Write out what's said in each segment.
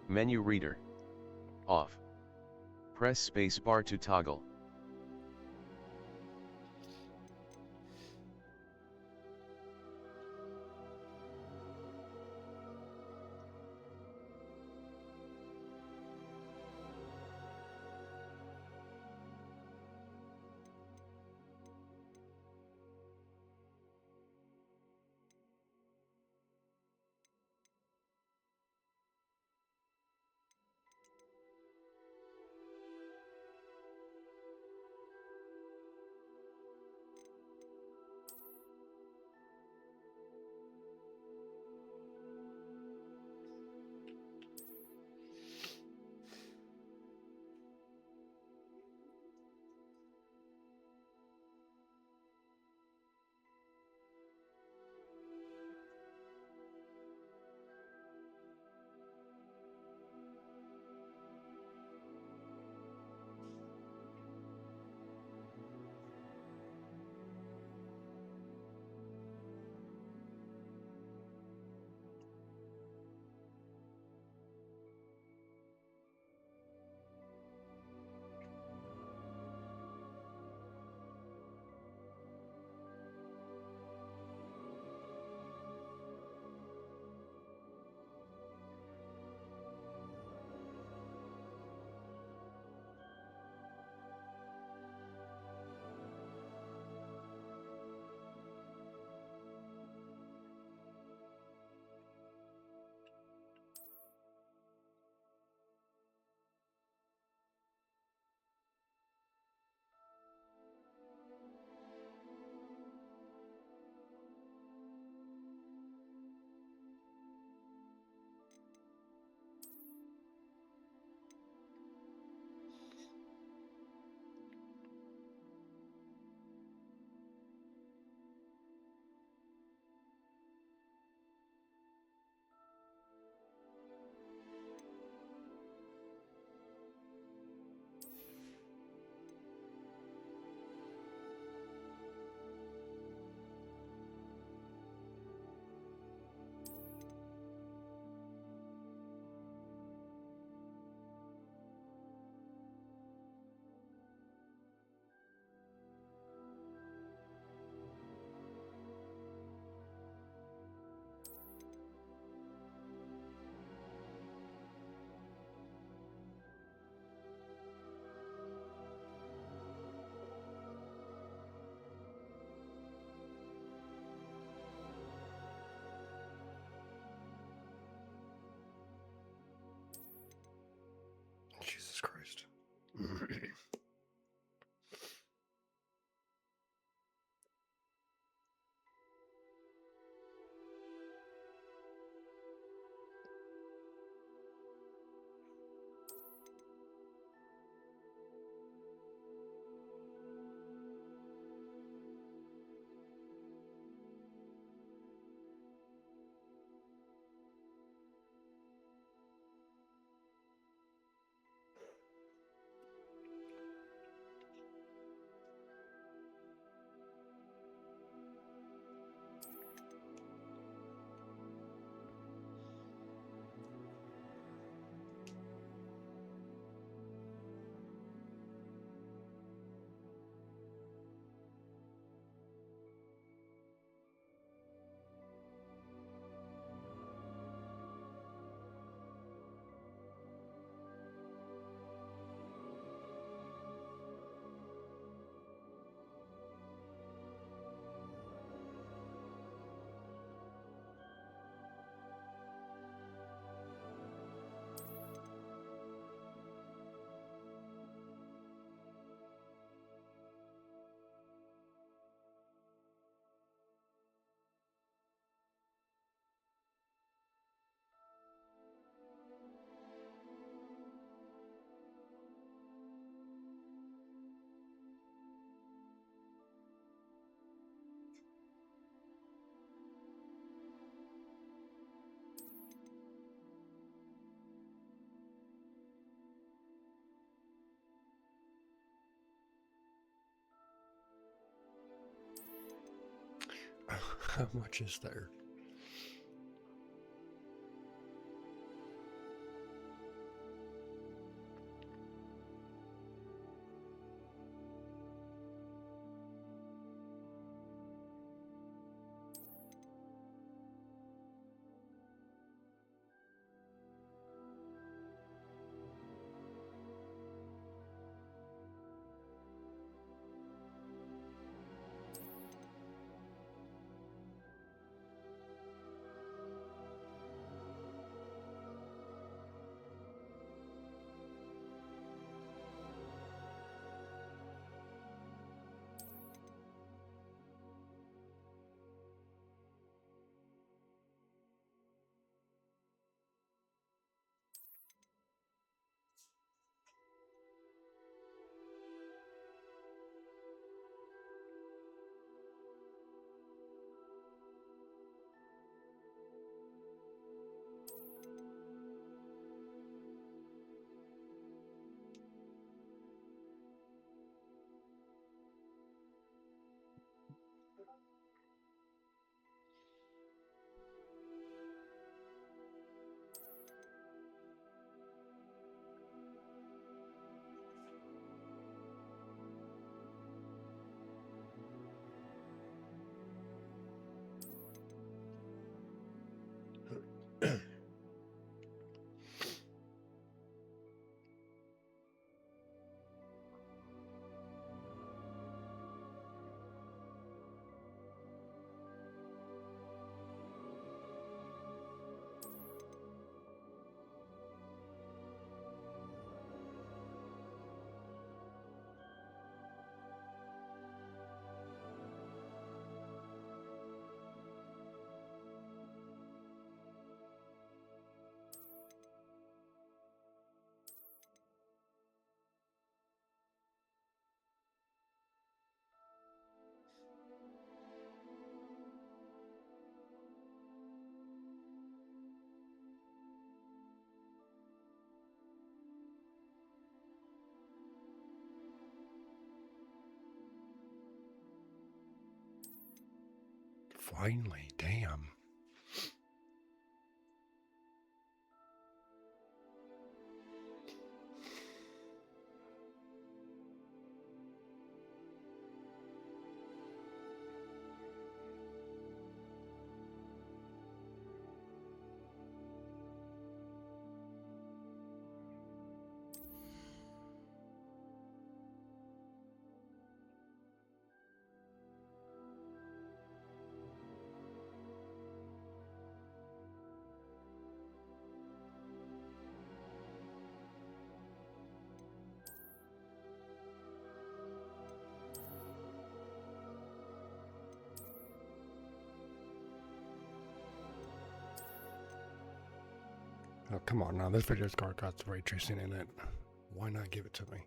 Menu reader. Off. Press space bar to toggle. Jesus Christ. How much is there? Finally, damn. Oh, come on now. This video's got ray tracing in it. Why not give it to me?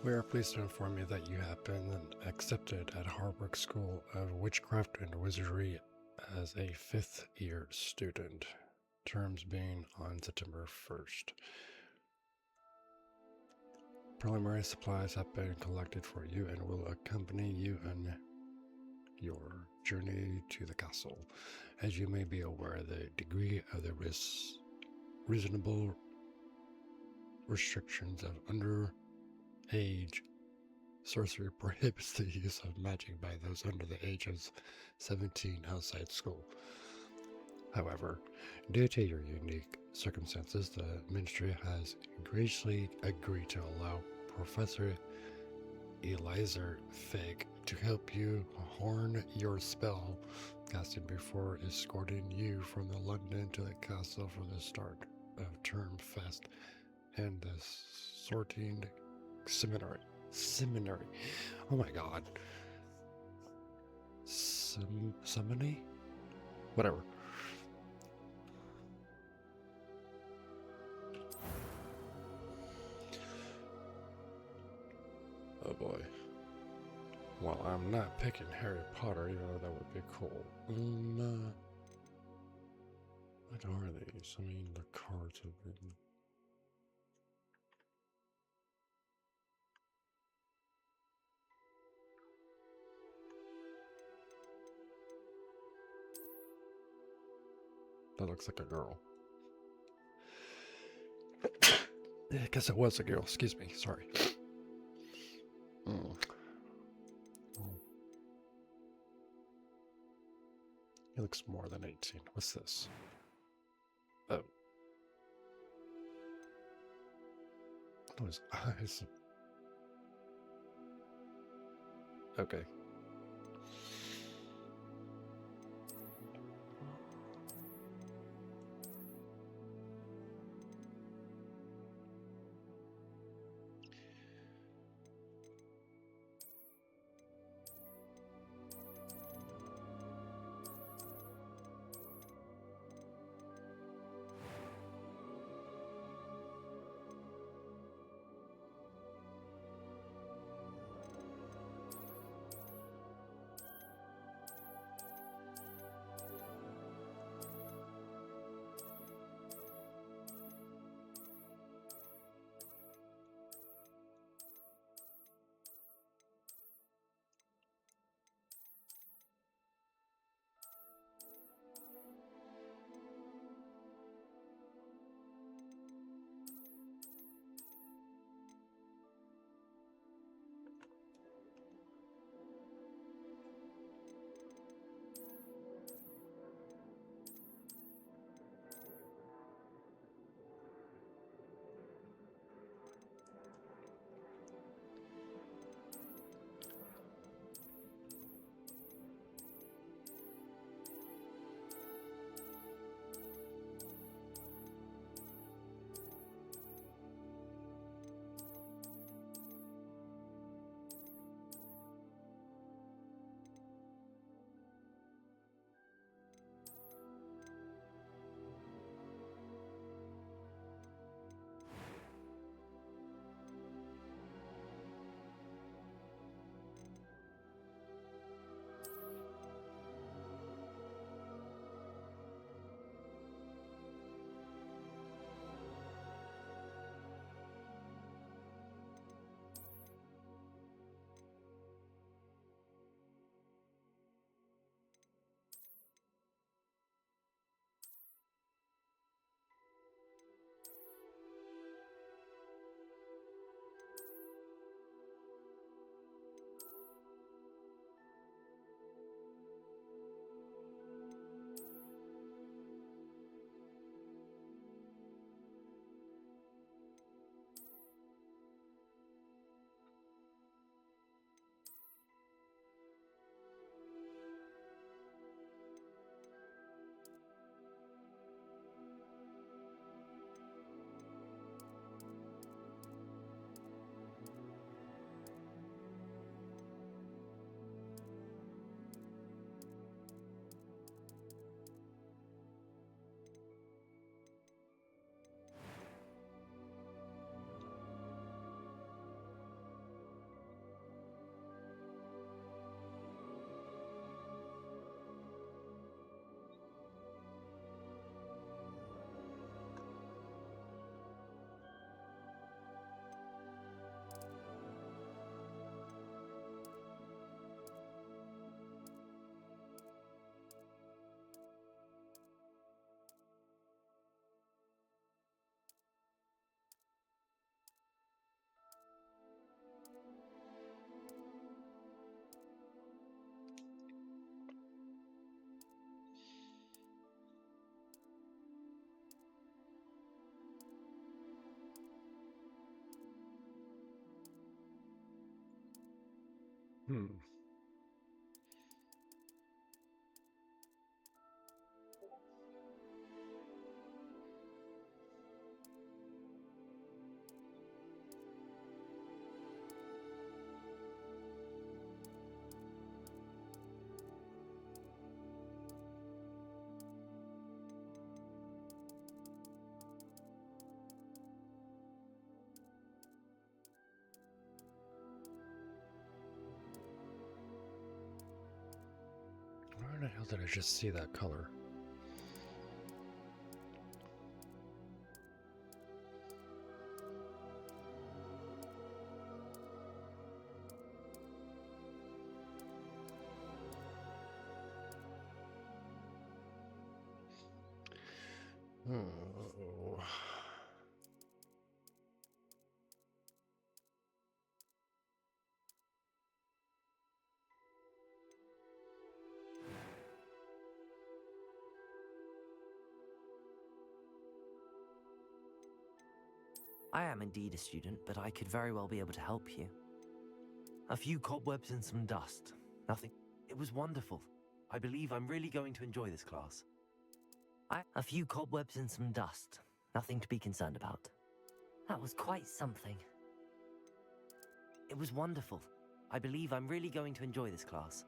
We are pleased to inform you that you have been accepted at Hogwarts School of Witchcraft and Wizardry as a 5th year student. Terms being on September 1st. Preliminary supplies have been collected for you and will accompany you on your journey to the castle. As you may be aware, the degree of the reasonable restrictions of underage sorcery prohibits the use of magic by those under the age of 17 outside school. However, due to your unique circumstances, the Ministry has graciously agreed to allow Professor Eliza Fig to help you hone your spell casting before escorting you from the London to the castle for the start of Term Fest and the sorting seminary. Oh my god. Seminary? Whatever. Oh boy. Well, I'm not picking Harry Potter, even though that would be cool. What are these? I mean, the cards have been... That looks like a girl. I guess it was a girl. Excuse me. Sorry. Oh. He looks more than 18. What's this? Oh. Those eyes. Okay. Hmm. Where the hell did I just see that color? Oh. I am indeed a student, but I could very well be able to help you. A few cobwebs and some dust. Nothing. It was wonderful. I believe I'm really going to enjoy this class. A few cobwebs and some dust. Nothing to be concerned about. That was quite something. It was wonderful. I believe I'm really going to enjoy this class.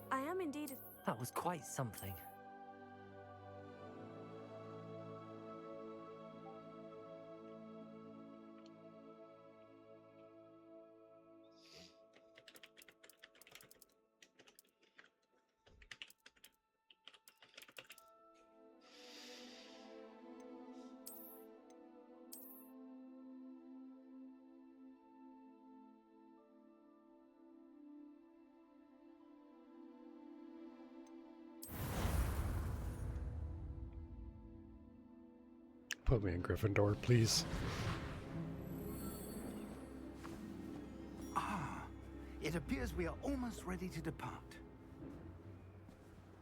I am indeed. That was quite something. Put me in Gryffindor, please. Ah, it appears we are almost ready to depart.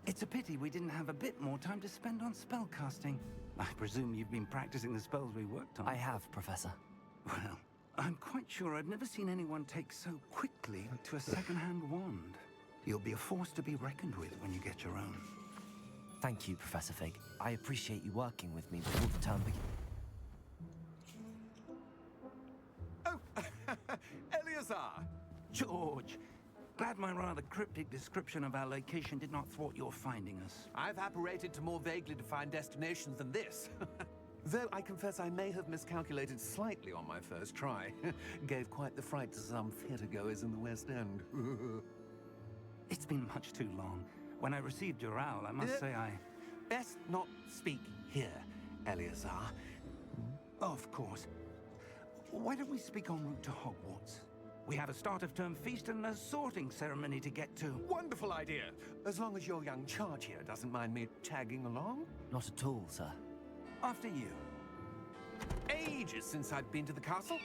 It's a pity we didn't have a bit more time to spend on spellcasting. I presume you've been practicing the spells we worked on. I have, Professor. Well, I'm quite sure I've never seen anyone take so quickly to a second-hand wand. You'll be a force to be reckoned with when you get your own. Thank you, Professor Fig. I appreciate you working with me before the term begins. Oh, Eleazar! George, glad my rather cryptic description of our location did not thwart your finding us. I've apparated to more vaguely defined destinations than this. Though I confess I may have miscalculated slightly on my first try. Gave quite the fright to some theatergoers in the West End. It's been much too long. When I received your owl, I must say I... Best not speak here, Eleazar. Of course. Why don't we speak en route to Hogwarts? We have a start-of-term feast and a sorting ceremony to get to. Wonderful idea! As long as your young charge here doesn't mind me tagging along. Not at all, sir. After you. Ages since I'd been to the castle.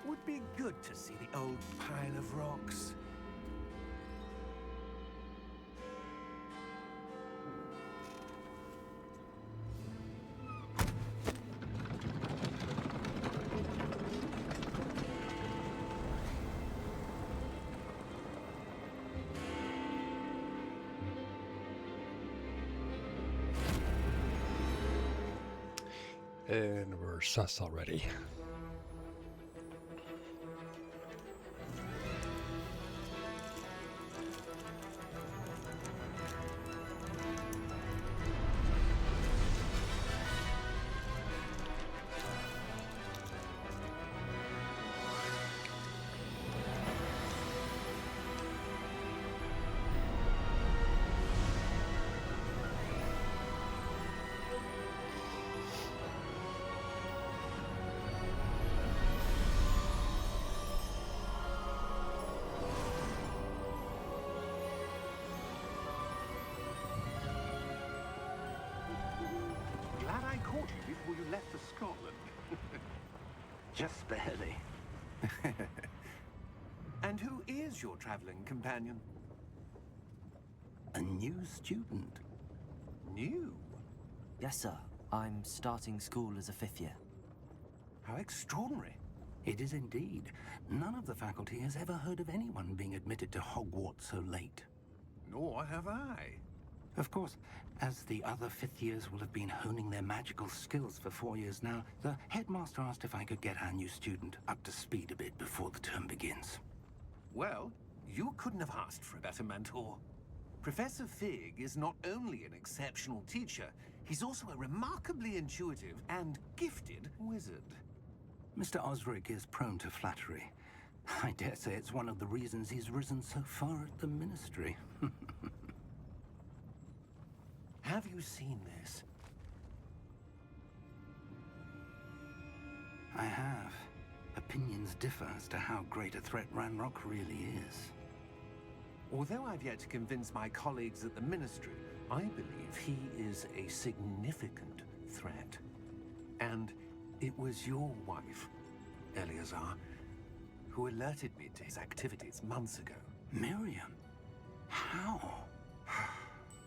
Would be good to see the old pile of rocks. And we're sus already. caught you before you left for Scotland. Just barely. And who is your traveling companion? A new student. New? Yes, sir. I'm starting school as a 5th year. How extraordinary. It is indeed. None of the faculty has ever heard of anyone being admitted to Hogwarts so late. Nor have I. Of course, as the other 5th years will have been honing their magical skills for 4 years now, the headmaster asked if I could get our new student up to speed a bit before the term begins. Well, you couldn't have asked for a better mentor. Professor Fig is not only an exceptional teacher, he's also a remarkably intuitive and gifted wizard. Mr. Osric is prone to flattery. I dare say it's one of the reasons he's risen so far at the Ministry. Have you seen this? I have. Opinions differ as to how great a threat Ranrock really is. Although I've yet to convince my colleagues at the Ministry, I believe he is a significant threat. And it was your wife, Eleazar, who alerted me to his activities months ago. Miriam? How?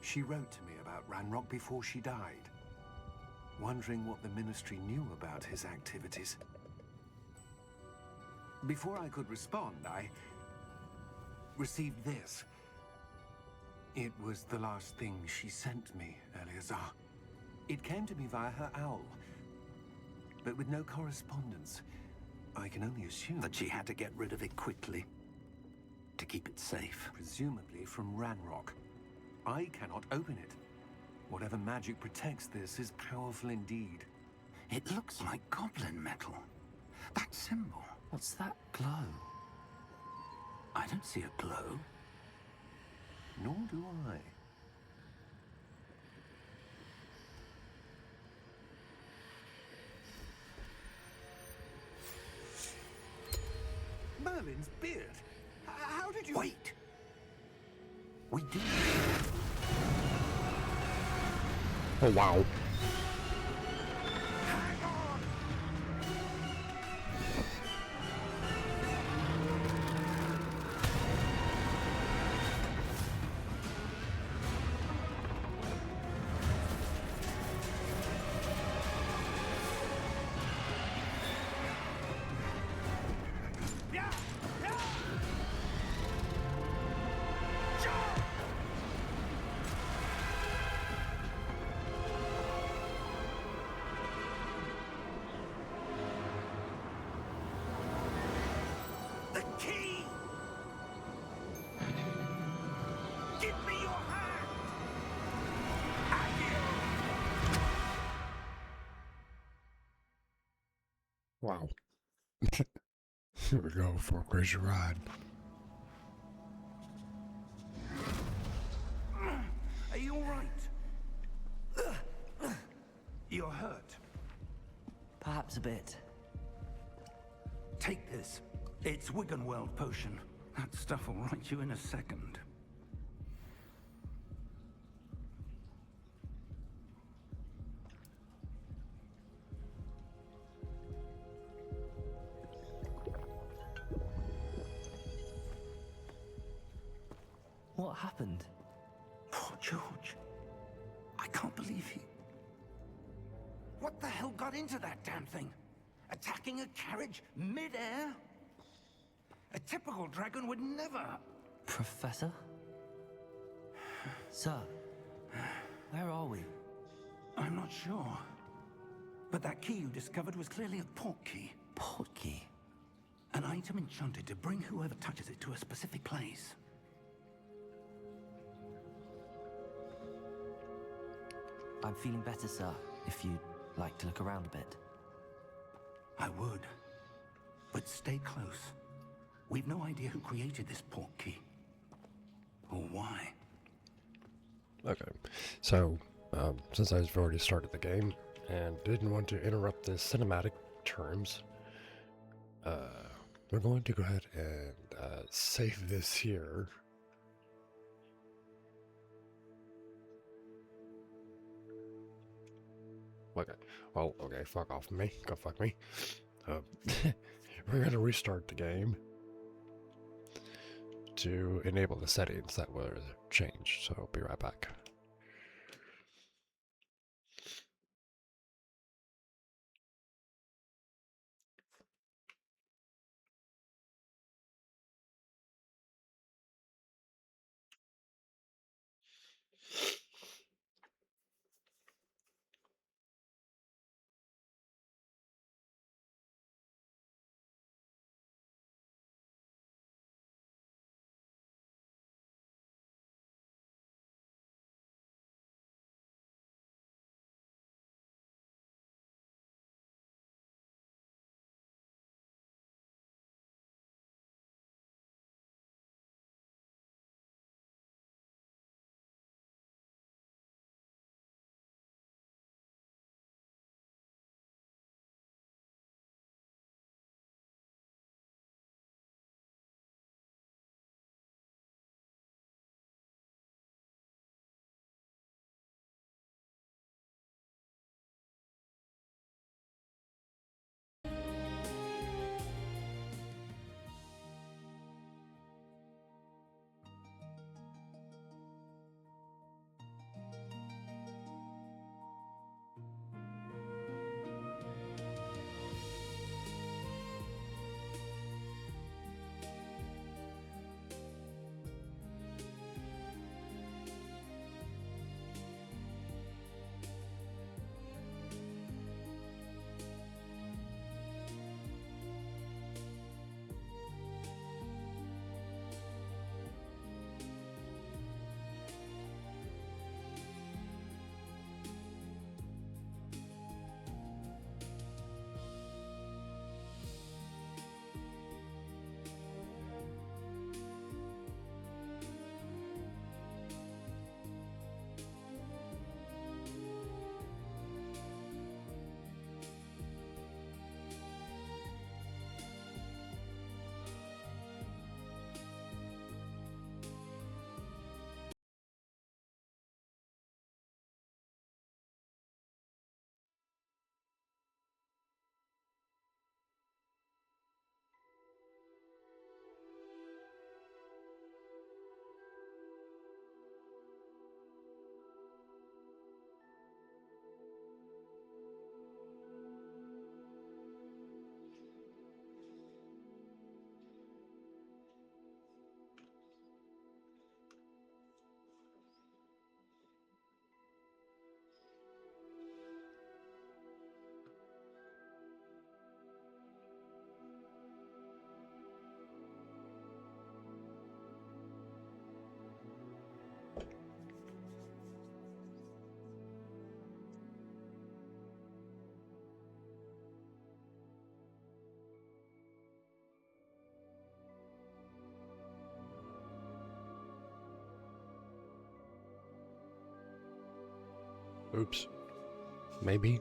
She wrote to me about Ranrock before she died, wondering what the Ministry knew about his activities. Before I could respond, I received this. It was the last thing she sent me, Eleazar. It came to me via her owl, but with no correspondence. I can only assume That she had to get rid of it quickly. To keep it safe. presumably from Ranrock. I cannot open it. Whatever magic protects this is powerful indeed. It looks like goblin metal. That symbol. What's that glow? I don't see a glow. Nor do I. Merlin's beard. How did you... Wait! We do. Oh, wow. Hang on! Yeah! Yeah! Jump! The key! Give me your hand! Wow. Here we go for a crazy ride. Are you all right? You're hurt. Perhaps a bit. Take this. It's Wiggenweld potion. That stuff will right you in a second. What happened? Poor George. I can't believe he... What the hell got into that damn thing? Attacking a carriage mid-air? A typical dragon would never... Professor? Sir, where are we? I'm not sure. But that key you discovered was clearly a portkey. Portkey? An item enchanted to bring whoever touches it to a specific place. I'm feeling better, sir, if you'd like to look around a bit. I would. But stay close. We've no idea who created this portkey. Or why. Okay, so since I've already started the game and didn't want to interrupt the cinematic terms, we're going to go ahead and save this here. Okay. Well, okay, fuck off me. Go fuck me. Um, we're gonna restart the game to enable the settings that were changed, so I'll be right back. Oops. Maybe.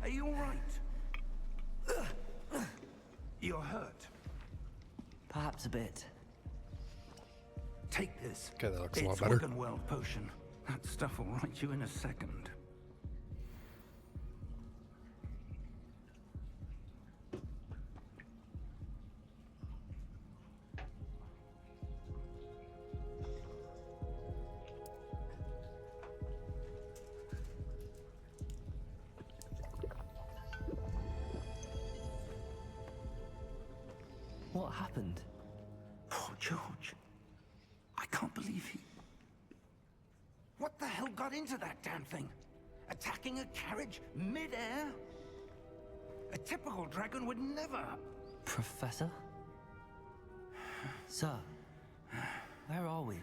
Are you all right? You're hurt. Perhaps a bit. Take this. Okay, that looks a lot It's better. World potion. That stuff will right you in a second. What happened? Poor George. I can't believe he... What the hell got into that damn thing? Attacking a carriage mid-air? A typical dragon would never... Professor? Sir, where are we?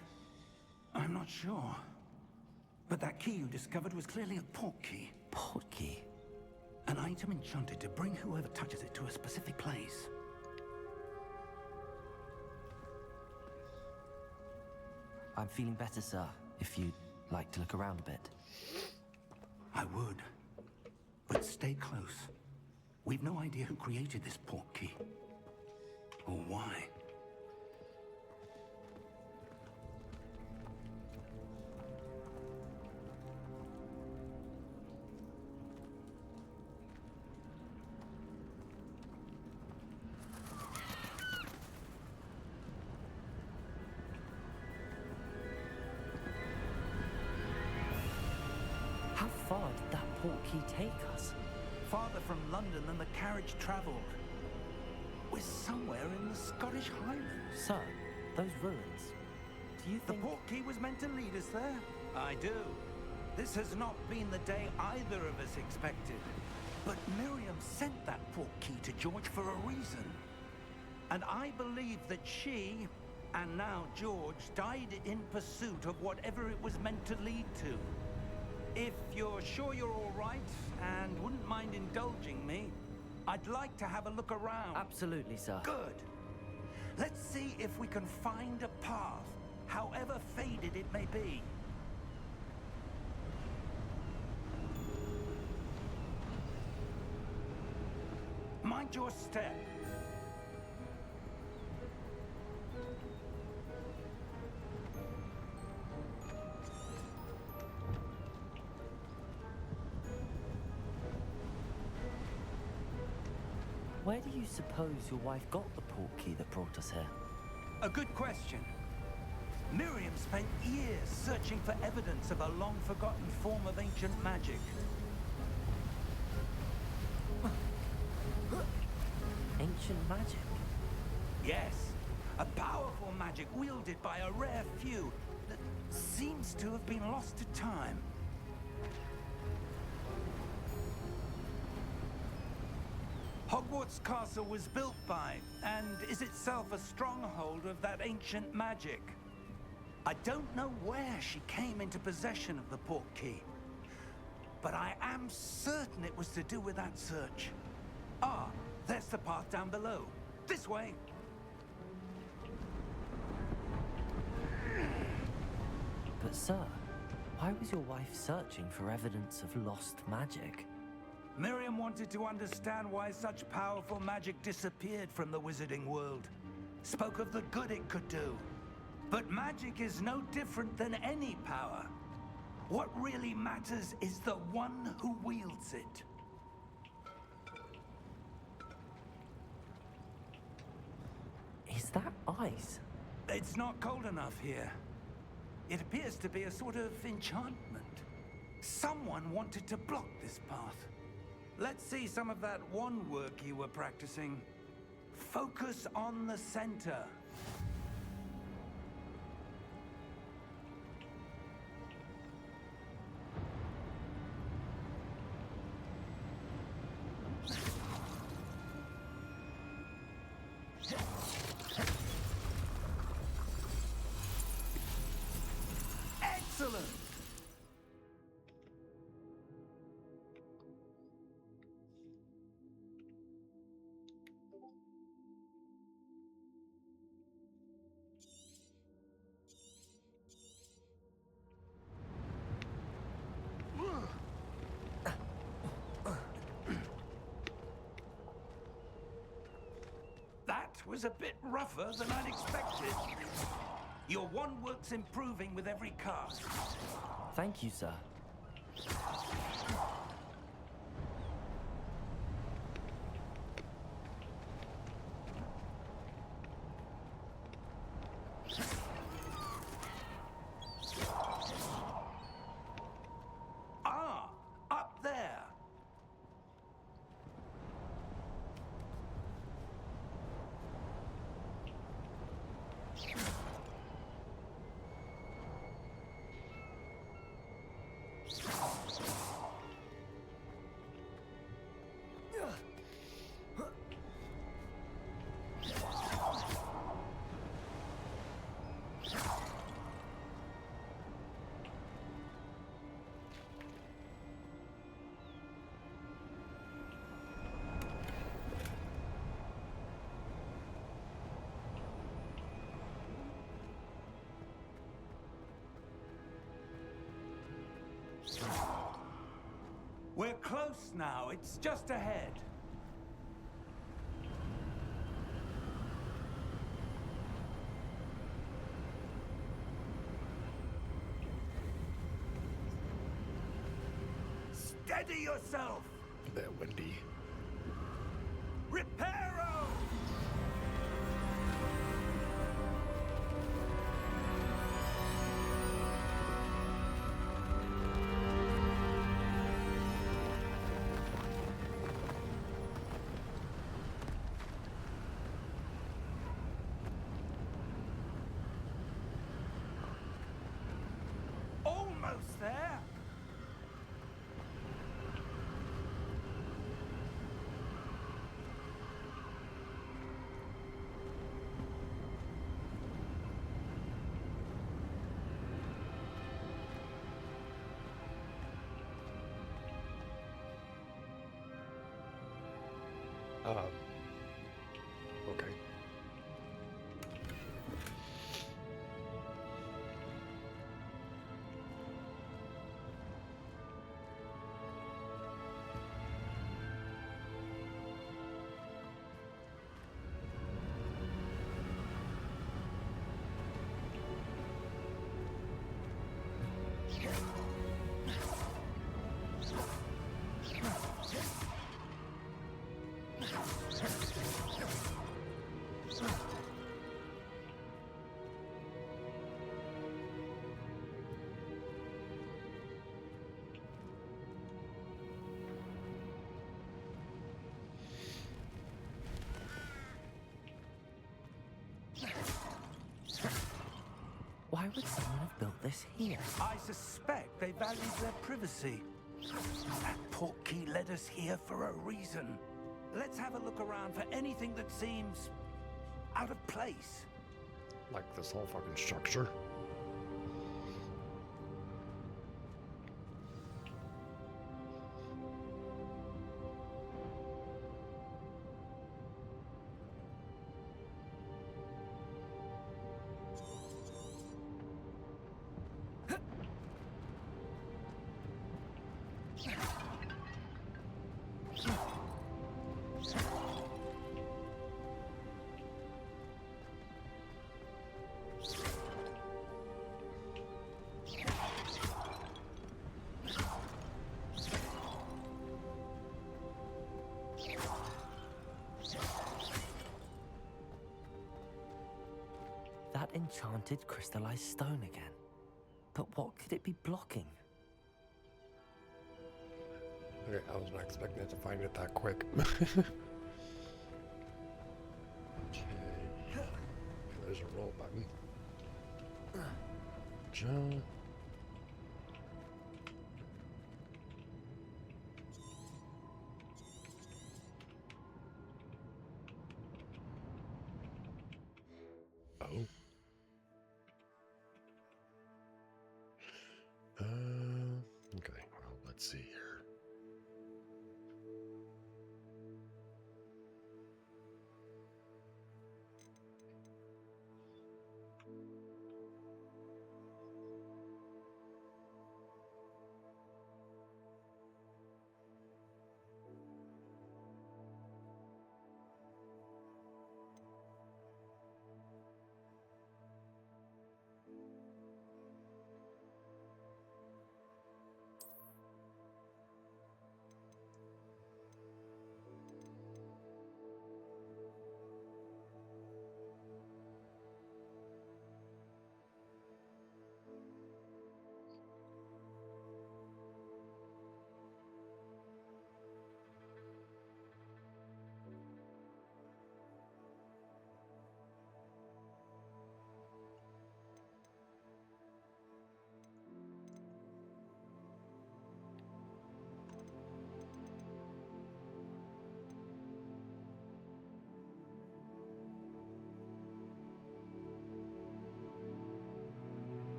I'm not sure. But that key you discovered was clearly a port key. Port key? An item enchanted to bring whoever touches it to a specific place. I'm feeling better, sir, if you'd like to look around a bit. I would. But stay close. We've no idea who created this port key. Or why. How far did that port key take us? Farther from London than the carriage traveled. We're somewhere in the Scottish Highlands. Sir, those ruins. Do you The think... port key was meant to lead us there? I do. This has not been the day either of us expected. But Miriam sent that port key to George for a reason. And I believe that she, and now George, died in pursuit of whatever it was meant to lead to. If you're sure you're all right, and wouldn't mind indulging me, I'd like to have a look around. Absolutely, sir. Good. Let's see if we can find a path, however faded it may be. Mind your step. Where do you suppose your wife got the port key that brought us here? A good question. Miriam spent years searching for evidence of a long-forgotten form of ancient magic. Ancient magic? Yes, a powerful magic wielded by a rare few that seems to have been lost to time. Hogwarts Castle was built by, and is itself a stronghold of that ancient magic. I don't know where she came into possession of the port key, but I am certain it was to do with that search. Ah, there's the path down below. This way. But sir, why was your wife searching for evidence of lost magic? Miriam wanted to understand why such powerful magic disappeared from the wizarding world. Spoke of the good it could do. But magic is no different than any power. What really matters is the one who wields it. Is that ice? It's not cold enough here. It appears to be a sort of enchantment. Someone wanted to block this path. Let's see some of that wand work you were practicing. Focus on the center. Excellent! That was a bit rougher than I'd expected. Your wand work's improving with every cast. Thank you, sir. Ah, up there. We're close now. It's just ahead. Steady yourself! A bit windy. Reparo! Almost there! Okay. Why would someone have built this here? I suspect they valued their privacy. That portkey led us here for a reason. Let's have a look around for anything that seems out of place. Like this whole fucking structure. That enchanted crystallized stone again. But what could it be blocking? Okay, I was not expecting it to find it that quick. Okay. There's a roll button. Jump. Oh. Okay, well, let's see here.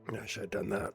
I should have done that.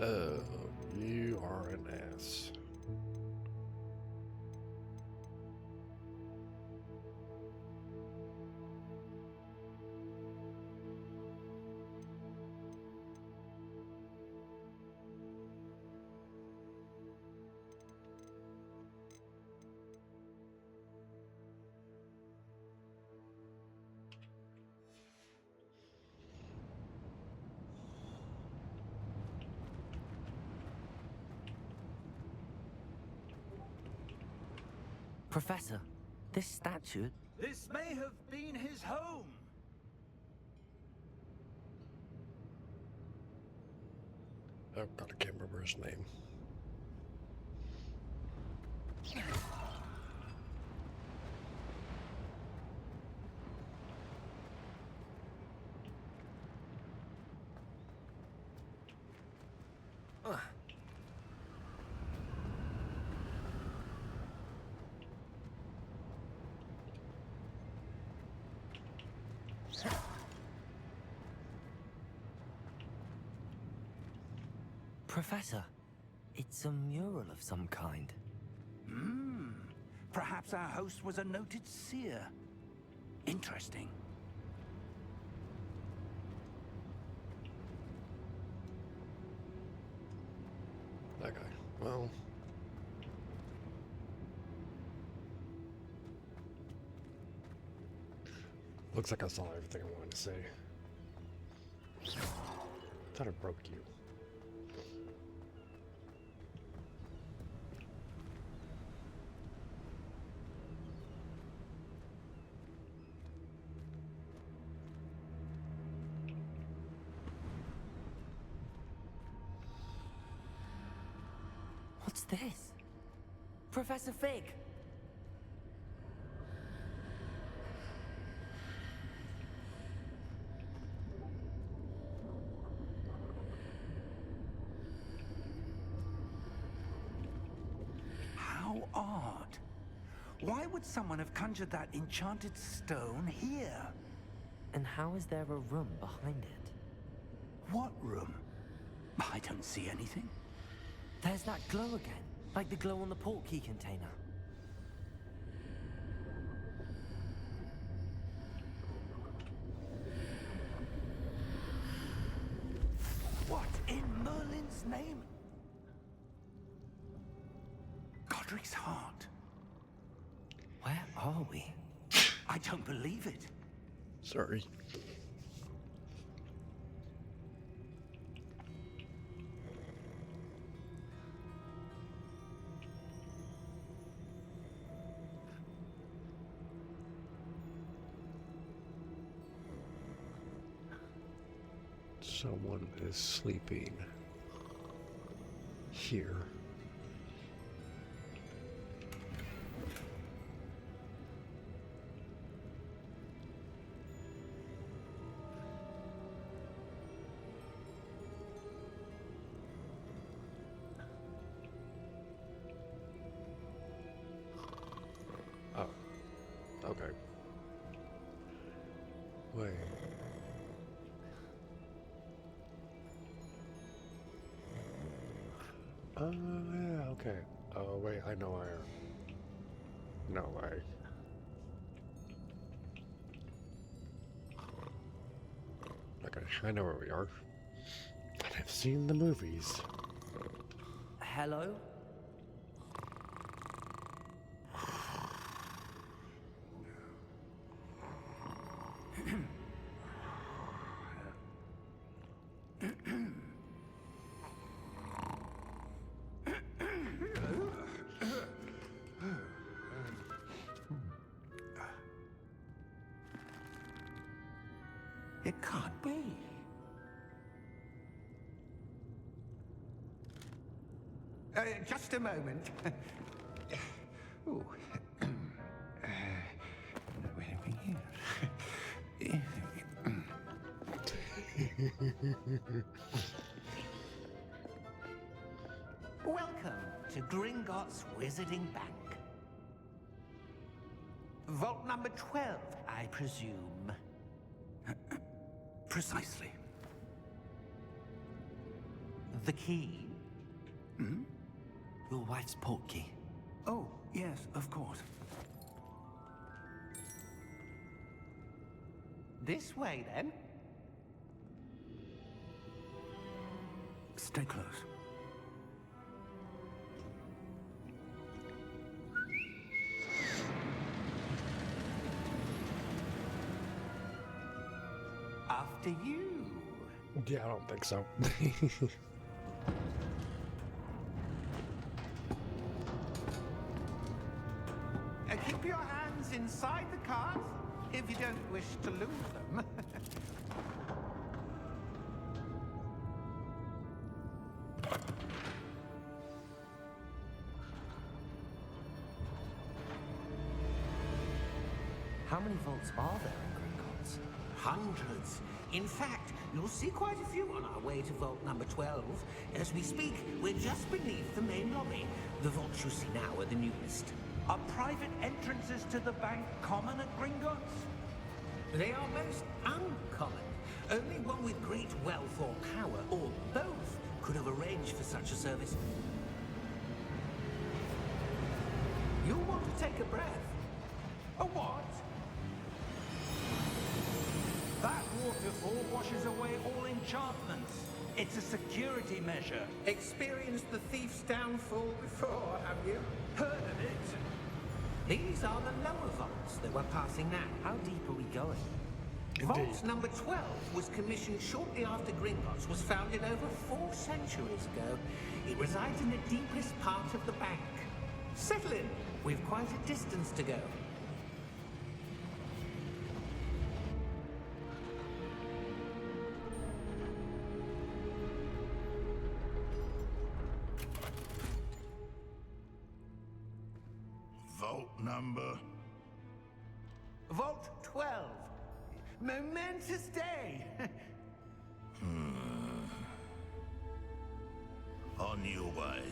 Oh, you are an ass. Professor, this statue... This may have been his home. Oh God, I can't remember his name. Professor, it's a mural of some kind. Perhaps our host was a noted seer. Interesting. That guy. Well. Looks like I saw everything I wanted to say. Thought I broke you. What's this? Professor Fig! How odd. Why would someone have conjured that enchanted stone here? And how is there a room behind it? What room? I don't see anything. There's that glow again, like the glow on the portkey container. What in Merlin's name? Godric's heart. Where are we? I don't believe it. Sorry. Someone is sleeping here. Oh, okay. Wait. Yeah, okay. Oh, wait, I know where. No way. Okay, I know where we are. I've seen the movies. Hello? It can't be. Just a moment. Ooh. Welcome to Gringotts Wizarding Bank. Vault number 12, I presume. Precisely. The key? Hmm? Your wife's portkey. Oh, yes, of course. This way, then. Stay close. After you. Yeah, I don't think so. Keep your hands inside the cart if you don't wish to lose them. How many vaults are there in Gringotts? Hundreds. In fact, you'll see quite a few on our way to vault number 12. As we speak, we're just beneath the main lobby. The vaults you see now are the newest. Are private entrances to the bank common at Gringotts? They are most uncommon. Only one with great wealth or power, or both, could have arranged for such a service. You'll want to take a breath. A what? That waterfall washes away all enchantments. It's a security measure. Experienced the thief's downfall before, have you? Heard of it? These are the lower vaults that we're passing now. How deep are we going? Vault number 12 was commissioned shortly after Gringotts was founded over 4 centuries ago. It resides in the deepest part of the bank. Settle in. We've quite a distance to go. Vault number. Vault 12. Momentous day. On your way.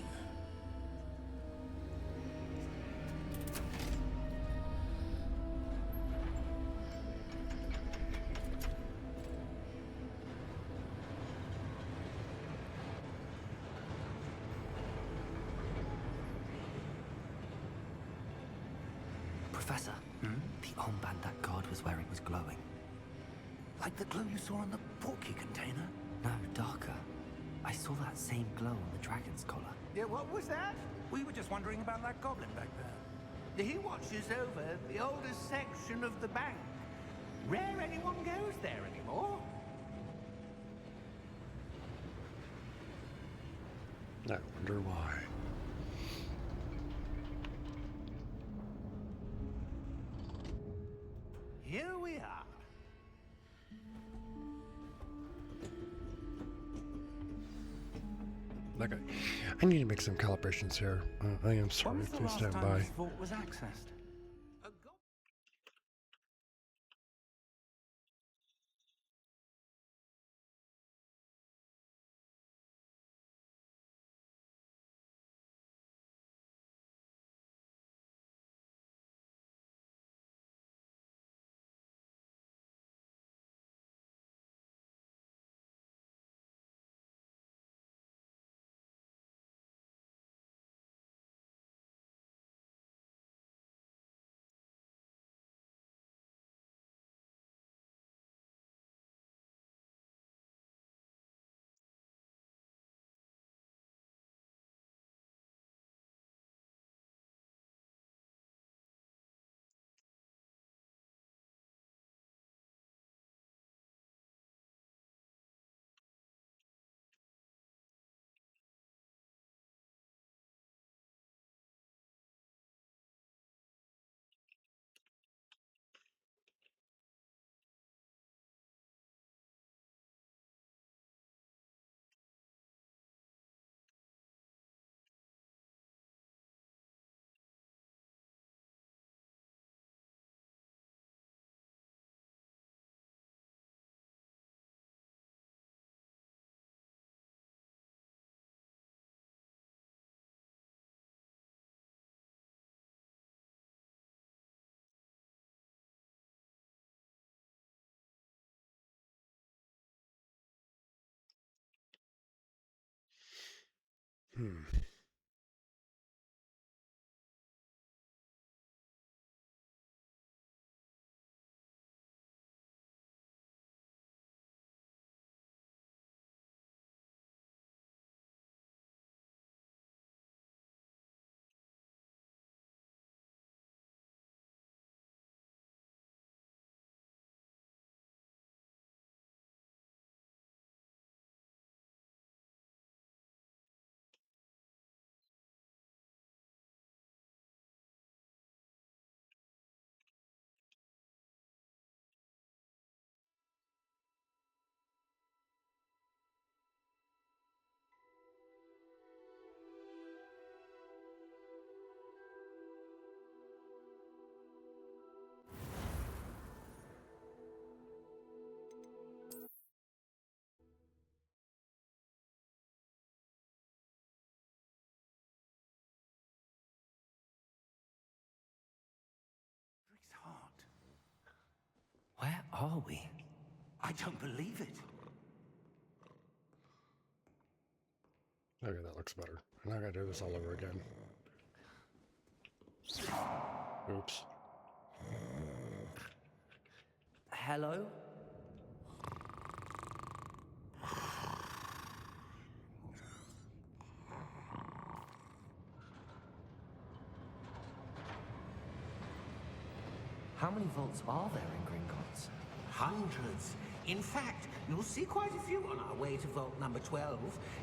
Professor, the armband that guard was wearing was glowing. Like the glow you saw on the portkey container? No, darker. I saw that same glow on the dragon's collar. Yeah, what was that? We were just wondering about that goblin back there. He watches over the oldest section of the bank. Rare anyone goes there anymore. I wonder why. Here we are. Okay, I need to make some calibrations here. I am sorry. When was the Please last stand time by. this vault was accessed? Hmm. Rick's heart. Where are we? I don't believe it. Okay, that looks better. I'm not gonna do this all over again. Oops. Hello? How many vaults are there in Gringotts? Hundreds. In fact, you'll see quite a few on our way to vault number 12.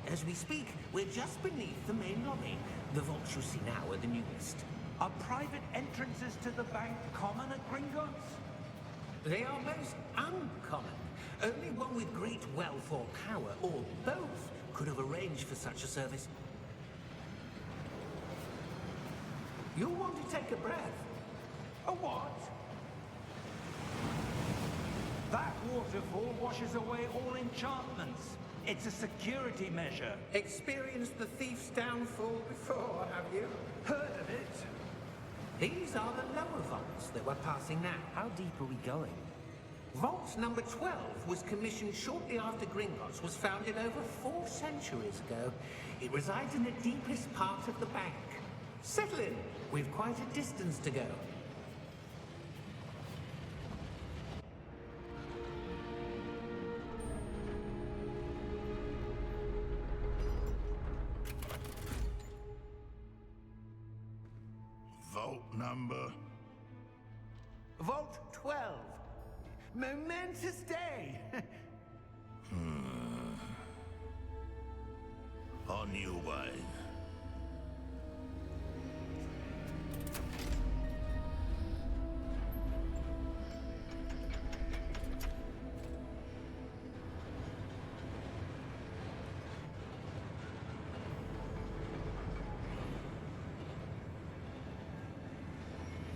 As we speak, we're just beneath the main lobby. The vaults you see now are the newest. Are private entrances to the bank common at Gringotts? They are most uncommon. Only one with great wealth or power, or both, could have arranged for such a service. You'll want to take a breath. A what? That waterfall washes away all enchantments. It's a security measure. Experienced the thief's downfall before, have you? Heard of it? These are the lower vaults that we're passing now. How deep are we going? Vault number 12 was commissioned shortly after Gringotts was founded over 4 centuries ago. It resides in the deepest part of the bank. Settle in. We've quite a distance to go. Vault number. Vault 12. Momentous day. On your way.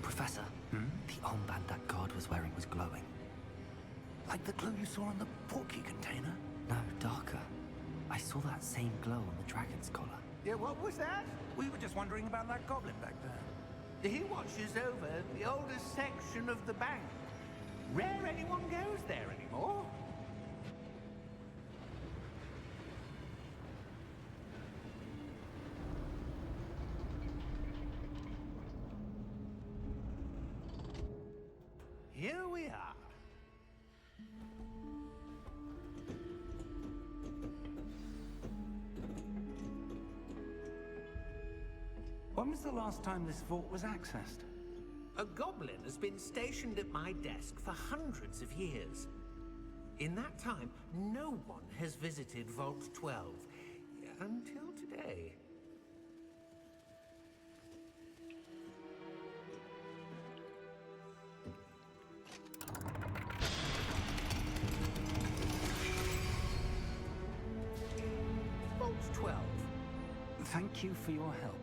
Professor, the armband that guard was wearing was glowing. Like the glow you saw on the portkey container? No, darker. I saw that same glow on the dragon's collar. Yeah, what was that? We were just wondering about that goblin back there. He watches over the oldest section of the bank. Rare anyone goes there anymore. Here we are. When was the last time this vault was accessed? A goblin has been stationed at my desk for hundreds of years. In that time, no one has visited Vault 12. Until today. Vault 12. Thank you for your help.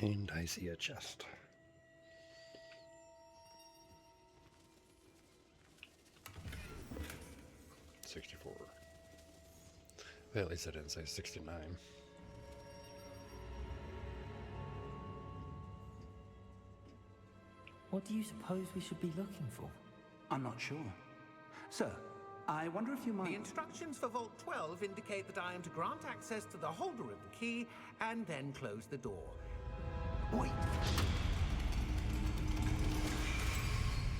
And I see a chest. $64. Well, at least I didn't say 69. What What do you suppose we should be looking for? I'm not sure. Sir, I wonder if you might... The instructions for Vault 12 indicate that I am to grant access to the holder of the key and then close the door. Wait!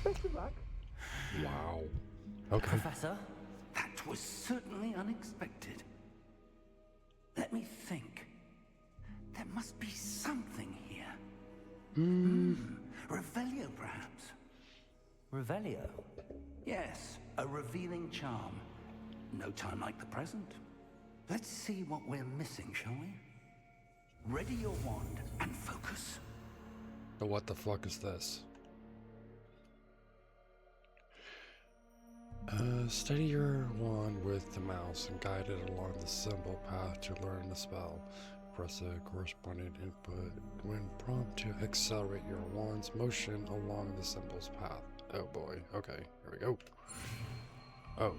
Best of luck. Wow. Okay. Professor? That was certainly unexpected. Let me think. There must be something here. Revelio, perhaps? Revelio? Yes, a revealing charm. No time like the present. Let's see what we're missing, shall we? Ready your wand and focus. But what the fuck is this? Steady your wand with the mouse and guide it along the symbol path to learn the spell. Press a corresponding input when prompt to accelerate your wand's motion along the symbol's path. Oh boy, okay, here we go. Oh.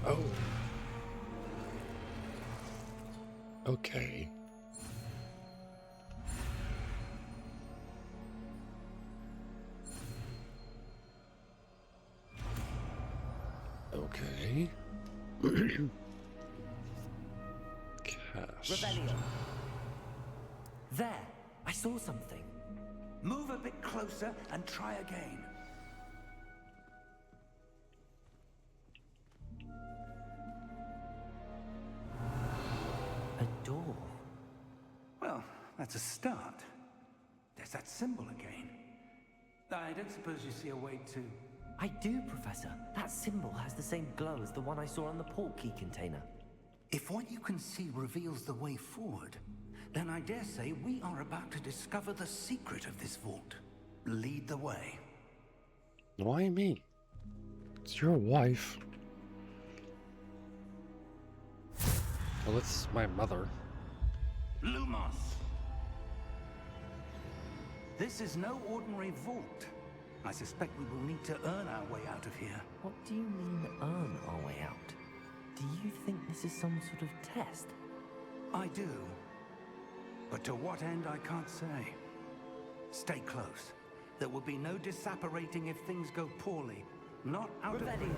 Oh. Okay. Okay. Cast. Revelio. There! I saw something. Move a bit closer and try again. A door. Well, that's a start. There's that symbol again. I don't suppose you see a way to... I do, Professor. That symbol has the same glow as the one I saw on the port key container. If what you can see reveals the way forward, then I dare say we are about to discover the secret of this vault. Lead the way. Why me? It's your wife. Well, it's my mother. Lumos! This is no ordinary vault. I suspect we will need to earn our way out of here. What do you mean, earn our way out? Do you think this is some sort of test? I do. But to what end, I can't say. Stay close. There will be no disapparating if things go poorly. Not out of... Revelio.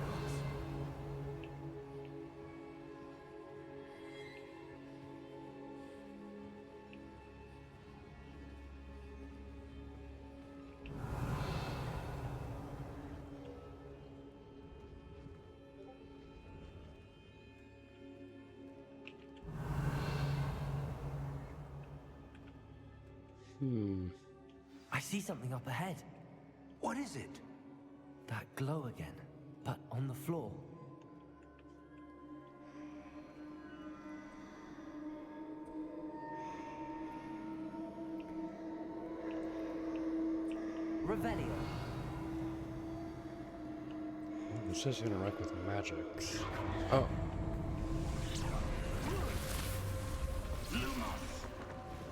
I see something up ahead. What is it? That glow again, but on the floor. Revelio. It says interact with magics. Oh.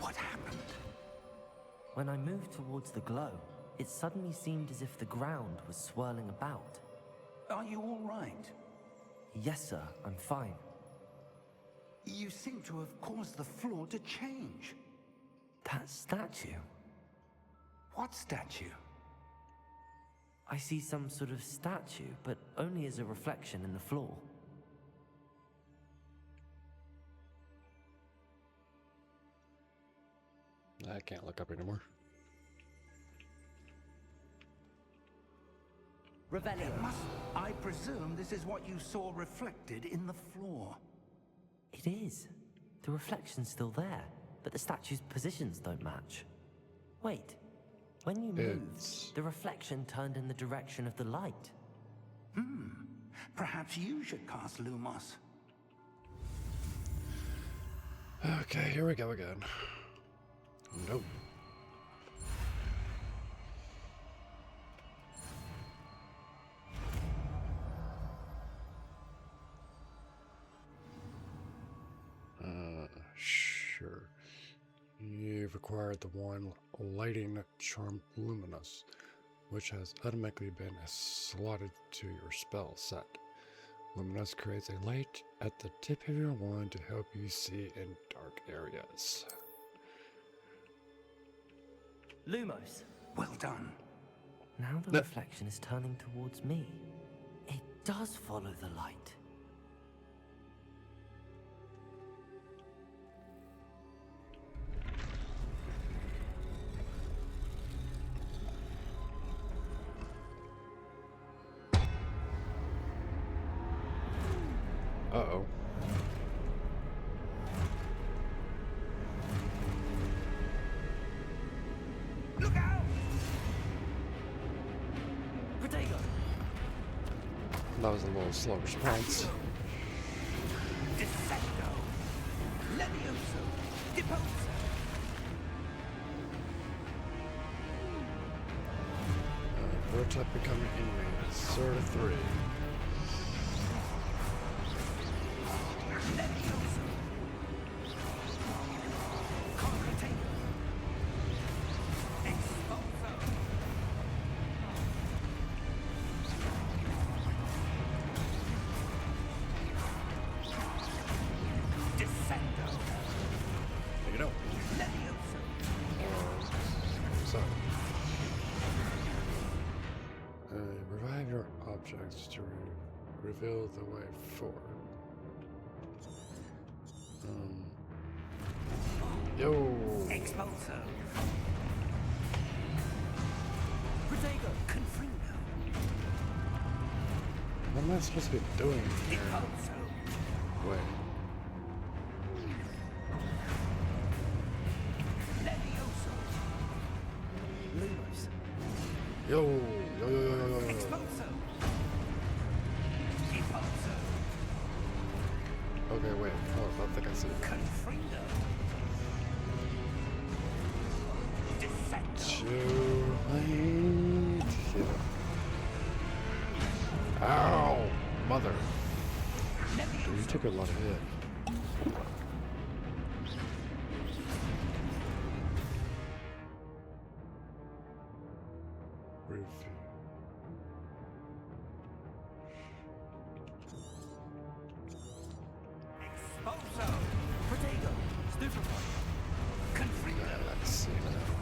What happened? When I moved towards the glow, it suddenly seemed as if the ground was swirling about. Are you all right? Yes, sir, I'm fine. You seem to have caused the floor to change. That statue. What statue? I see some sort of statue, but only as a reflection in the floor. I can't look up anymore. Revelio. I presume this is what you saw reflected in the floor. It is. The reflection's still there, but the statue's positions don't match. Wait. When you moved, the reflection turned in the direction of the light. Perhaps you should cast Lumos. Okay, here we go again. Nope. Sure. You've acquired the one lighting charm Luminous, which has automatically been slotted to your spell set. Luminous creates a light at the tip of your wand to help you see in dark areas. Lumos. Well done. Now the reflection is turning towards me. It does follow the light. Uh-oh. Look out! Protego! That was a little slow response. Descendo! Levioso! Deposo! Prototype becoming enemy. Sword of 3. Levioso! Concretego! Expulso! Descendo! You know. Levioso! So. Revive your objects to reveal the way forward. Yo! Expulso! Protego! Confringo! What am I supposed to be doing here? Deposo! Wait. Levioso! Lumos! Yo! Yo, yo, yo, yo, yo, yo. Expulso! Deposo! Okay, wait. Hold on, I think I see it. Confringo! Descendo! Too late. Yeah. Ow! Mother. Dude, you took a lot of hit. Roof. Expulso! Protego! Stupefy! Confringo! Let's see now.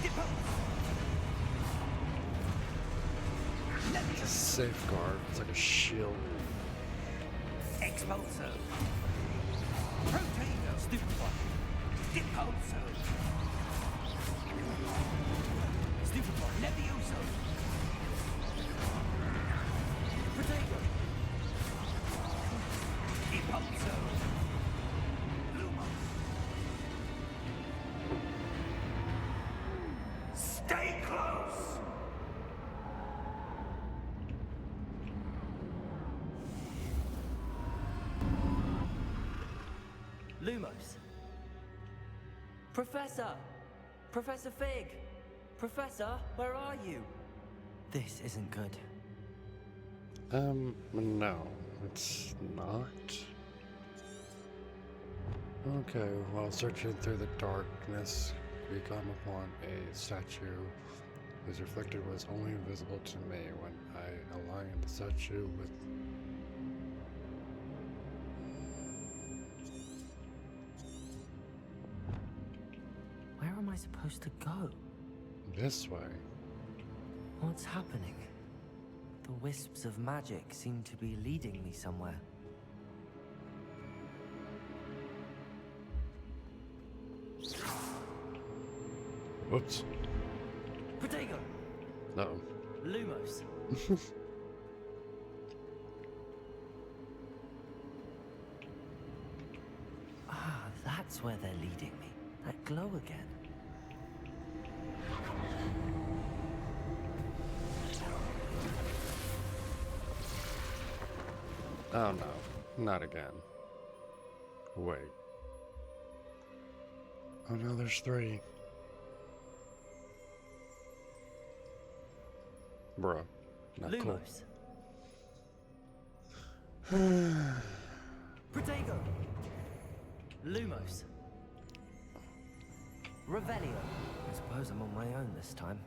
Deposo! It's a Levioso! safeguard. It's like a shield. Expulso! Protego! Stupefy! Deposo! Stupefy! Levioso! Protego! Deposo! Lumos! Stay close! Lumos! Professor! Professor Fig! Professor, where are you? This isn't good. No, it's not. Okay, while searching through the darkness, we come upon a statue whose reflected was only visible to me when I aligned the statue with. Where am I supposed to go? This way. What's happening? The wisps of magic seem to be leading me somewhere. Whoops. Protego! No. Lumos! Ah, that's where they're leading me. That glow again. Oh no, not again. Wait. Oh no, there's 3. Bruh, not cool. Lumos! Protego! Lumos! Revelio! I suppose I'm on my own this time.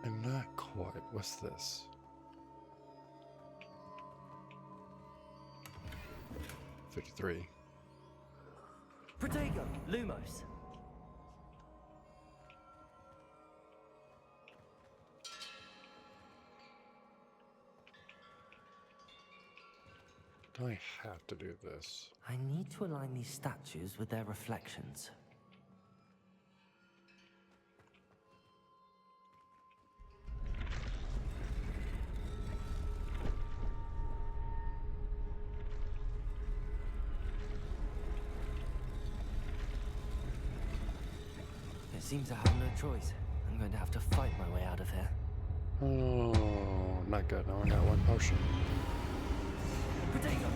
And not quite. What's this? $53. Protego, Lumos. Do I have to do this? I need to align these statues with their reflections. It seems I have no choice. I'm going to have to fight my way out of here. Oh, not good. I only got one potion. Protego!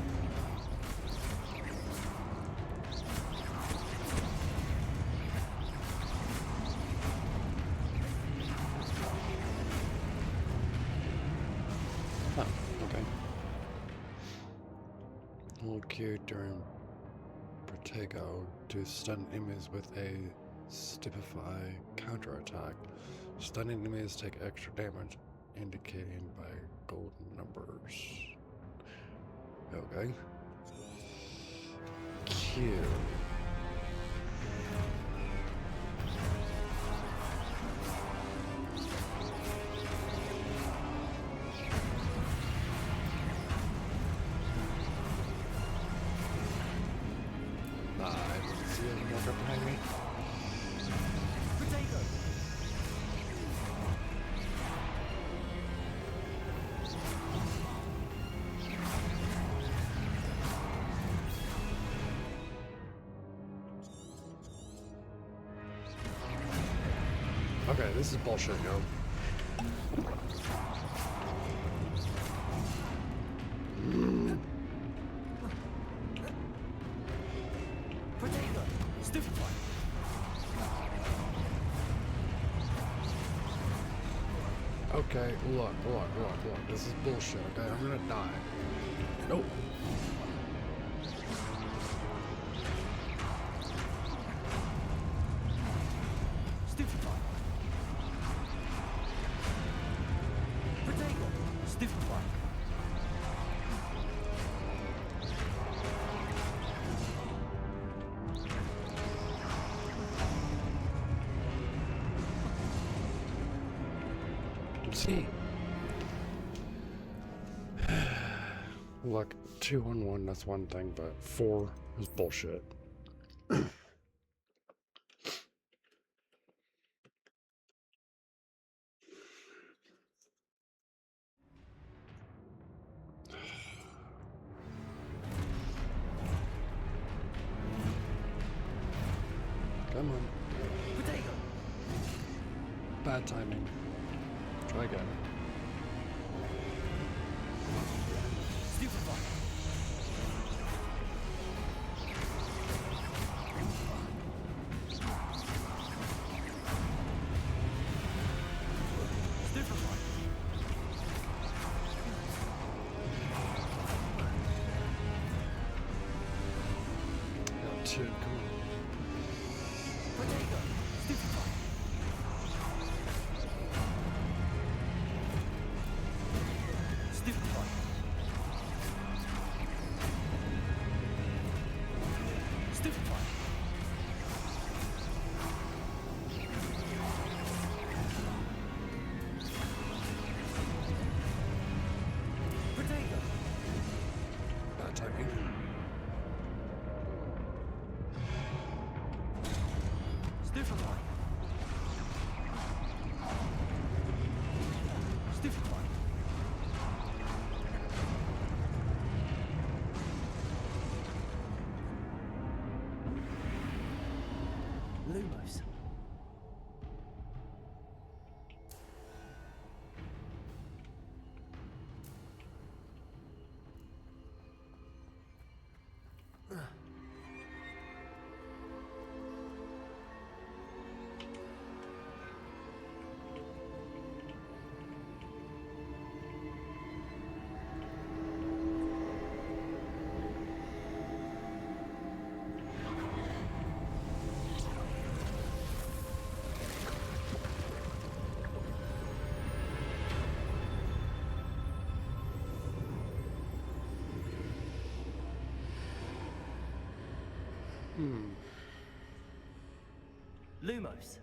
Oh, okay. Hold Q during Protego to stun enemies with a Stupefy counterattack. Stunning enemies take extra damage, indicating by golden numbers. Okay. Q. I didn't see any walk up behind me. Protego! Okay, this is bullshit, yo. Protego! Stupefy! Okay, look. This is bullshit, okay? I'm gonna die. Nope. Stupefy! Protego! Stupefy! See. Look, 2 on 1, that's one thing, but 4 is bullshit. Come on. Protego! Bad timing. Try again. Stupefy! Stupefy! Got 2, come on. Protego! Stupefy! Stupefy! Stupefy! Protego! Bad timing. Stupefy! Stupefy! Lumos. Hmm. Lumos.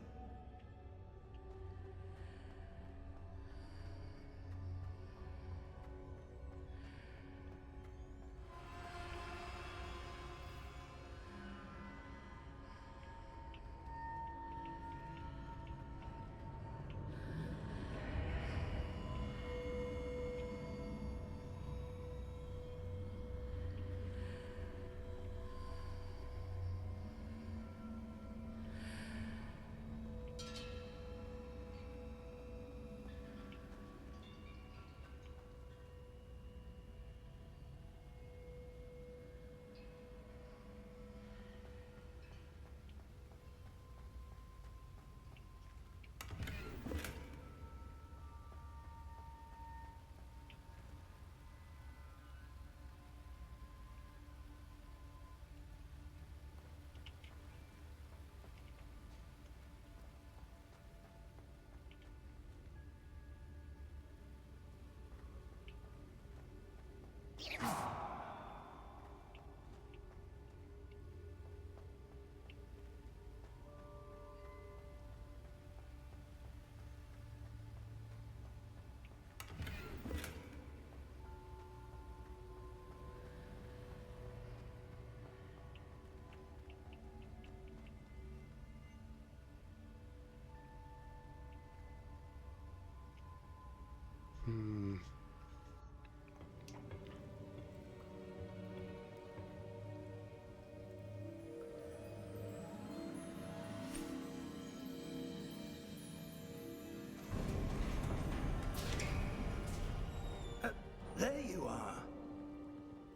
There you are.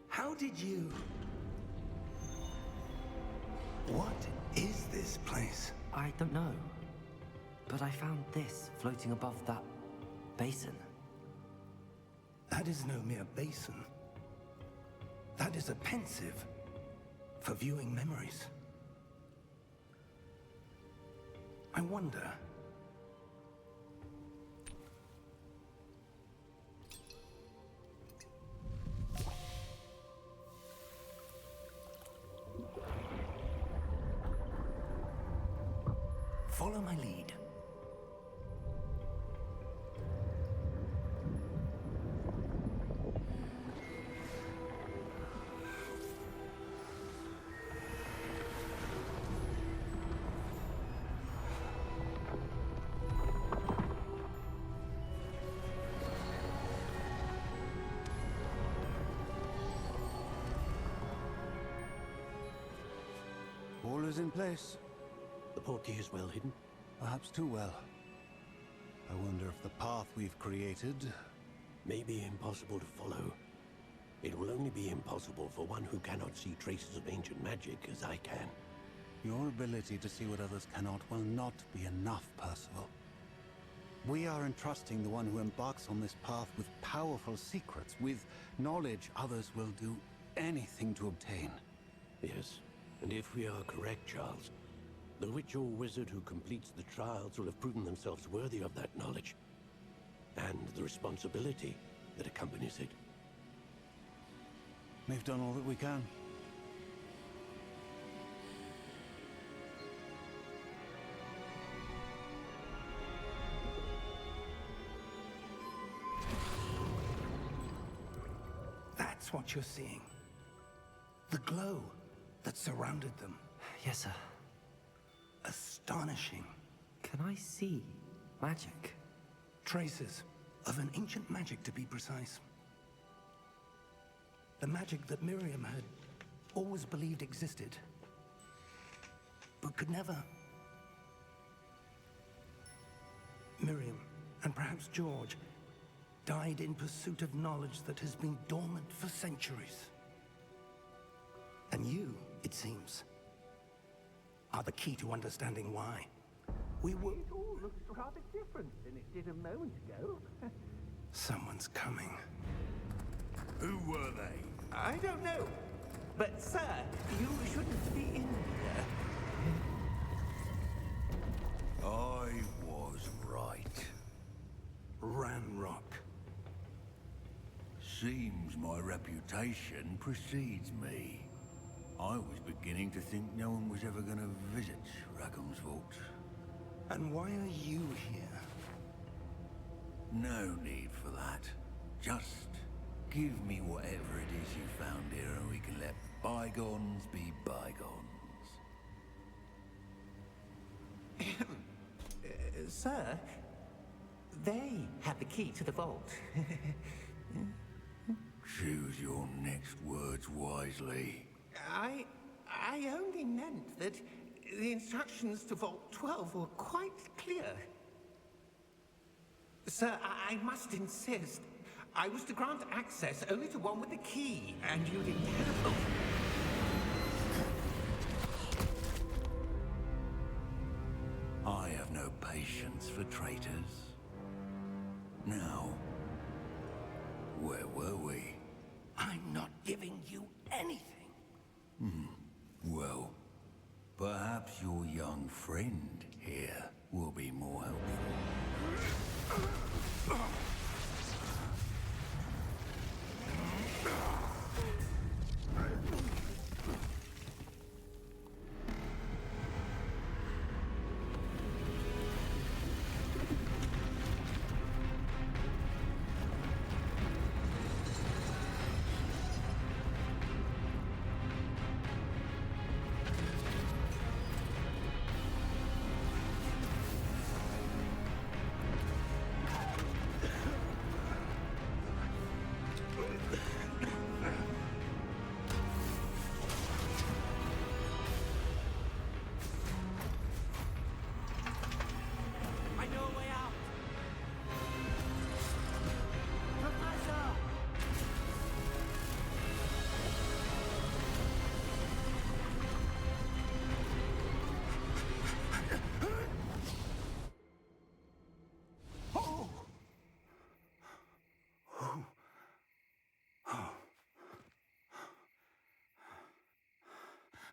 How did you... What is this place? I don't know. But I found this floating above that basin. That is no mere basin. That is a pensive for viewing memories. I wonder... Follow my lead. All is in place. The portkey is well hidden. Perhaps too well. I wonder if the path we've created... May be impossible to follow. It will only be impossible for one who cannot see traces of ancient magic as I can. Your ability to see what others cannot will not be enough, Percival. We are entrusting the one who embarks on this path with powerful secrets, with knowledge others will do anything to obtain. Yes, and if we are correct, Charles, the witch or wizard who completes the trials will have proven themselves worthy of that knowledge, and the responsibility that accompanies it. We've done all that we can. That's what you're seeing. The glow that surrounded them. Yes, sir. Astonishing. Can I see magic? Traces of an ancient magic, to be precise. The magic that Miriam had always believed existed, but could never. Miriam, and perhaps George, died in pursuit of knowledge that has been dormant for centuries. And you, it seems, are the key to understanding why. We were... It all looks rather different than it did a moment ago. Someone's coming. Who were they? I don't know. But, sir, you shouldn't be in here. I was right. Ranrock. Seems my reputation precedes me. I was beginning to think no one was ever going to visit Rackham's vault. And why are you here? No need for that. Just give me whatever it is you found here and we can let bygones be bygones. Sir, they have the key to the vault. Choose your next words wisely. I only meant that the instructions to Vault 12 were quite clear. Sir, I must insist. I was to grant access only to one with the key, and you didn't have them. I have no patience for traitors. Now, where were we? I'm not giving you anything. Well, perhaps your young friend here will be more helpful. I know a way out. Professor!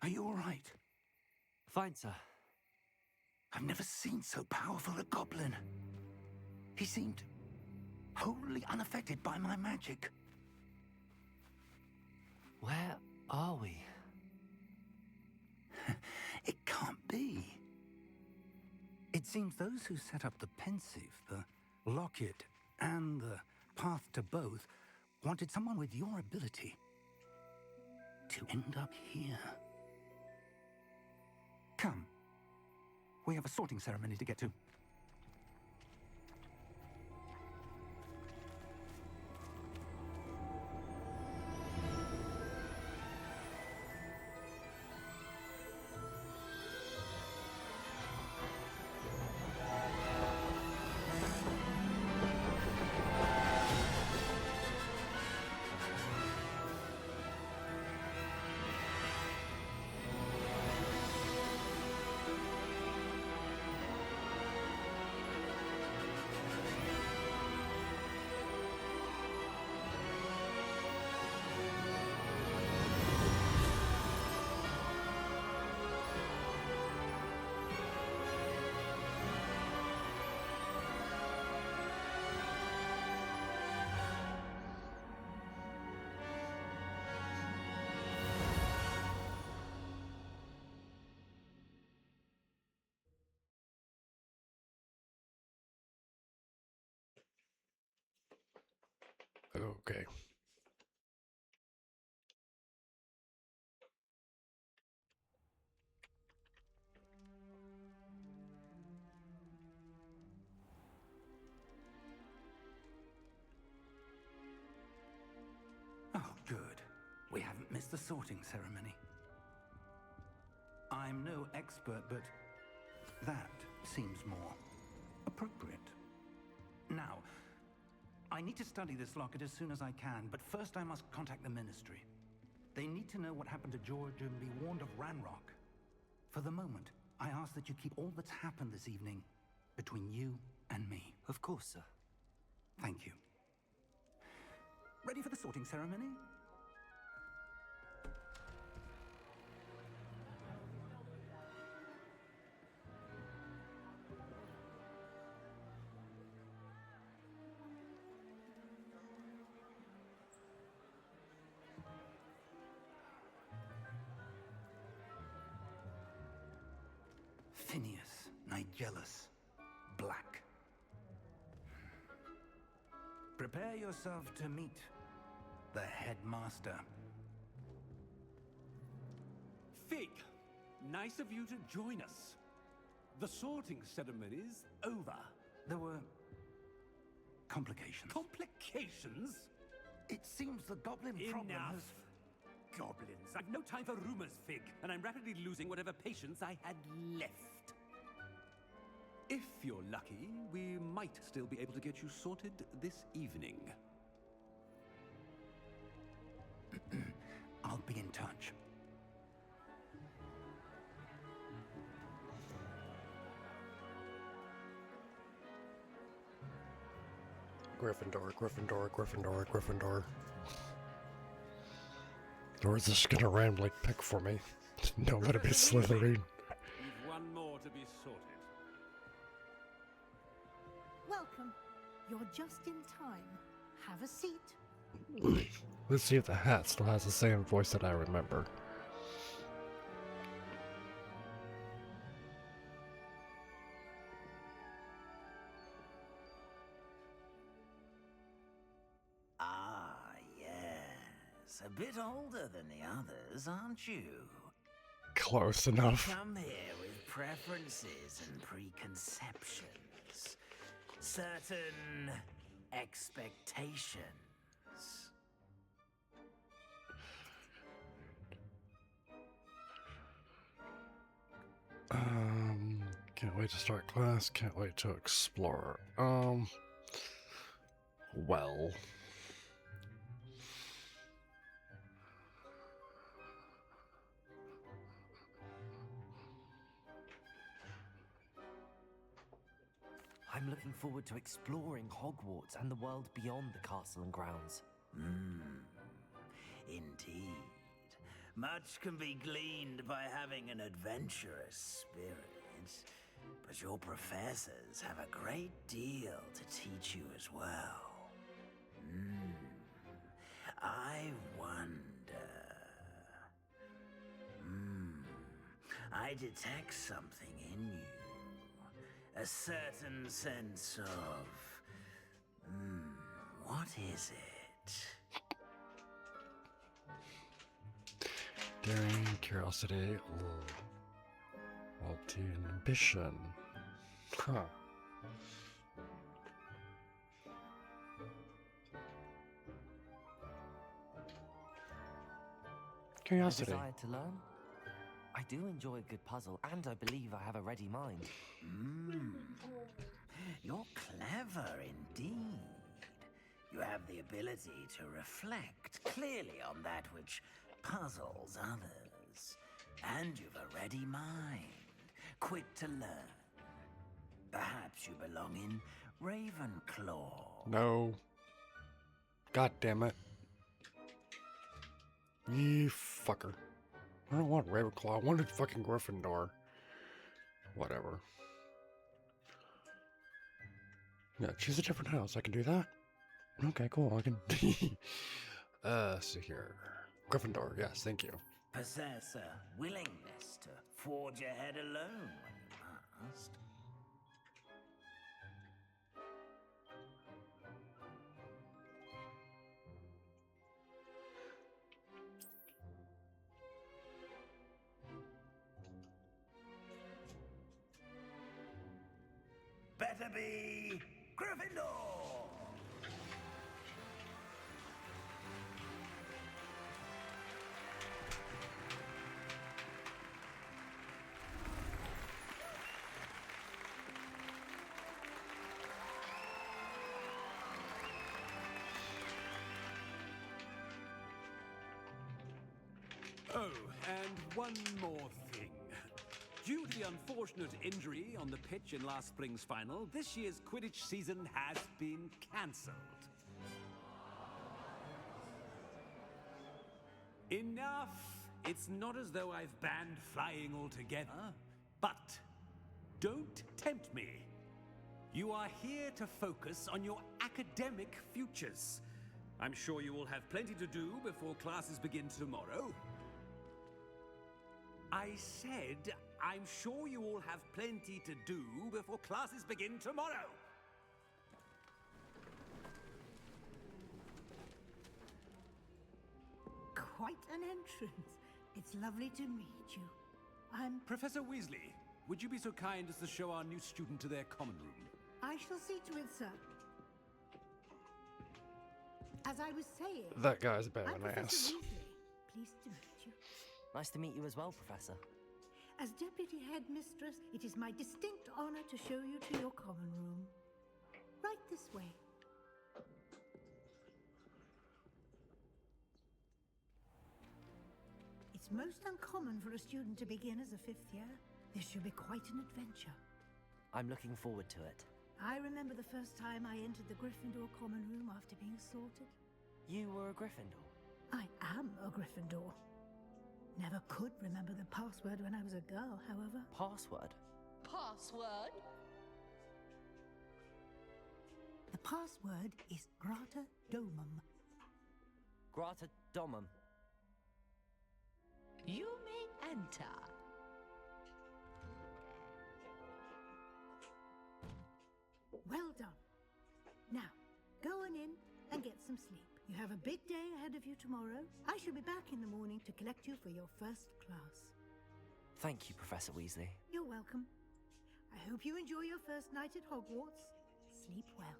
Are you all right? Fine, sir. I've never seen so powerful a goblin. He seemed wholly unaffected by my magic. Where are we? It can't be. It seems those who set up the pensive, the locket, and the path to both wanted someone with your ability to end up here. Come. We have a sorting ceremony to get to. Okay. Oh, good. We haven't missed the sorting ceremony. I'm no expert, but that seems more appropriate. Now, I need to study this locket as soon as I can, but first I must contact the Ministry. They need to know what happened to George and be warned of Ranrock. For the moment, I ask that you keep all that's happened this evening between you and me. Of course, sir. Thank you. Ready for the sorting ceremony? jealous. Black. Prepare yourself to meet the headmaster. Fig, nice of you to join us. The sorting ceremony's over. There were complications. Complications? It seems the goblin problem Enough. has... Goblins. I've no time for rumors, Fig, and I'm rapidly losing whatever patience I had left. If you're lucky, we might still be able to get you sorted this evening. I'll be in touch. Gryffindor, Gryffindor, Gryffindor, Gryffindor. Or is this gonna randomly pick for me? No, let it be Slytherin. You've one more to be sorted. Welcome. You're just in time. Have a seat. Let's see if the hat still has the same voice that I remember. Ah, yes. A bit older than the others, aren't you? Close enough. Come here with preferences and preconceptions. Certain expectations. Can't wait to start class, can't wait to explore. Well. I'm looking forward to exploring Hogwarts and the world beyond the castle and grounds. Indeed. Much can be gleaned by having an adventurous spirit. But your professors have a great deal to teach you as well. I wonder... I detect something in you. A certain sense of... what is it? Daring, curiosity, loyalty, and ambition. Huh. Curiosity. A desire to learn? I do enjoy a good puzzle, and I believe I have a ready mind. You're clever indeed. You have the ability to reflect clearly on that which puzzles others. And you've a ready mind, quick to learn. Perhaps you belong in Ravenclaw. No. God damn it. You fucker. I don't want Ravenclaw, I wanted fucking Gryffindor. Whatever. Yeah, choose a different house, I can do that? Okay, cool, I can... see here. Gryffindor, yes, thank you. Possess a willingness to forge ahead alone when you must. Better be Gryffindor! Oh, and one more thing. Due to the unfortunate injury on the pitch in last spring's final, this year's Quidditch season has been cancelled. Enough! It's not as though I've banned flying altogether. But don't tempt me. You are here to focus on your academic futures. I'm sure you will have plenty to do before classes begin tomorrow. I said I'm sure you all have plenty to do before classes begin tomorrow. Quite an entrance. It's lovely to meet you. I'm... Professor Weasley, would you be so kind as to show our new student to their common room? I shall see to it, sir. As I was saying... That guy's a bit of I'm an Professor ass. Weasley. Pleased to meet you. Nice to meet you as well, Professor. As Deputy Headmistress, it is my distinct honor to show you to your common room. Right this way. It's most uncommon for a student to begin as a 5th year. This should be quite an adventure. I'm looking forward to it. I remember the first time I entered the Gryffindor common room after being sorted. You were a Gryffindor? I am a Gryffindor. Never could remember the password when I was a girl, however. Password? Password? The password is Grata Domum. Grata Domum. You may enter. Well done. Now, go on in and get some sleep. You have a big day ahead of you tomorrow. I shall be back in the morning to collect you for your first class. Thank you, Professor Weasley. You're welcome. I hope you enjoy your first night at Hogwarts. Sleep well.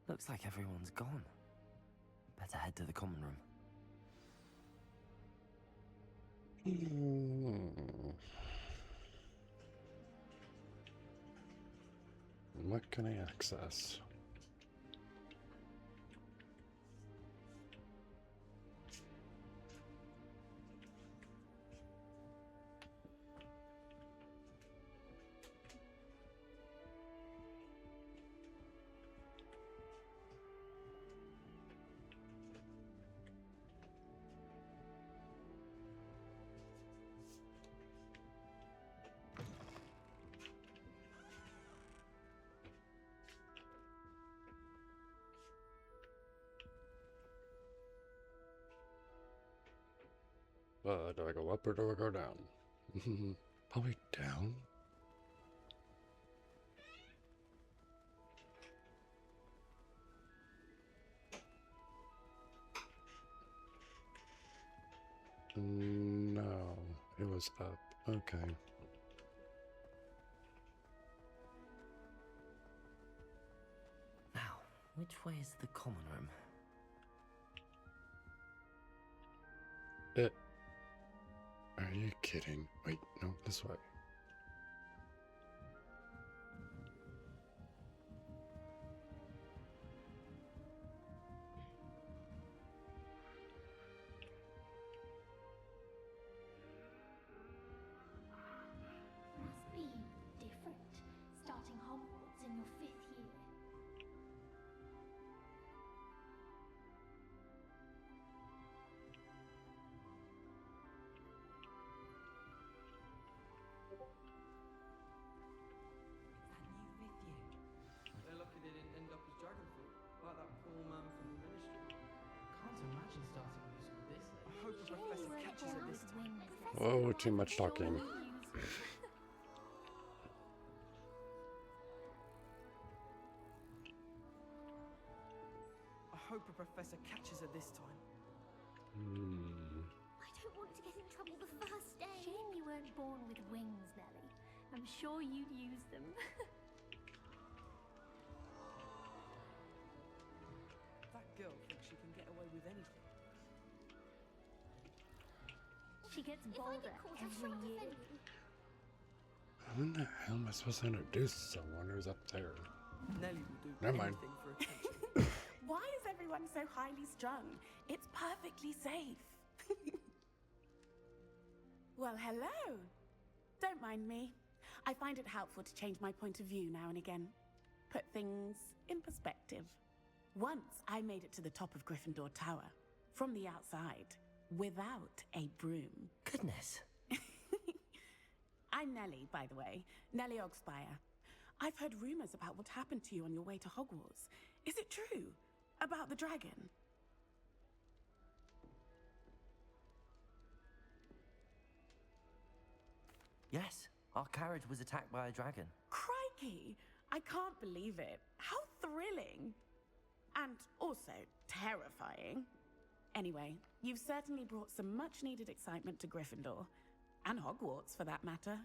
Looks like everyone's gone. Better head to the common room. What can I access? Do I go up or do I go down? Probably down. No, it was up. Okay. Now, which way is the common room? Are you kidding? Wait, no, this way. Must be different, starting Hogwarts in your 5th year. They're lucky they didn't end up as Dragonford, like that poor man from the Ministry. Can't imagine starting new school this late. I hope the professor catches her this time. Oh, too much talking. I hope a professor catches her this time. I don't want to get in trouble the first day. Shame you weren't born with wings, Nellie. I'm sure you'd use them. That girl thinks she can get away with anything. She gets bolder every year. How in the hell am I supposed to introduce someone who's up there? Nellie will do Never mind. anything for attention. Why is everyone so highly strung? It's perfectly safe. Well, hello. Don't mind me. I find it helpful to change my point of view now and again. Put things in perspective. Once I made it to the top of Gryffindor Tower, from the outside, without a broom. Goodness. I'm Nellie, by the way. Nellie Ogspire. I've heard rumors about what happened to you on your way to Hogwarts. Is it true? About the dragon? Yes, our carriage was attacked by a dragon. Crikey! I can't believe it. How thrilling! And also terrifying. Anyway, you've certainly brought some much-needed excitement to Gryffindor. And Hogwarts, for that matter.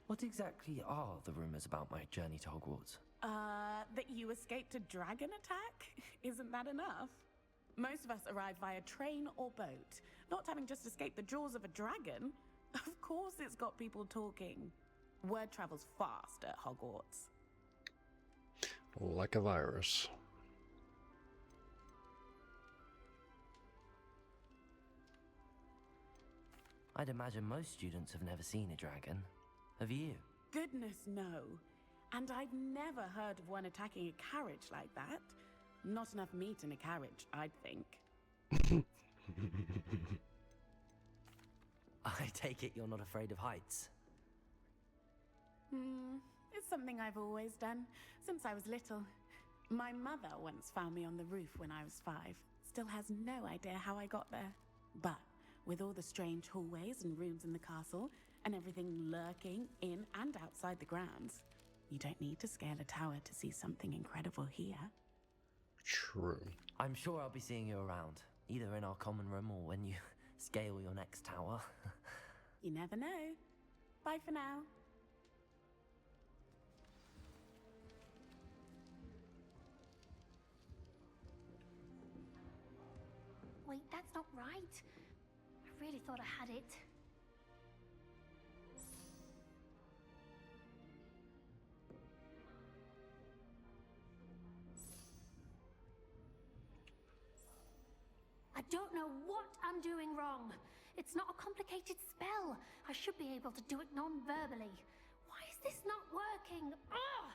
What exactly are the rumors about my journey to Hogwarts? That you escaped a dragon attack? Isn't that enough? Most of us arrive via train or boat, not having just escaped the jaws of a dragon. Of course it's got people talking. Word travels fast at Hogwarts. Like a virus. I'd imagine most students have never seen a dragon. Have you? Goodness, no. And I've never heard of one attacking a carriage like that. Not enough meat in a carriage, I'd think. I take it you're not afraid of heights. It's something I've always done, since I was little. My mother once found me on the roof when I was 5. Still has no idea how I got there. But with all the strange hallways and rooms in the castle, and everything lurking in and outside the grounds, you don't need to scale a tower to see something incredible here. True. I'm sure I'll be seeing you around, either in our common room or when you scale your next tower. You never know. Bye for now. Wait, that's not right. I really thought I had it. I don't know what I'm doing wrong. It's not a complicated spell. I should be able to do it non-verbally. Why is this not working? Ugh!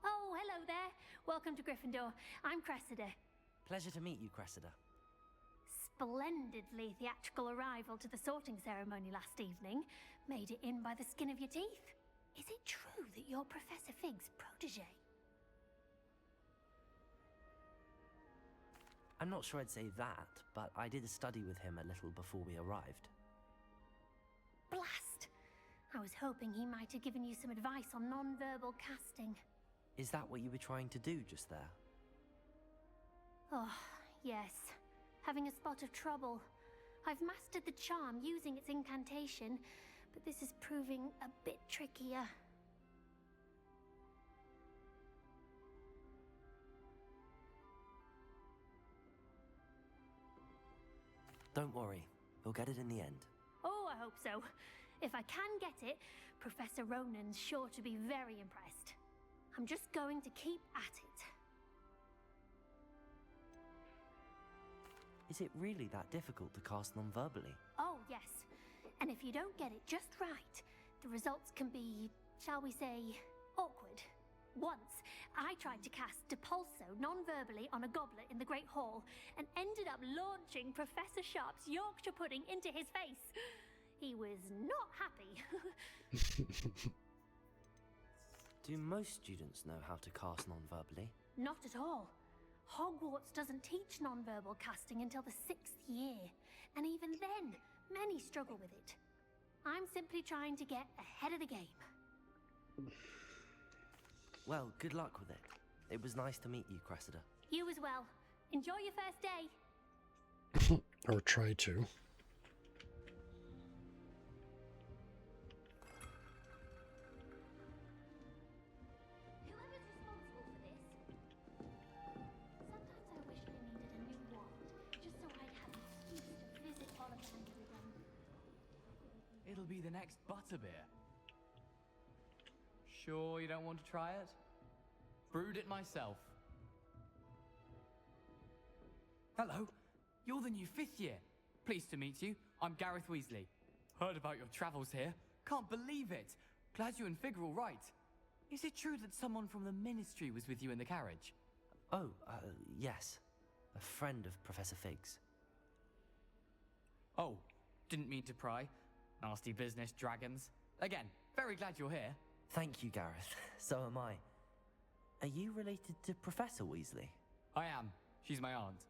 Oh, hello there. Welcome to Gryffindor. I'm Cressida. Pleasure to meet you, Cressida. Splendidly theatrical arrival to the sorting ceremony last evening. Made it in by the skin of your teeth. Is it true that you're Professor Fig's protege? I'm not sure I'd say that, but I did study with him a little before we arrived. Blast! I was hoping he might have given you some advice on non-verbal casting. Is that what you were trying to do just there? Oh, yes. Having a spot of trouble. I've mastered the charm using its incantation, but this is proving a bit trickier. Don't worry, we'll get it in the end. Oh, I hope so. If I can get it, Professor Ronan's sure to be very impressed. I'm just going to keep at it. Is it really that difficult to cast non-verbally? Oh, yes. And if you don't get it just right, the results can be, shall we say, awkward. Once, I tried to cast Depulso non-verbally on a goblet in the Great Hall and ended up launching Professor Sharp's Yorkshire pudding into his face. He was not happy. Do most students know how to cast non-verbally? Not at all. Hogwarts doesn't teach non-verbal casting until the 6th year, and even then, many struggle with it. I'm simply trying to get ahead of the game. Well, good luck with it. It was nice to meet you, Cressida. You as well. Enjoy your first day. Or try to. Whoever's responsible for this. Sometimes I wish I needed a new wand, just so I'd have an excuse to visit Ollivander again. It'll be the next butterbeer. Sure you don't want to try it? Brewed it myself. Hello, you're the new 5th year. Pleased to meet you. I'm Gareth Weasley. Heard about your travels here. Can't believe it. Glad you and Fig are all right. Is it true that someone from the Ministry was with you in the carriage? Oh, yes. A friend of Professor Fig's. Oh, didn't mean to pry. Nasty business, dragons. Again, very glad you're here. Thank you, Gareth. So am I. Are you related to Professor Weasley? I am. She's my aunt.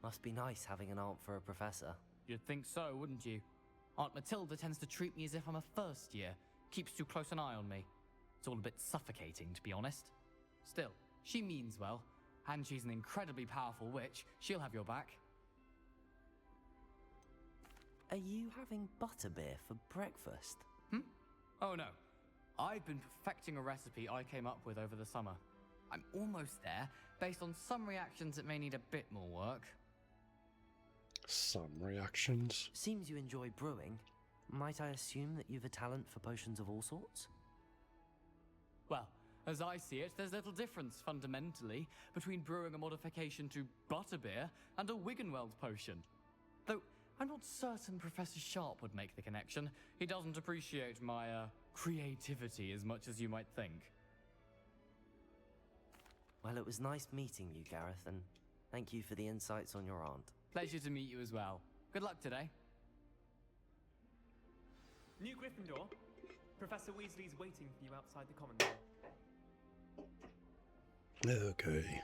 Must be nice having an aunt for a professor. You'd think so, wouldn't you? Aunt Matilda tends to treat me as if I'm a first year. Keeps too close an eye on me. It's all a bit suffocating, to be honest. Still, she means well. And she's an incredibly powerful witch. She'll have your back. Are you having butterbeer for breakfast? Oh no. I've been perfecting a recipe I came up with over the summer. I'm almost there, based on some reactions that may need a bit more work. Some reactions? Seems you enjoy brewing. Might I assume that you've a talent for potions of all sorts? Well, as I see it, there's little difference, fundamentally, between brewing a modification to butterbeer and a Wiggenweld potion. Though, I'm not certain Professor Sharp would make the connection. He doesn't appreciate my, creativity as much as you might think. Well, it was nice meeting you, Gareth, and thank you for the insights on your aunt. Pleasure to meet you as well. Good luck today. New Gryffindor. Professor Weasley's waiting for you outside the common room. Okay.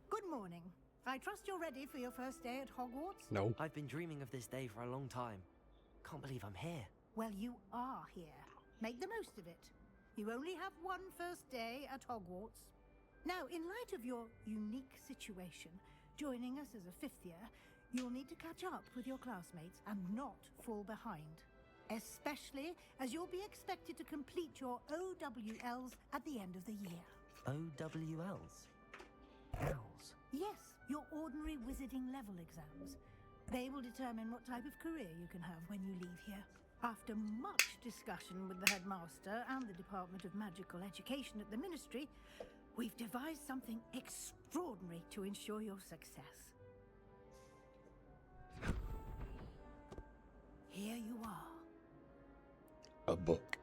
Good morning. I trust you're ready for your first day at Hogwarts? No. I've been dreaming of this day for a long time. Can't believe I'm here. Well, you are here. Make the most of it. You only have one first day at Hogwarts. Now, in light of your unique situation, joining us as a fifth year, you'll need to catch up with your classmates and not fall behind. Especially as you'll be expected to complete your OWLs at the end of the year. OWLs? Owls? Yes, your ordinary wizarding level exams. They will determine what type of career you can have when you leave here. After much discussion with the headmaster and the Department of Magical Education at the Ministry, we've devised something extraordinary to ensure your success. Here you are. A book.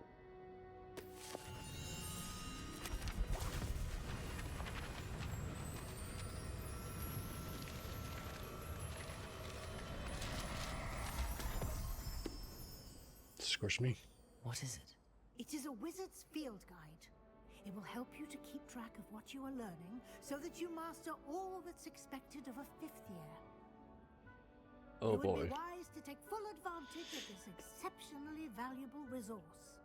Squish me. What is it? It is a wizard's field guide. It will help you to keep track of what you are learning so that you master all that's expected of a fifth year. Oh It would boy. be wise to take full advantage of this exceptionally valuable resource.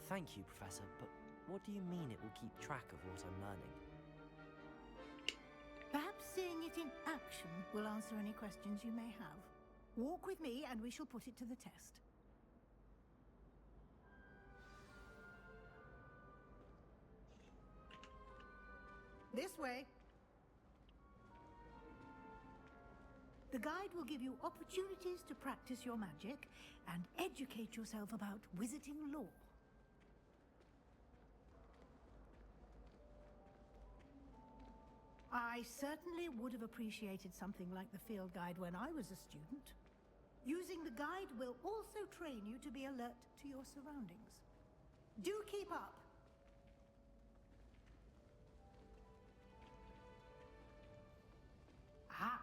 Thank you, Professor, but what do you mean it will keep track of what I'm learning? Perhaps seeing it in action will answer any questions you may have. Walk with me and we shall put it to the test. This way. The guide will give you opportunities to practice your magic and educate yourself about wizarding lore. I certainly would have appreciated something like the field guide when I was a student. Using the guide will also train you to be alert to your surroundings. Do keep up! Ah,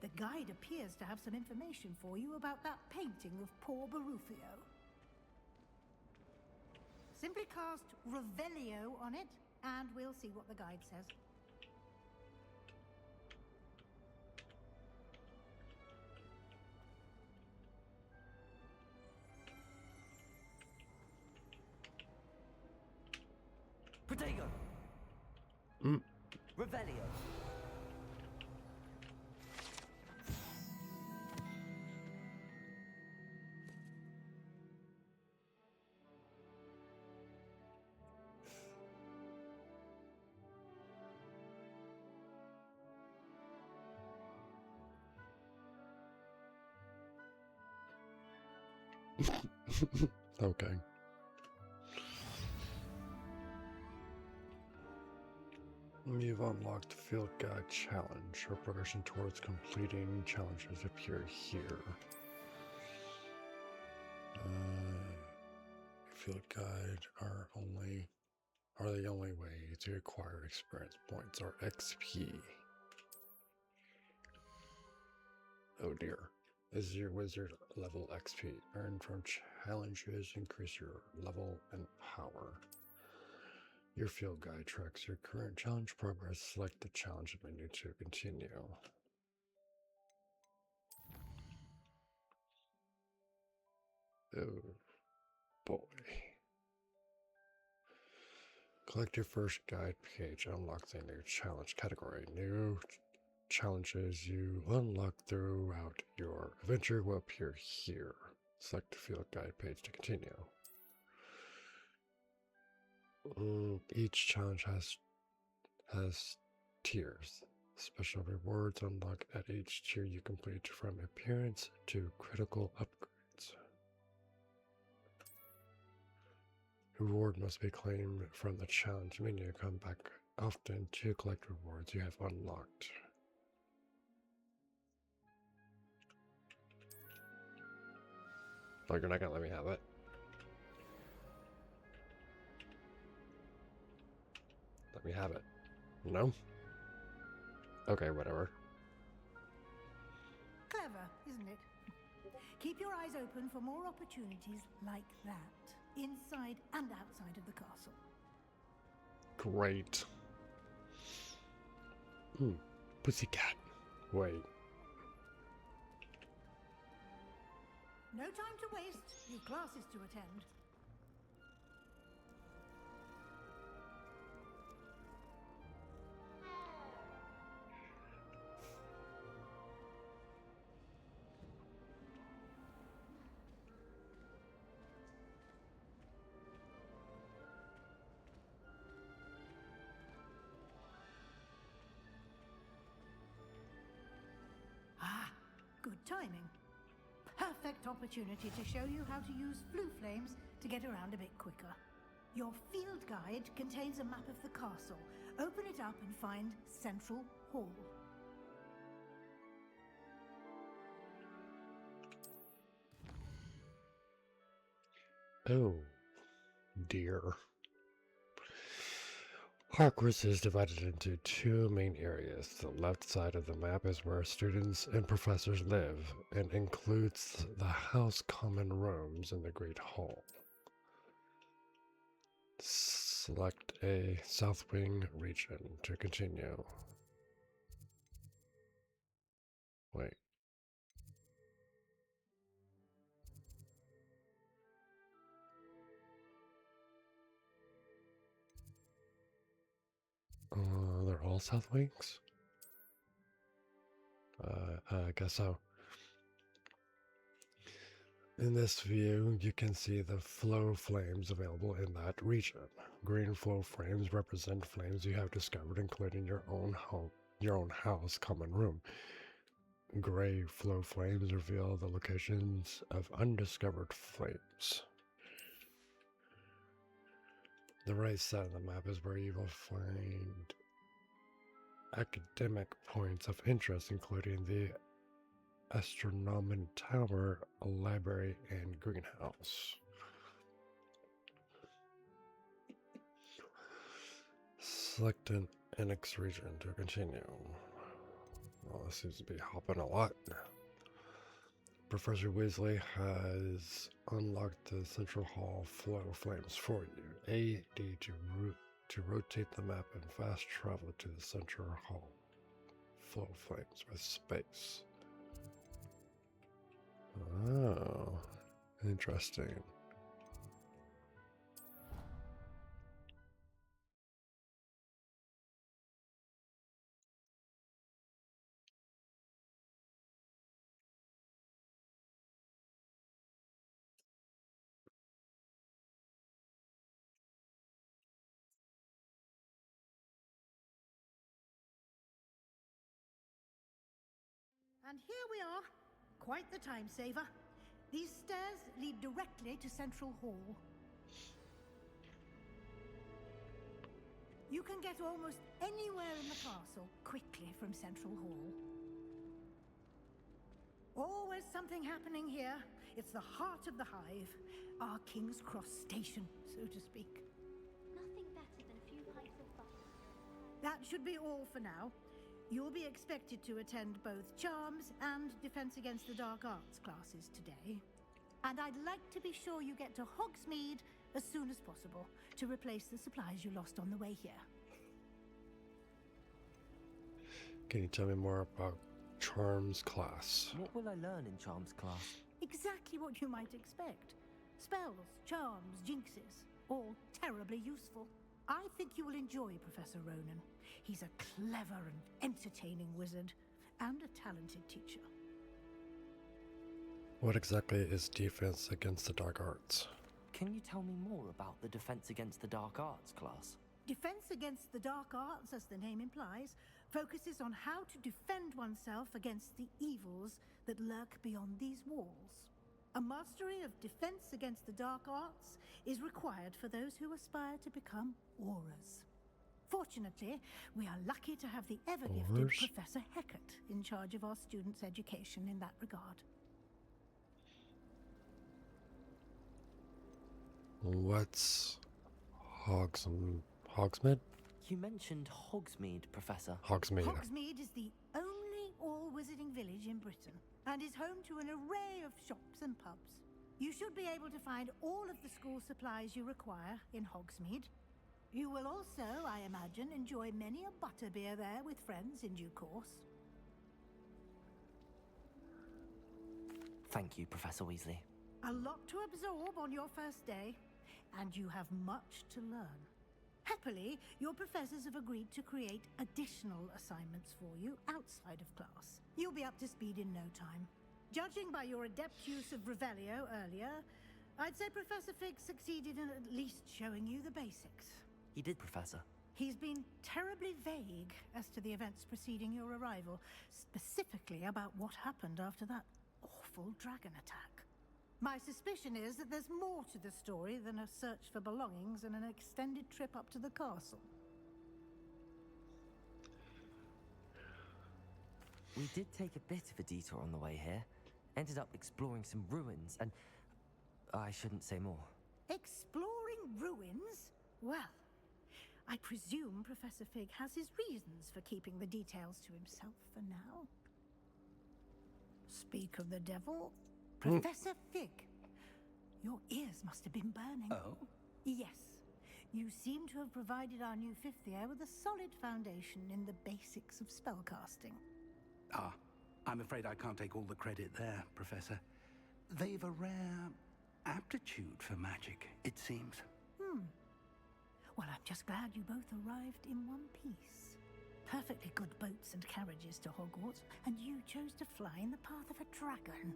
the guide appears to have some information for you about that painting of poor Barufio. Simply cast Revelio on it, and we'll see what the guide says. Protego! Revelio! Okay. You've unlocked Field Guide Challenge. Your progression towards completing challenges appear here. Field Guide are the only way to acquire experience points or XP. Oh dear. This is your wizard level XP. Earned from challenges increase your level and power. Your field guide tracks your current challenge progress. Select the challenge menu to continue. Oh boy. Collect your first guide page unlocks a new challenge category. New challenges you unlock throughout your adventure will appear here. Select the field guide page to continue. Each challenge has tiers. Special rewards unlock at each tier you complete, from appearance to critical upgrades. Reward must be claimed from the challenge menu. Come back often to collect rewards you have unlocked. Oh, you're not gonna let me have it? Let me have it. No? Okay, whatever. Clever, isn't it? Keep your eyes open for more opportunities like that, inside and outside of the castle. Great. Pussycat. Wait. No time to waste. You've classes to attend. Ah, good timing. Perfect opportunity to show you how to use flue flames to get around a bit quicker. Your field guide contains a map of the castle. Open it up and find Central Hall. Oh, dear. Hogwarts is divided into two main areas. The left side of the map is where students and professors live, and includes the house common rooms in the Great Hall. Select a South Wing region to continue. Wait. They're all South Wings? I guess so. In this view, you can see the flow flames available in that region. Green flow flames represent flames you have discovered, including your own house common room. Gray flow flames reveal the locations of undiscovered flames. The right side of the map is where you will find academic points of interest, including the Astronomy Tower, Library, and Greenhouse. Select an annex region to continue. Well, this seems to be hopping a lot. Professor Weasley has unlocked the Central Hall flow flames for you. A D to rotate the map and fast travel to the Central Hall flow flames with space. Oh, interesting. And here we are. Quite the time saver. These stairs lead directly to Central Hall. You can get almost anywhere in the castle quickly from Central Hall. Always something happening here. It's the heart of the hive, our King's Cross station, so to speak. Nothing better than a few pints of butter. That should be all for now. You'll be expected to attend both Charms and Defense Against the Dark Arts classes today. And I'd like to be sure you get to Hogsmeade as soon as possible to replace the supplies you lost on the way here. Can you tell me more about Charms class? What will I learn in Charms class? Exactly what you might expect. Spells, charms, jinxes, all terribly useful. I think you will enjoy Professor Ronan. He's a clever and entertaining wizard, and a talented teacher. What exactly is Defense Against the Dark Arts? Can you tell me more about the Defense Against the Dark Arts class? Defense Against the Dark Arts, as the name implies, focuses on how to defend oneself against the evils that lurk beyond these walls. A mastery of Defense Against the Dark Arts is required for those who aspire to become Aurors. Fortunately, we are lucky to have the ever-gifted Professor Hecat in charge of our students' education in that regard. What's Hogsmeade? You mentioned Hogsmeade, Professor. Hogsmeade. Hogsmeade is the only all-wizarding village in Britain and is home to an array of shops and pubs. You should be able to find all of the school supplies you require in Hogsmeade. You will also, I imagine, enjoy many a butterbeer there with friends in due course. Thank you, Professor Weasley. A lot to absorb on your first day, and you have much to learn. Happily, your professors have agreed to create additional assignments for you outside of class. You'll be up to speed in no time. Judging by your adept use of Revelio earlier, I'd say Professor Fig succeeded in at least showing you the basics. He did, Professor. He's been terribly vague as to the events preceding your arrival, specifically about what happened after that awful dragon attack. My suspicion is that there's more to the story than a search for belongings and an extended trip up to the castle. We did take a bit of a detour on the way here. Ended up exploring some ruins and... I shouldn't say more. Exploring ruins? Well, I presume Professor Fig has his reasons for keeping the details to himself for now. Speak of the devil, Professor Fig, your ears must have been burning. Oh? Yes. You seem to have provided our new fifth year with a solid foundation in the basics of spellcasting. Ah, I'm afraid I can't take all the credit there, Professor. They've a rare aptitude for magic, it seems. Well, I'm just glad you both arrived in one piece. Perfectly good boats and carriages to Hogwarts, and you chose to fly in the path of a dragon.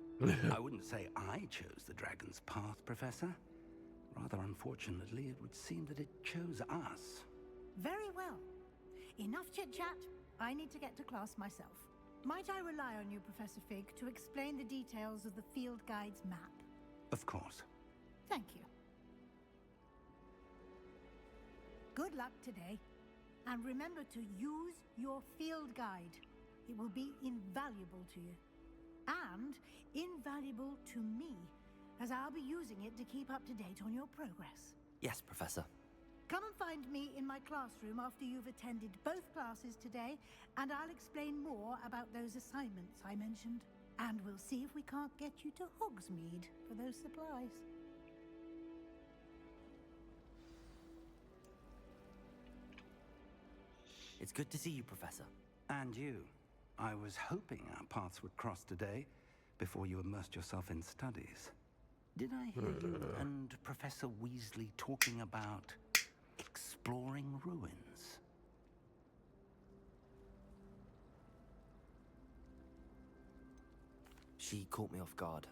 I wouldn't say I chose the dragon's path, Professor. Rather unfortunately, it would seem that it chose us. Very well. Enough chit-chat. I need to get to class myself. Might I rely on you, Professor Fig, to explain the details of the field guide's map? Of course. Thank you. Good luck today. And remember to use your field guide. It will be invaluable to you. And invaluable to me, as I'll be using it to keep up to date on your progress. Yes, Professor. Come and find me in my classroom after you've attended both classes today, and I'll explain more about those assignments I mentioned. And we'll see if we can't get you to Hogsmeade for those supplies. It's good to see you, Professor. And you. I was hoping our paths would cross today, before you immersed yourself in studies. Did I hear you and Professor Weasley talking about exploring ruins? She caught me off guard.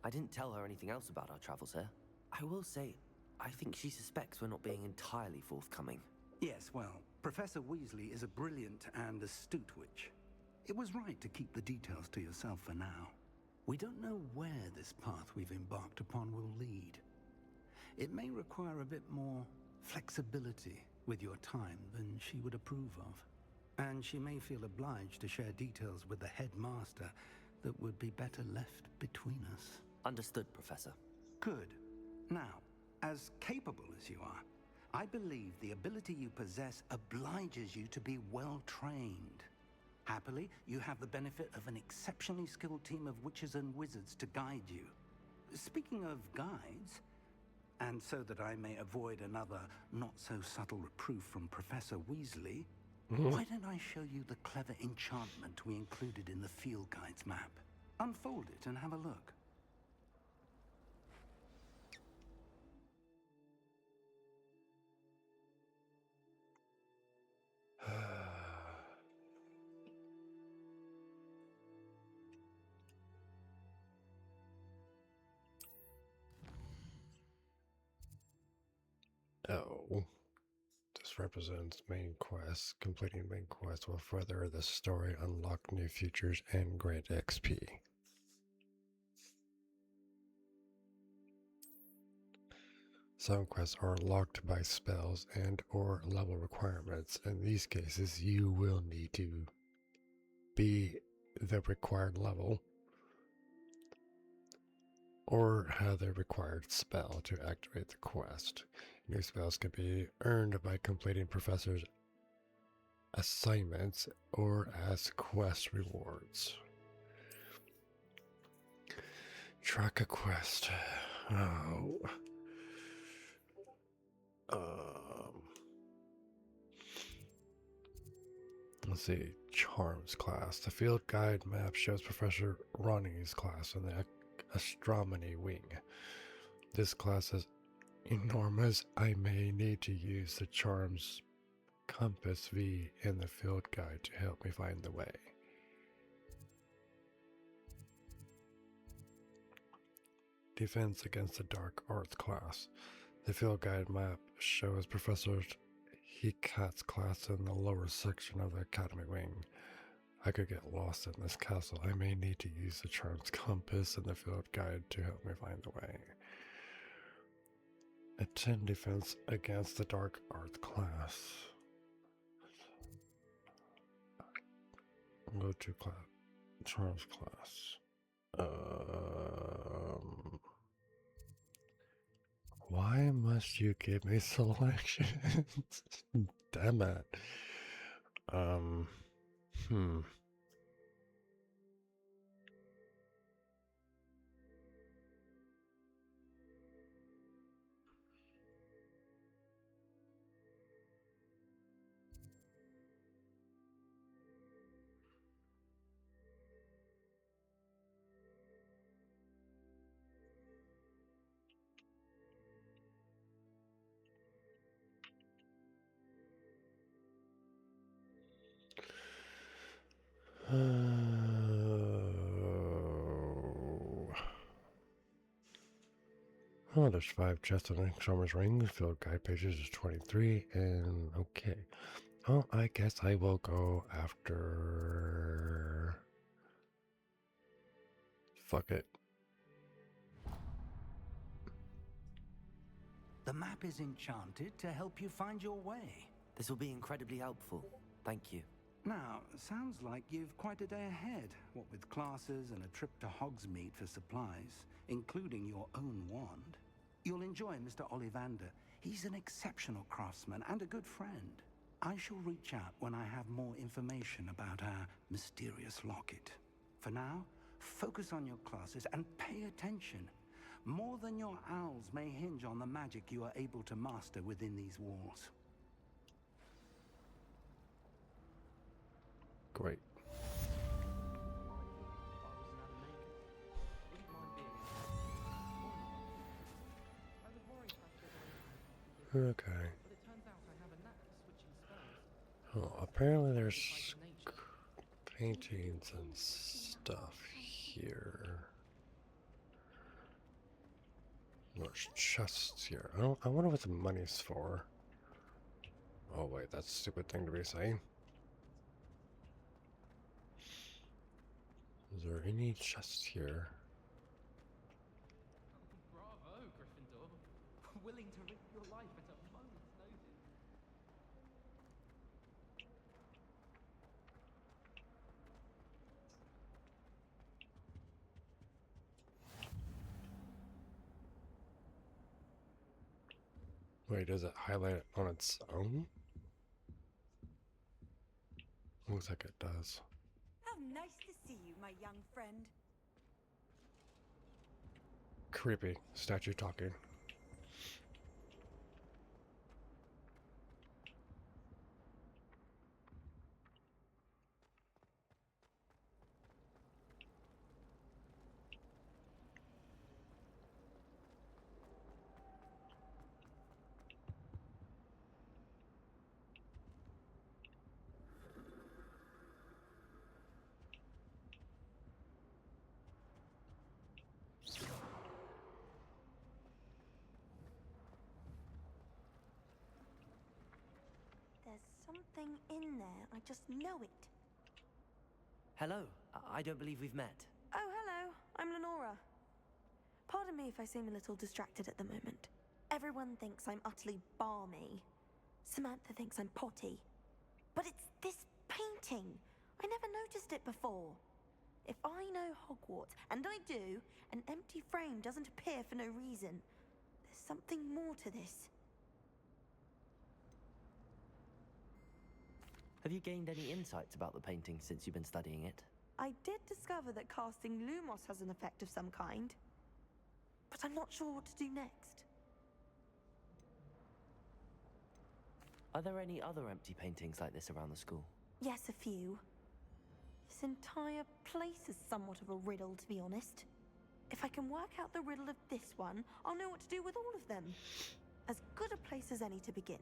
I didn't tell her anything else about our travels here. I will say, I think she suspects we're not being entirely forthcoming. Yes, well, Professor Weasley is a brilliant and astute witch. It was right to keep the details to yourself for now. We don't know where this path we've embarked upon will lead. It may require a bit more flexibility with your time than she would approve of. And she may feel obliged to share details with the headmaster that would be better left between us. Understood, Professor. Good. Now, as capable as you are, I believe the ability you possess obliges you to be well trained. Happily, you have the benefit of an exceptionally skilled team of witches and wizards to guide you. Speaking of guides, and so that I may avoid another not-so-subtle reproof from Professor Weasley, why don't I show you the clever enchantment we included in the field guide's map? Unfold it and have a look. Oh. This represents main quest. Completing main quest will further the story, unlock new features, and grant XP. Some quests are locked by spells and or level requirements. In these cases, you will need to be the required level or have the required spell to activate the quest. New spells can be earned by completing professors' assignments or as quest rewards. Track a quest. Oh. Let's see. Charms class. The field guide map shows Professor Ronnie's class in the astronomy wing. This class is enormous. I may need to use the Charms Compass V in the field guide to help me find the way. Defense against the Dark Arts class. The field guide map shows Professor Hecat's class in the lower section of the Academy wing. I could get lost in this castle. I may need to use the Charms Compass in the field guide to help me find the way. Attend defense against the Dark Arts class. Go to class. Charms class. Why must you give me selections? Damn it. Oh, there's 5 chests on Summer's Ring. Field guide pages is 23, and okay. Oh, I guess I will go after. Fuck it. The map is enchanted to help you find your way. This will be incredibly helpful. Thank you. Now, sounds like you've quite a day ahead, what with classes and a trip to Hogsmeade for supplies, including your own wand. You'll enjoy Mr. Ollivander. He's an exceptional craftsman and a good friend. I shall reach out when I have more information about our mysterious locket. For now, focus on your classes and pay attention. More than your owls may hinge on the magic you are able to master within these walls. Great. Okay. Oh, apparently there's paintings and stuff here. There's chests here. I wonder what the money's for. Oh wait, that's a stupid thing to be saying. Is there any chests here? Bravo, Gryffindor. Willing to risk your life at a moment's notice. Wait, does it highlight it on its own? Looks like it does. How nice to see you, my young friend. Creepy. Statue talking. There's something in there. I just know it. Hello. I don't believe we've met. Oh, hello. I'm Lenora. Pardon me if I seem a little distracted at the moment. Everyone thinks I'm utterly balmy. Samantha thinks I'm potty. But it's this painting. I never noticed it before. If I know Hogwarts, and I do, an empty frame doesn't appear for no reason. There's something more to this. Have you gained any insights about the painting since you've been studying it? I did discover that casting Lumos has an effect of some kind. But I'm not sure what to do next. Are there any other empty paintings like this around the school? Yes, a few. This entire place is somewhat of a riddle, to be honest. If I can work out the riddle of this one, I'll know what to do with all of them. As good a place as any to begin.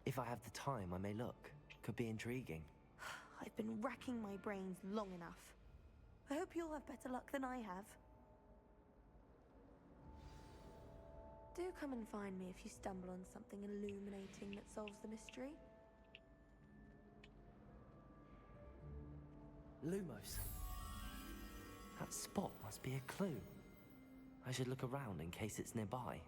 If I have the time, I may look. Could be intriguing. I've been racking my brains long enough. I hope you'll have better luck than I have. Do come and find me if you stumble on something illuminating that solves the mystery. Lumos. That spot must be a clue. I should look around in case it's nearby.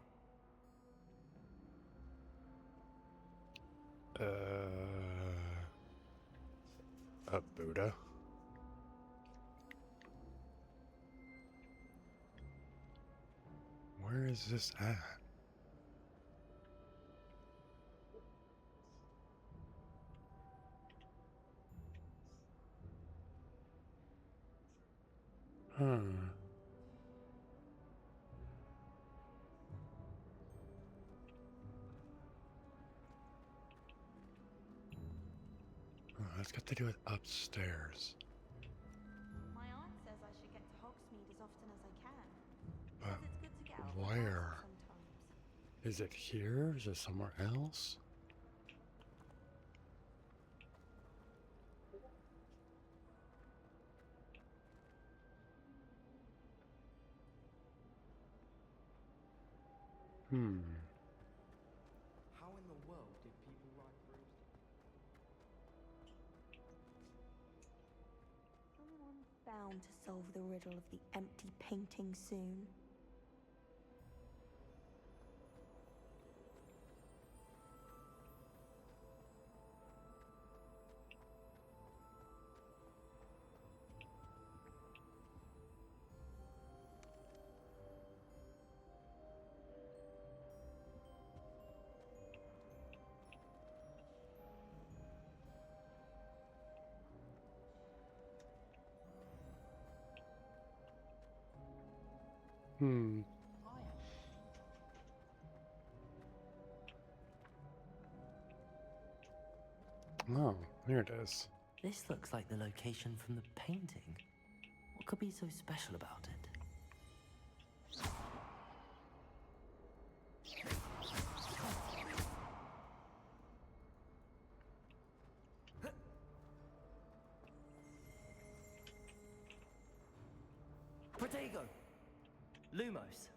A Buddha? Where is this at? Oh, that's got to do with upstairs. My aunt says I should get to Hogsmeade as often as I can. But It's good to get out of the where? house sometimes. Is it here? Is it somewhere else? How in the world did people write proofs? Someone's bound to solve the riddle of the empty painting soon. Oh, here it is. This looks like the location from the painting. What could be so special about it? Protego! Lumos!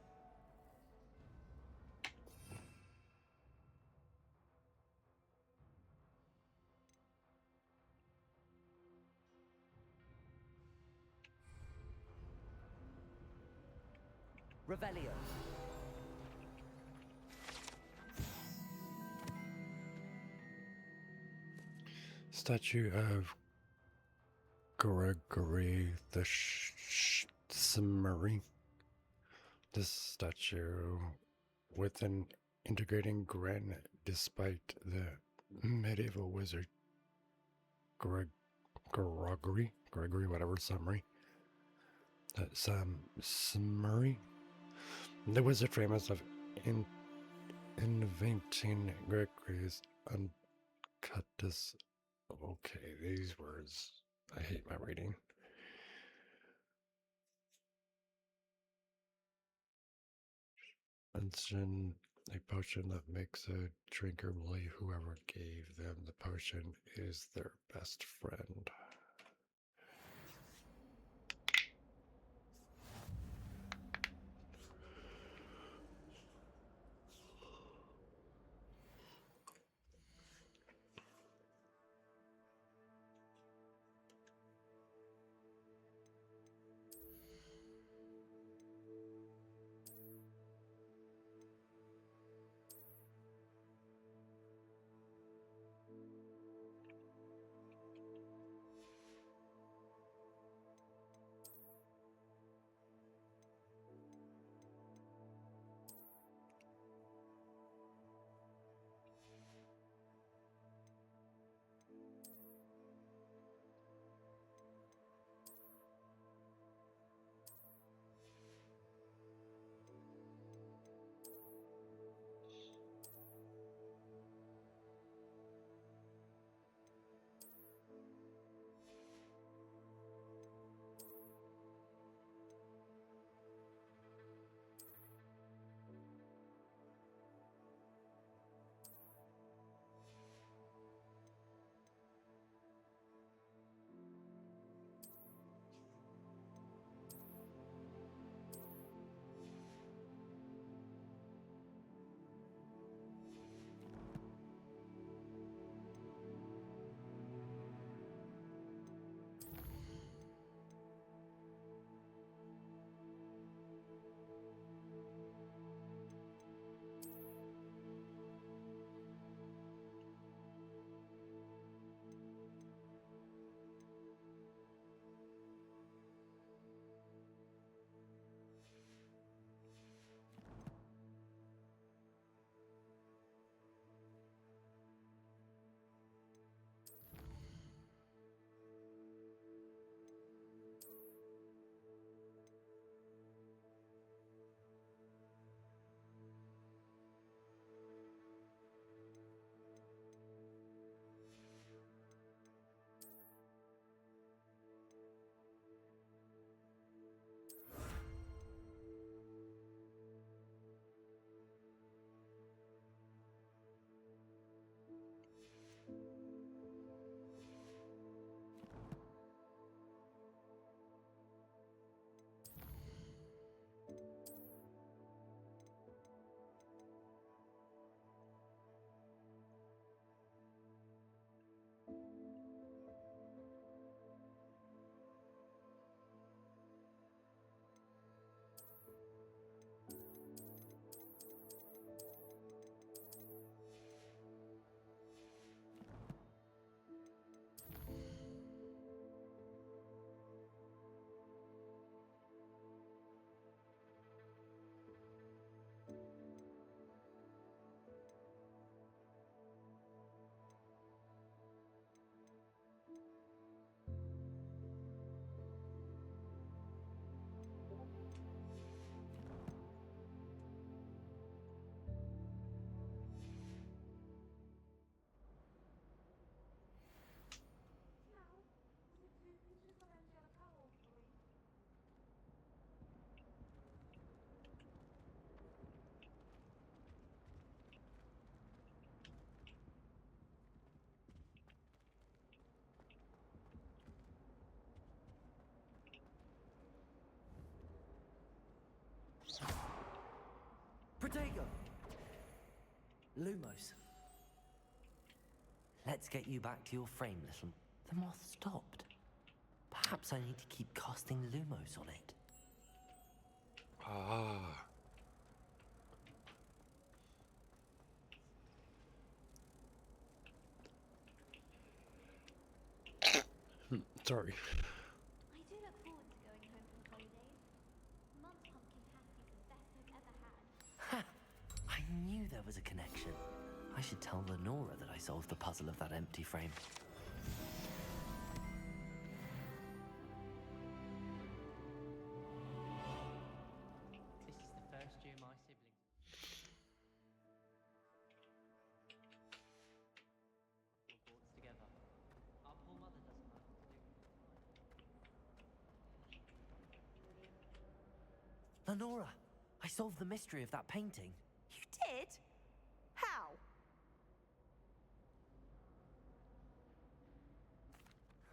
Revelio. Statue of Gregory the Summary. This statue with an integrating granite despite the medieval wizard Gregory, whatever, summary. Summary. The wizard famous of inventing Gregory's uncutus. Okay, these words. I hate my reading. Mention a potion that makes a drinker believe whoever gave them the potion is their best friend. Protego! Lumos. Let's get you back to your frame, little... The moth stopped. Perhaps I need to keep casting Lumos on it. Ah. Sorry. I do look forward to going home from holidays. Mum's pumpkin pasties are the best I've ever had. I knew there was a connection. I should tell Lenora that I solved the puzzle of that empty frame. This is the first year my sibling. Hogwarts together. Our poor mother doesn't know what to do. Lenora, I solved the mystery of that painting. You did? How?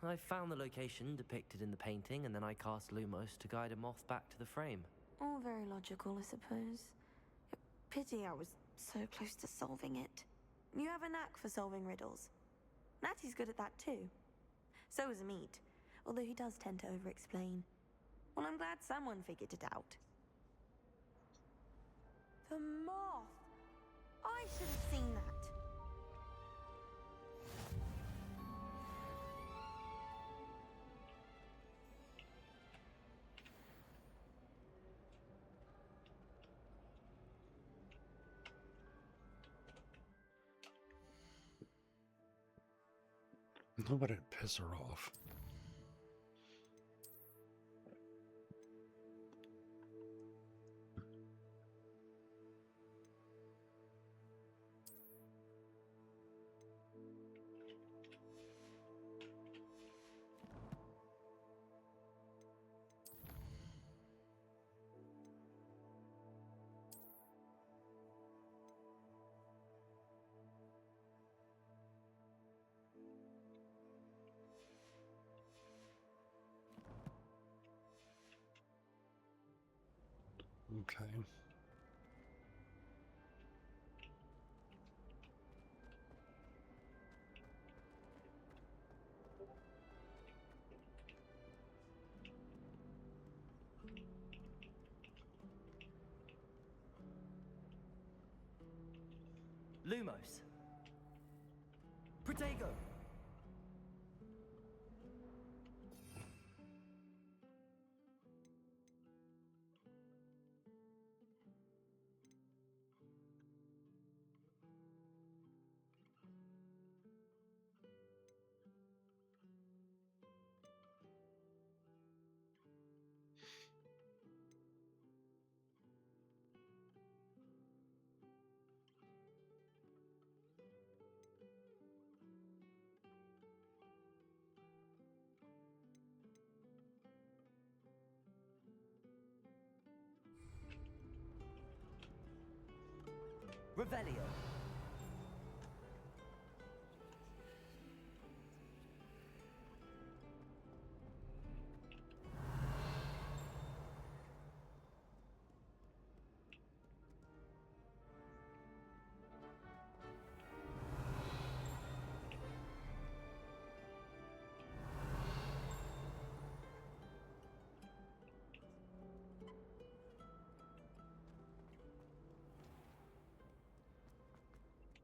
I found the location depicted in the painting, and then I cast Lumos to guide a moth back to the frame. All very logical, I suppose. Pity I was so close to solving it. You have a knack for solving riddles. Natty's good at that too. So is Meat, although he does tend to over-explain. Well, I'm glad someone figured it out. The moth! I should have seen that. Nobody piss her off. Okay. Lumos. Protego. Revelio.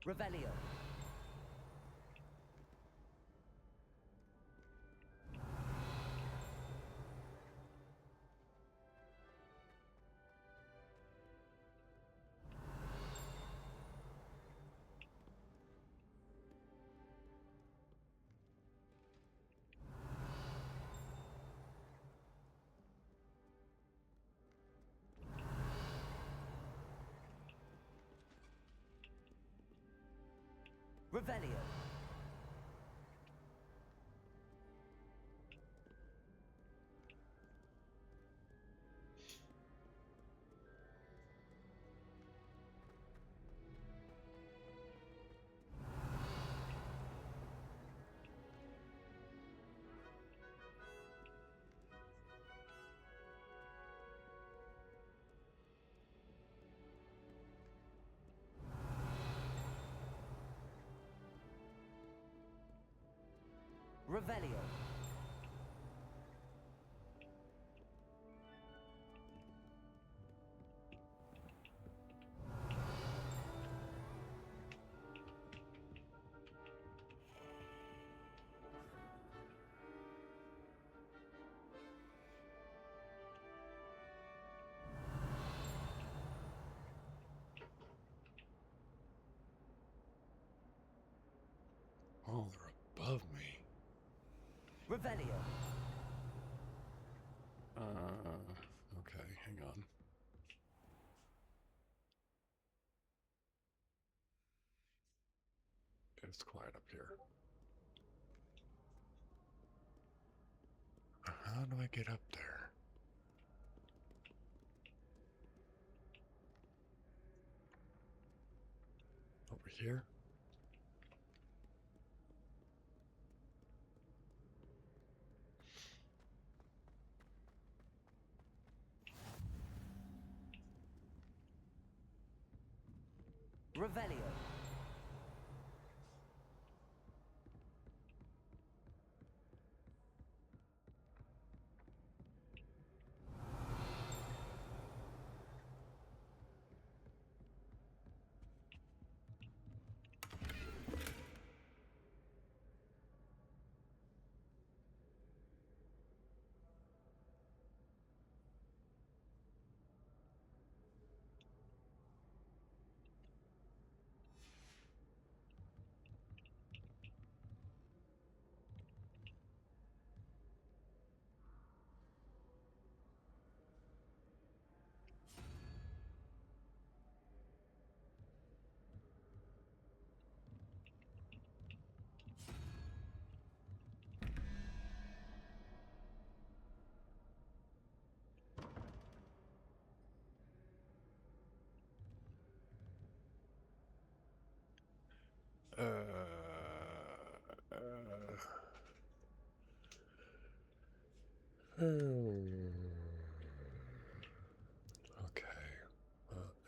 Revelio. Revelio. Revelio. Revelio. Okay, hang on. It's quiet up here. How do I get up there? Over here? Revelio. Okay,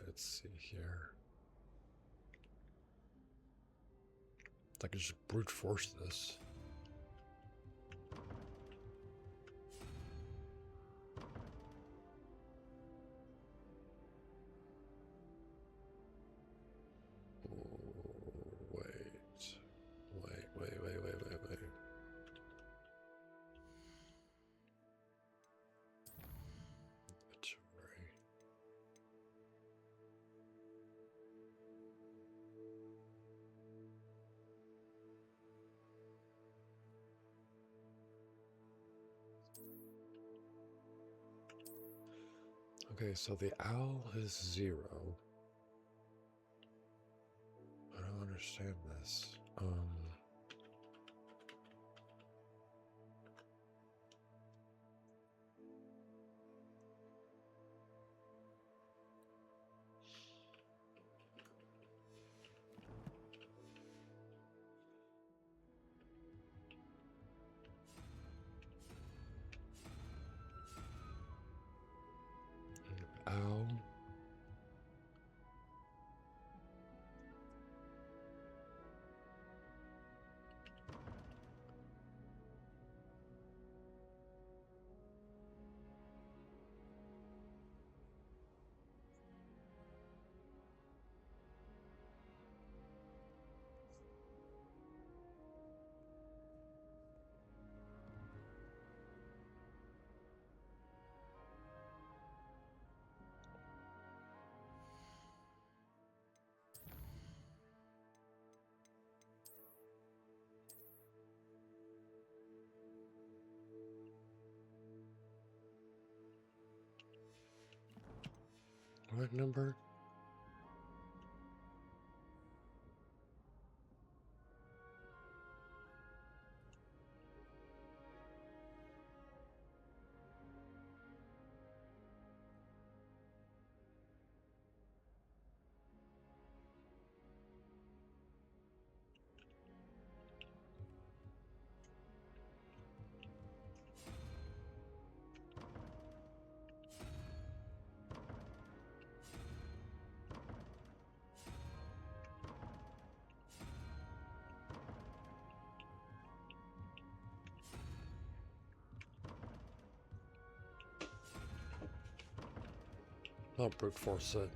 let's see here. I can just brute force this. Wait. Okay, so the owl is 0. I don't understand this. Owl. What number? I'll brute force it.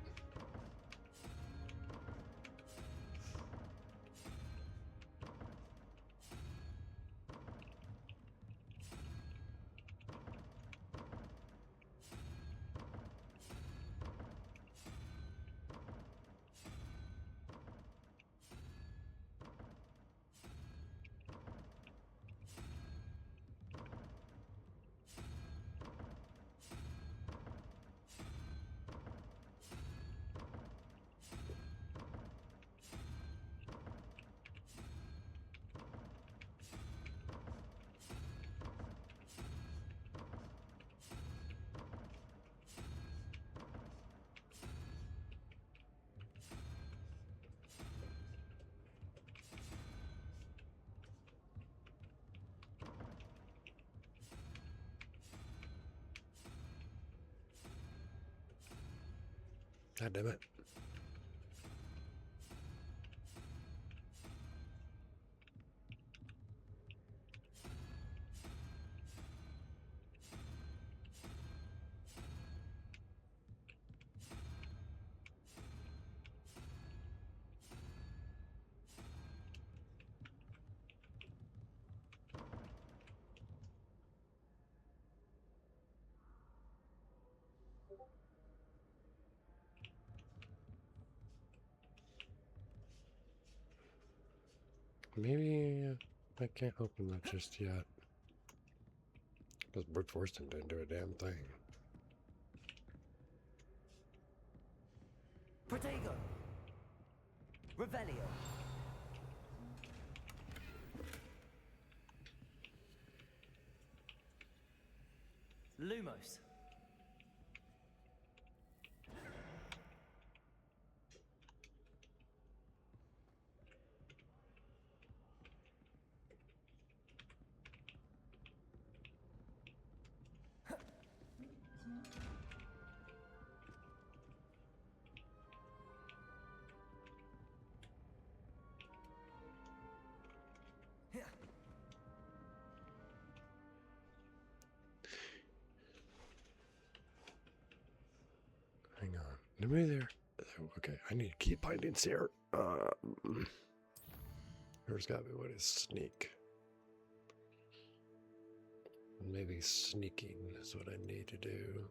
God damn it. Maybe I can't open that just yet. Because brute force him didn't do a damn thing. Protego! Revelio! Lumos! Hang on. Nobody there. Okay, I need key bindings here. There's gotta be what is sneak. Maybe sneaking is what I need to do.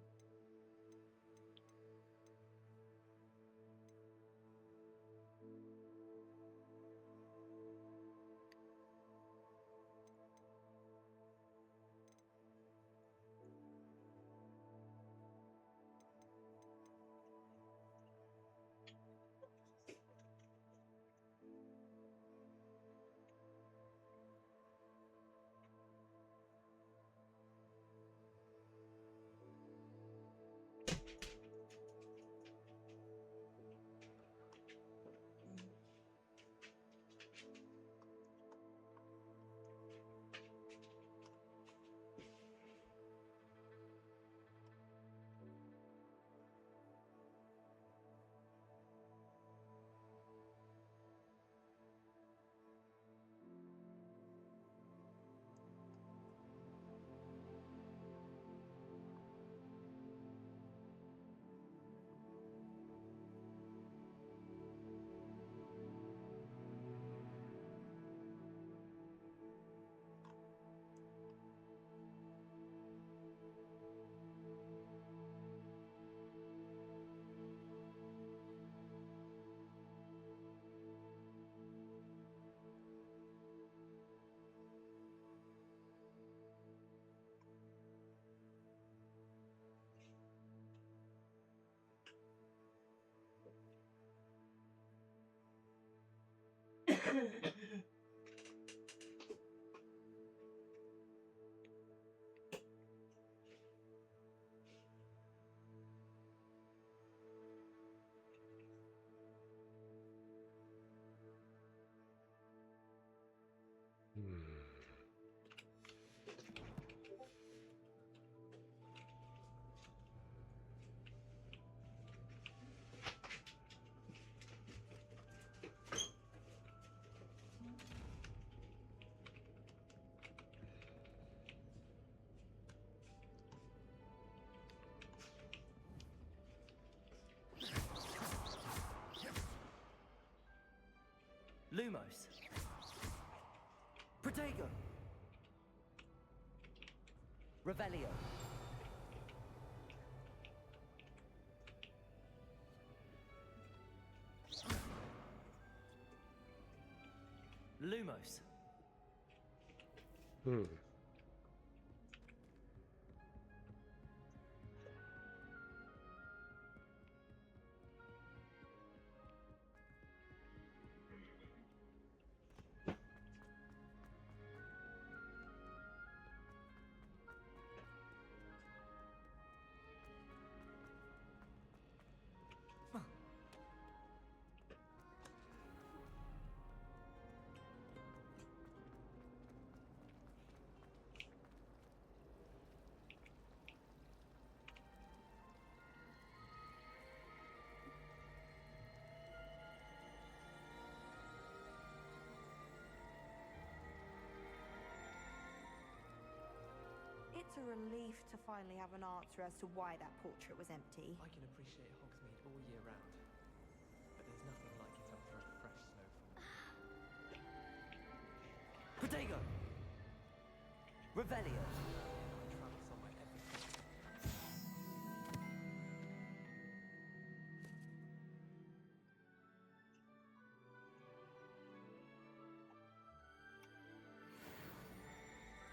Lumos! Protego! Revelio! Lumos! a relief to finally have an answer as to why that portrait was empty. I can appreciate Hogsmeade all year round, but there's nothing like it after a fresh snowfall. Protego! Revelio! I travel somewhere every day.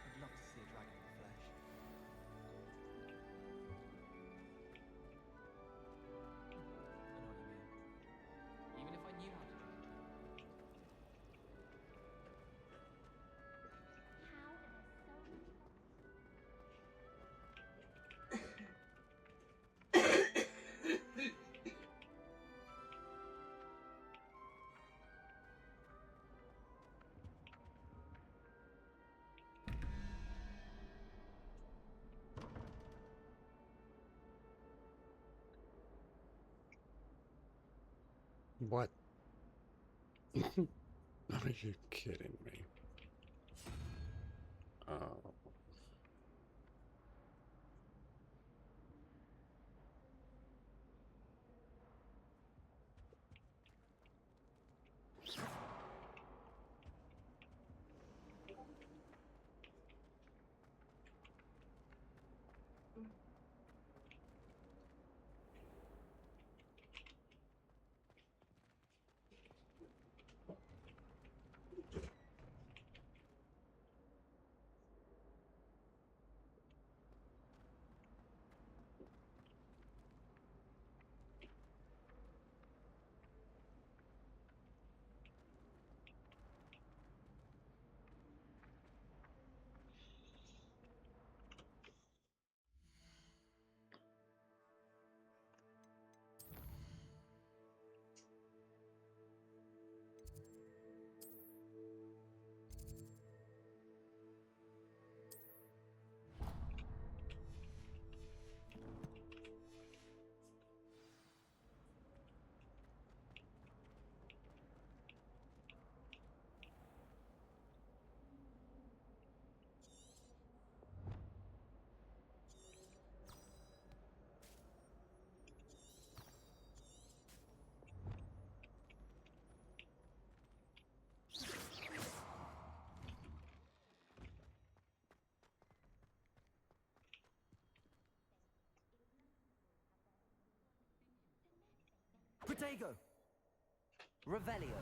I'd love to see a dragon in the flesh. I know what you mean. Even if I knew how to do it. What? Are you kidding me? Oh. Protego! Revelio!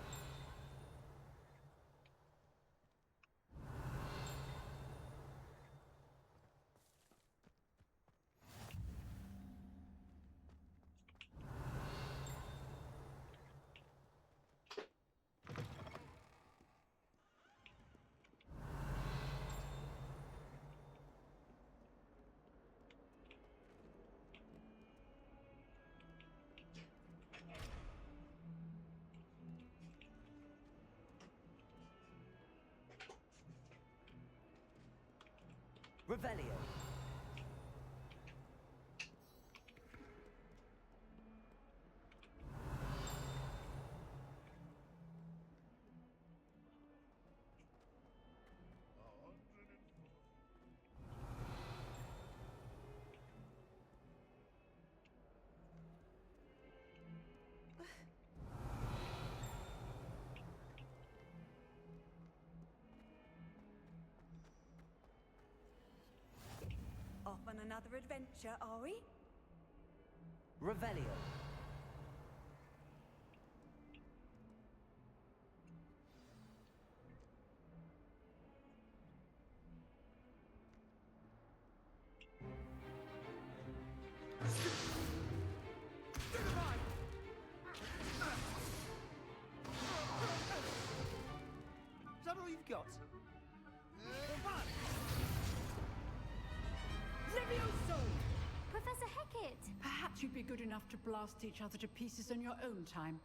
Revelio! Off on another adventure, are we? Revelio! Is that all you've got? Levioso! Professor Hecat! Perhaps you'd be good enough to blast each other to pieces on your own time.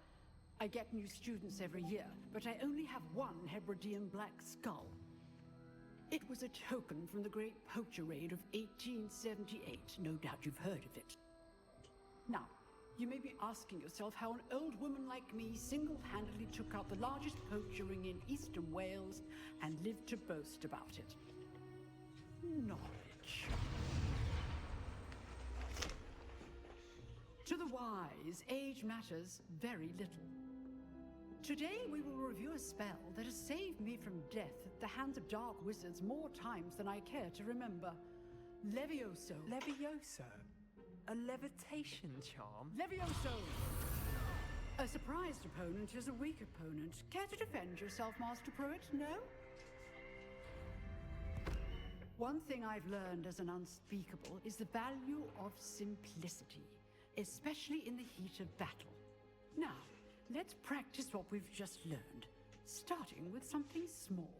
I get new students every year, but I only have one Hebridean black skull. It was a token from the Great Poacher Raid of 1878. No doubt you've heard of it. Now, you may be asking yourself how an old woman like me single-handedly took out the largest poacher ring in eastern Wales and lived to boast about it. Knowledge. reach. To the wise, age matters very little. Today we will review a spell that has saved me from death at the hands of dark wizards more times than I care to remember. Levioso. Levioso? A levitation charm? Levioso! A surprised opponent is a weak opponent. Care to defend yourself, Master Pruitt? No? One thing I've learned as an unspeakable is the value of simplicity, especially in the heat of battle. Now, let's practice what we've just learned, starting with something small.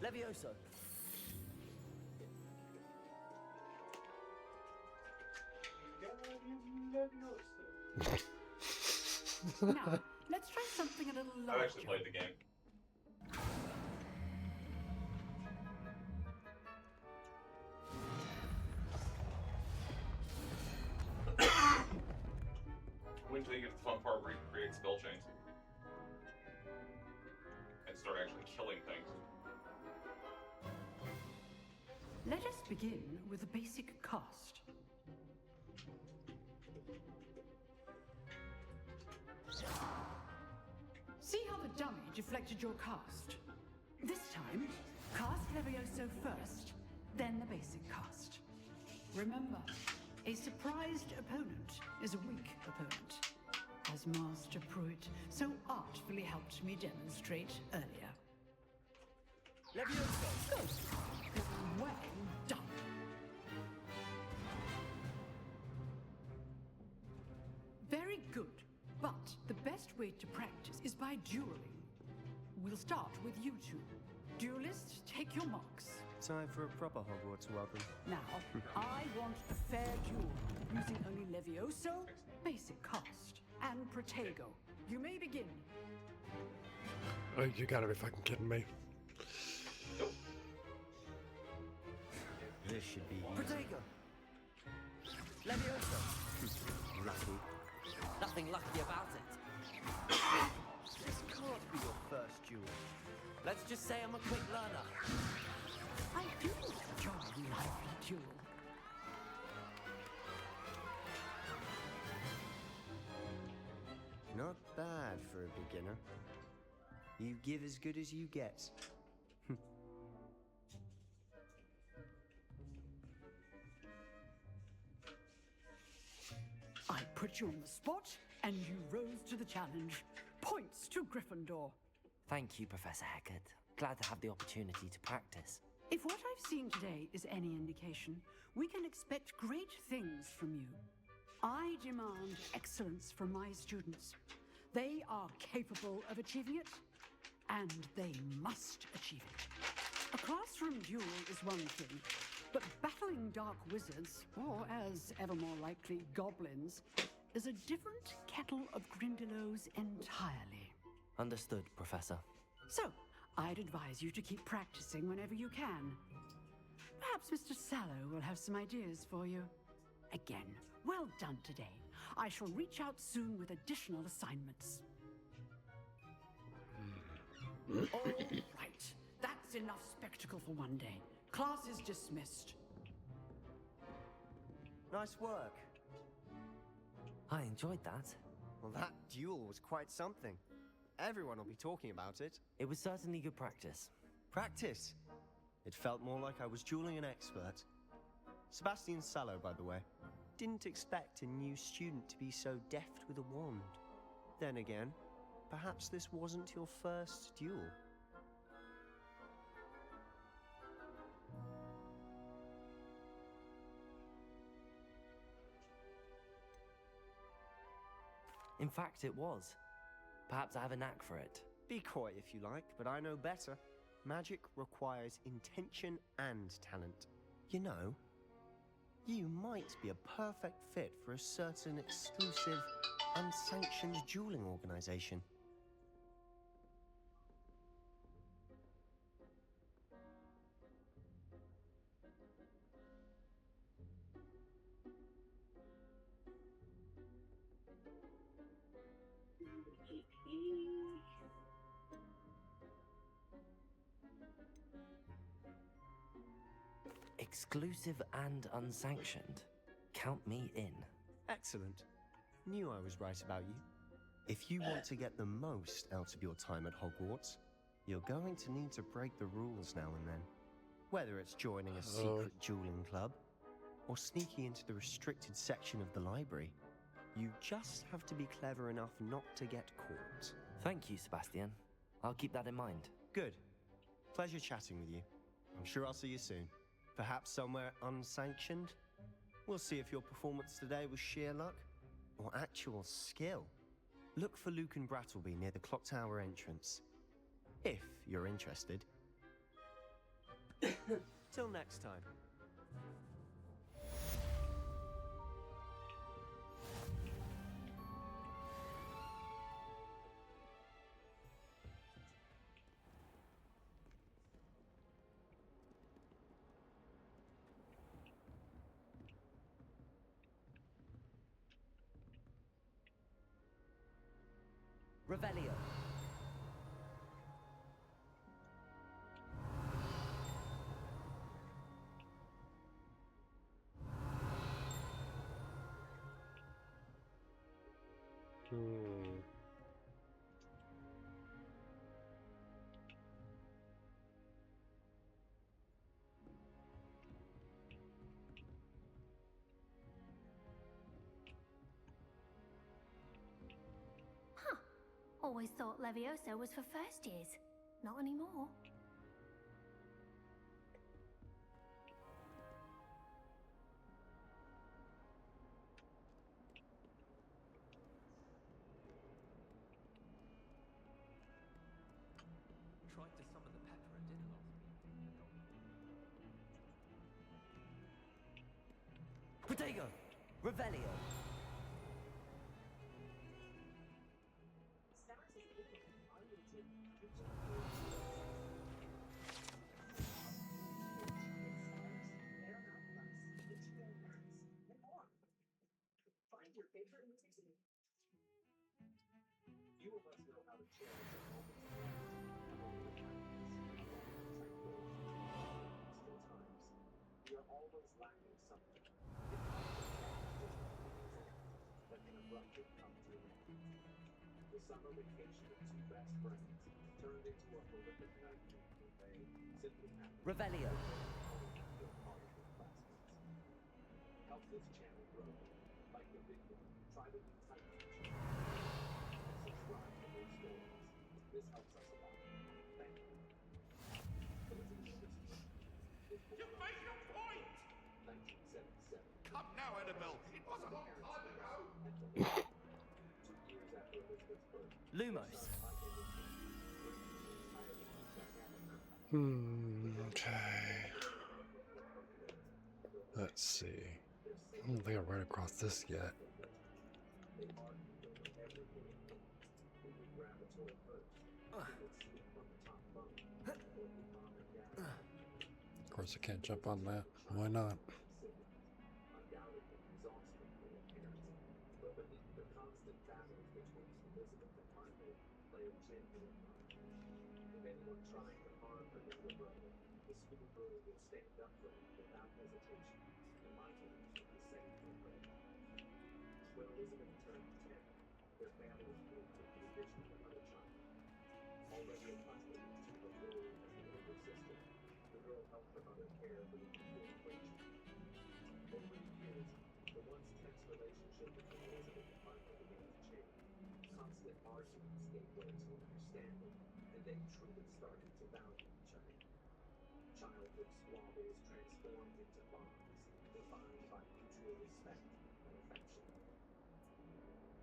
Levioso. Now, let's try something a little larger. I've actually played the game. Wait until you get to the fun part where you can create spell chains. And start actually killing things. Let us begin with a basic cast. See how the dummy deflected your cast? This time, cast Levioso first, then the basic cast. Remember, a surprised opponent is a weak opponent, as Master Pruitt so artfully helped me demonstrate earlier. Levioso! Good. Well done. Very good. But the best way to practice is by dueling. We'll start with you two. Duelists, take your marks. Time for a proper Hogwarts welcome. Now, I want a fair duel, using only Levioso, basic cast, and Protego. You may begin. Oh, you gotta be fucking kidding me. This should be easy. Protego! Levioso! Lucky. Nothing lucky about it. This can't be your first duel. Let's just say I'm a quick learner. I do enjoy a lively duel. Not bad for a beginner. You give as good as you get. I put you on the spot, and you rose to the challenge. Points to Gryffindor. Thank you, Professor Hecat. Glad to have the opportunity to practice. If what I've seen today is any indication, we can expect great things from you. I demand excellence from my students. They are capable of achieving it, and they must achieve it. A classroom duel is one thing, but battling dark wizards, or as ever more likely, goblins, is a different kettle of Grindylows entirely. Understood, Professor. So, I'd advise you to keep practicing whenever you can. Perhaps Mr. Sallow will have some ideas for you. Again, well done today. I shall reach out soon with additional assignments. All right, that's enough spectacle for one day. Class is dismissed. Nice work. I enjoyed that. Well, that duel was quite something. Everyone will be talking about it. It was certainly good practice. Practice? It felt more like I was dueling an expert. Sebastian Sallow, by the way. Didn't expect a new student to be so deft with a wand. Then again, perhaps this wasn't your first duel. In fact, it was. Perhaps I have a knack for it. Be coy if you like, but I know better. Magic requires intention and talent. You know, you might be a perfect fit for a certain exclusive, unsanctioned dueling organization. Exclusive and unsanctioned. Count me in. Excellent. Knew I was right about you. If you want to get the most out of your time at Hogwarts, you're going to need to break the rules now and then. Whether it's joining a secret dueling club, or sneaking into the restricted section of the library, you just have to be clever enough not to get caught. Thank you, Sebastian. I'll keep that in mind. Good. Pleasure chatting with you. I'm sure I'll see you soon. Perhaps somewhere unsanctioned? We'll see if your performance today was sheer luck or actual skill. Look for Luke and Brattleby near the clock tower entrance. If you're interested. Till next time. Revelio. Huh. Always thought Levioso was for first years. Not anymore. Tried to summon the pepper at dinner last week. Protego. Revelio. The summer vacation of two best friends turned into a horrific nightmare when they simply happened. Revelio. Help this channel grow. Like the big one, try the new title feature. Subscribe for more stories. This helps us a lot. Thank you. You made your point! 1977. Come now, Annabelle. It was a long time ago. 2 years after Elizabeth's birth. Lumos. Okay. Let's see. I don't think I've read across this yet. Of course, I can't jump on that. Why not? Trying to harm her younger brother, the schoolgirl will stand up for him without hesitation, and my orders are the same for her. When Elizabeth turned 10, their family moved with the addition of another child. Already accustomed to her role as the older sister, the girl helped her mother care for the equal equation. Over the years, the once tense relationship between Elizabeth and Martha began to change. Constant arguments gave way to understanding, and they truly started to value each other. Childhood squabbles transformed into bonds, defined by mutual respect and affection.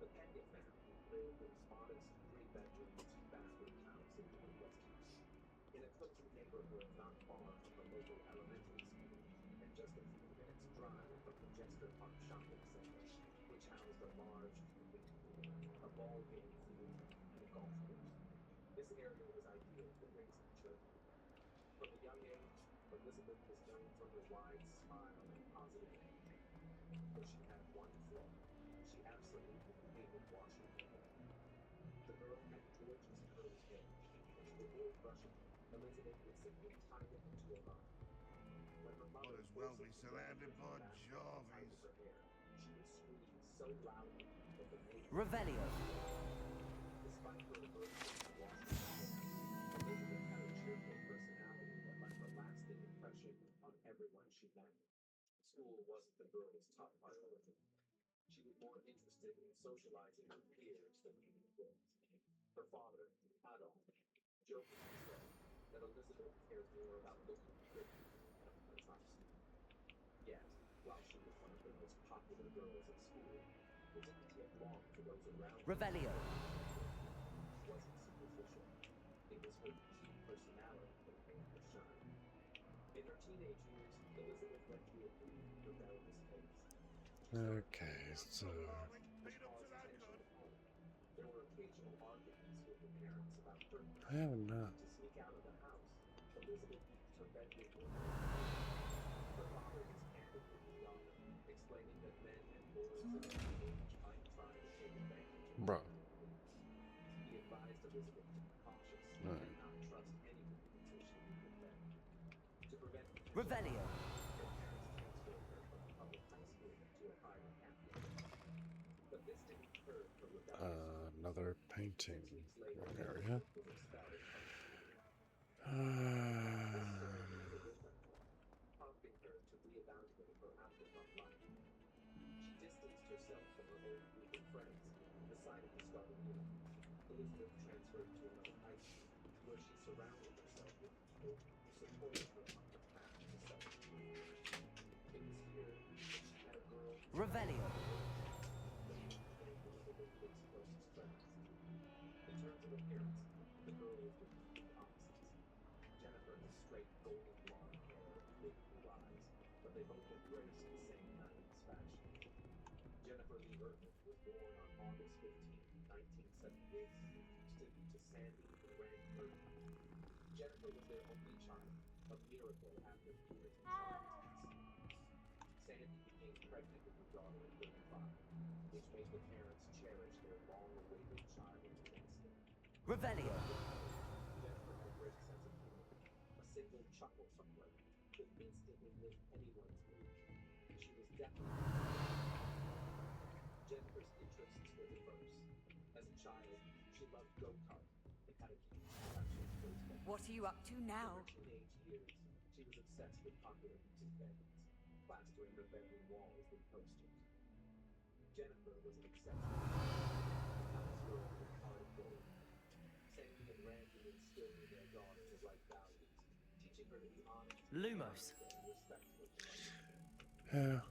The Peckett family lived in a modest 3-bedroom, 2-bathroom house in northwestern Maine, in a cozy neighborhood not far from the local elementary school, and just a few minutes' drive from the Jester Park shopping center, which housed a large swimming pool, a ball game field, and a golf course. This area was ideal for raising children. From a young age, Elizabeth was known for her wide smile and positive attitude. But she had one flaw. She absolutely hated washing her hair. The girl had gorgeous curly hair, and to avoid brushing, Elizabeth would simply tie them into a bun. When her mother Might as well be forcibly surrounded by tied Jarvies. her hair, she would scream so loudly that the neighbors... Revelio. Despite her aversion to washing her hair, Elizabeth had a cheerful personality that left a lasting impression on everyone she met. School wasn't the girl's top priority. She was more interested in socializing with peers than meeting kids. Her father, Adolf, jokingly said that Elizabeth cared more about looking pretty than being a top student. Yet, while she was one of the most popular girls at school, it didn't take long for those around her. Revelio. Wasn't superficial. It was her unique personality that made her shine. In her teenage years, Elizabeth went through a brief rebellious phase. Okay, so There were occasional arguments with her parents about her I have not. to sneak out of the house. Elizabeth used her bedroom window. Her father was candid with his daughter, explaining that men and boys of any age might try to take advantage of Bro. He advised Elizabeth to be cautious and not trust anyone until she knew her better. To prevent Revelio. her parents transferred her from a public high school to a private campus. But this didn't curb her rebellion. Another painting area. Was expelled from the school. Prompting her to reevaluate her outlook on life. She distanced herself from her old group of friends and decided to start anew. Elizabeth transferred to another high school, where she surrounded herself with people who supported her on her path to self-improvement. It was here that she met a girl. Revelio. In terms of appearance, the girls were complete opposites. Jennifer has straight golden blonde hair and big blue eyes, but they both embraced the same 90s fashion. Jennifer Lee Ertman was born on August 15, 1978, student to Sandy and Randy Ertman. Jennifer was their only child, a miracle after years of child tests. Sandy became pregnant with her daughter at 35, which made the parents cherish their long-awaited child immensely. Revelio. Jennifer had a great sense of humor. A single chuckle from her could instantly lift anyone's mood. She was definitely... Jennifer's interests were diverse. As a child, she loved go-karts and had a huge collection of baseball. What are you up to now? In her teenage years, she was obsessed with popular music bands, plastering her bedroom walls with posters. Jennifer was an exception. A house girl with a heart of gold. Sandy and Randy instilled in their daughter the right values, teaching her to be honest, Lumos. and respectful.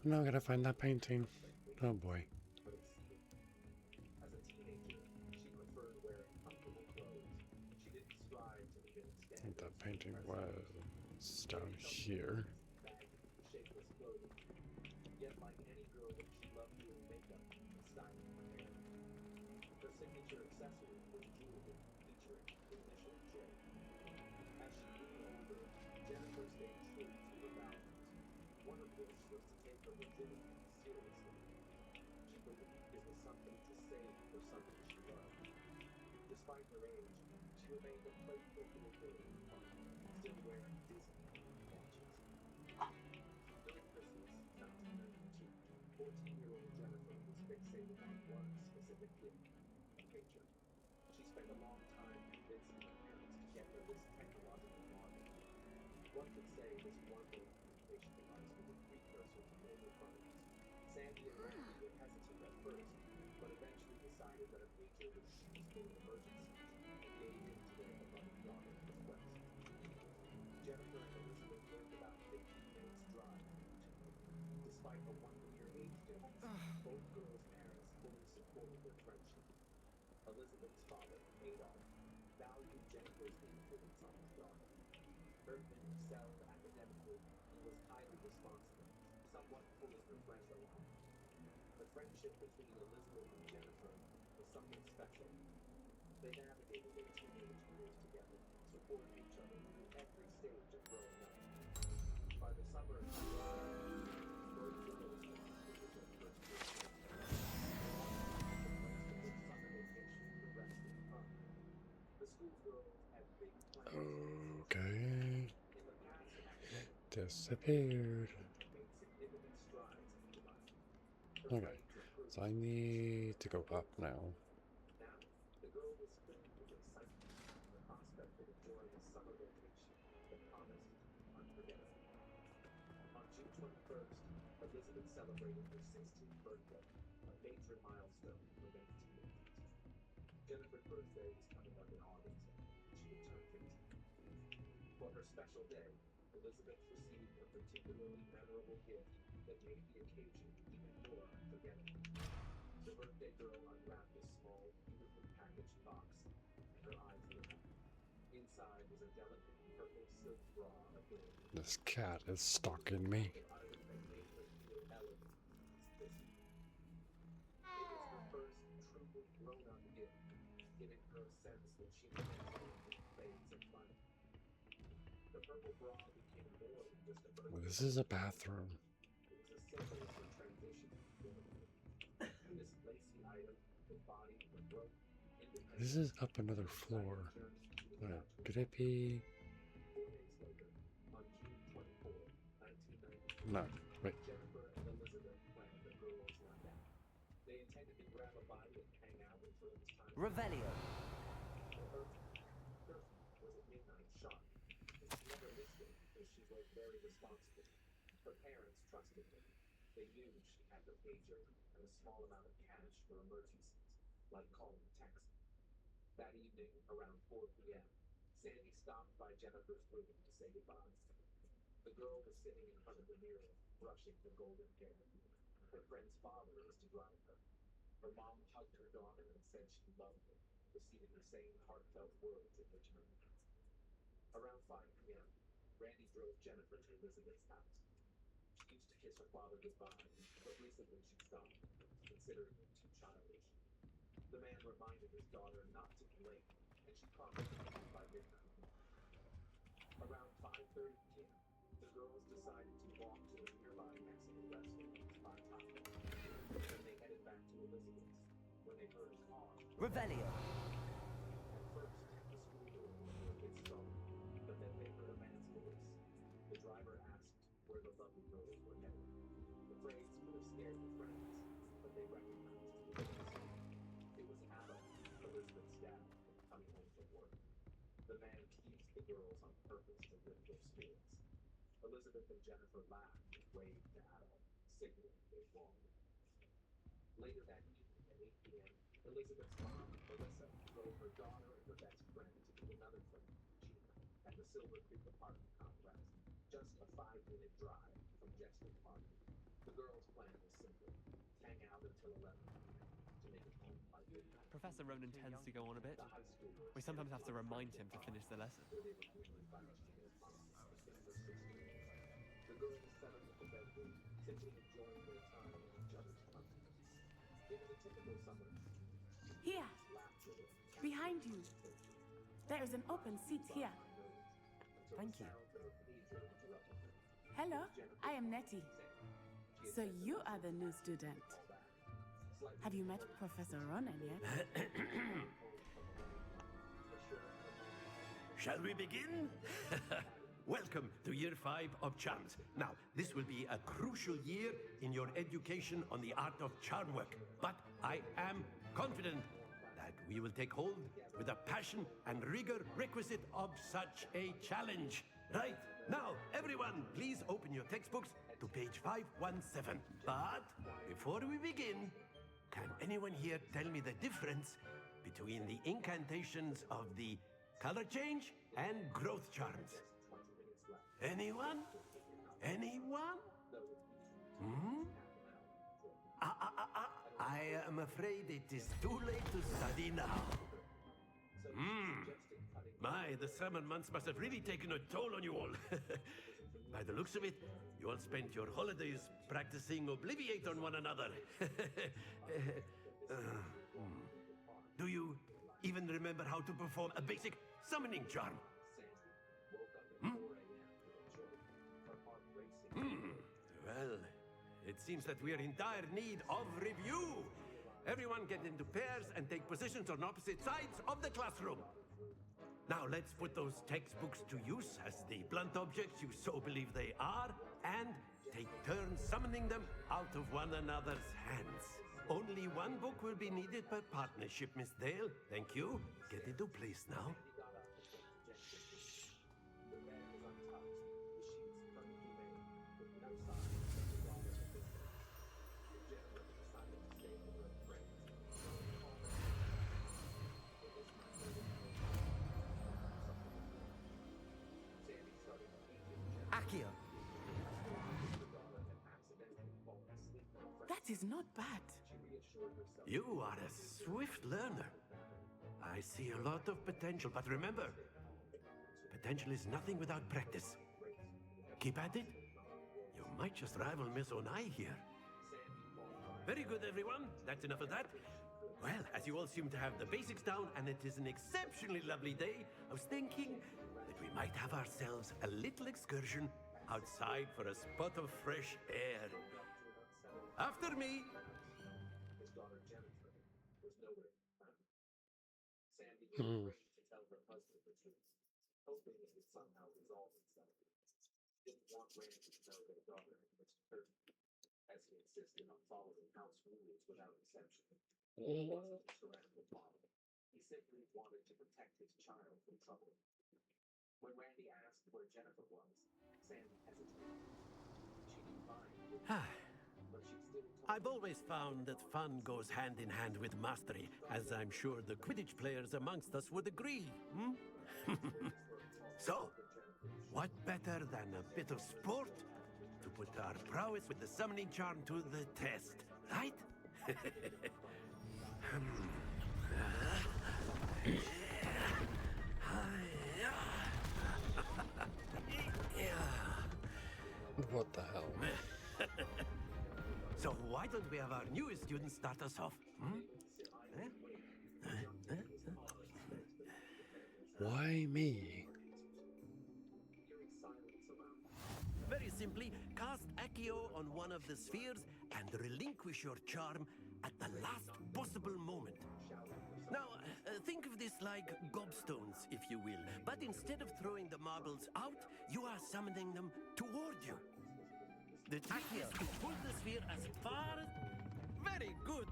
Now I gotta find that painting. Oh boy. But exceeding. As a teenager, she preferred wearing comfortable clothes. She didn't strive to meet any I think standards. that painting was down here. Baggy, shapeless clothing. Yet, like any girl, she loved doing makeup and styling her hair. Her signature accessory was jewelry featuring the initial J. As she grew older, Jennifer stayed true to her values. One of which was to take her virginity seriously. She believed it was something to save for someone she loved. Despite her age, she remained a playful little girl at heart, still wearing Disney watches. During Christmas 1992, 14-year-old Jennifer was fixated on one specific gift, a picture. She spent a long time convincing her parents to get her this technological marvel. One could say this one-way communication device was a precursor to mobile phones. Sandy and Randy were hesitant at first, but eventually decided that a pager was useful in emergencies and gave in to their beloved daughter's request. Jennifer and Elizabeth learned about 15 minutes drive from each other. Despite a 1-year age difference, both girls' parents fully supported their friendship. Elizabeth's father, Adolf, valued Jennifer's influence on his daughter. Ertman excelled academically and was highly responsible, somewhat pulling her friend along. The friendship between Elizabeth and Jennifer was something special. They navigated their teenage years together, supporting each other through every stage of growing up. By the summer of 1990, both girls had completed their first year. disappeared. Okay, so I need to go up now. Now, the girl was filled with excitement at the prospect of enjoying a summer vacation that promised to be unforgettable. On June 21st, Elizabeth celebrated her 16th birthday, a major milestone for many teenagers. Jennifer's birthday was coming up in August. She would turn 15. For her special day, Elizabeth received a particularly memorable gift that made the occasion even more unforgettable. The birthday girl unwrapped a small, beautifully packaged box, and her eyes lit up. Inside was a delicate purple silk bra adorned with This cat is stalking me. the item that made her feel elegant as Christmas. It was her first truly grown-up gift, giving her a sense that she was entering new phase of life. The purple bra became more than just a birthday. This is a bathroom. It was a symbol of her transition to womanhood. This lacy item embodied her growth, independence. This is up another floor. Could it be? 4 days later, on June 24, 1992, No, wait. Jennifer and Elizabeth planned a girls' night out. They intended to grab a bite and hang out until it was time. Revelio. For her, curfew was at midnight sharp, and she never missed it because she was very responsible. Her parents trusted her. They knew she had the pager and a small amount of cash for emergencies, like calling a taxi. That evening, around 4 p.m., Sandy stopped by Jennifer's room to say goodbye. The girl was sitting in front of the mirror, brushing her golden hair. Her friend's father was to drive her. Her mom hugged her daughter and said she loved her, receiving the same heartfelt words in return. Around 5 p.m., Randy drove Jennifer to Elizabeth's house. She used to kiss her father goodbye, but recently she stopped, considering it too childish. The man reminded his daughter not to be late, and she promised to be home by midnight. Around 5:30 p.m., the girls decided to walk to a nearby Mexican restaurant to buy tacos. Then they headed back to Elizabeth's, when they heard a car. Revelio. At first, the school doors were a bit startled, but then they heard a man's voice. The driver asked where the lovely girls were headed. The phrase could have scared the friends, but they recognized who it was. It was Adam, Elizabeth's dad, coming home from work. The man teased the girls on purpose to lift their spirits. Elizabeth and Jennifer laughed and waved to Adam, signaling they belonged. Later that evening at 8 p.m., Elizabeth's mom, Melissa, drove her daughter and her best friend to meet another friend, Gina, at the Silver Creek apartment complex, just a 5-minute drive from Jester Park. The girls' plan was simple: hang out until 11 p.m. to make it home by midnight. Professor Ronan tends to go on a bit. The high school We sometimes have to remind him to finish the lesson. where they were greeted by Gina's mom and younger sister. The girls settled in the bedroom, simply enjoying their time in each other's company. It was a typical summer night. Here, Laughter and behind you. There is an open seat here. Thank you. Hello, I am Nettie. So you are the new student. Have you met Professor Ronan yet? Shall we begin? Welcome to Year 5 of Charms. Now, this will be a crucial year in your education on the art of charm work. But I am confident that we will take hold with the passion and rigor requisite of such a challenge. Right, now, everyone, please open your textbooks to page 517. But before we begin, can anyone here tell me the difference between the incantations of the color change and growth charms? Anyone? Anyone? I am afraid it is too late to study now. My, the summer months must have really taken a toll on you all. By the looks of it, you all spent your holidays practicing Obliviate on one another. Do you even remember how to perform a basic summoning charm? Well, it seems that we are in dire need of review. Everyone get into pairs and take positions on opposite sides of the classroom. Now let's put those textbooks to use as the blunt objects you so believe they are, and take turns summoning them out of one another's hands. Only one book will be needed per partnership, Miss Dale. Thank you. Get into place now. Akio. That is not bad. You are a swift learner. I see a lot of potential, but remember, potential is nothing without practice. Keep at it. You might just rival Miss Onai here. Very good, everyone. That's enough of that. Well, as you all seem to have the basics down, and it is an exceptionally lovely day, I was thinking that we might have ourselves a little excursion outside for a spot of fresh air. After me. Hmm. Didn't want Randy to know their daughter was hurt, as he insisted on following house rules without exception. He wasn't a tyrannical father. He simply wanted to protect his child from trouble. When Randy asked where Jennifer was, Sandy hesitated. She didn't mind, but she still told I've always found that fun goes hand in hand with mastery, as I'm sure the Quidditch players amongst us would agree. So, what better than a bit of sport to put our prowess with the summoning charm to the test, right? What the hell? So why don't we have our newest student start us off? Why me? Very simply, cast Accio on one of the spheres and relinquish your charm at the last possible moment. Now, think of this like gobstones, if you will, but instead of throwing the marbles out, you are summoning them toward you. The trick is to pull the sphere as far as... Very good!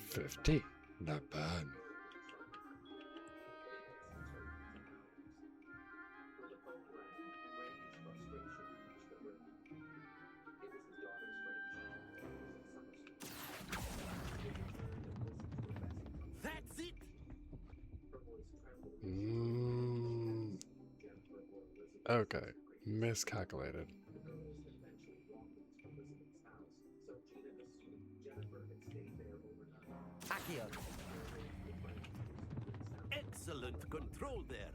50. Not bad. That's it! Okay. Miscalculated. Accio. Excellent control there.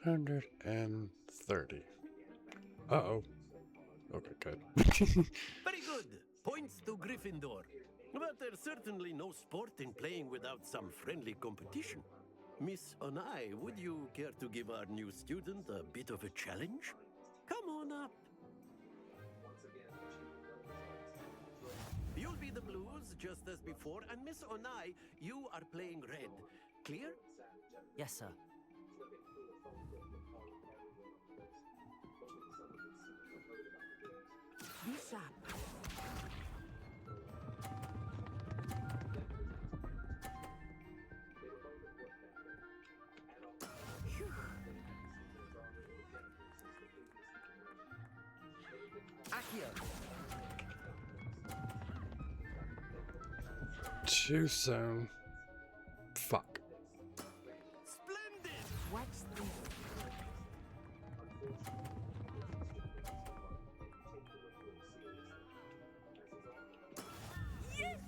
130. Uh-oh. Okay, good. Very good. Points to Gryffindor. But there's certainly no sport in playing without some friendly competition. Miss Onai, would you care to give our new student a bit of a challenge? Come on up. You'll be the blues, just as before, and Miss Onai, you are playing red. Clear? Yes, sir. Be sharp. Accio. Too soon. Fuck. Splendid! Watch this. Yes!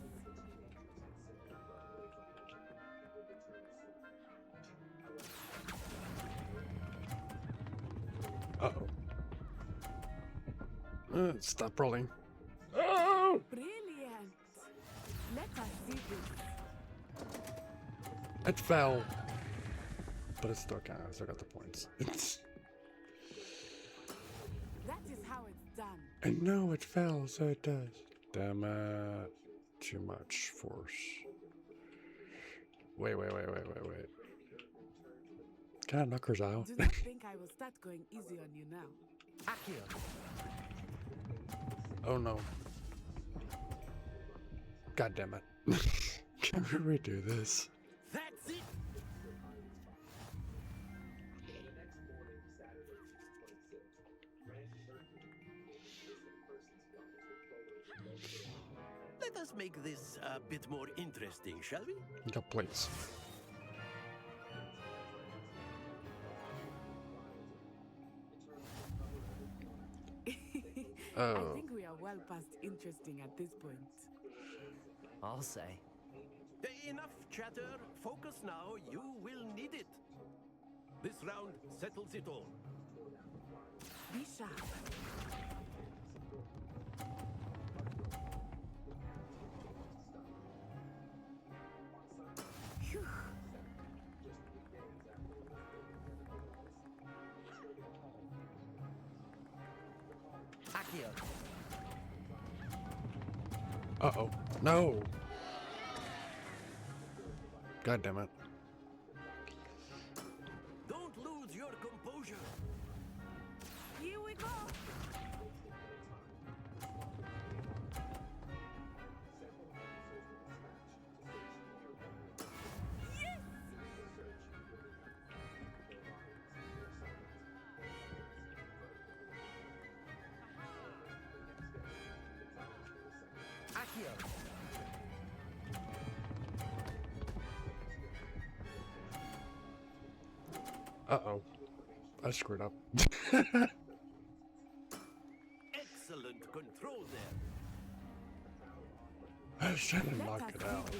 Uh-oh. Stop rolling. Oh! Brilliant. Let us see this. It fell. But it's still counts. I still got the points. That is how it's I know it fell, so it does. Damn it. Too much force. Wait. Can I knock hers out? Do not think I will start going easy on you now. Akio. Oh no. God damn it. Can we redo this? That's it. Let us make this a bit more interesting, shall we? Yeah, please. I think we are well past interesting at this point. I'll say. Enough chatter. Focus now. You will need it. This round settles it all. Be sharp. Phew. Akio. Uh-oh. No! God damn it. Don't lose your composure. Here we go. Yes! Akio. Uh-oh. I screwed up. Excellent control there. I should have knocked it out.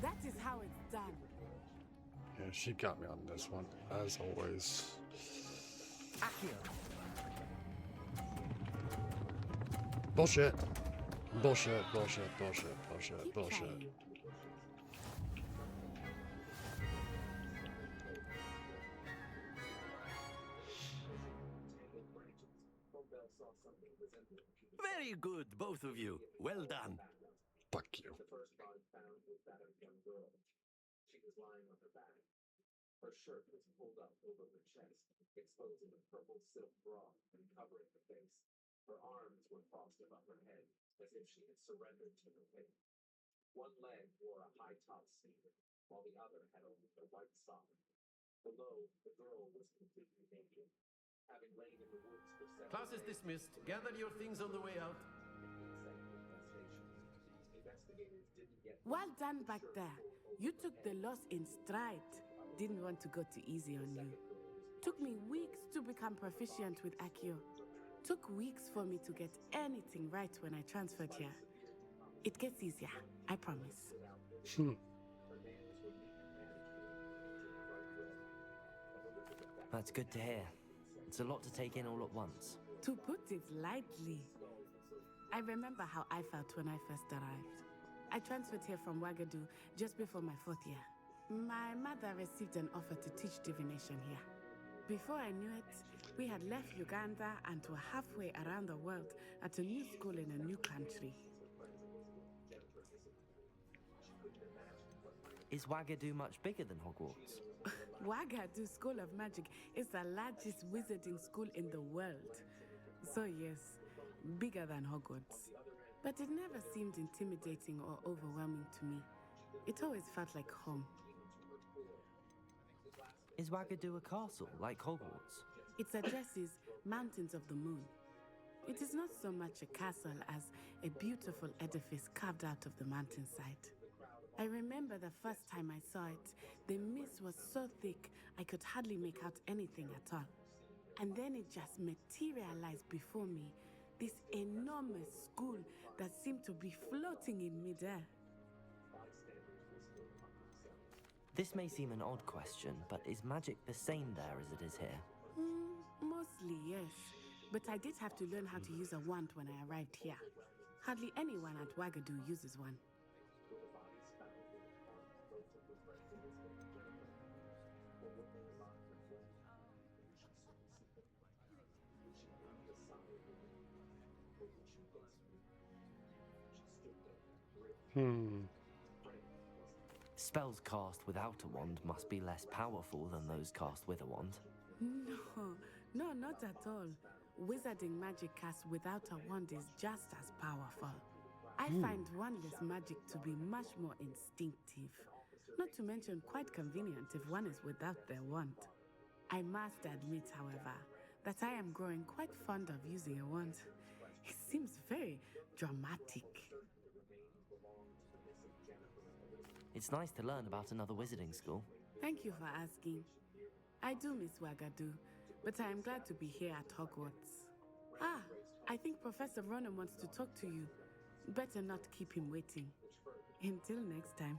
That is how it's done. Yeah, she got me on this one, as always. Akio. Bullshit. Bullshit. Very good, both of you. Well done. Fuck you. The first body found was that of a young girl. She was lying on her back. Her shirt was pulled up over her chest, exposing a purple silk bra and covering her face. Her arms were crossed above her head, as if she had surrendered to her fate. One leg wore a high-top sneaker, while the other had only a white sock. Below, the girl was completely naked. Having lain in the woods for several Class is days, dismissed. Gather your things on the way out. investigators didn't get Well done back there. You took the loss in stride. Didn't want to go too easy on you. Took me weeks to become proficient with Akio. Took weeks for me to get anything right when I transferred here. It gets easier, I promise. That's good to hear. It's a lot to take in all at once. To put it lightly, I remember how I felt when I first arrived. I transferred here from Wagadu just before my 4th year. My mother received an offer to teach divination here. Before I knew it, we had left Uganda and were halfway around the world at a new school in a new country. Is Wagadu much bigger than Hogwarts? Wagadu School of Magic is the largest wizarding school in the world. So yes, bigger than Hogwarts. But it never seemed intimidating or overwhelming to me. It always felt like home. Is Wagadu a castle, like Hogwarts? Its address is Mountains of the Moon. It is not so much a castle as a beautiful edifice carved out of the mountainside. I remember the first time I saw it, the mist was so thick I could hardly make out anything at all. And then it just materialized before me, this enormous school that seemed to be floating in midair. This may seem an odd question, but is magic the same there as it is here? Mostly, yes. But I did have to learn how to use a wand when I arrived here. Hardly anyone at Wagadu uses one. Spells cast without a wand must be less powerful than those cast with a wand. No, not at all. Wizarding magic cast without a wand is just as powerful. I find wandless magic to be much more instinctive. Not to mention quite convenient if one is without their wand. I must admit, however, that I am growing quite fond of using a wand. It seems very dramatic. It's nice to learn about another wizarding school. Thank you for asking. I do miss Wagadu, but I am glad to be here at Hogwarts. Ah, I think Professor Ronan wants to talk to you. Better not keep him waiting. Until next time.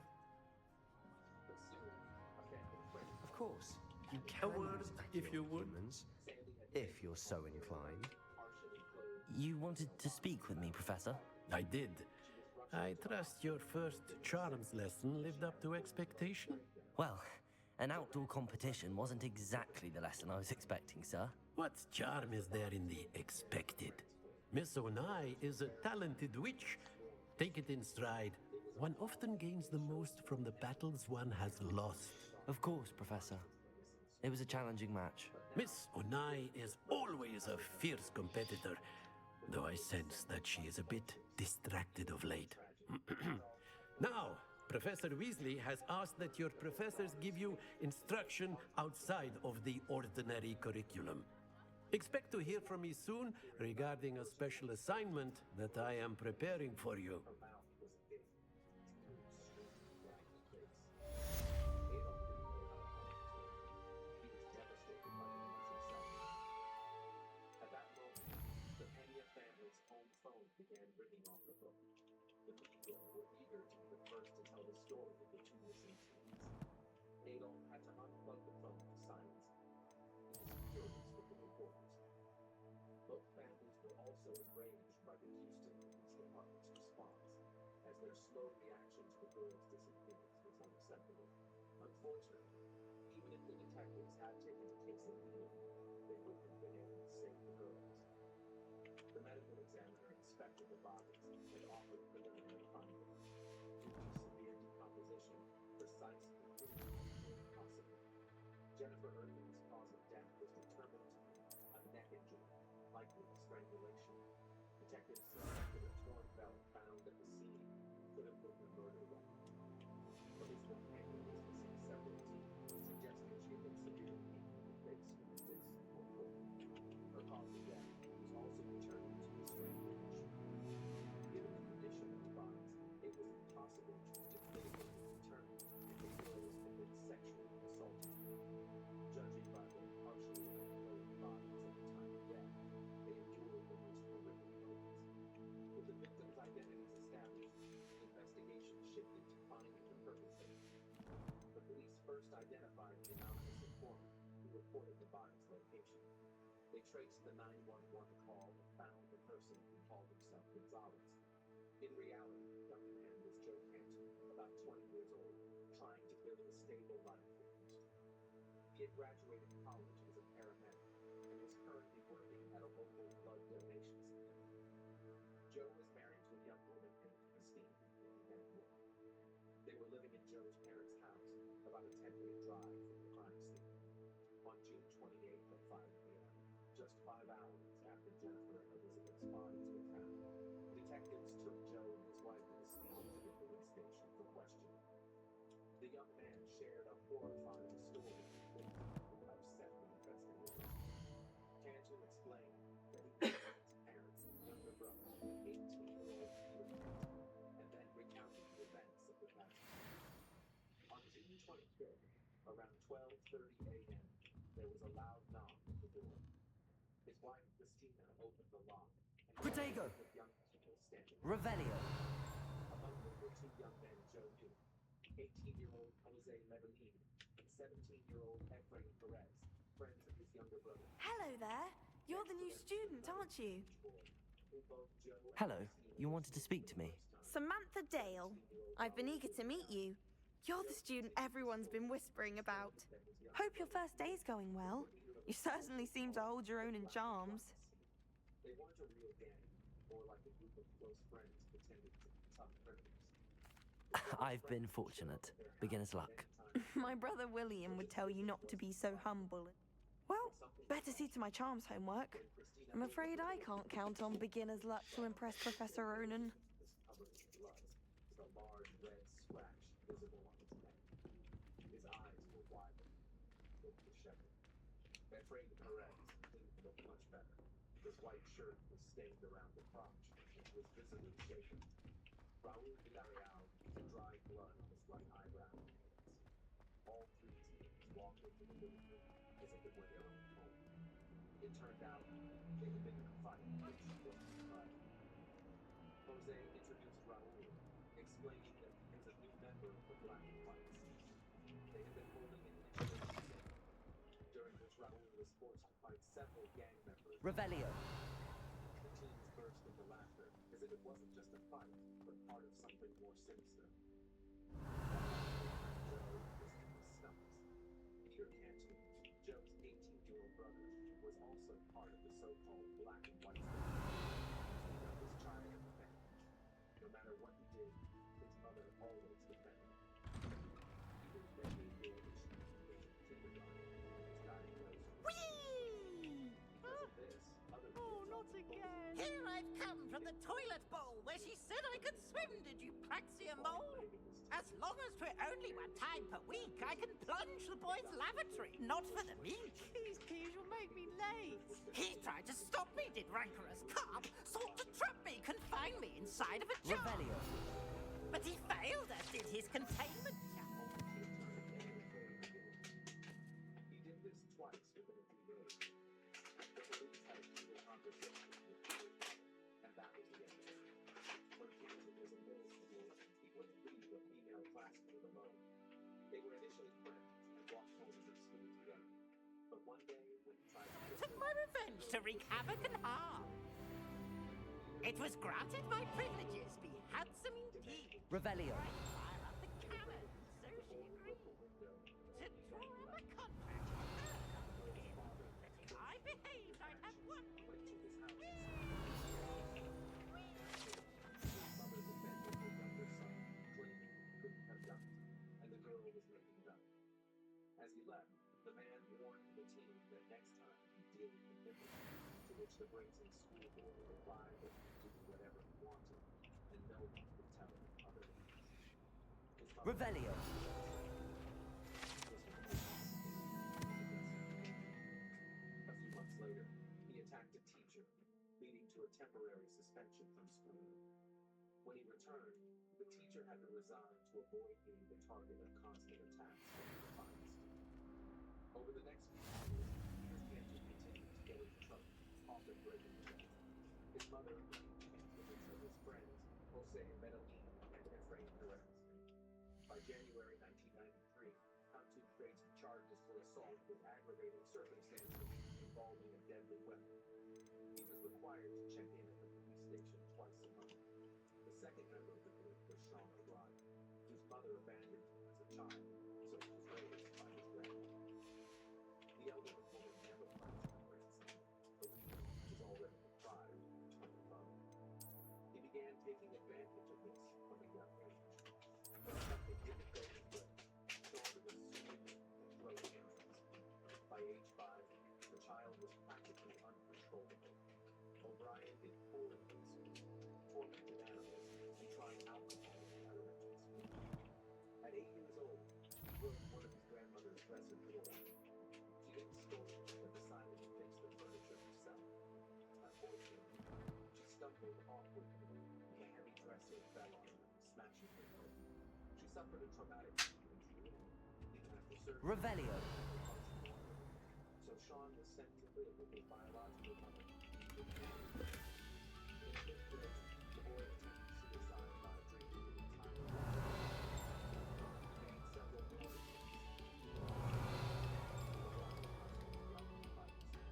Of course, you can use if you would. humans, if you're so inclined. You wanted to speak with me, Professor? I did. I trust your first charms lesson lived up to expectation? Well, an outdoor competition wasn't exactly the lesson I was expecting, sir. What charm is there in the expected? Miss Onai is a talented witch. Take it in stride. One often gains the most from the battles one has lost. Of course, Professor. It was a challenging match. Miss Onai is always a fierce competitor, though I sense that she is a bit distracted of late. Now, Professor Weasley has asked that your professors give you instruction outside of the ordinary curriculum. Expect to hear from me soon regarding a special assignment that I am preparing for you. Began ripping off the book. The people were eager to be the first to tell the story of the two missing teens. Adolf had to unplug the phone to silence. He was furious with the reporters. Both families were also enraged by the Houston Police Department's response, as their slow reaction to the girls' disappearance was unacceptable. Unfortunately, even if the detectives had taken the case immediately, they wouldn't have been able to save the girls. The medical examiner inspected the bodies and offered preliminary findings. Due to severe decomposition, precise conclusions were impossible. Jennifer Irvin's cause of death was determined to be a neck injury, likely strangulation. Detectives suspected a torn belt found at the scene could have been the murder weapon. Police companion was missing several teeth, suggesting she had been severely beaten in the face with a fist or fork. Her cause of death was also determined to be strangulation. Given the condition of the bodies, it was impossible to definitively determine if the girls had been sexually assaulted. Judging by their partially unclothed bodies at the time of death, they endured the most horrific motives. With the victims' identities established, the investigation shifted to finding the perpetrator. The police first identified the anonymous informant who reported the body's location. They traced the 911 call and found the person who called himself Gonzalez. In reality, the young man was Joe Canton, about 20 years old, trying to build a stable life in Houston. He had graduated college as a paramedic and was currently working at a local blood donation center. Joe was married to a young woman named Christine, and he had one. They were living in Joe's parents' house, about a 10-minute drive from the crime scene. On June 28th at 5 p.m., just 5 hours after Jennifer and Elizabeth's bodies were found, detectives took Joe and his wife Christine to the police station for questioning. The young man shared a horrifying story that would upset the investigators. Cantu explained that he killed his parents and younger brother, 18-year-old Peter Cantu, and then recounted the events of the past. On June 25th, around 12:30 a.m., there was a loud knock at the door. His wife, Christina, opened the lock and Protego! with young people standing. Revelio! Among them were two young men Joe knew, 18-year-old Jose Medellin and 17-year-old Efrain Perez, friends of his younger brother. Hello there. You're the new student, aren't you? Hello, you wanted to speak to me? Samantha Dale. I've been eager to meet you. You're the student everyone's been whispering about. Hope your first day's going well. You certainly seem to hold your own in charms. They weren't a real gang, more like a group with close friends pretending to be tough criminals. I've been fortunate. Beginner's luck. My brother William would tell you not to be so humble. Well, better see to my charms homework. I'm afraid I can't count on beginner's luck to impress Professor Ronan. Covered in blood, with a large red scratch visible on his neck. His eyes were wide, looked disheveled. Efrain Perez didn't look much better. His white shirt was stained around the crotch and was visibly shaken. Raul Villarreal had dried blood on his right eyebrow and hands. All three teams walked into the living room as if it were their own home. It turned out they had been in a fight which wasn't surprising. Jose introduced Raul, explaining that he was a new member of the Black and Whites. They had been holding an initiation ceremony, during which Raul was forced to fight several gang members. Revelio. The teens burst into laughter, as if it wasn't just a fight, but part of something more sinister. Joe was in his stumps. Peter Cantu, Joe's 18-year-old brother, was also part of the so-called Black and White family. The youngest child of the family. No matter what he did, his mother always defended him. Peter's behavioral issue began in kindergarten and was diagnosed with Whee! Because of this, other Oh, not again! Here I've come from the toilet bowl where she said I could swim, did you praxia mole? As long as 'twere only 1 time per week, I can plunge the boys' lavatory, not for the meek. Please, you'll make me late. He tried to stop me, did rancorous carp, sought to trap me, confine me inside of a jar. Revelio. But he failed, as did his containment chapel. He did this twice within a few days. The police had a few conversations with Peter's mother, and that was the end of it. When Cantu was in middle school, he wouldn't leave a female classmate alone. They were initially friends and walked home from school together. But one day, when he tried to Took my revenge to wreak havoc and harm. It was granted my privileges be handsome indeed. Revelio. Fire up the cannon, so she agreed. To draw up a contract with her. That if I behaved, I'd have one. His mother defended her younger son, claiming he couldn't have done it, and the girl was making it up. As he left, the man warned the team that next time he'd deal with indifference, to which the brazen schoolboy replied that he could do whatever he wanted, and no one could tell him otherwise. His mother Revelio. A few months later, he attacked a teacher, leading to a temporary suspension from school. When he returned, the teacher had to resign to avoid being the target of constant attacks from the defiant student. Over the next few years, Peter Cantu continued to get into trouble, often breaking the law. His mother blamed Cantu for his friends, Jose Medellin and Efrain Perez. By January 1993, Cantu faced charges for assault with aggravating circumstances involving a deadly weapon. He was required to check in at the police station twice a month. The second member of the group was Sean O'Brien, whose mother abandoned him as a child, so he was raised by his grandmother. The elderly woman never planned to have grandson, believing he was already deprived of maternal love. He began taking advantage of this from a young age. But something didn't go his way. Sean was screaming and throwing tantrums. By age 5, the child was practically uncontrollable. O'Brien did poorly in school, tormented animals, and tried alcohol in elementary school. At 8 years old, he broke one of his grandmother's dresser drawers. She didn't store it, but decided to fix the furniture herself. Unfortunately, she stumbled awkwardly, and the heavy dresser fell on her, smashing her head. She suffered a traumatic brain injury, even after surgery. Revelio. So Sean was sent to live with his biological mother. In 5th grade, the boy attempted suicide by drinking an entire bottle. He made several more attempts.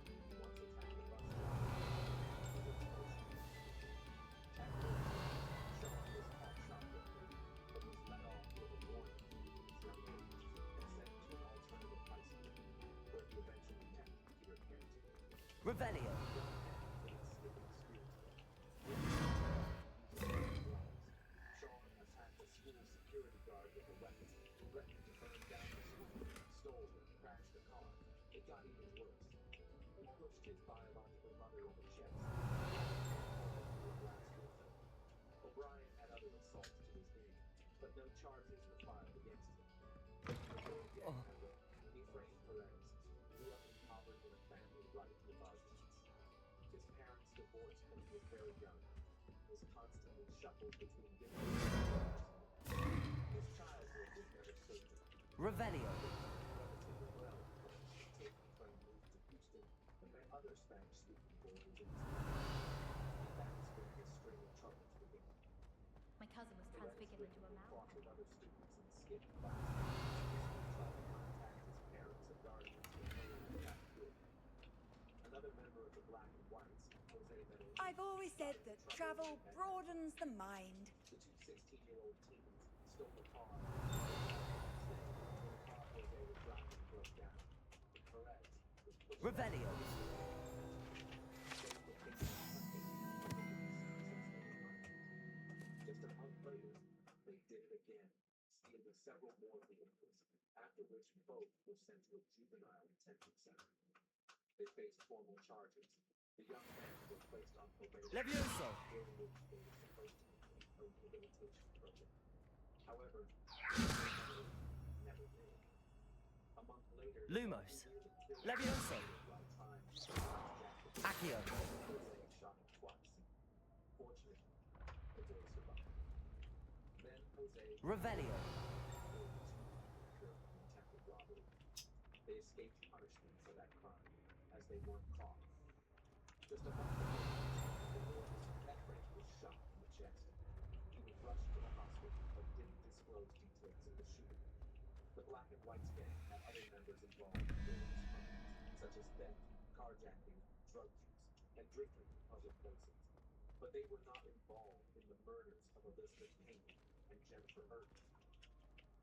He once attacked a bus driver. He was explosive. At first, Sean was caught shoplifting, but was let off with a warning due to his young age and sent to an alternative high school, where he eventually met Peter Cantu. Revelio. Skipping school. got even worse. He pushed his biological mother in the chest. O'Brien had other assaults to his name, but no charges were filed against him. The third gang member, Efrain Perez, grew up in poverty in a family rife with arguments. His parents divorced when he was very young, was constantly shuffled between different partners. His childhood was never certain. Revelio. Relatively well, until Efrain moved to Houston and met other Spanish-speaking boys in his class. That's when his string of troubles began. My cousin was transfigured into a Fought mountain. with other students and skipped classes. He tried to contact his parents and guardians, but no one was that good. Another member of the Black and Whites, Jose Medellin, I've always said that travel broadens the mind. the two 16-year-old teens stole a car. The car Jose was driving broke down. Perez was pushed Revelio. Just a month later, they did it again, stealing several more vehicles, after which both were sent to a juvenile detention center. They faced formal charges. The young men were placed on probation, Levioso. during which they were supposed to complete a rehabilitation program. However, they never did. A month later, Lumos. he nearly killed Levioso. while trying to Accio. Jose shot him twice. Fortunately, the boy survived. Then Jose Revelio. attempted robbery. They escaped punishment for that crime, as they weren't caught. Just a month later, Efrain was shot in the chest. He was rushed to the hospital, but didn't disclose details of the shooting. The Black and Whites gang had other members involved in various crimes, such as theft, carjacking, drug use, and drinking in public places. But they were not involved in the murders of Elizabeth Payne and Jennifer Irving.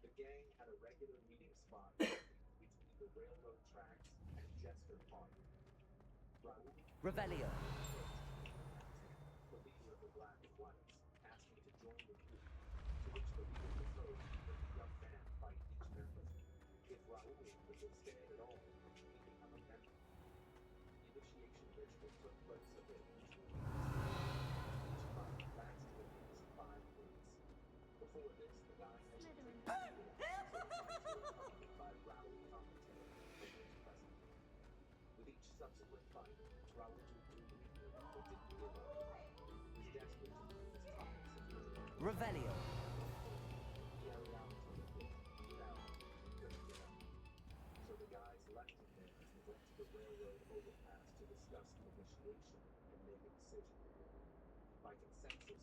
The gang had a regular meeting spot between the railroad tracks and Jester Park. Raul, Revelio. the leader of the Black and Whites, asked me to join the group, to which the leader proposed that the young man fight each member. If Raul would withstand at all, he'd become a member. The initiation ritual took place at their usual meetings. Each fight lasted at least 5 minutes. Before this, the guy had to drink beer, so the fights were accompanied by Raul commentary from those present. With each subsequent fight, Raul grew weaker but didn't give up. He was desperate to prove his toughness and determination. Revelio. Carried out until the pit, fell, and couldn't get up. So the guys left him there as he went to the railroad overpass to discuss the initiation and make a decision. By consensus,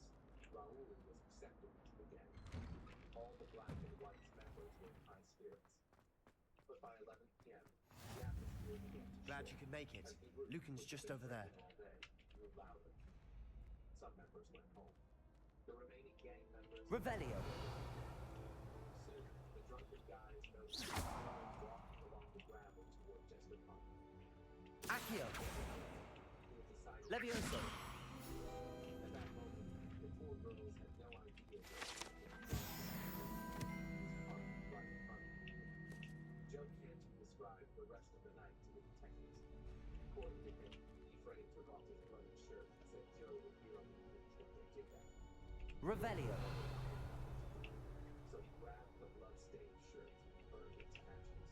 Raul was accepted into the gang. All the Black and Whites members were in high spirits. But by 11 p.m., the atmosphere began to Glad shift you could make it. as the group, Lucan's which just had over been there. drinking all day, grew louder. Some members went home. The remaining gang members Revelio. soon, the drunken guys noticed Raul walking along the gravel toward Jester Park. Accio. He had decided Levioso. at that moment, the four girls had no idea where was parked right in front of them. Joe Canton described the rest of the night to the detectives. According to him, Efrain took off his brother's shirt and said Joe would hear on the news that they did that. Revelio. So he grabbed the blood-stained shirt and burned it to ashes.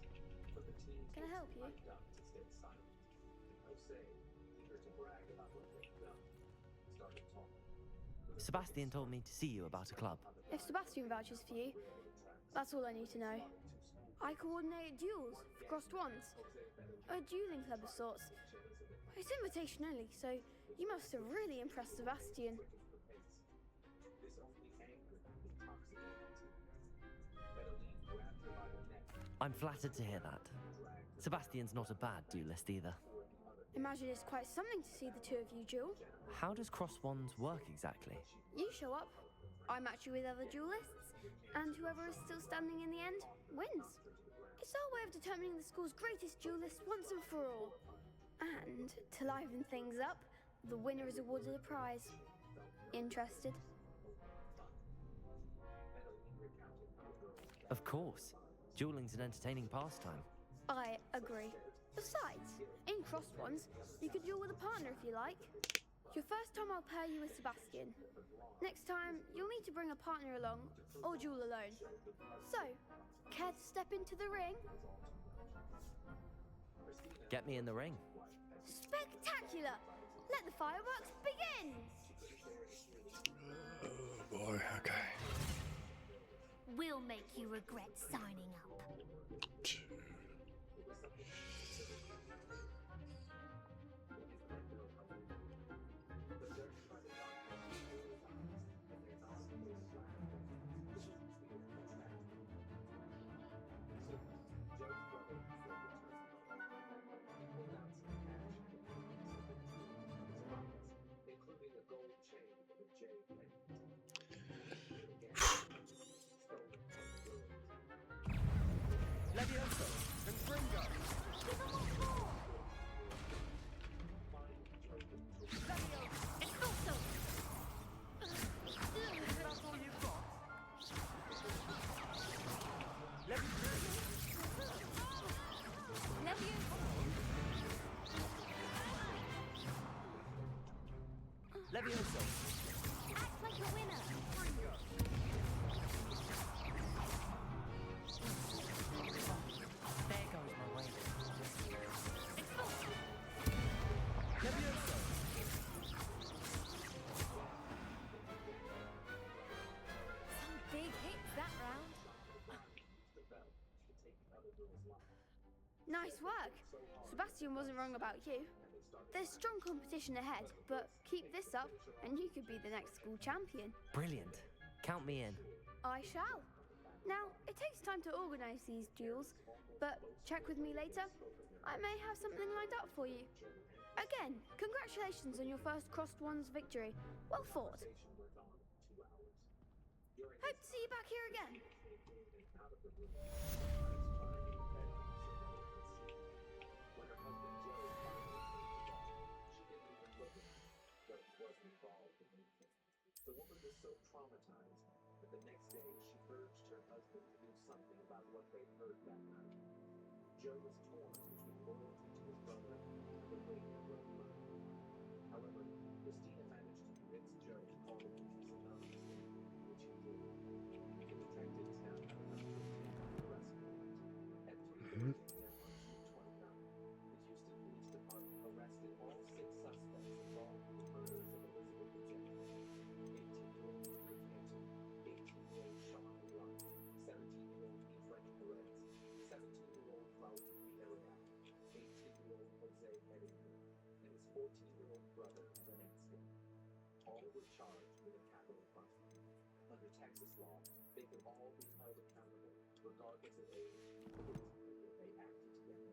But the teens Can I were help too you? hyped up to stay silent. Jose, eager to brag about what they'd done, started talking. Sebastian told me to see you about a club. If Sebastian vouches for you, that's all I need to know. I coordinate duels for crossed ones. A dueling club of sorts. It's invitation only, so you must have really impressed Sebastian. This only angered the intoxicated teens. Medellin grabbed her by the neck, I'm flattered to hear that. Sebastian's not a bad duelist either. Imagine it's quite something to see the two of you duel. How does cross wands work exactly? You show up, I match you with other duelists, and whoever is still standing in the end wins. It's our way of determining the school's greatest duelist once and for all. And to liven things up, the winner is awarded a prize. Interested? Of course. Dueling's an entertaining pastime. I agree. Besides, in crossed ones, you could duel with a partner if you like. Your first time I'll pair you with Sebastian. Next time, you'll need to bring a partner along, or duel alone. So, care to step into the ring? Get me in the ring. Spectacular! Let the fireworks begin! Oh boy, okay. We'll make you regret signing up. Including a gold chain with a J pendant. Levioso! Confringo! Give them what more! Expulso! That's all you've got? Levioso! Levioso! Act like a winner! There goes my way. Expulso! Levioso! Some big hits that round. Nice work. Sebastian wasn't wrong about you. There's strong competition ahead, but keep this up and you could be the next school champion. Brilliant. Count me in. I shall. Now, it takes time to organise these duels, but check with me later. I may have something lined up for you. Again, congratulations on your first Crossed Ones victory. Well fought. Hope to see you back here again. The woman was so traumatized that the next day she urged her husband to do something about what they'd heard that night. Joe was torn between loyalty to his brother and the weight of her pride. However, Christina managed to convince Joe to call the police anonymously, which he did. The detectives now had enough to the arrest warrant. At 3:30 p.m. on June 29, the Houston Police Department arrested all 6 suspects involved in the murders of Elizabeth and Jeff. 18-year-old Peter Canton, 18-year-old Sean Blunt, 17-year-old Efrain Perez, 17-year-old Raul Villarreal, 18-year-old Jose Edinburgh, and his 14-year-old brother, Venezia. All were charged with a capital crime. Under Texas law, they could all be held accountable, regardless of age, if they acted together.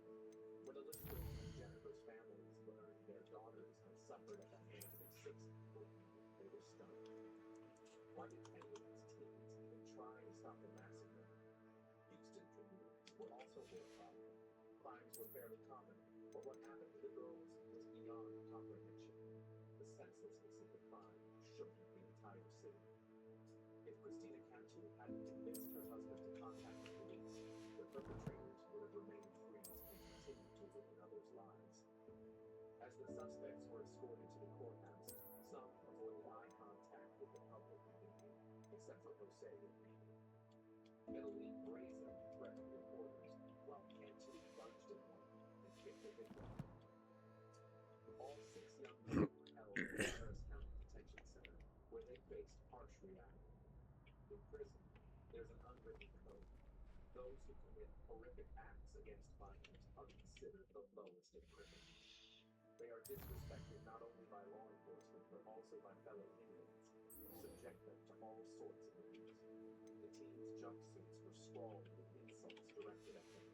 When Elizabeth and Jennifer's families learned their daughters had suffered at the hands of 6 people, they were stunned. Why did any of these teens even try to stop the massacre? Houston communities were also more problem. Crimes were fairly common, but what happened to the girls was beyond comprehension. The senselessness of the crime shook the entire city. If Christina Cantu hadn't convinced her husband to contact the police, the perpetrators would have remained free and continued to ruin others' lives. As the suspects were escorted to the courthouse, some avoided eye contact with the public and media, except for Jose and Peter. Italy brazenly threatened reporters, while Cantu lunged at one and kicked the victim. All 6 young men were held at the Harris County Detention Center, where they faced harsh reality. In prison, there's an unwritten code. Those who commit horrific acts against minors are considered the lowest of criminals. They are disrespected not only by law enforcement, but also by fellow inmates, who subject them to all sorts of abuse. The teens' jumpsuits were scrawled with insults directed at them.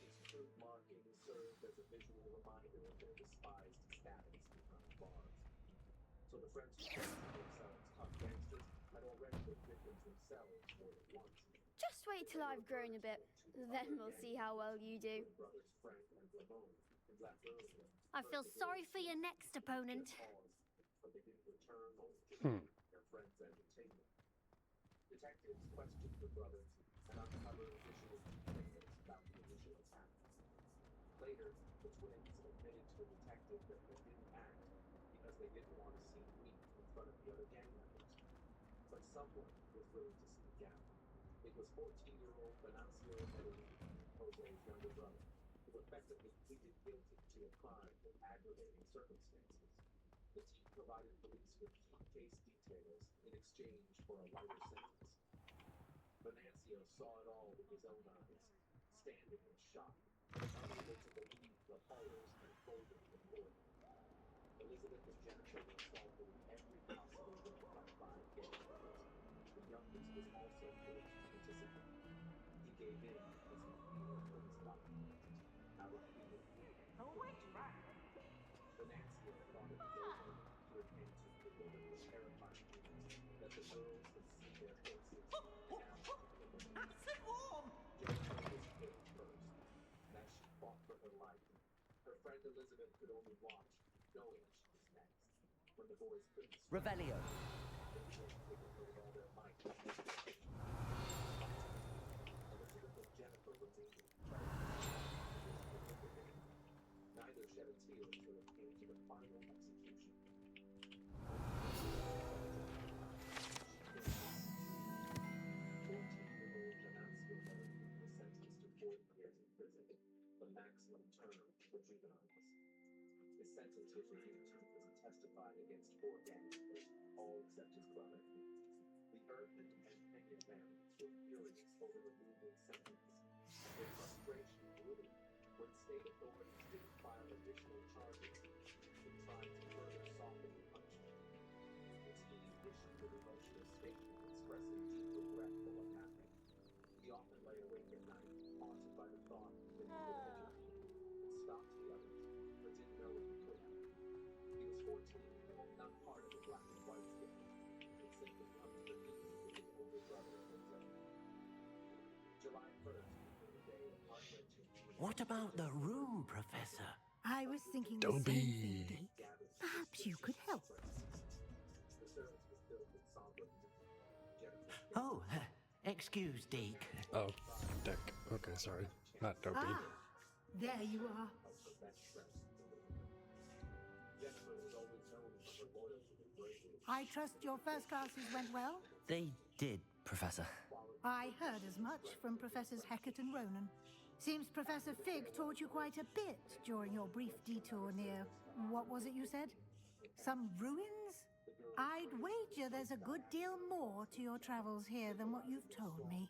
These crude markings served as a visual reminder of their despised status behind bars. So the friends who fancied themselves tough gangsters had already been victims themselves more than once. Just wait till I've grown a bit, then we'll see how well you do. Brothers Frank and Ramon had left earlier. I feel sorry for your next opponent. But they didn't return only to their friends' entertainment. Detectives questioned the brothers and uncovered additional details about the initial attack. Later, the twins admitted to a detective that they didn't act because they didn't want to seem weak in front of the other gang members. But someone was willing to speak out. It was 14-year-old Venancio Medellin, Jose's younger brother, who effectively pleaded guilty to a crime with aggravating circumstances. The team provided police with key case details in exchange for a lighter sentence. Venancio saw it all with his own eyes, standing in shock, unable to believe the horrors unfolding before him. Elizabeth and Jennifer were assaulted in every possible way by 5 gang members. The youngest was also forced to participate. He gave in because he feared for his life. Out of fear. Oh, wait, right. Venancio thought it was over when Peter came to deliver the terrifying news that the girls had seen their faces and asked to be eliminated. Nice and warm! Jennifer was killed first. As she fought for her life, her friend Elizabeth could only watch, knowing she was next. When the boys couldn't strike, Revelio. they began kicking her with all their might. Elizabeth and Jennifer remained in neither shed a tear until it came to the final execution. 14-year-old Venancio Medellin was sentenced to 40 years in prison, the maximum term for juveniles. His sentence was reduced because he testified against 4 gang members, all except his brother. The Erdman and Pena families were furious over the looming sentence. Their frustration grew when state authorities didn't file additional charges and tried to further soften the punishment. The team issued an emotional statement expressing deep regret for what happened. He often lay awake at night, haunted by the thought that he would intervene and stop the others, but didn't know if he could have. He was 14, not part of the black and white gang, and simply uncompetent with his older brother Jose. July 1st became a day of heart-wrenching. What about the room, Professor? I was thinking the same thing, Deke. Perhaps you could help. The service was filled with somber music. Jennifer's Oh, excuse, Deke. Oh, Dick. Okay, sorry. Not Dopey. Ah, there you are. her best friend. Jennifer was always known for her loyalty and bravery. I trust your first classes went well? They did, Professor. I heard as much from Professors Hecat and Ronan. Seems Professor Fig taught you quite a bit during your brief detour near, what was it you said? Some ruins? I'd wager there's a good deal more to your travels here than what you've told me.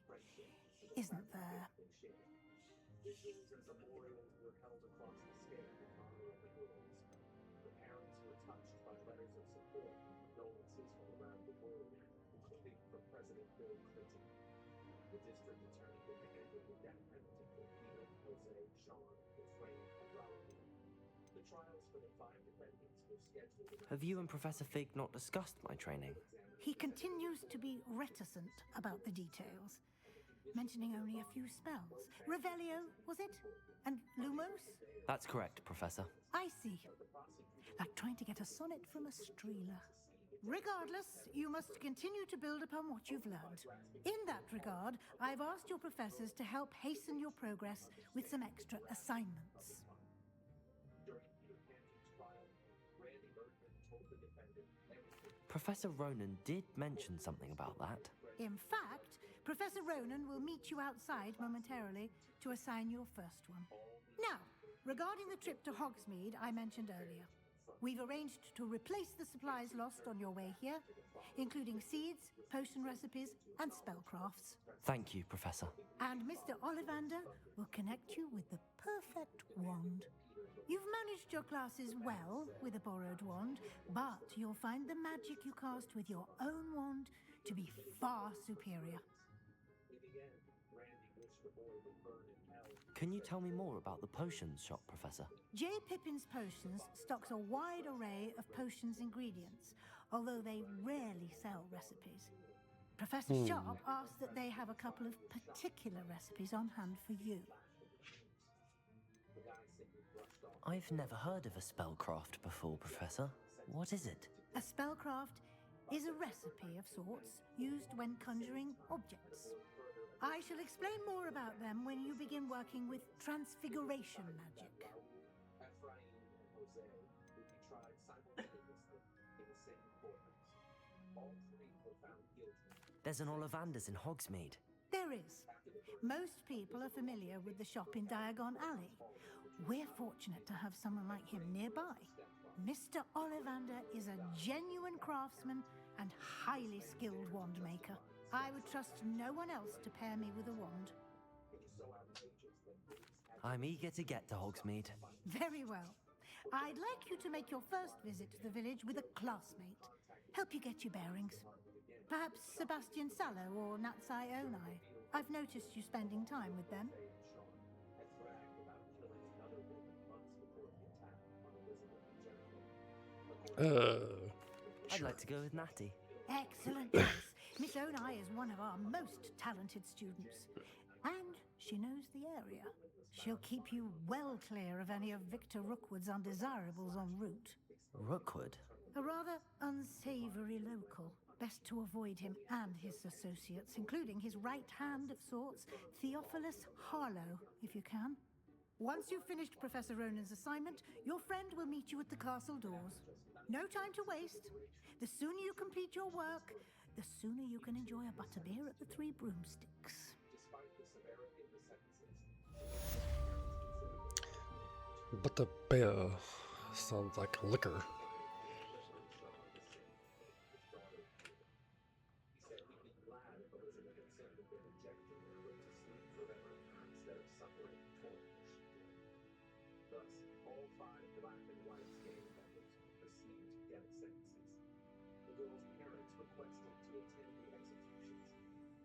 Isn't there? Vigils and memorials were held across the state in honor of the girls. The parents were touched by letters of support from condolences from around the world, including from President Bill Clinton. The district attorney demanded the death penalty for Peter, Jose, Sean, Efrain, and Raul. The trials for the 5 defendants were scheduled. Have you and Professor Fig not discussed my training? He continues to be reticent about the details, mentioning only a few spells. Revelio, was it? And Lumos? That's correct, Professor. I see. Like trying to get a sonnet from a streeler. Regardless, you must continue to build upon what you've learned. In that regard, I've asked your professors to help hasten your progress with some extra assignments. Professor Ronan did mention something about that. In fact, Professor Ronan will meet you outside momentarily to assign your first one. Now, regarding the trip to Hogsmeade I mentioned earlier, we've arranged to replace the supplies lost on your way here, including seeds, potion recipes, and spellcrafts. Thank you, Professor. And Mr. Ollivander will connect you with the perfect wand. You've managed your classes well with a borrowed wand, but you'll find the magic you cast with your own wand to be far superior. Can you tell me more about the potions shop, Professor? J. Pippin's Potions stocks a wide array of potions ingredients, although they rarely sell recipes. Professor Sharp asked that they have a couple of particular recipes on hand for you. I've never heard of a spellcraft before, Professor. What is it? A spellcraft is a recipe of sorts used when conjuring objects. I shall explain more about them when you begin working with transfiguration magic. There's an Ollivander's in Hogsmeade. There is. Most people are familiar with the shop in Diagon Alley. We're fortunate to have someone like him nearby. Mr. Ollivander is a genuine craftsman and highly skilled wand maker. I would trust no one else to pair me with a wand. I'm eager to get to Hogsmeade. Very well. I'd like you to make your first visit to the village with a classmate. Help you get your bearings. Perhaps Sebastian Sallow or Natsai Onai. I've noticed you spending time with them. I'd like to go with Natty. Excellent choice. Miss Onai is one of our most talented students. And she knows the area. She'll keep you well clear of any of Victor Rookwood's undesirables en route. Rookwood? A rather unsavory local. Best to avoid him and his associates, including his right hand of sorts, Theophilus Harlow, if you can. Once you've finished Professor Ronan's assignment, your friend will meet you at the castle doors. No time to waste. The sooner you complete your work, the sooner you can enjoy a butterbeer at the Three Broomsticks. Butterbeer sounds like liquor.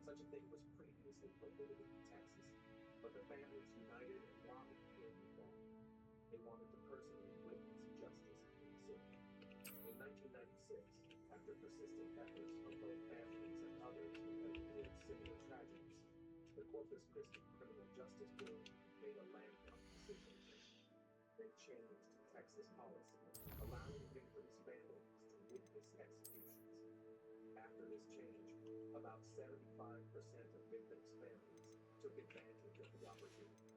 Such a thing was previously prohibited in Texas, but the families united and lobbied for a new law. They wanted the person who witnessed justice served. In 1996, after persistent efforts from both families and others who had endured similar tragedies, the Corpus Christi Criminal Justice Bureau made a landmark decision. They changed Texas policy, allowing victims' families to witness executions. After this change, about 75% of victims' families took advantage of the opportunity.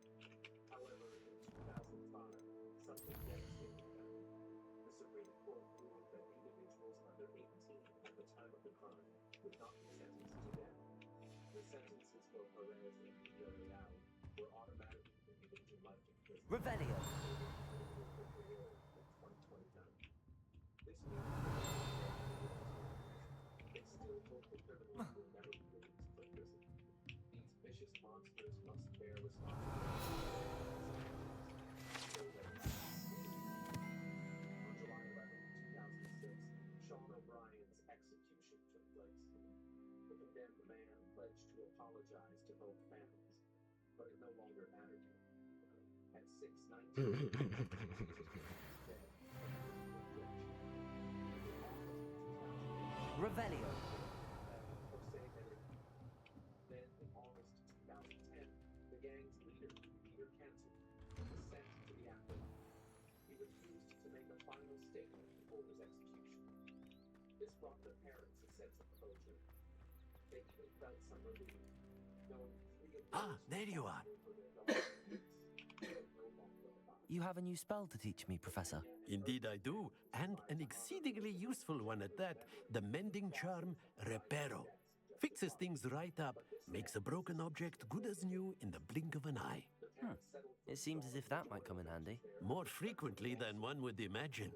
However, in 2005, something devastating happened. The Supreme Court ruled that individuals under 18 at the time of the crime would not be sentenced to death. The sentences for Perez and Villarreal were automatically commuted to life in prison. Revelio. In 2029. This means they still hope the criminals will never be released from prison. These vicious monsters must bear responsibility. On July 11, 2006, Sean O'Brien's execution took place. The condemned man pledged to apologize to both families, but it no longer mattered to him. At 6:19, Revelio. Then, in August 2010, the gang's leader, Peter Kenton, was sent to the afterlife. He refused to make a final statement before his execution. This brought the parents a sense of closure. They even felt some relief, knowing 3 of those there you are. You have a new spell to teach me, Professor. Indeed I do, and an exceedingly useful one at that, the mending charm Reparo. Fixes things right up, makes a broken object good as new in the blink of an eye. It seems as if that might come in handy. More frequently than one would imagine.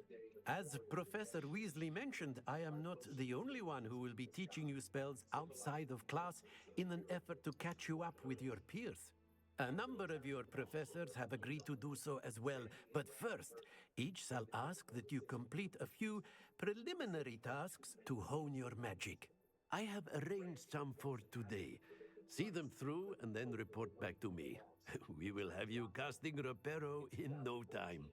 As Professor Weasley mentioned, I am not the only one who will be teaching you spells outside of class in an effort to catch you up with your peers. A number of your professors have agreed to do so as well, but first, each shall ask that you complete a few preliminary tasks to hone your magic. I have arranged some for today. See them through and then report back to me. We will have you casting Reparo in no time.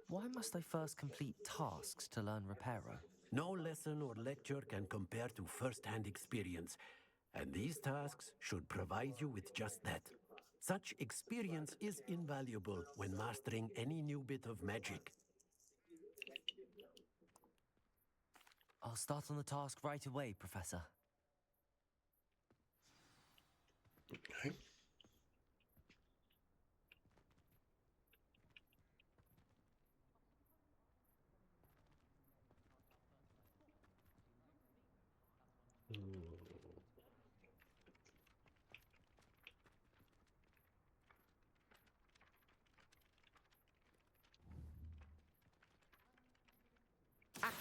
Why must I first complete tasks to learn Reparo? No lesson or lecture can compare to first-hand experience, and these tasks should provide you with just that. Such experience is invaluable when mastering any new bit of magic. I'll start on the task right away, Professor. Okay.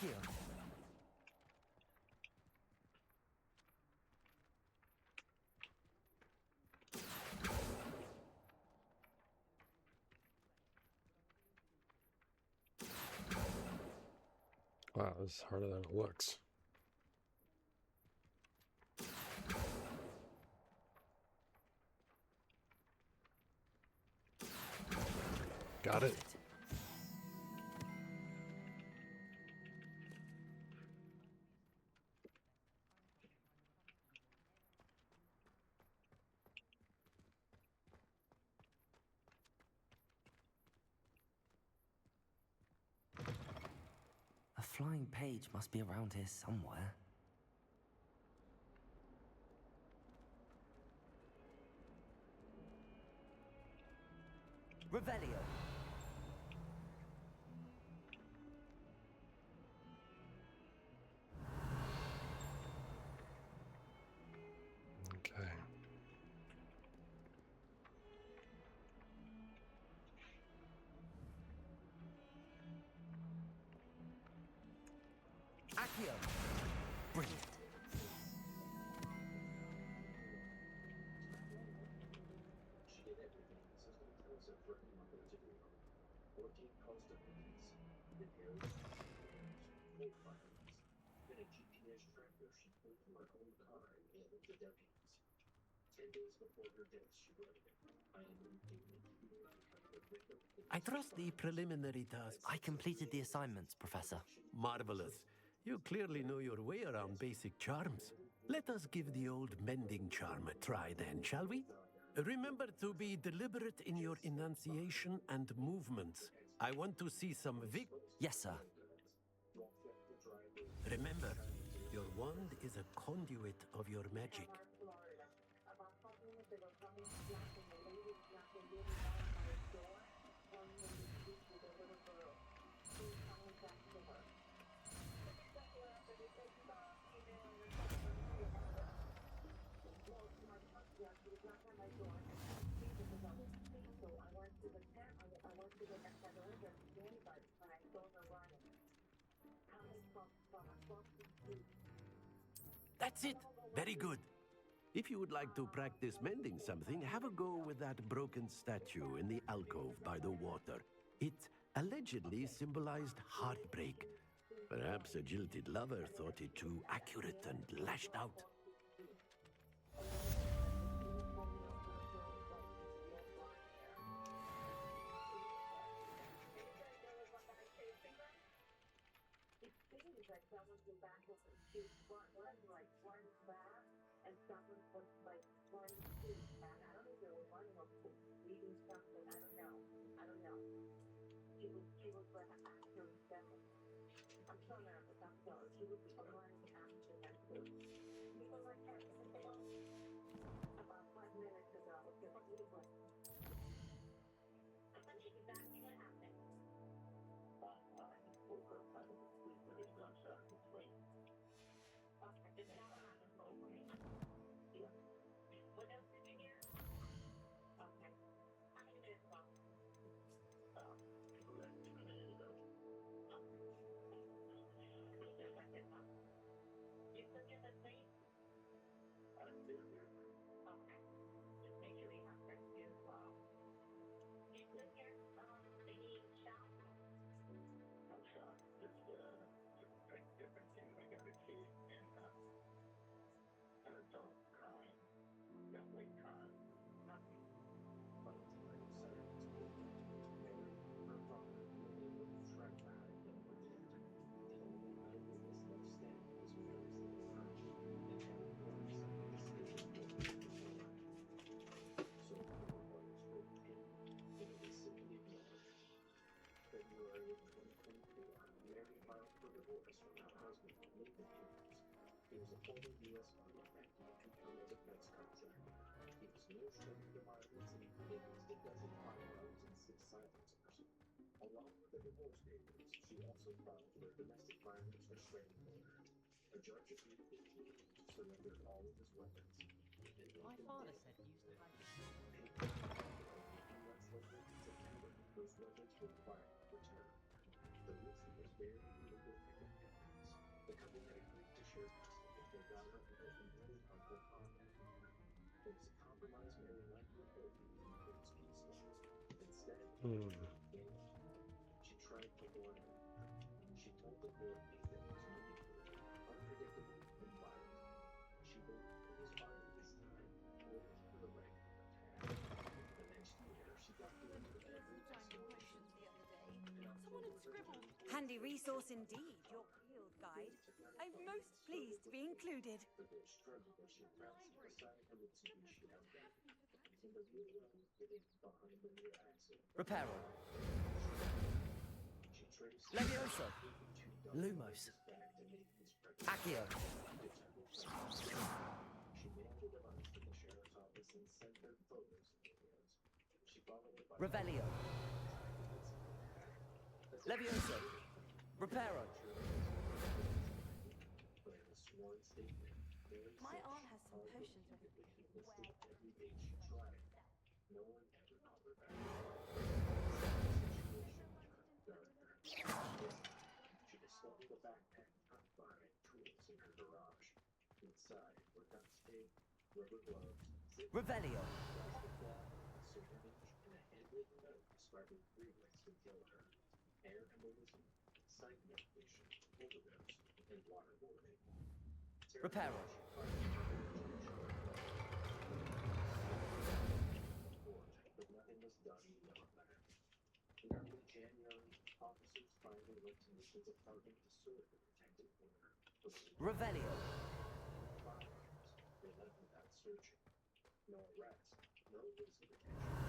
Accio. Wow, it's harder than it looks. Got it. A flying page must be around here somewhere. Revelio. Okay. Accio. Brilliant. She did everything the system tells her for any mother to do. 14 postal units, videos, games, full files, and a GPS tracker she pulled from her own car in the decades. 10 days before her death, she wrote, I am leaving here because the window I trust the preliminary task. I completed the assignments, Professor. Marvelous. You clearly know your way around basic charms. Let us give the old mending charm a try then, shall we? Remember to be deliberate in your enunciation and movements. I want to see some Yes, sir. Remember, your wand is a conduit of your magic. That's it. Very good. If you would like to practice mending something, have a go with that broken statue in the alcove by the water. It allegedly symbolized heartbreak. Perhaps a jilted lover thought it too accurate and lashed out. February of 2024, Mary filed for divorce from her husband, Nathan Hughes. He was a former U.S. Army vet with a 2-term defense contract. He was no stranger to violence, and he possessed a dozen firearms and 6 silencers. Along with the divorce papers, she also filed for a domestic violence restraining order. A judge agreed with Hughes to surrender all of his weapons. My father said he used to like it. 18 months later, in September, those weapons were finally returned. The mission was buried in the building, The couple had agreed to share custody of their daughter and open early uncle Tom. It was a compromise Mary liked to hold, but it was peaceful. Instead, she tried to warn him. She told the boy Nathan was manipulative, unpredictable, and violent. She believed he was biding his time, waiting for the right moment to happen. The next year, she got through to every exploration. Someone had scribbled. Handy resource indeed, your field guide. I'm most pleased to be included. The boy struggled as she crouched beside a Mitsubishi Outback. In the rear room, hidden behind the rear axle. Reparo. She traced Levioso. two Lumos. back to Nathan's Accio. She mailed the device to the sheriff's office and sent them photos of videos. She followed it by Revelio. Levioso. Reparo. But in a sworn statement, Mary My said aunt she has some potions with listed every date she tried. No one ever called her back. She discovered a backpack packed behind tools in her garage. Inside were duct tape, rubber gloves, zip Revelio. plastic bag, syringe, and a handwritten note describing 3 ways to kill her: air embolism, sight medication, overdose, and waterboarding. Reparo. But nothing was done beyond that. In early January, officers finally went to Nathan's apartment to search the protected corner. Revelio. They left without searching. No arrest, no reason for detention.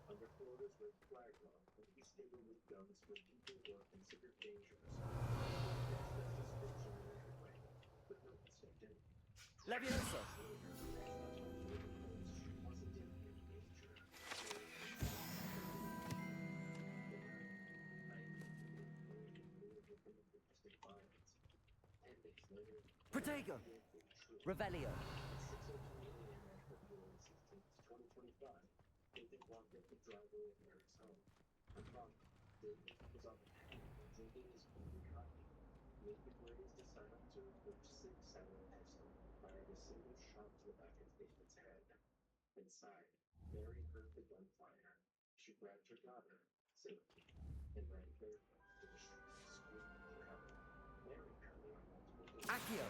Under Florida's red flag law, police may remove guns from people who are considered dangerous. That's the description right away, but no one stepped in. Levioso. She wasn't in any danger. Protego. Revelio. 6:02 a.m. on February 16th, 2025, Nathan walked up the driveway of Mary's home. Her father, David, was on the patio drinking his morning coffee. Nathan raised a silencer which six-sounded pistol, fired a single shot to the back of David's head. Inside, Mary heard the gunfire. She grabbed her daughter, Sylvie, and ran barefoot to the street, screaming for help. Mary ran on multiple doors. Accio.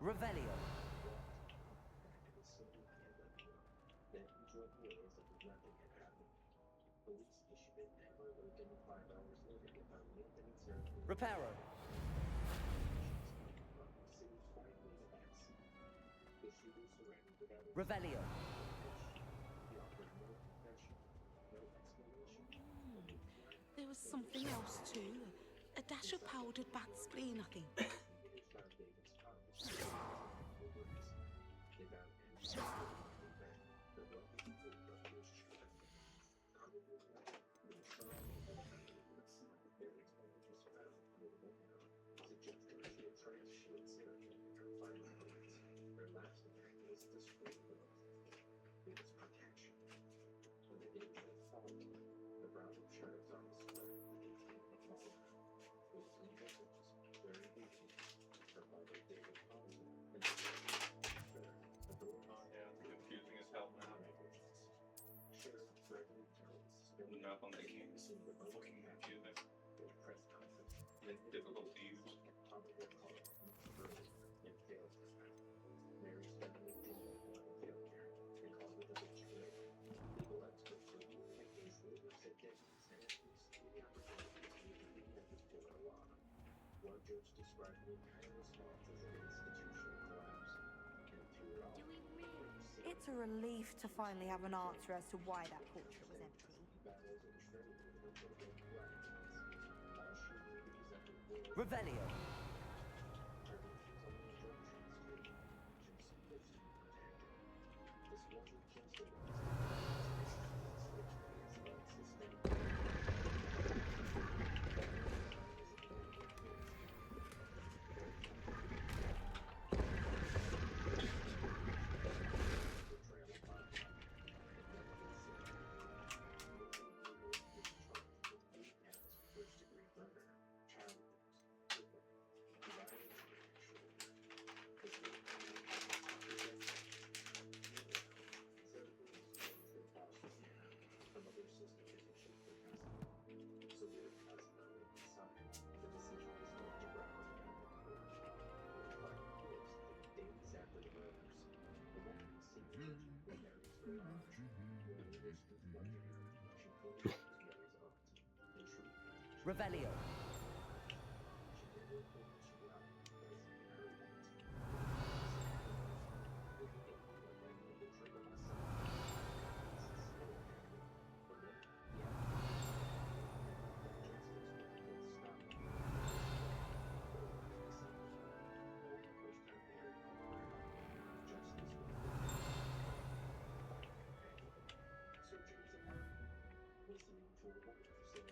Revelio. Then he drove away as if nothing had happened. Police issued an Amber Alert, and 5 hours later they found Nathan and Sarah. Reparo. Sitting quietly in the back seat. The shooter surrendered without a Revelio. He offered no confession, no explanation. There was something else too. A dash of powdered bat spleen, I think. Enough on the case. Fucking confusing. And difficult to use. Mary's family didn't want to failure and called it a betrayal. Legal experts review the case later said deputies had at least 3 opportunities to reinvent the Florida law. One judge described the entire response as an institutional collapse. And through it all, It's a relief to finally have an answer as to why that portrait was empty. Revelio. Revelio.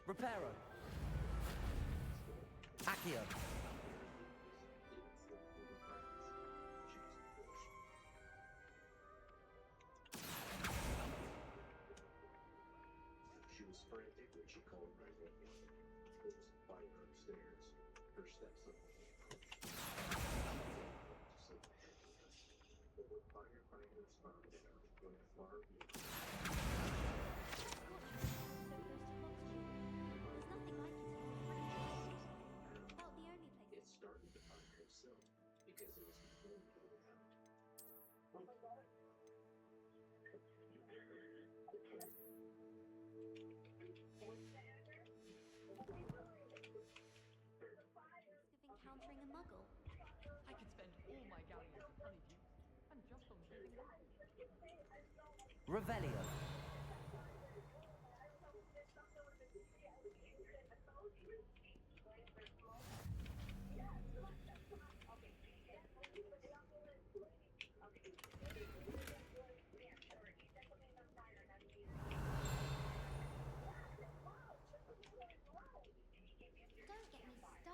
Reparo. Accio. She was frantic when she called 911. There was a fire upstairs. Her stepson was pushed. But when firefighters found out when a far beyond it started to find himself because it was completely out. Oh my God. Of encountering a muggle. I could spend all my galleons of honeydew and just on drinking water. Revelio. Don't get me started.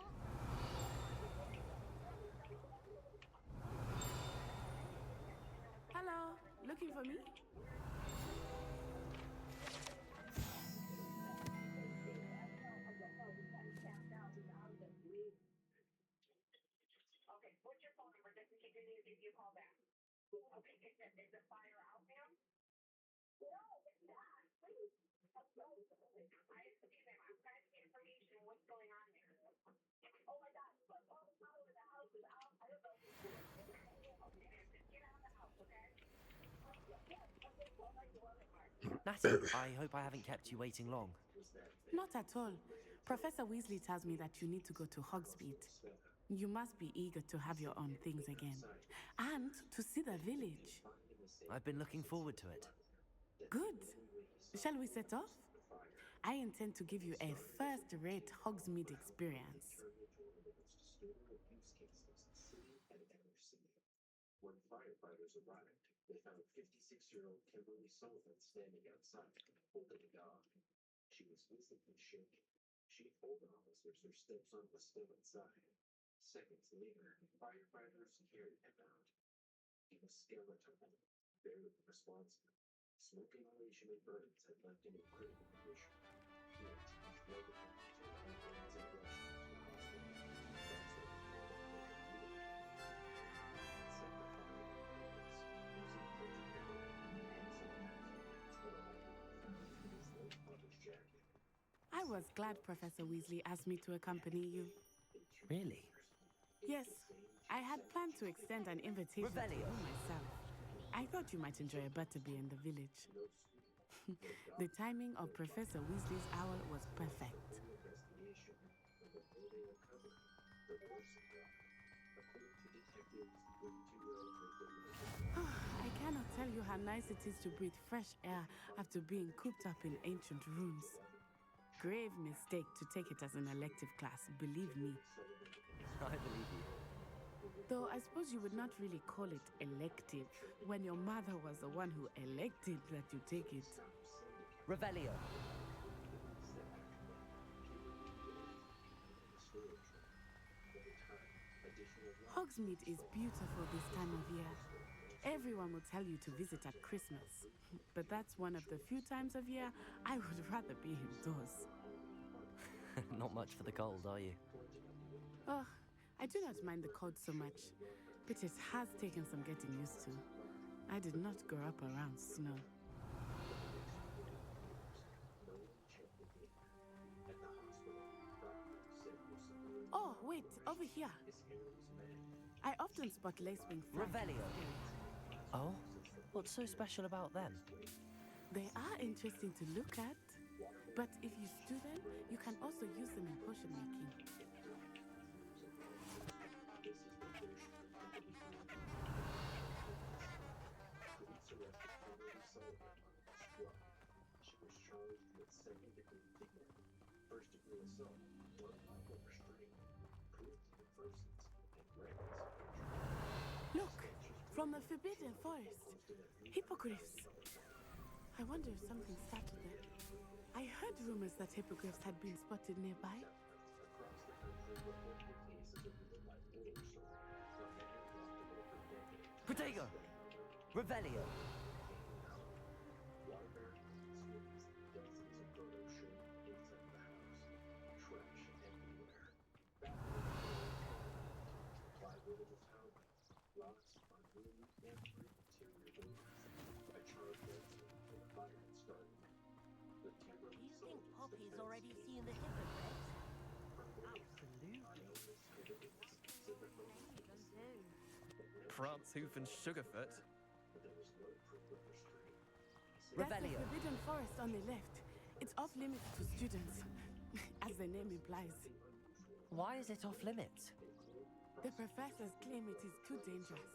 Hello, looking for me? Okay, what's your phone number just in case you need to give you a call back? Okay, is the fire out now? No, it's not. Please. Excuse me, I'm trying to get information. What's going on there? Oh my God, all the power in the house is out. I don't know if it's okay, just get out of the house, okay? Yes, okay, well, like the other part. Natty, I hope I haven't kept you waiting long. Not at all. Professor Weasley tells me that you need to go to Hogsmeade. You must be eager to have your own things again. And to see the village. I've been looking forward to it. Good. Shall we set off? I intend to give you a first-rate Hogsmeade experience. When firefighters arrived, they found 56-year-old Kimberly Sullivan standing outside, holding a dog. She was visibly shaking. She told officers her stepson was still inside. Seconds later, firefighters carried him out. He was skeletal, barely responsive. Smoke inhalation and burns had left him in critical condition. Yet, he floated him to an ambulance and rushed him to the hospital. That's when he was set the fire in place, using filtered air and sanitizer. His late mother's jacket. I was glad Professor Weasley asked me to accompany you. Really? Yes, I had planned to extend an invitation to you myself. I thought you might enjoy a butterbeer in the village. The timing of Professor Weasley's owl was perfect. I cannot tell you how nice it is to breathe fresh air after being cooped up in ancient rooms. Grave mistake to take it as an elective class, believe me. I believe you. Though I suppose you would not really call it elective when your mother was the one who elected that you take it. Revelio. Hogsmeade is beautiful this time of year. Everyone will tell you to visit at Christmas, but that's one of the few times of year I would rather be indoors. Not much for the cold, are you? Oh, I do not mind the cold so much, but it has taken some getting used to. I did not grow up around snow. Oh, wait, over here. I often spot Lacewing flies. Revelio. Oh? What's so special about them? They are interesting to look at. But if you stew them, you can also use them in potion making. Police arrested Kimberly Sullivan on August 12th. She was charged with second-degree kidnapping, first-degree assault, unlawful restraint, cruelty to persons, and reckless endangerment. Look, from the Forbidden Forest. Hippogriffs. I wonder if something started there. I heard rumors that hippogriffs had been spotted nearby. Across the country, reported cases of real-life horror stories. A man locked away for decades. Protego! Revelio! Waterbury police witnessed dozens of photos shown inside the house. Trash everywhere. Plywood in the town. Rocks on rooms and through interior buildings. A charred resident when a fire had started. The Kimberly You think Sullivan's Poppy's defense already came seen the from hippogriffs? Absolutely. I always heard of it specifically Even too. France Hoof and Sugarfoot. But there was no proof of restraint. That's the Forbidden Forest on the left. It's off limits to students, as the name implies. Why is it off limits? The professors claim it is too dangerous.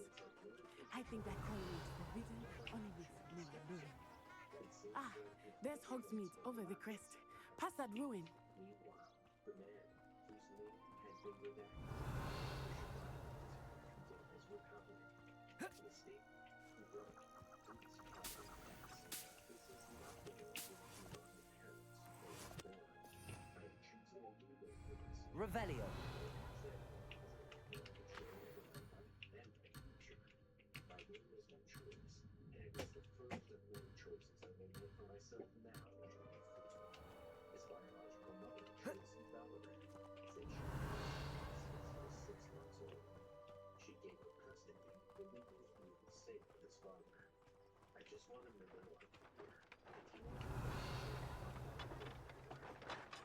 I think that calling it forbidden only makes it more alluring. Ah, there's Hogsmeade over the crest. Past that ruin. Meanwhile, the man whose name had been redacted was recovering. The state who wrote these proper facts. This is not the way to run the parents or the born. I am choosing a new way for myself. Revelio! My will was my choice, and it was the first of many choices I will make for myself now in 2014. His biological mother, Tracy Bellerin, said she was 6 months old. She gave up custody, believing he would be safe with his father. I just want him to know I'm here. And he wanted to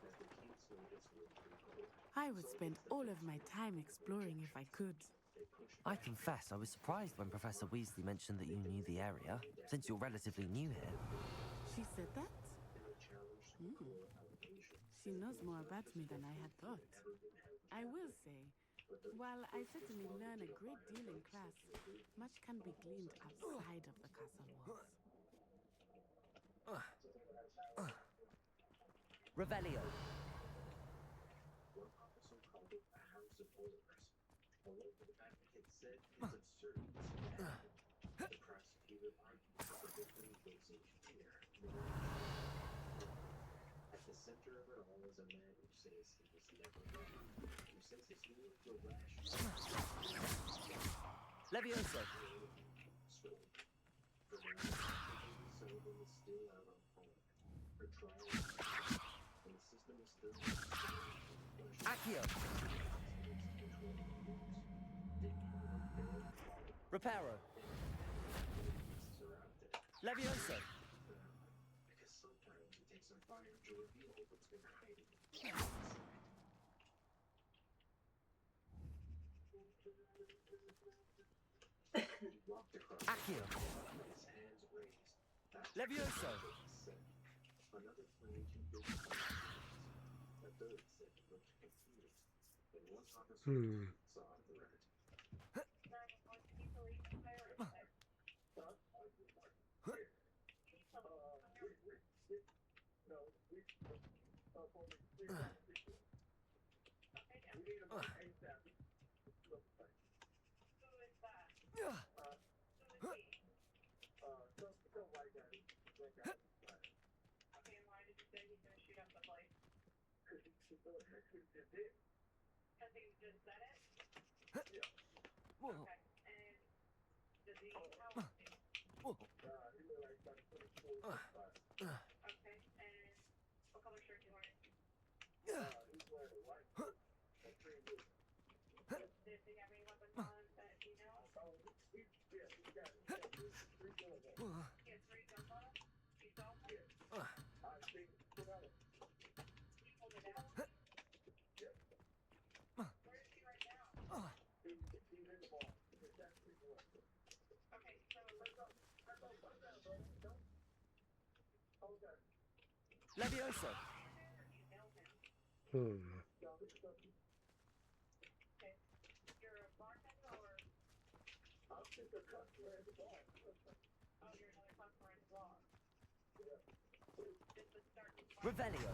as the kids made its way through court. I would spend all of my time exploring if I could. I confess I was surprised when Professor Weasley mentioned that you knew the area, since you're relatively new here. She said that? She knows more about me than I had thought. I will say, while I certainly learn a great deal in class, much can be gleaned outside of the castle walls. Revelio! One officer called it a house of horrors. A local advocate said it's absurd to see that. The prosecutor argued that the victim was in fear. At the center of it all is a man who says he was never wrong, who says his words were rational. Levioso! Story. For now, Sullivan is still out on parole. Her trial is and the system is still Accio! Reparo! Levioso! Because sometimes it takes a fire to reveal what's been hiding. He walked across Accio! his hands raised. Levioso! Another flame too big for his hands. A third said he looked confused. And one officer saw a threat. Levioso! Revelio.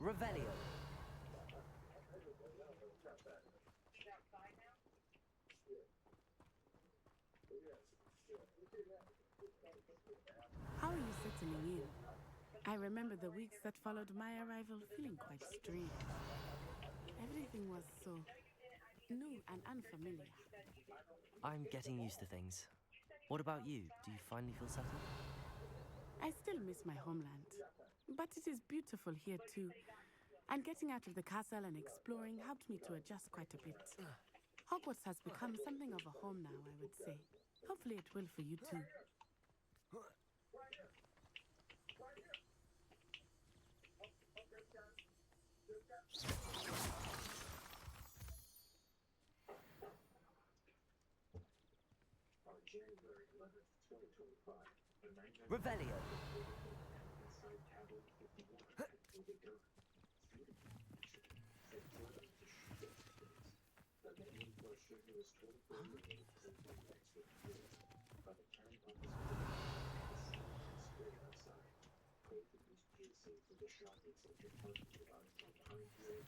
Revelio. How are you settling in? I remember the weeks that followed my arrival feeling quite strange. Everything was so new and unfamiliar. I'm getting used to things. What about you? Do you finally feel settled? I still miss my homeland, but it is beautiful here too. And getting out of the castle and exploring helped me to adjust quite a bit. Hogwarts has become something of a home now, I would say. Hopefully it will for you too. January 11th, 2025, the night Revelio. inside Tablet 51 will be done. Said further to shit things. The main question was 24 minutes and 1 extra minutes. By the time officers straight outside, Cole could use PCs with the shopping center parking garage from behind the road.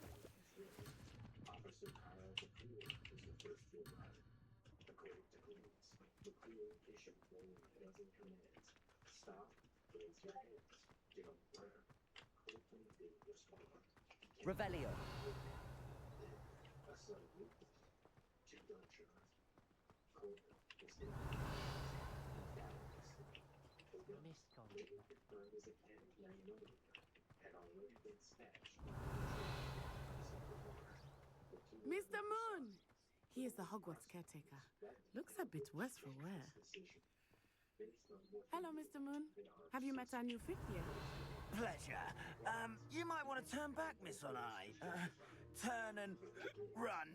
Officer Kyle McClure was the first to arrive. According to police, McClure issued only a dozen commands. Stop, raise your hands, get on the ground. Colton didn't respond. Revelio. A sudden movement. 2 gunshots. Colton was hit. He died instantly. The gun, later confirmed as a Cat 9mm, had already been stashed in the bar. Mr. Moon! He is the Hogwarts caretaker. Looks a bit worse for wear. Hello, Mr. Moon. Have you met our new 5th year? Pleasure. You might want to turn back, Miss Onai. Turn and run.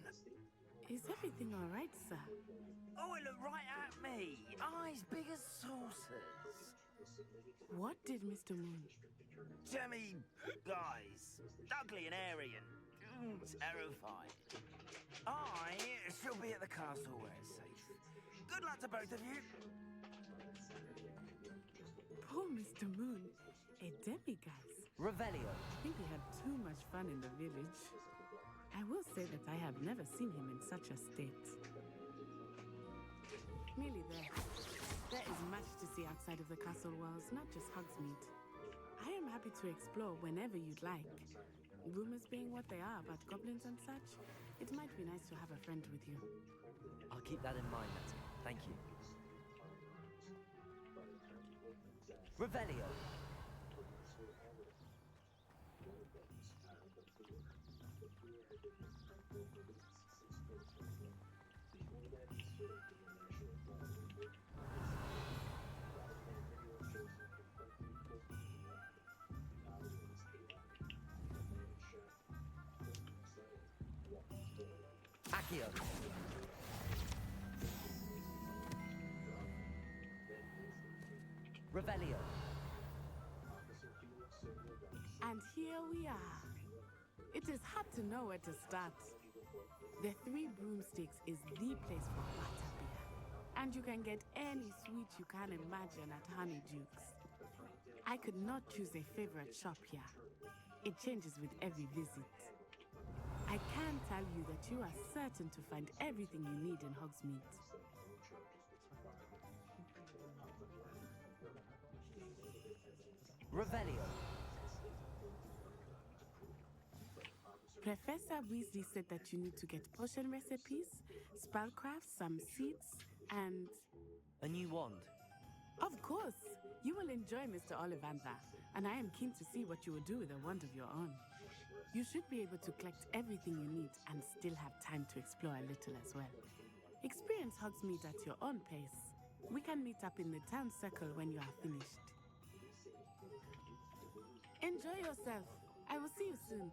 Is everything all right, sir? Oh, it looked right at me. Eyes big as saucers. What did Mr. Moon? Jemmy, guys. Ugly and airy and terrified. I shall be at the castle where it's safe. Good luck to both of you. Poor Mr. Moon. A demiguise. Revelio. I think he had too much fun in the village. I will say that I have never seen him in such a state. Merely there. There is much to see outside of the castle walls, not just Hogsmeade. I am happy to explore whenever you'd like. Rumors being what they are about goblins and such, it might be nice to have a friend with you. I'll keep that in mind, Nettie. Thank you. Revelio. Accio. Revelio. And here we are. It is hard to know where to start. The 3 Broomsticks is the place for butterbeer. And you can get any sweet you can imagine at Honeyduke's. I could not choose a favorite shop here. It changes with every visit. I can tell you that you are certain to find everything you need in Hogsmeade. Revelio. Professor Weasley said that you need to get potion recipes, spellcraft, some seeds, and... A new wand. Of course! You will enjoy Mr. Ollivander, and I am keen to see what you will do with a wand of your own. You should be able to collect everything you need and still have time to explore a little as well. Experience Hogsmeade at your own pace. We can meet up in the town circle when you are finished. Enjoy yourself. I will see you soon.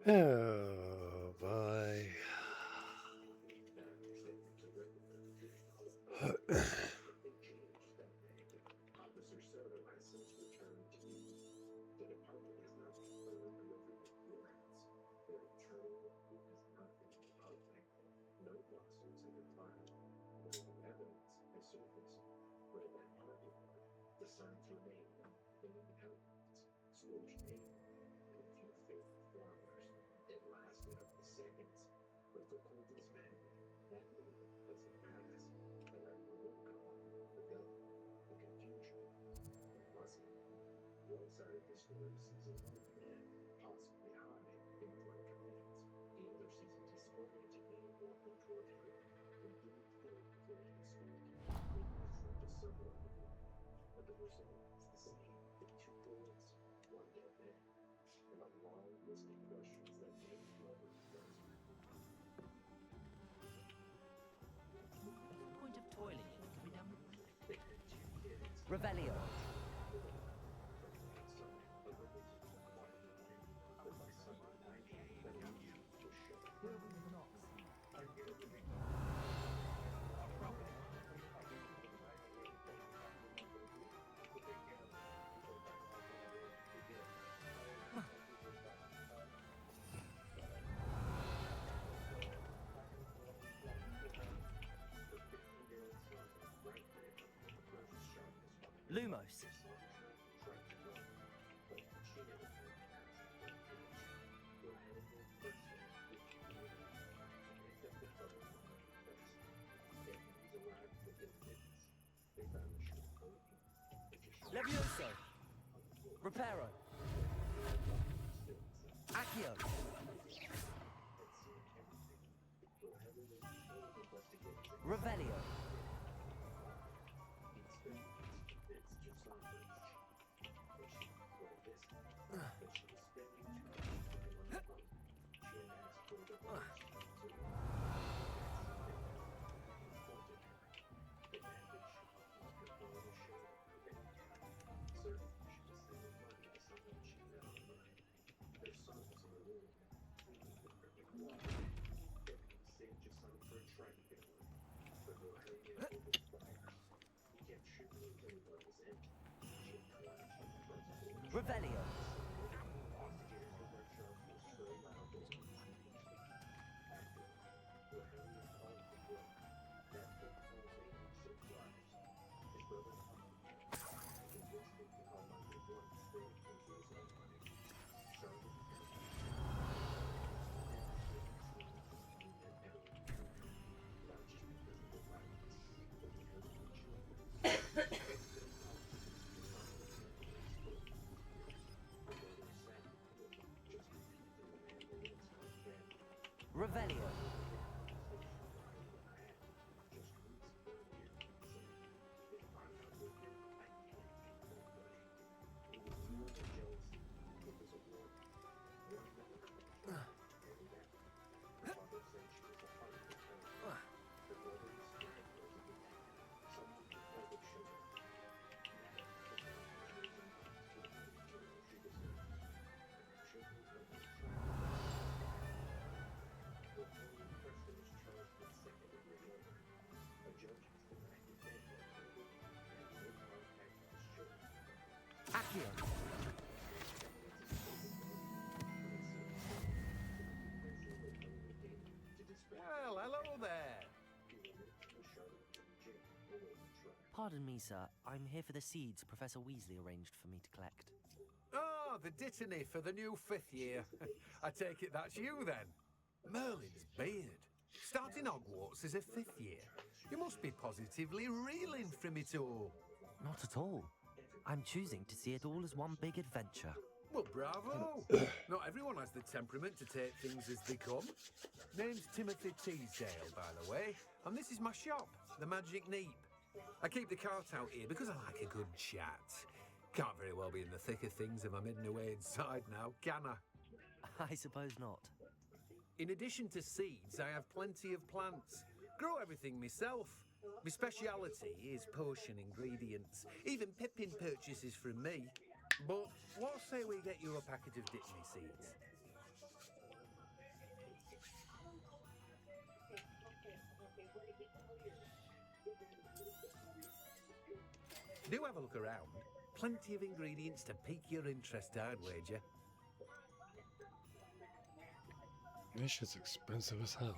Oh boy. Point of toiling can be done. Revelio. Lumos. Levioso. Reparo. Accio. Revelio. Revelio. Revelio. Accio. Well, hello there. Pardon me, sir. I'm here for the seeds Professor Weasley arranged for me to collect. Oh, the dittany for the new 5th year. I take it that's you then. Merlin's beard. Starting Hogwarts as a 5th year. You must be positively reeling from it all. Not at all. I'm choosing to see it all as one big adventure. Well, bravo. Not everyone has the temperament to take things as they come. Name's Timothy Teasdale, by the way, and this is my shop, the Magic Neep. I keep the cart out here because I like a good chat. Can't very well be in the thick of things if I'm hidden away inside now, can I? I suppose not. In addition to seeds, I have plenty of plants. Grow everything myself. My speciality is potion ingredients. Even Pippin purchases from me. But what say we get you a packet of Ditney seeds? Do have a look around. Plenty of ingredients to pique your interest, I'd wager. This shit's expensive as hell.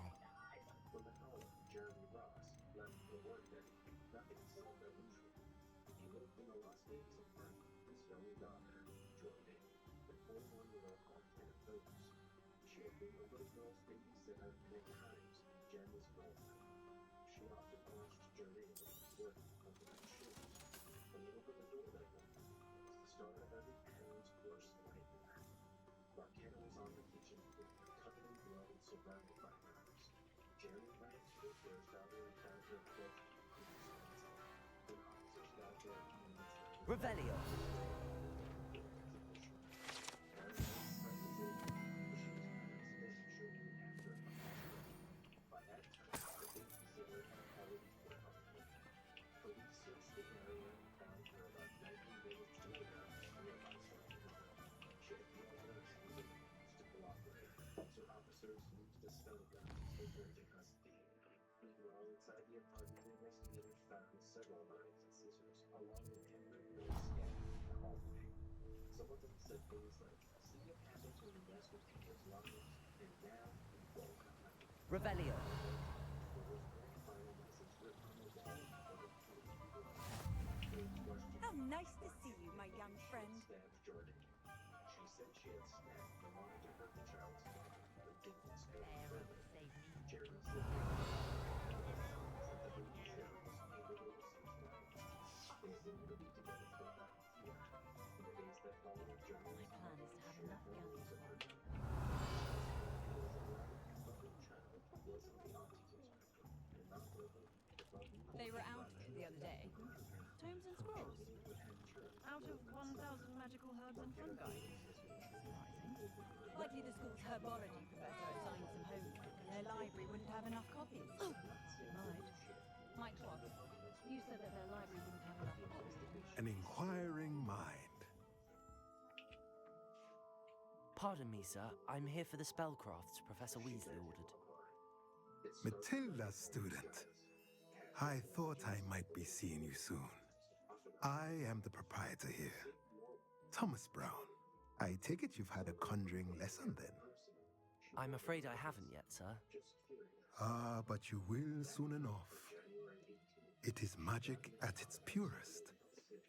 Revelio. Revelio. How nice to see you, my young friend. They were out the other day. Tomes and scrolls. Out of 1,000 magical herbs and fungi. Surprising. Likely the school's herbology professor assigned some homework and their library wouldn't have enough copies. Might what? You said that their library wouldn't have enough copies, didn't you? An inquiring mind. Pardon me, sir. I'm here for the spellcrafts Professor Weasley ordered. Matilda, student. I thought I might be seeing you soon. I am the proprietor here, Thomas Brown. I take it you've had a conjuring lesson then? I'm afraid I haven't yet, sir. Ah, but you will soon enough. It is magic at its purest,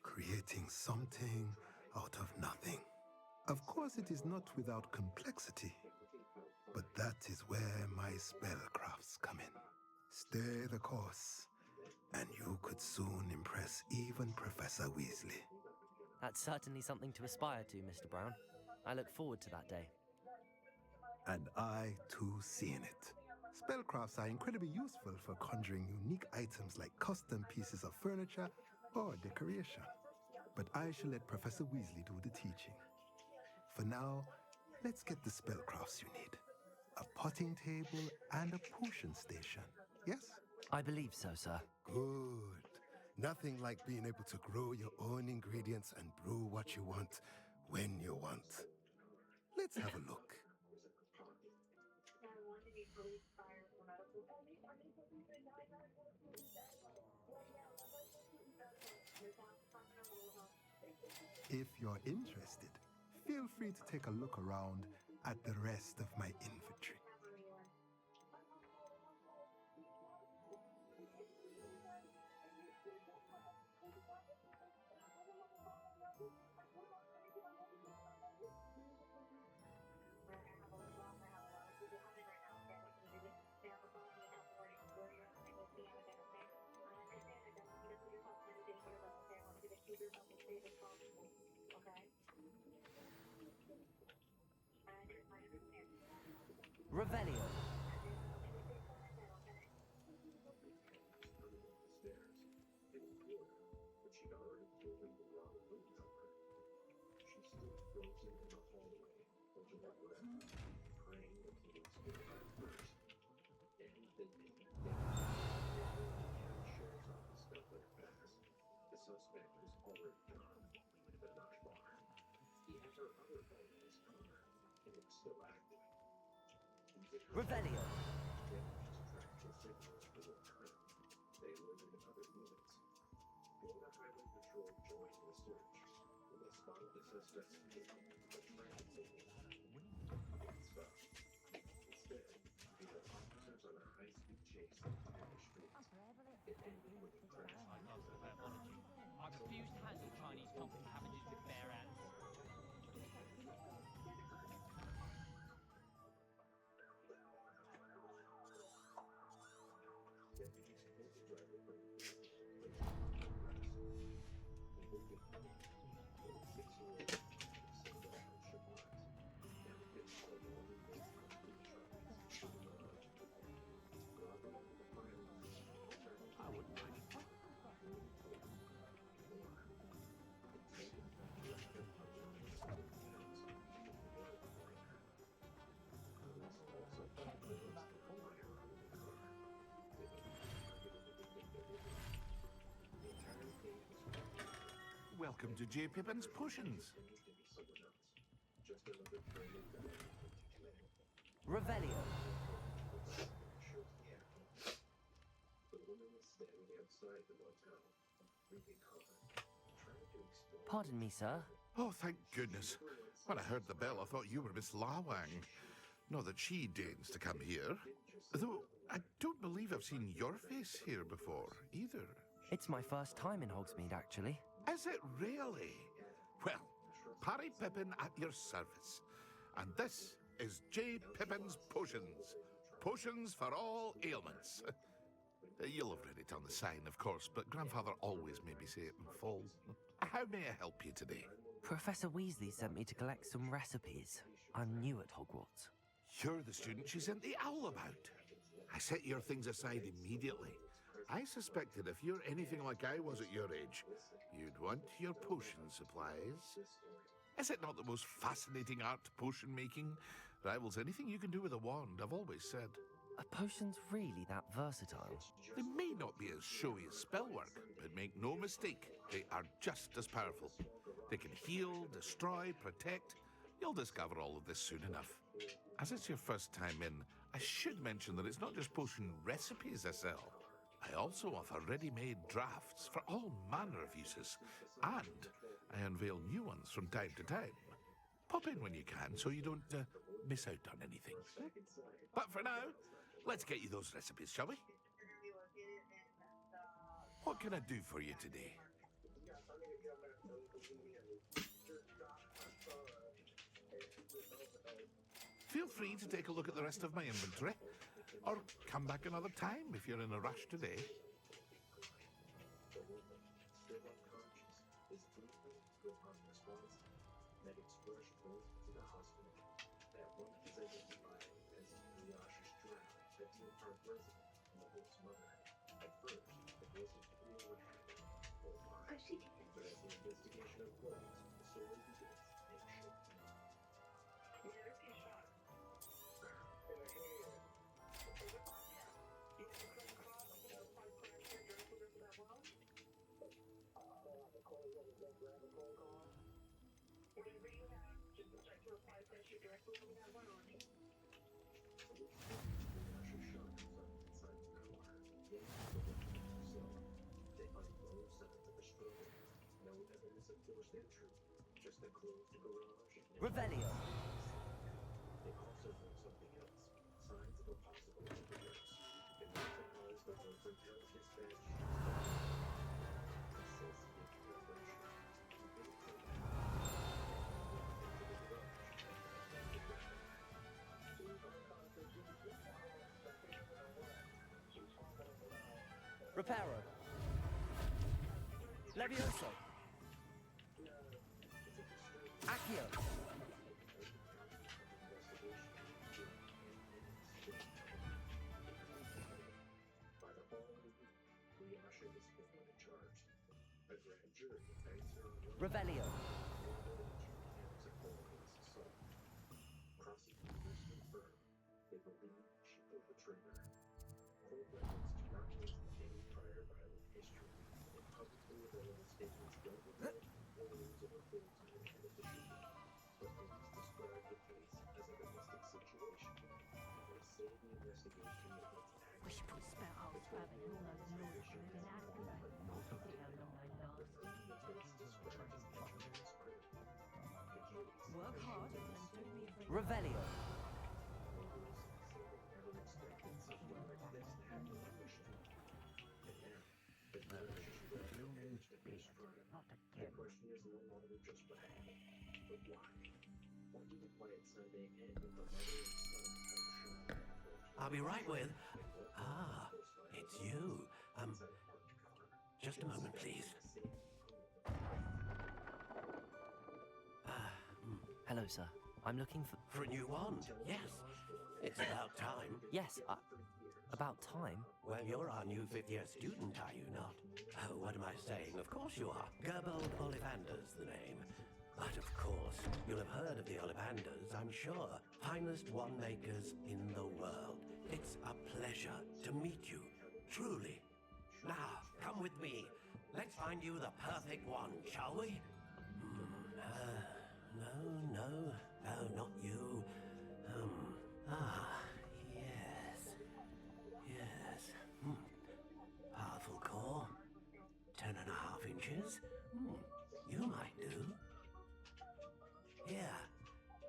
creating something out of nothing. Of course, it is not without complexity, but that is where my spellcrafts come in. Stay the course, and you could soon impress even Professor Weasley. That's certainly something to aspire to, Mr. Brown. I look forward to that day. And I, too, seeing it. Spellcrafts are incredibly useful for conjuring unique items like custom pieces of furniture or decoration. But I shall let Professor Weasley do the teaching. For now, let's get the spellcrafts you need. A potting table and a potion station, yes? I believe so, sir. Good. Nothing like being able to grow your own ingredients and brew what you want when you want. Let's have a look. If you're interested, feel free to take a look around at the rest of my inventory. Revelio. Suspect was already gone, but not far. He had her other phone in his car, and it was still active. Revelio. Deputies tracked his signals for the time. They alerted other units. Florida Highway Patrol joined the search. When they spotted the suspect's vehicle, the traffic signal didn't stop. Instead, they put officers on a high-speed chase through the streets. It ended with a crash. I love herbology. I refuse to handle Chinese pumpkin cabbages with bare hands. Deputies pulled the driver from the vehicle, placed him on the grass. He looked at me. 26-year-old said that I should not. Now faced a long list of food charges. Robbery with a firearm. I wouldn't mind. Welcome to J. Pippin's Potions. Revelio. The woman was standing outside the motel, breathing hard, trying to explain. Pardon me, sir. Oh, thank goodness. When I heard the bell, I thought you were Miss Lawang. Not that she deigns to come here. Though, I don't believe I've seen your face here before, either. It's my first time in Hogsmeade, actually. Is it really? Well, Parry Pippin at your service. And this is J. Pippin's Potions. Potions for all ailments. You'll have read it on the sign, of course, but Grandfather always made me say it in full. How may I help you today? Professor Weasley sent me to collect some recipes. I'm new at Hogwarts. You're the student she sent the owl about. I set your things aside immediately. I suspected if you're anything like I was at your age, you'd want your potion supplies. Is it not the most fascinating art, potion making? Rivals anything you can do with a wand, I've always said. Are potions really that versatile? They may not be as showy as spellwork, but make no mistake, they are just as powerful. They can heal, destroy, protect. You'll discover all of this soon enough. As it's your first time in, I should mention that it's not just potion recipes I sell. I also offer ready-made drafts for all manner of uses, and I unveil new ones from time to time. Pop in when you can so you don't miss out on anything. But for now, let's get you those recipes, shall we? What can I do for you today? Feel free to take a look at the rest of my inventory, or come back another time if you're in a rush today. Still unconscious, his breathing still unresponsive. Medics rushed both to the hospital. That one is identified as Brioche's drown, the Team Park resident and the wolf's mother. At first, it wasn't clear what happened or why. But as the investigation unfolds, the story begins to take shape. They find no signs of a struggle, no evidence of forced entry, just a closed garage. Revelio. They also found something else, signs of a possible overdose. It was supplies the Hogwarts House dispatched. Reparo. Levioso. Accio. Russia's been in charge. A grand jury indicts her on Revelio. Hannah's authorities solved. Prosecutors confirm they believe she pulled the trigger. Cold weapons do not list any prior violent history, and publicly available statements don't reflect feelings or full-time head of the shooting. But police describe the case as a domestic situation, and they say the investigation against We should put spout holes further than all those lawyers are living accurate. See how long they last. Work hard and do me a favor. Revelio. The question is no longer just what happened, but why? Why did the quiet Sunday end with the mother and son unsure? I'll be right with. Ah, it's you. Just a moment, please. Hello, sir. I'm looking for... For a new wand, yes. It's about time. Yes, about time? Well, you're our new fifth-year student, are you not? Oh, what am I saying? Of course you are. Gerbold Ollivander's the name. But of course, you'll have heard of the Ollivanders, I'm sure. Finest wand makers in the world. It's a pleasure to meet you, truly. Now, come with me. Let's find you the perfect wand, shall we? No, not you. Yes. Powerful core. 10.5 inches. You might do. Here,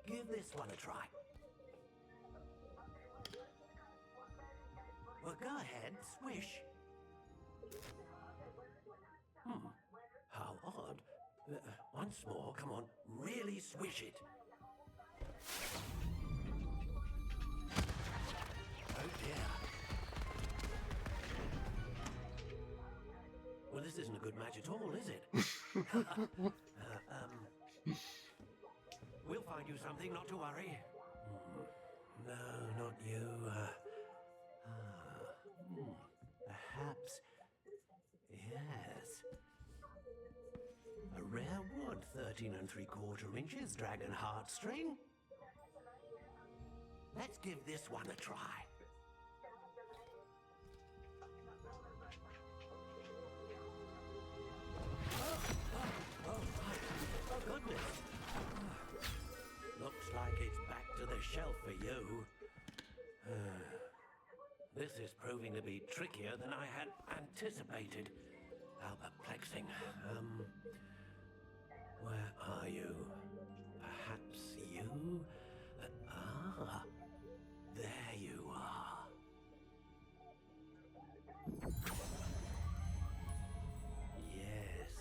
give this one a try. Well, go ahead, swish. How odd. Once more, come on, really swish it. Oh dear. Well, this isn't a good match at all, is it? We'll find you something, not to worry. No, not you. Perhaps. Yes. A rare wood, 13 3/4 inches, dragon heartstring. Let's give this one a try. Oh, goodness. Looks like it's back to the shelf for you. This is proving to be trickier than I had anticipated. How perplexing. Where are you? Perhaps you? There you are. Yes,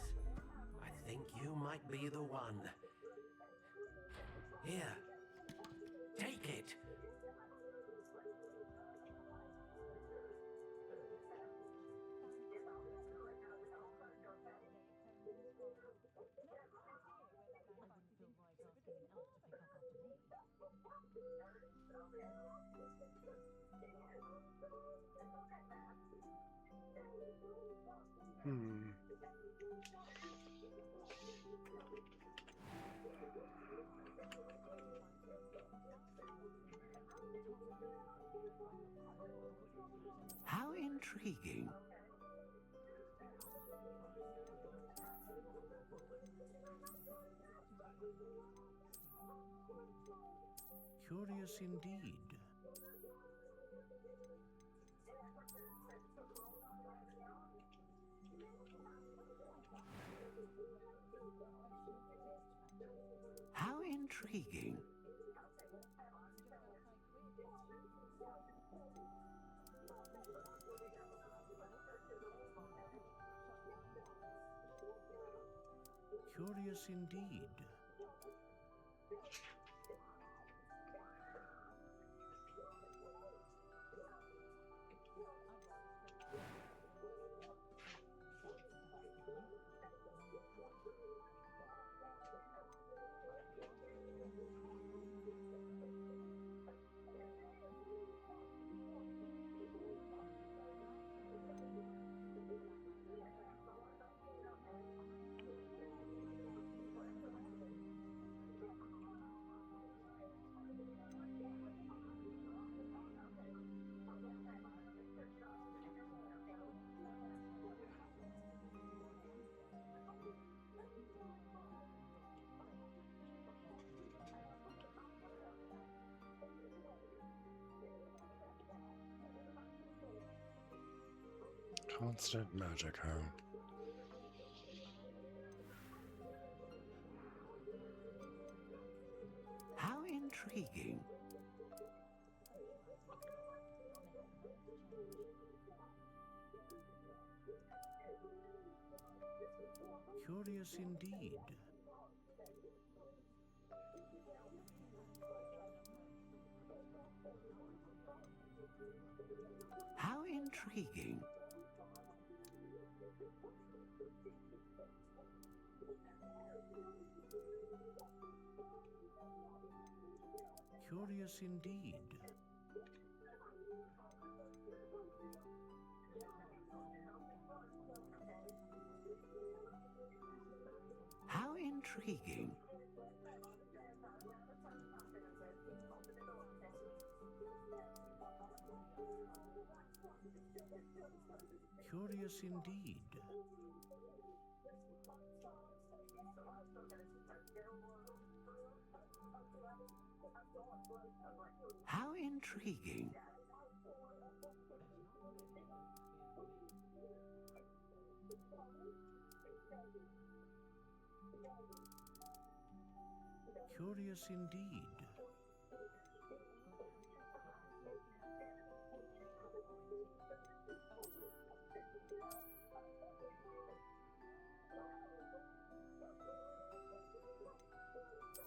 I think you might be the one. Here, take it. How intriguing. Curious indeed. How intriguing. Curious indeed. Constant magic, huh? How intriguing. Curious indeed. How intriguing. Curious indeed. How intriguing. Curious indeed. How intriguing. Curious indeed.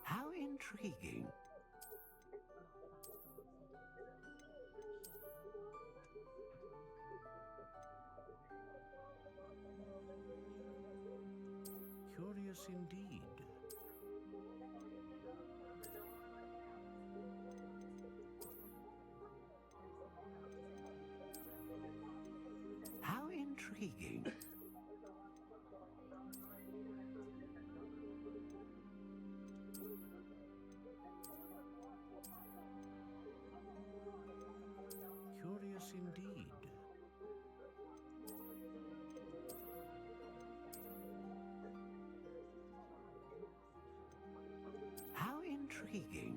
How intriguing. Curious indeed. How intriguing. Curious indeed. How intriguing.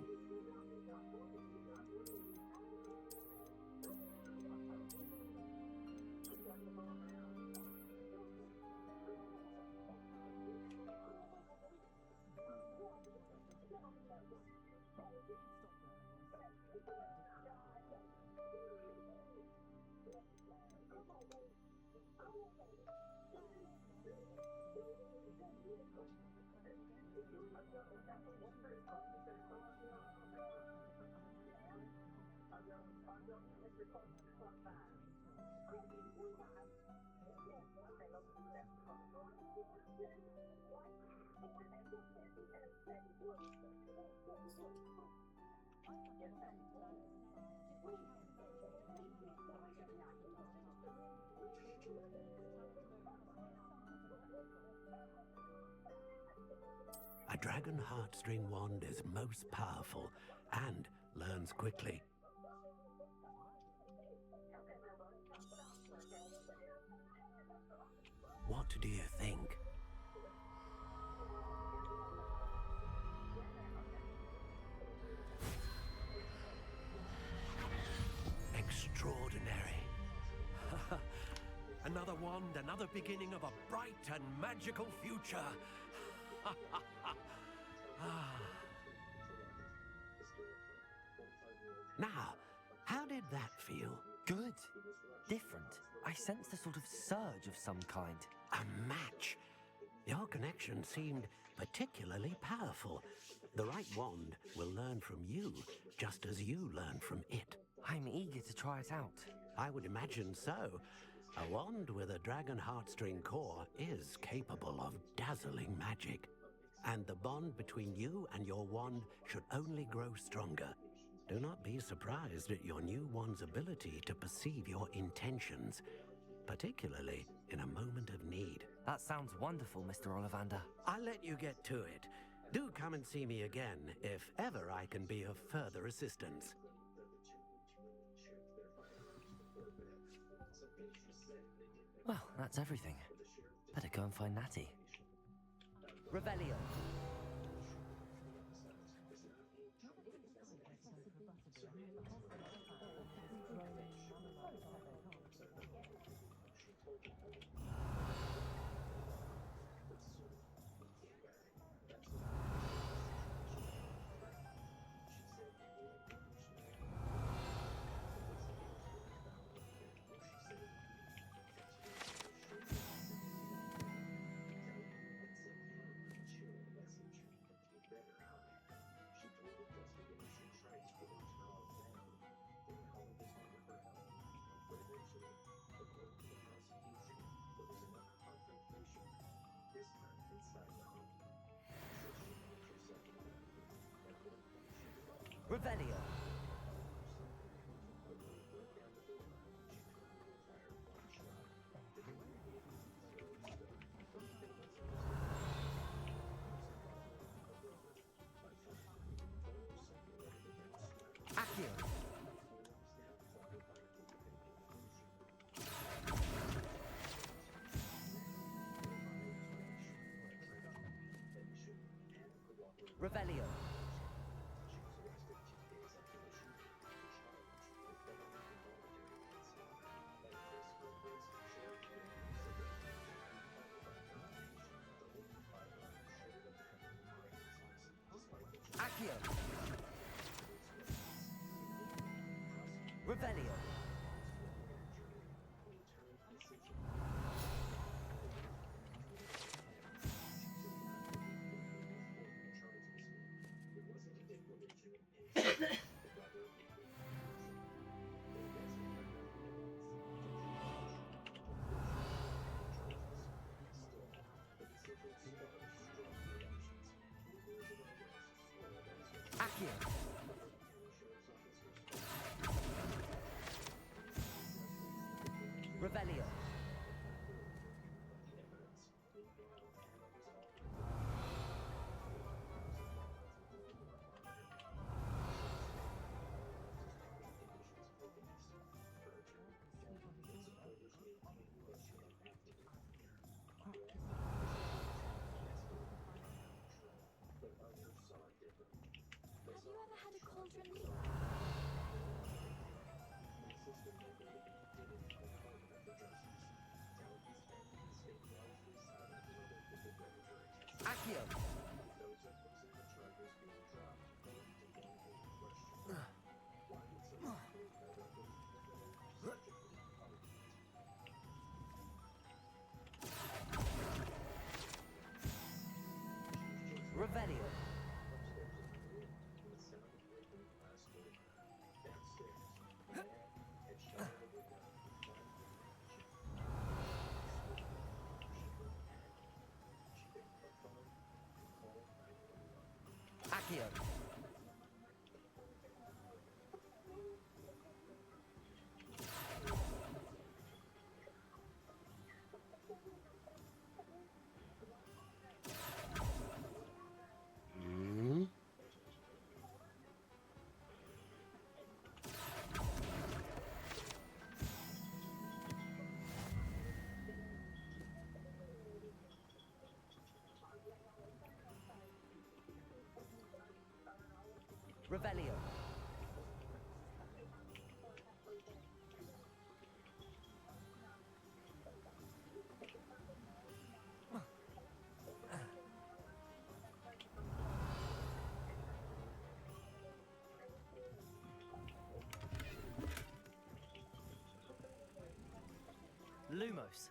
A dragon heartstring wand is most powerful and learns quickly. What do you think? Extraordinary. Another wand, another beginning of a bright and magical future. Now, how did that feel? Good. Different. I sensed a sort of surge of some kind. A match. Your connection seemed particularly powerful. The right wand will learn from you, just as you learn from it. I'm eager to try it out. I would imagine so. A wand with a dragon heartstring core is capable of dazzling magic. And the bond between you and your wand should only grow stronger. Do not be surprised at your new wand's ability to perceive your intentions, particularly in a moment of need. That sounds wonderful, Mr. Ollivander. I'll let you get to it. Do come and see me again if ever I can be of further assistance. Well, that's everything. Better go and find Natty. Revelio. Revelio. Accio. Revelio. Accio. Revelio. Accio. Revelio. Have you ever had a cauldron leak? Accio. Revelio. Accio. Hmm? Revelio. Lumos.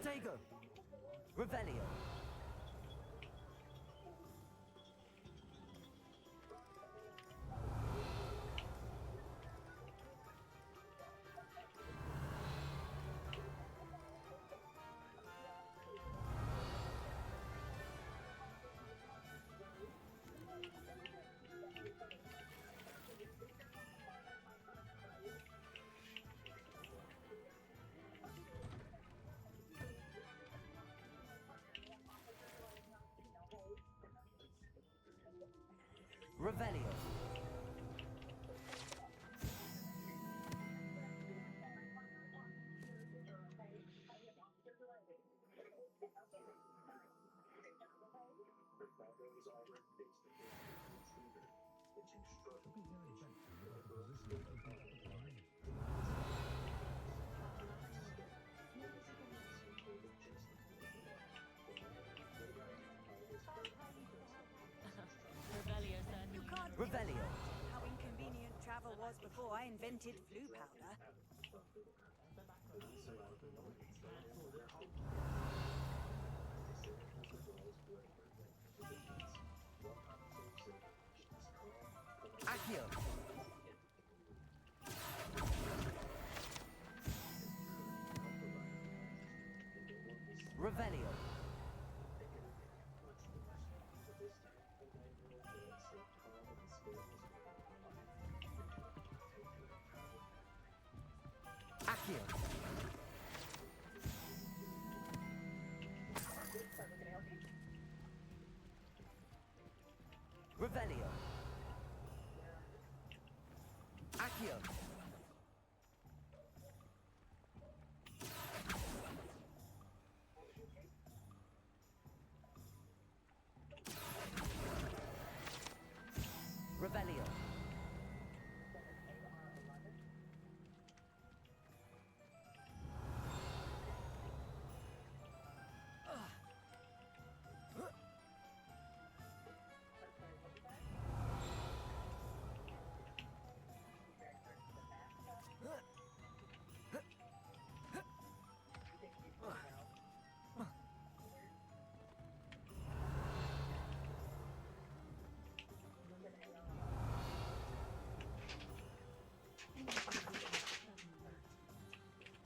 Protego! Revelio! Revelio. Revelio, certainly. You can't Revelio. imagine how inconvenient travel was before I invented flu powder. Accio. Revelio. Accio. Revelio. Accio. Revelio.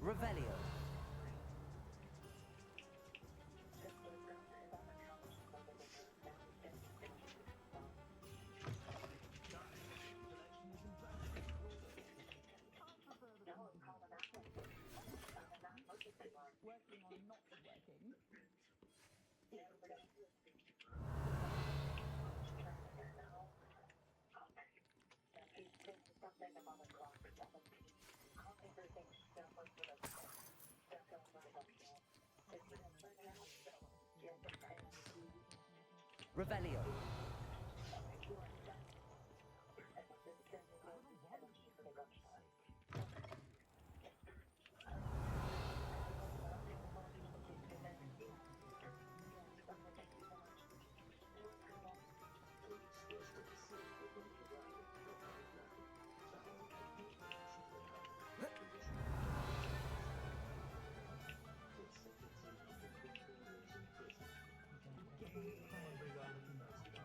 Revelio. Working on not working. Revelio.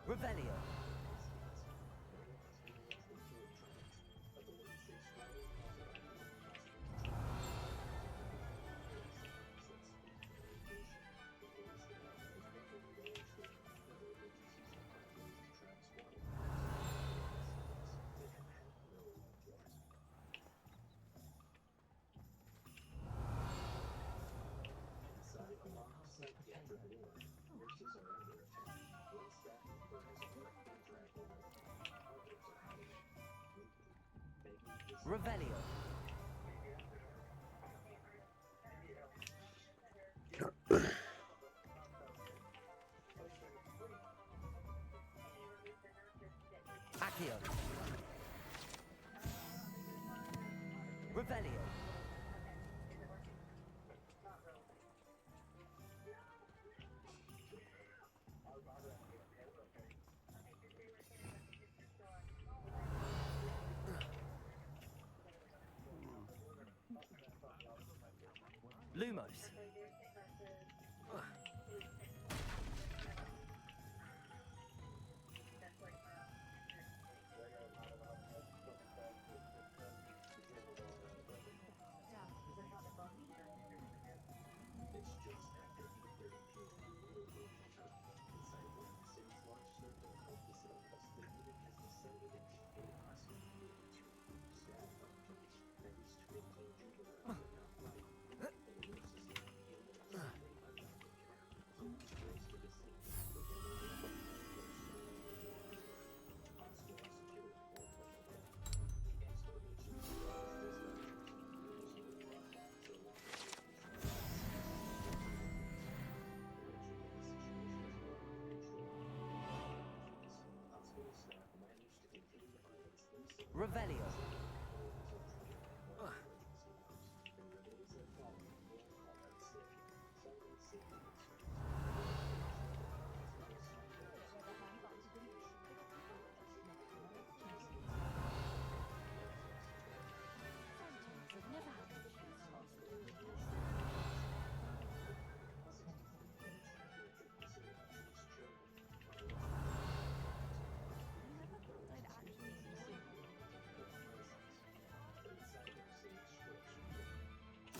Revelio. Revelio. Accio. Revelio. Lumos. Revelio.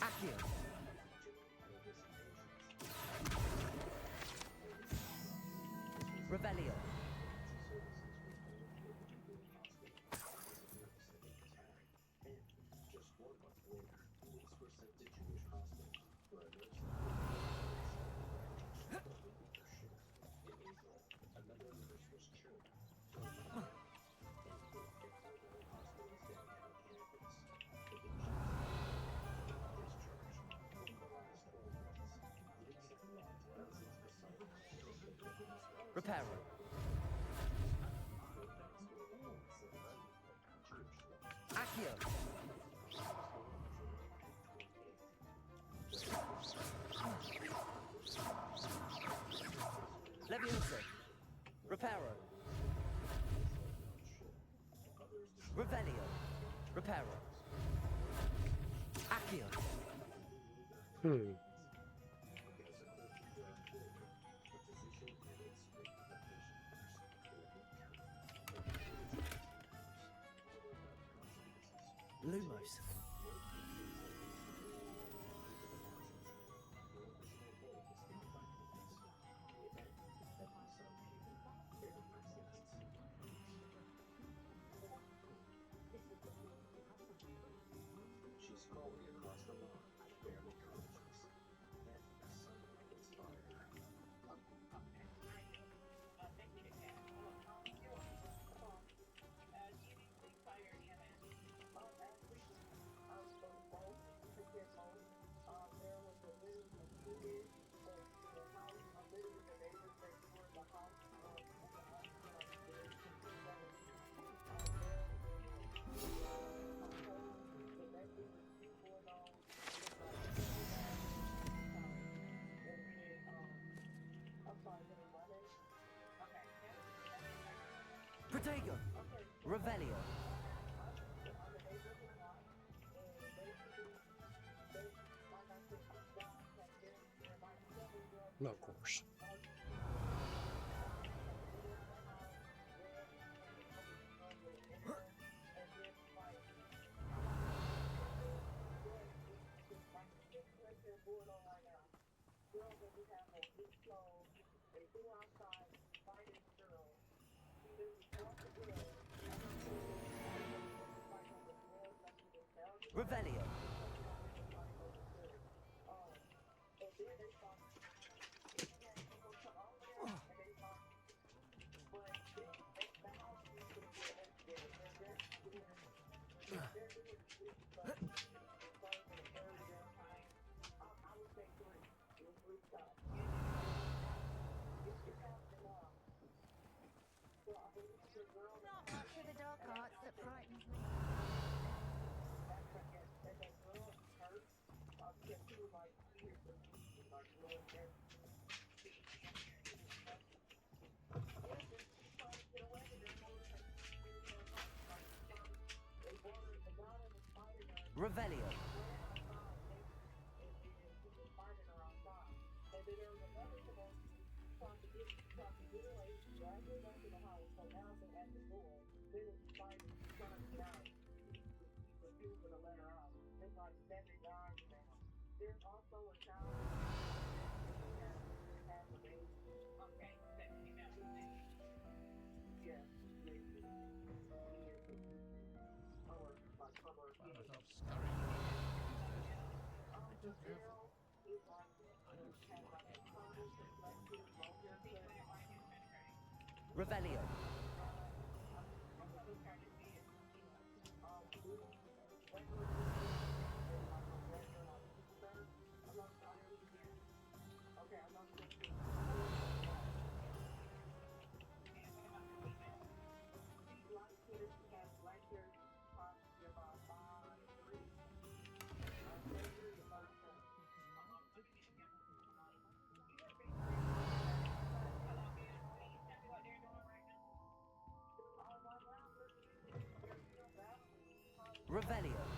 Accio. Revelio. Reparo. Accio. Leviosa. Reparo. Revelio. Reparo. Accio. Lumos. She's calling across the lawn, barely conscious. Then sunlight inspired her. Protego. Revelio. No, of course. Revelio. Not much of the dark arts that frightens me. Revelio. Revelio. Revelio.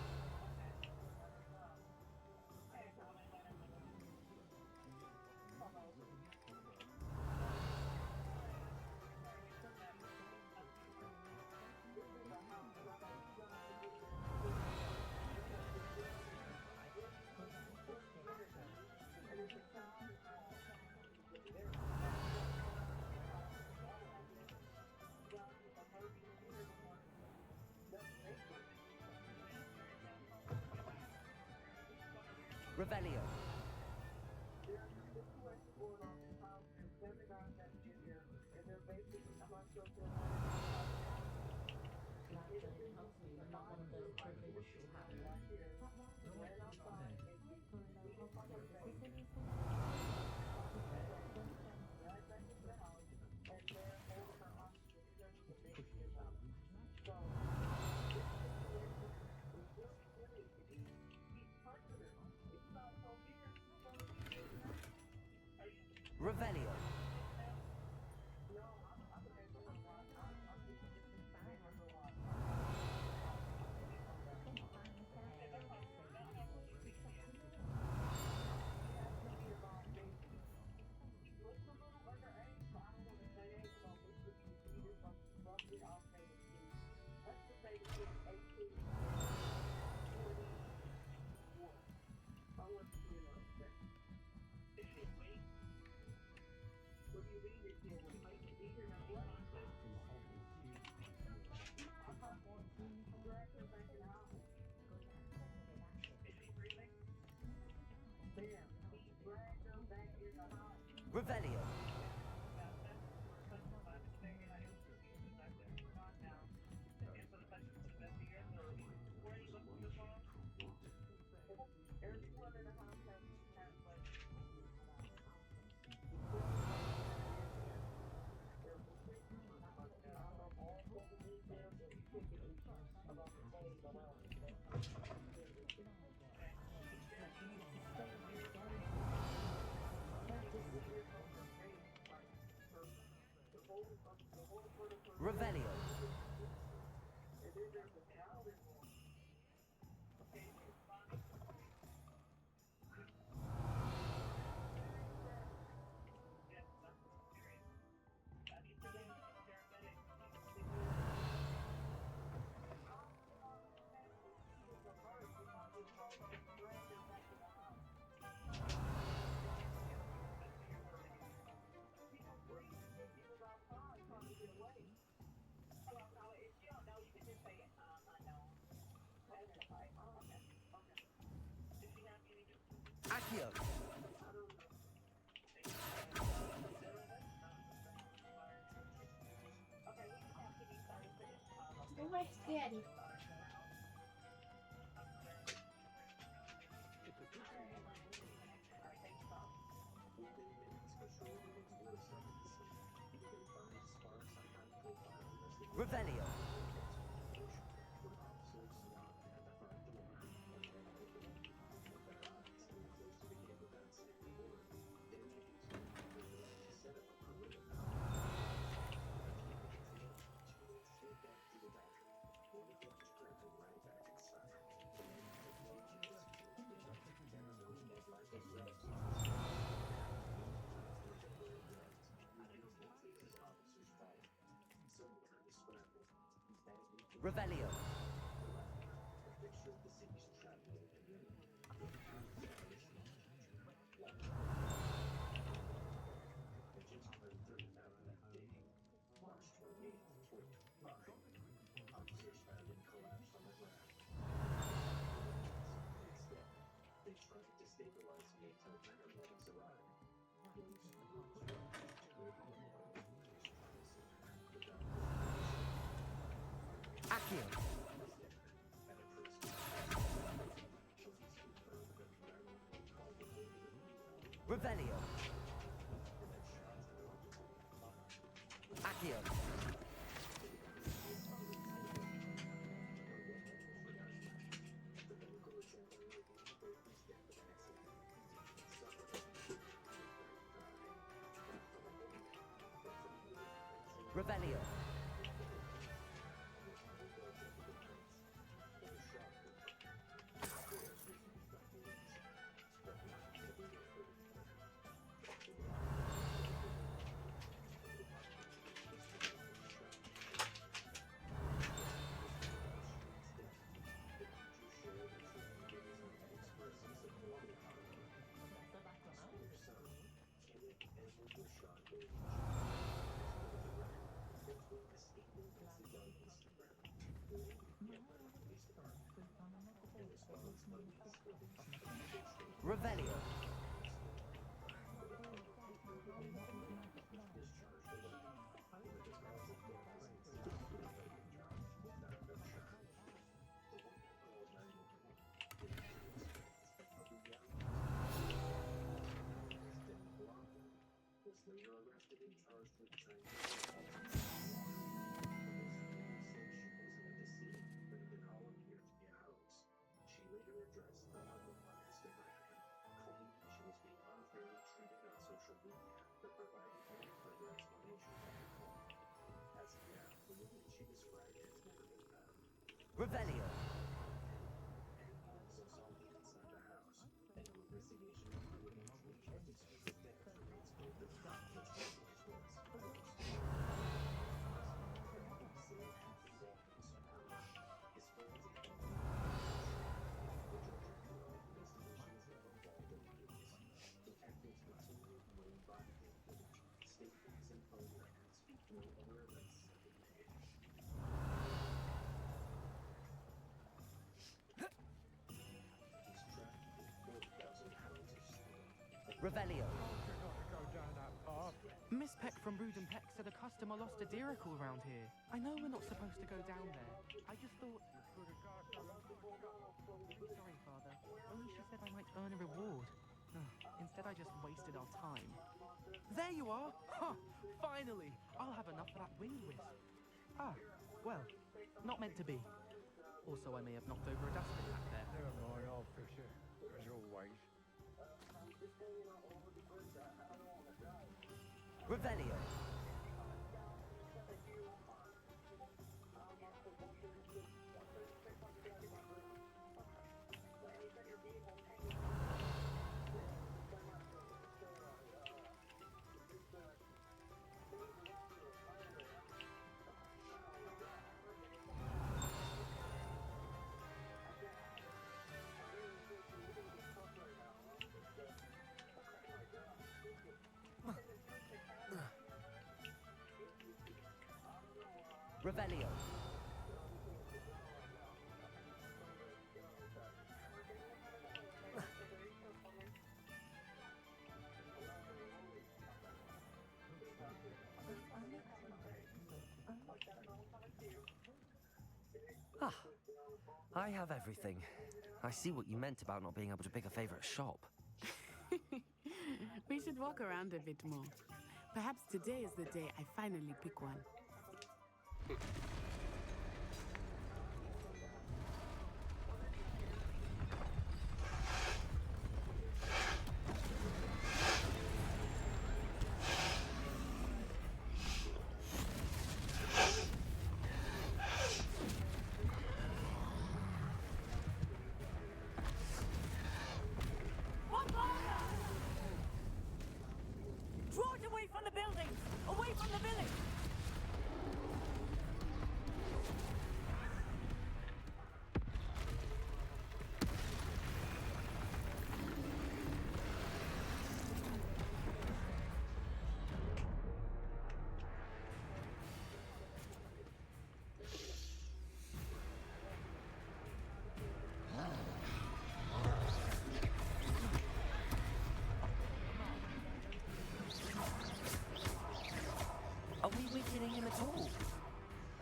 Revelio. Revelio. Revelio. Revelio. Accio. Estoy más scared. Revelio. Revelio. Accio. Revelio. Accio. Revelio. Revelio. Was later arrested and charged with trying to but it all appeared to be a hoax. She later addressed the public on Instagram, claiming she was being unfairly treated on social media, but provided no further explanation. As of now, the woman she described has never been found. Revelio. Officers saw the inside the house, and an investigation into the suspected death remains open. Revelio. Miss Peck from Brood and Peck said a customer lost a deeracle around here. I know we're not supposed to go down there. I just thought... Sorry, Father. Only she said I might earn a reward. Instead, I just wasted our time. There you are! Huh! Finally! I'll have enough for that winged wisp. Ah, well, not meant to be. Also, I may have knocked over a dustbin back there. Never mind, I'll fix it, as always. Revelio. Revelio. Ah, I have everything. I see what you meant about not being able to pick a favorite shop. We should walk around a bit more. Perhaps today is the day I finally pick one. Draw it away from the buildings! Away from the village! Are we weakening him at all?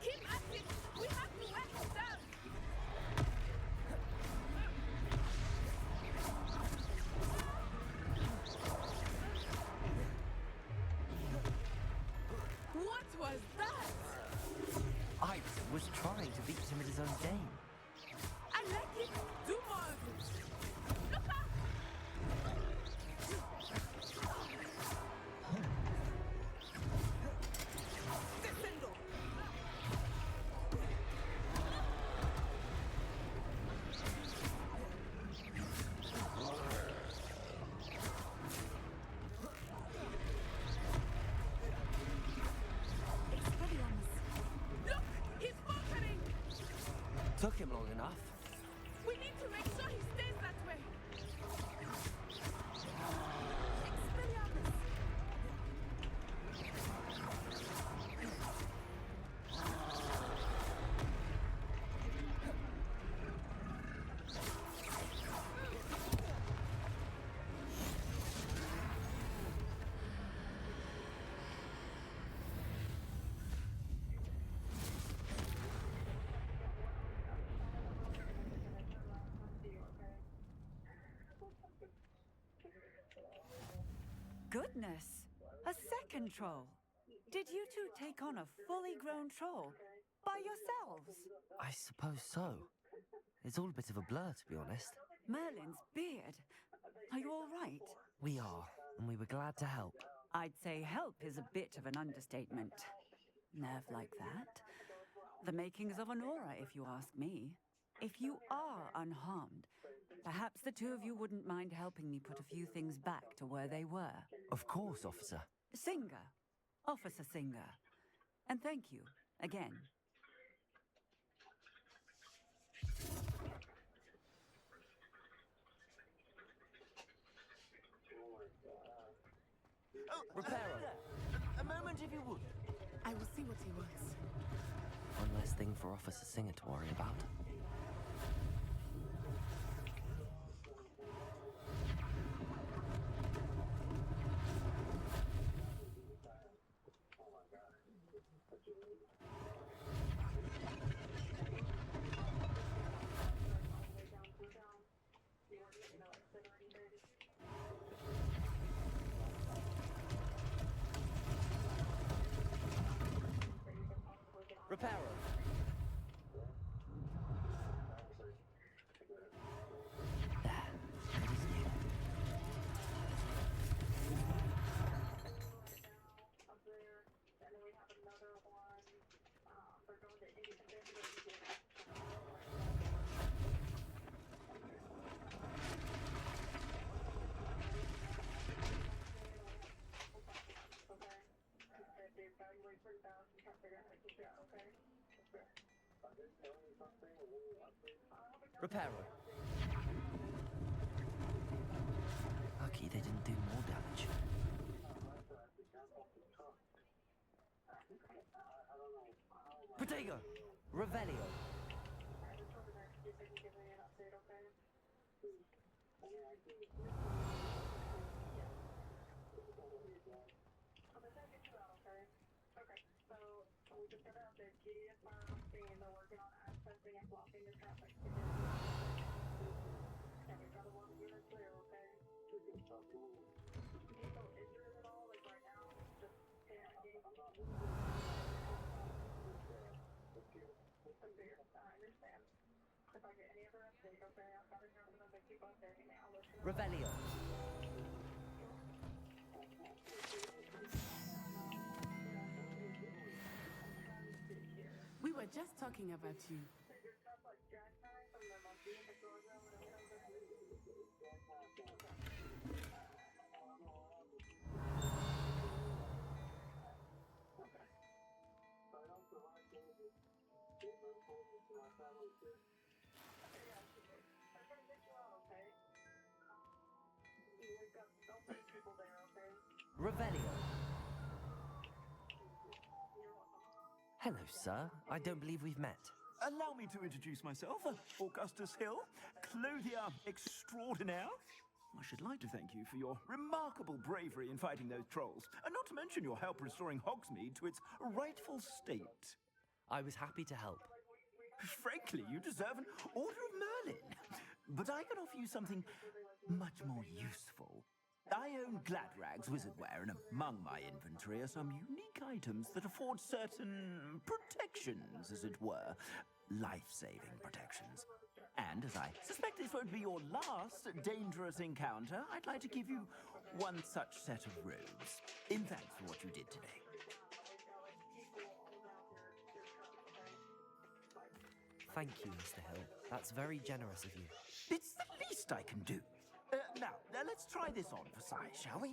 Keep at it! We have to wear him down! What was that? I was trying to beat him at his own game. I like it! Do more of it! Look out! Descendo! Look! He's faltering! Took him long enough. We need to make sure he stays that way! Expelliarmus! Goodness! A second troll! Did you two take on a fully grown troll by yourselves? I suppose so. It's all a bit of a blur, to be honest. Merlin's beard. Are you all right? We are, and we were glad to help. I'd say help is a bit of an understatement. Nerve like that. The makings of an aura, if you ask me. If you are unharmed, perhaps the two of you wouldn't mind helping me put a few things back to where they were. Of course, officer. Singer. Officer Singer. And thank you, again. Oh, Reparo. A moment, if you would. I will see what he wants. One less thing for Officer Singer to worry about. Reparo. Reparo. Lucky they didn't do more damage. Protego. Revelio. Revelio. We were just talking about you. Revelio. Hello, sir. I don't believe we've met. Allow me to introduce myself, Augustus Hill, clothier extraordinaire. I should like to thank you for your remarkable bravery in fighting those trolls, and not to mention your help restoring Hogsmeade to its rightful state. I was happy to help. Frankly, you deserve an Order of Merlin. But I can offer you something much more useful. I own Gladrag's wizardware, and among my inventory are some unique items that afford certain protections, as it were. Life-saving protections. And as I suspect this won't be your last dangerous encounter, I'd like to give you one such set of robes, in thanks for what you did today. Thank you, Mr. Hill. That's very generous of you. It's the least I can do. Now, let's try this on for size, shall we?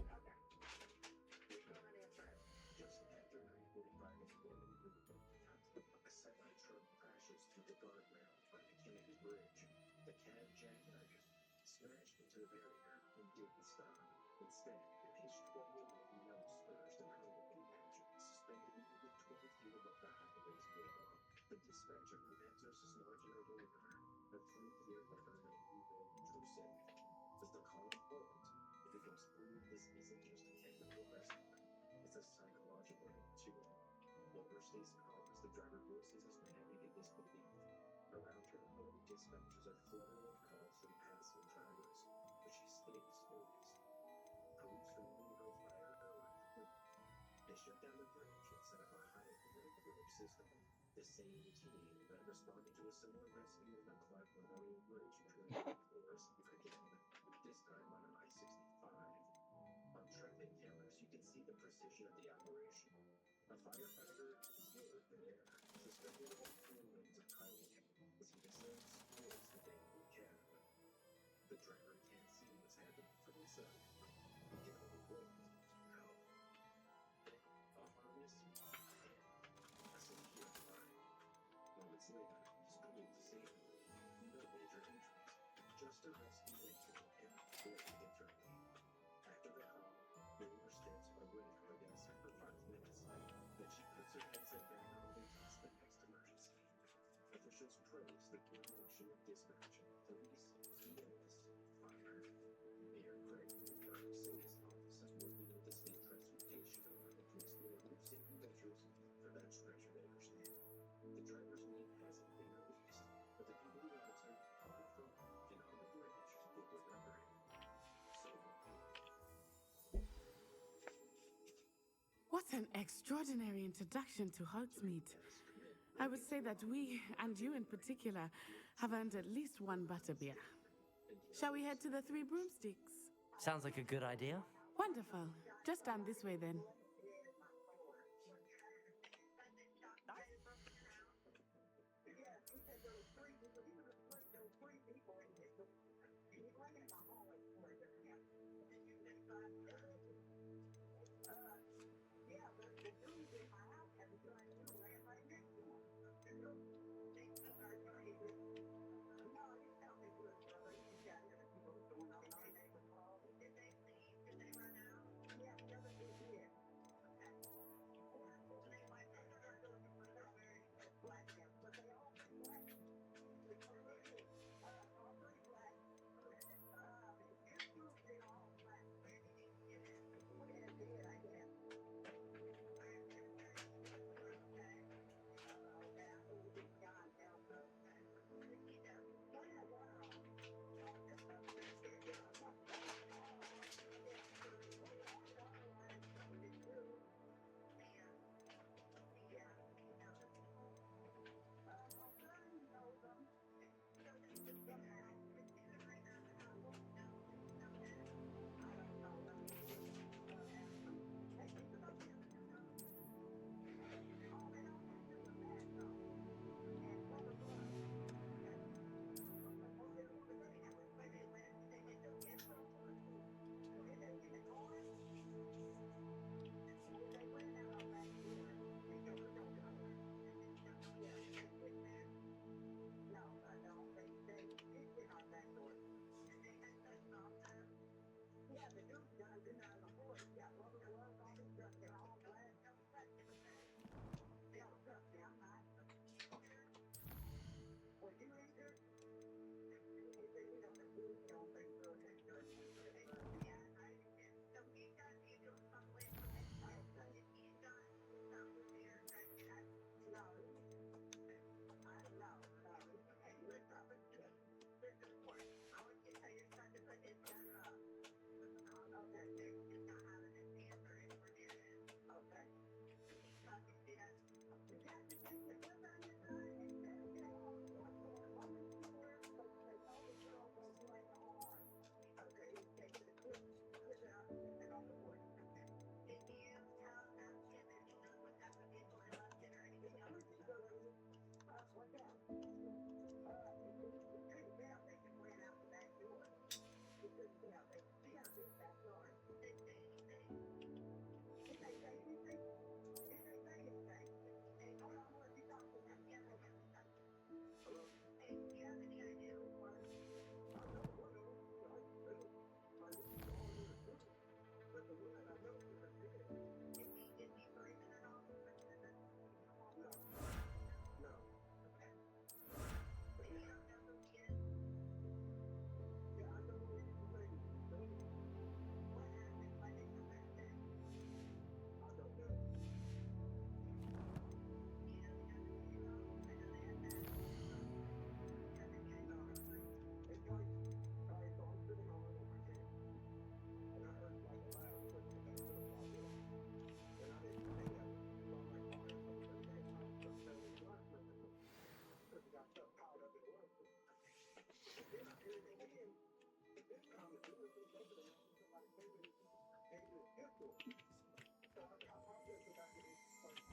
shut down the bridge and set up a high-alert alert system. The same team that responded to a similar rescue on the Clark Memorial Bridge between Hogwarts and again, this time on I-65. On traffic cameras, you can see the precision of the operation. A firefighter is near midair, suspended above the wings of highway, as he descends towards the dangling cab. The driver can't see what's happening from inside. He can only wait to go. Then, a harness and a secure line. Moments later, he's pulled to safety. No major injuries, just a rescue engine and barely internally. After the call, the nurse stands by waiting her desk for 5 minutes. Then she puts her headset back on and takes the next emergency. Officials praise the coordination of dispatch, police, EMS, fire. Mayor Craig Newberg said his office is working with the state transportation department to explore new safety measures for that stretch of interstate. The driver's name hasn't been released, but the people who answered on the phone and on the bridge will remember him. So will we. What an extraordinary introduction to Hogsmeade. I would say that we, and you in particular, have earned at least one butterbeer. Shall we head to the Three Broomsticks? Sounds like a good idea. Wonderful. Just down this way then.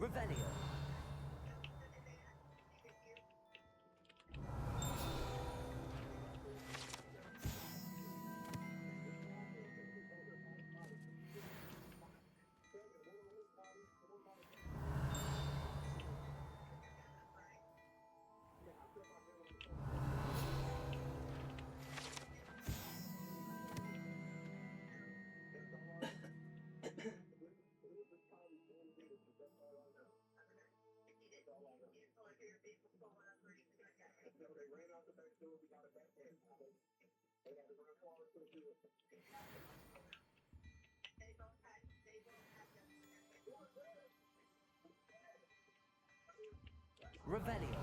Revelio. Revelio.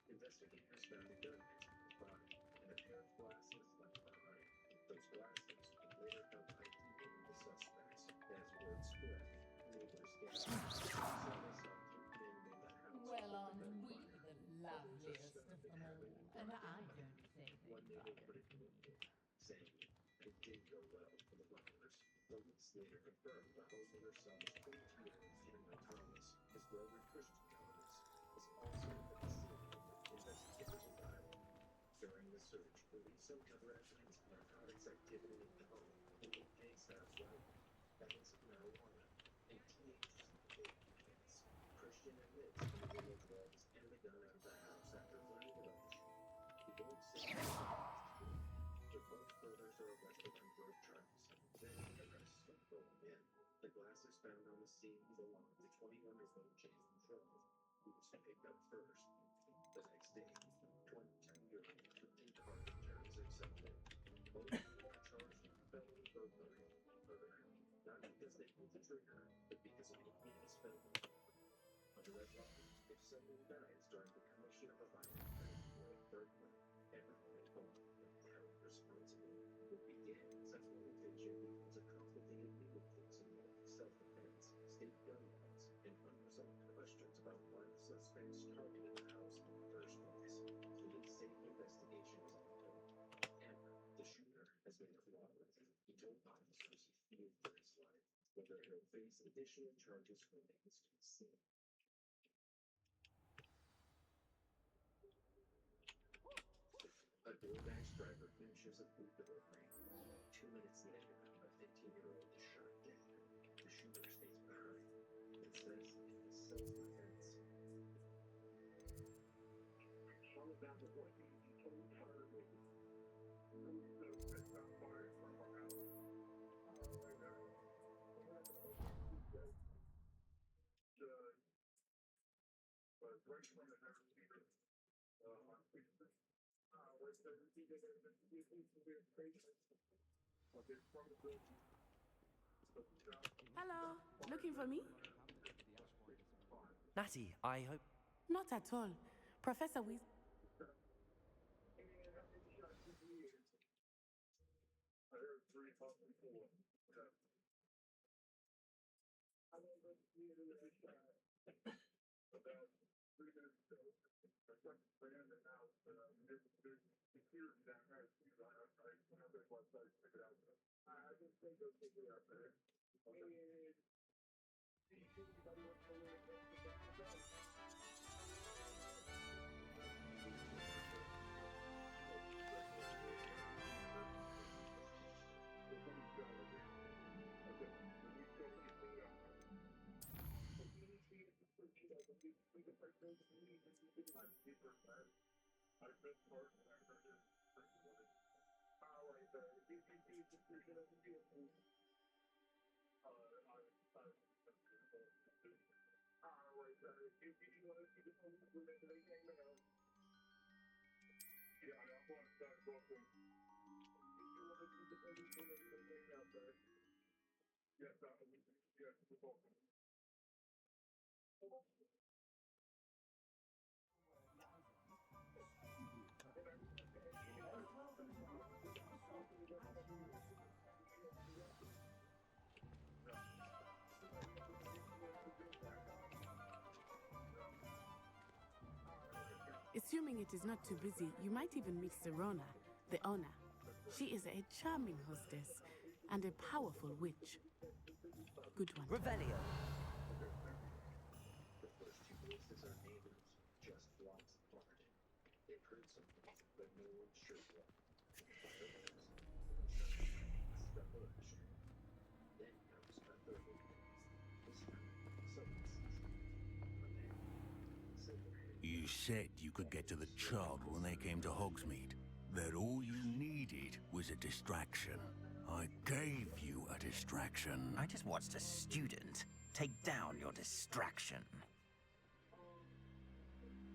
Investigators found a gun next to his body and a pair of glasses left behind. Those glasses later helped ID the suspects. As word spread, neighbors gathered and saw they saw three men in the house. Well, aren't we the loveliest of them all? And I don't say they One neighbor are. put it bluntly, saying it didn't go well for the robbers. Police later confirmed the homeowner's son was 22-year-old Cameron Thomas. His brother Christian Thomas was also at the scene with investigators in dialogue. During the search, police uncovered evidence of narcotics activity in the home, including Sam's wife, bags of marijuana, and teenagers in case. Christian admits to moving the drugs and the gun out of the house after learning of the shooting. He won't say but both brothers are arrested on drug charges. Then the arrests of both men. The glasses found on the scene belonged to 21-year-old Jason Trump, who was picked up first. The next day, 22-year-old Clifton Carpenter is accepted. Both men are charged with felony burglary and murder, not because they pulled the trigger, but because of a heinous felony. Under that law, if someone dies during the commission of a violent crime like burglary, everyone involved will be held responsible. Would begin such limitation because of complicated legal case involving self-defense, state gun laws, and unresolved questions about why the suspects targeted the house in the first place. Police say the investigation is ongoing. Cameron, the shooter, has been cooperative. He told officers he feared for his life. Whether he'll face additional charges remains to be seen. A DoorDash driver finishes a food delivery. 2 minutes later, a 15-year-old is shot dead. The shooter stays behind and says it was self-defense. On the back of what he told her, set on fire in front of our house. Right from the house, Hello, looking for me? Natty, I hope. Not at all. Professor Weas. I heard 3 o'clock before. About 3 minutes ago, I took the brand and now there's security down there. I don't think once I figured out. I just think they'll figure out there. And do you think anybody wants to know what I've been part of that. Assuming it is not too busy, you might even meet Serona, the owner. She is a charming hostess and a powerful witch. Good one. Revelio. The first two voices are neighbors, just blocks apart. They've heard something, but no one's sure what. Fireworks, speculation. Then comes a third voice. This time, someone sees it. A man. You said you could get to the child when they came to Hogsmeade. That all you needed was a distraction. I gave you a distraction. I just watched a student take down your distraction.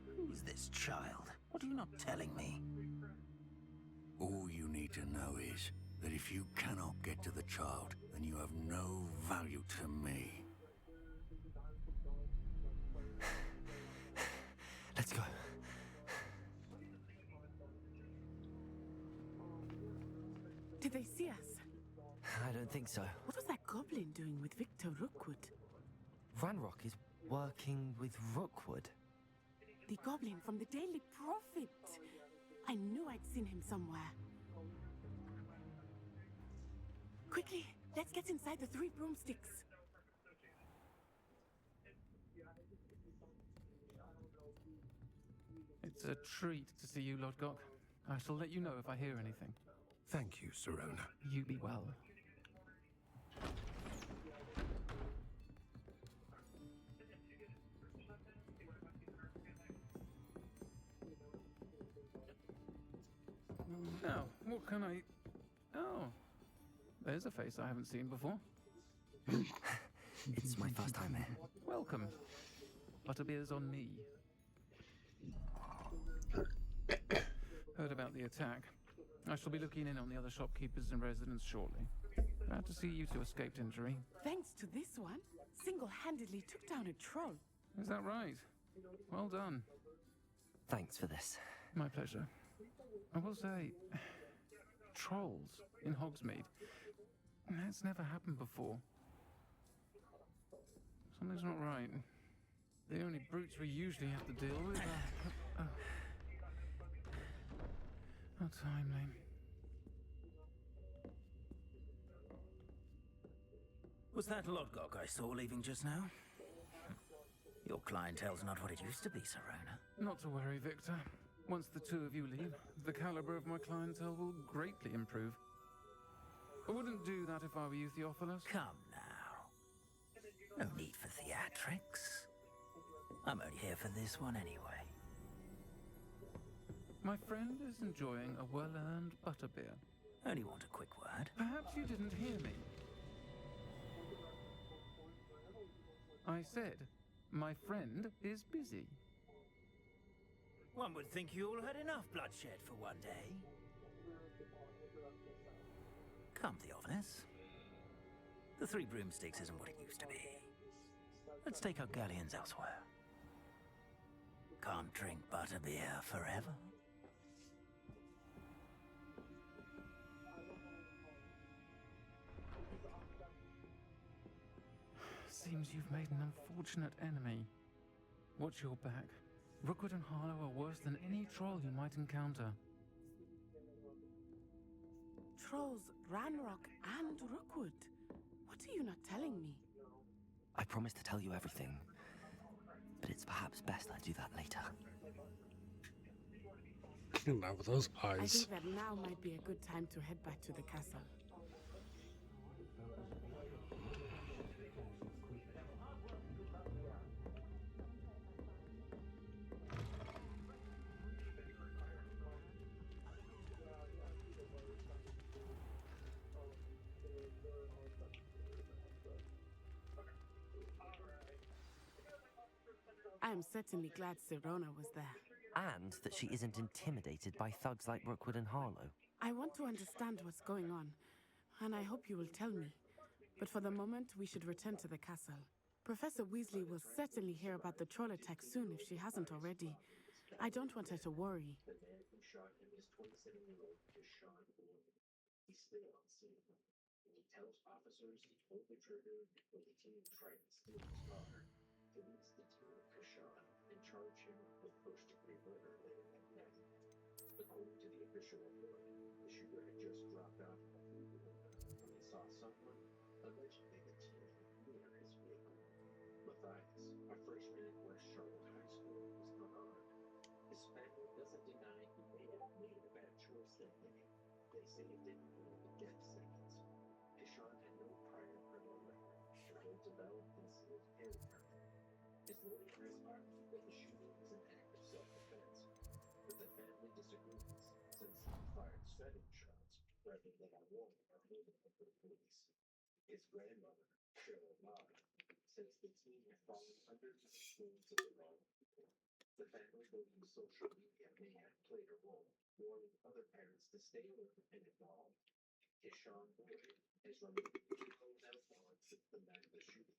Who's this child? What are you not telling me? All you need to know is that if you cannot get to the child, then you have no value to me. Let's go. Did they see us? I don't think so. What was that goblin doing with Victor Rookwood? Ranrock is working with Rookwood. The goblin from the Daily Prophet. I knew I'd seen him somewhere. Quickly, let's get inside the 3 broomsticks. It's a treat to see you, Lodgok. I shall let you know if I hear anything. Thank you, Serona. You be well. Now, what can I... Oh, there's a face I haven't seen before. It's my first time here. Welcome. Butterbeer's on me. Heard about the attack. I shall be looking in on the other shopkeepers and residents shortly. Glad to see you two escaped injury. Thanks to this one, single-handedly took down a troll. Is that right? Well done. Thanks for this. My pleasure. I will say, trolls in Hogsmeade. That's never happened before. Something's not right. The only brutes we usually have to deal with are... How timely. Was that Lodgok I saw leaving just now? Your clientele's not what it used to be, Serona. Not to worry, Victor. Once the two of you leave, the caliber of my clientele will greatly improve. I wouldn't do that if I were you, Theophilus. Come now. No need for theatrics. I'm only here for this one anyway. My friend is enjoying a well-earned butterbeer. Only want a quick word. Perhaps you didn't hear me. I said, my friend is busy. One would think you all had enough bloodshed for one day. Come, Theophilus. The 3 broomsticks isn't what it used to be. Let's take our galleons elsewhere. Can't drink butterbeer forever. Seems you've made an unfortunate enemy. Watch your back. Rookwood and Harlow are worse than any troll you might encounter. Trolls, Ranrock, and Rookwood. What are you not telling me? I promised to tell you everything, but it's perhaps best I do that later. Not with those I eyes. think that now might be a good time to head back to the castle. I am certainly glad Sirona was there. And that she isn't intimidated by thugs like Rookwood and Harlow. I want to understand what's going on, and I hope you will tell me. But for the moment, we should return to the castle. Professor Weasley will certainly hear about the troll attack soon if she hasn't already. I don't want her to worry. The man who shot him is 27-year-old Deshaun Boyd. He's still on scene. He tells officers he pulled the trigger when the team tried to steal his car. Police detain Deshaun and charge him with first-degree murder later that night. According to the official report, the shooter had just dropped off a food order when he saw someone, allegedly the team, near his vehicle. Matthias, a freshman at West Charlotte High School, was unarmed. His family doesn't deny he may have made a bad choice that day. They say it didn't involve a death sentence. Deshaun had no prior criminal record and holds a valid concealed carry permit. His lawyer has argued that the shooting was an act of self-defense, but the family disagrees since he fired 7 shots rather than a warning or holding him for the police. His grandmother, Cheryl Lott, says the team had fallen under the influence of the wrong people. The family believes social media may have played a role, warning other parents to stay alert and involved. Deshaun Boyd has remained without bond since the night of the shooting.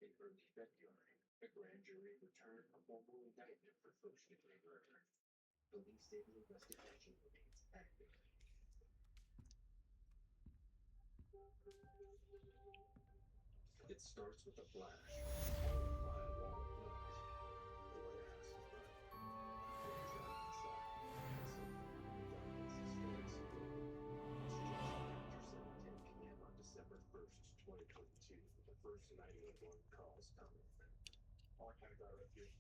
In early February, a grand jury returned a formal indictment for first-degree murder. Police say the investigation remains active. It starts with a flash, followed by a wall of noise. The warehouse is burning. They trapped inside, and suddenly the darkness is filling civilian. It's just after 7:10 p.m. on December 1st, 2022. The first 911 calls come in. All kind of directors.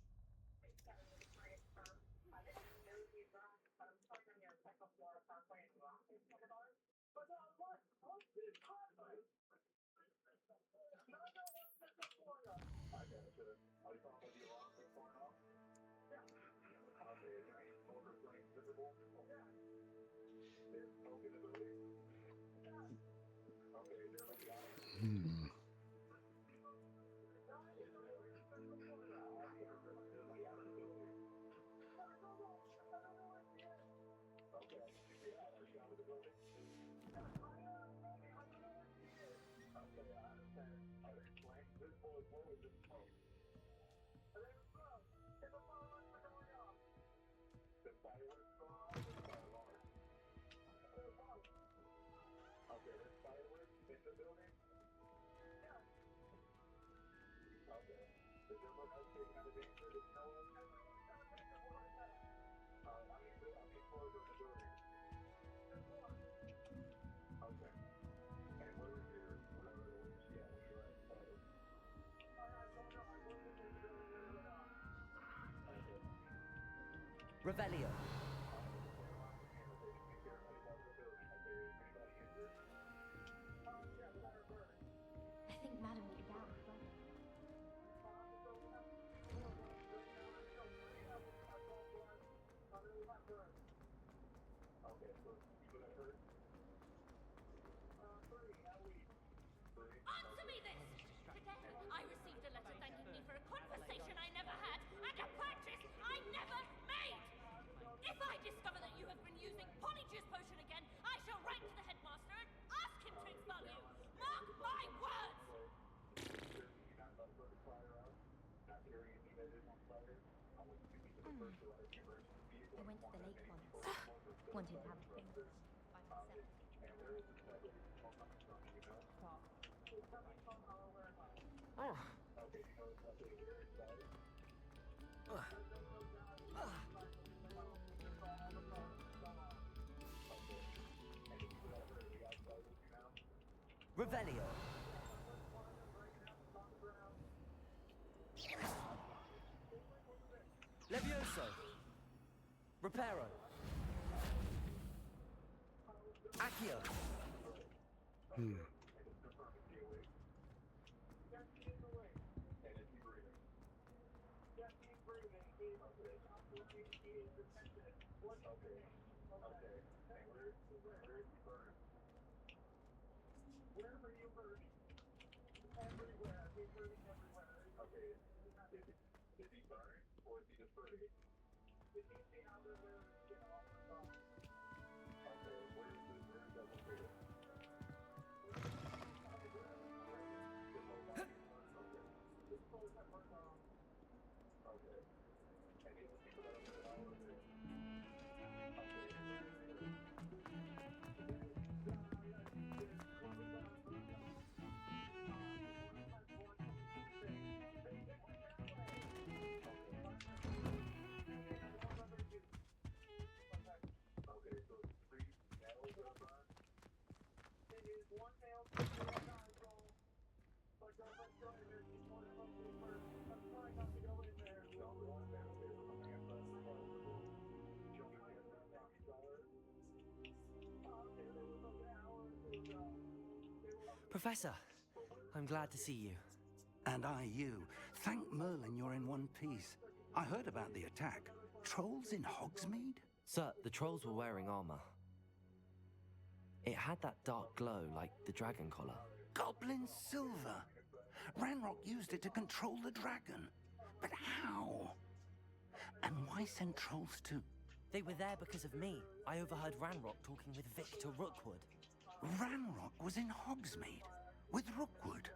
Hmm. Revelio. I think Madam came down as well. Answer me this! Today, I received a letter thanking me for a conversation I never had and a purchase I never made! If I discover that you have been using Polyjuice Potion again, I shall write to the headmaster and ask him to expel you! Mark my words! I went to the lake once. Wanted to have a think by myself. Oh. Revelio. Levioso. Reparo. Accio. Hmm. Professor, I'm glad to see you. And I you. Thank Merlin you're in one piece. I heard about the attack. Trolls in Hogsmeade? Sir, the trolls were wearing armor. It had that dark glow like the dragon collar. Goblin silver! Ranrock used it to control the dragon. But how? And why send trolls to... They were there because of me. I overheard Ranrock talking with Victor Rookwood. Ranrock was in Hogsmeade? With Rookwood?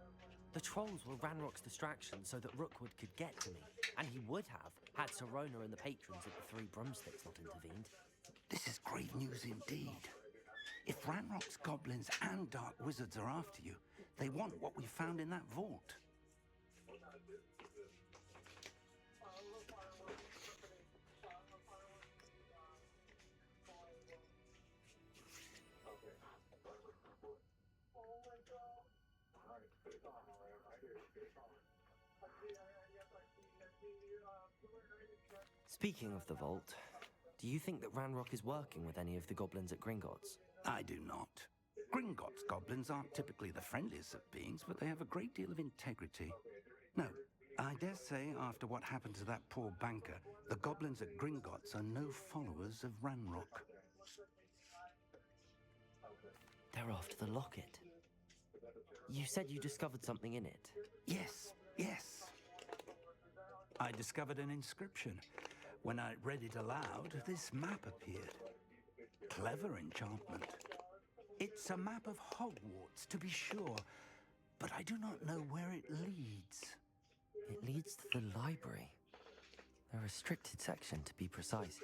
The trolls were Ranrock's distraction so that Rookwood could get to me. And he would have, had Serona and the patrons at the Three Broomsticks not intervened. This is great news indeed. If Ranrock's goblins and dark wizards are after you, they want what we found in that vault. Speaking of the vault, do you think that Ranrock is working with any of the goblins at Gringotts? I do not. Gringotts goblins aren't typically the friendliest of beings, but they have a great deal of integrity. No, I dare say after what happened to that poor banker, the goblins at Gringotts are no followers of Ranrock. They're after the locket. You said you discovered something in it. Yes, yes. I discovered an inscription. When I read it aloud, this map appeared. Clever enchantment. It's a map of Hogwarts, to be sure, but I do not know where it leads. It leads to the library. A restricted section, to be precise,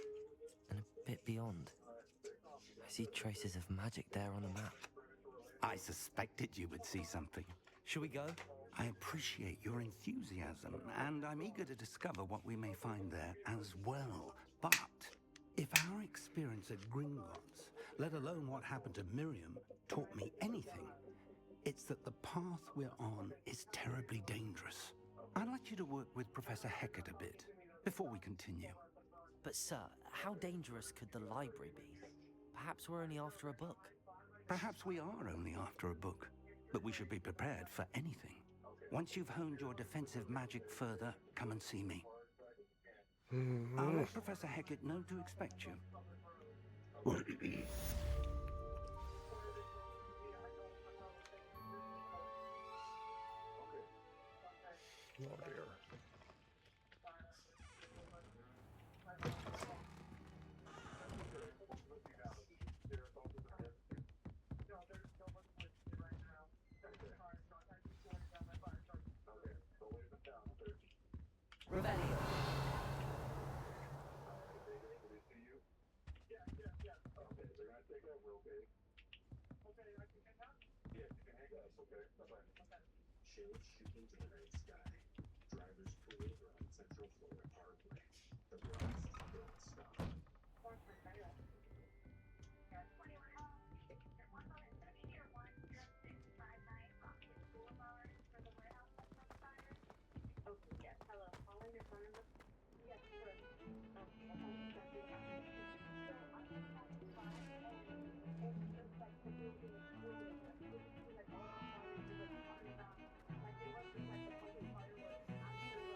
and a bit beyond. I see traces of magic there on the map. I suspected you would see something. Shall we go? I appreciate your enthusiasm, and I'm eager to discover what we may find there as well. But if our experience at Gringotts, let alone what happened to Miriam, taught me anything, it's that the path we're on is terribly dangerous. I'd like you to work with Professor Hecat a bit before we continue. But sir, how dangerous could the library be? Perhaps we're only after a book. Perhaps we are only after a book, but we should be prepared for anything. Once you've honed your defensive magic further, come and see me. I'll let Professor Hecat know to expect you. Oh dear. Revelio. Shields shooting to the night sky. Drivers pull over on Central Florida Parkway. The Bronx don't stop.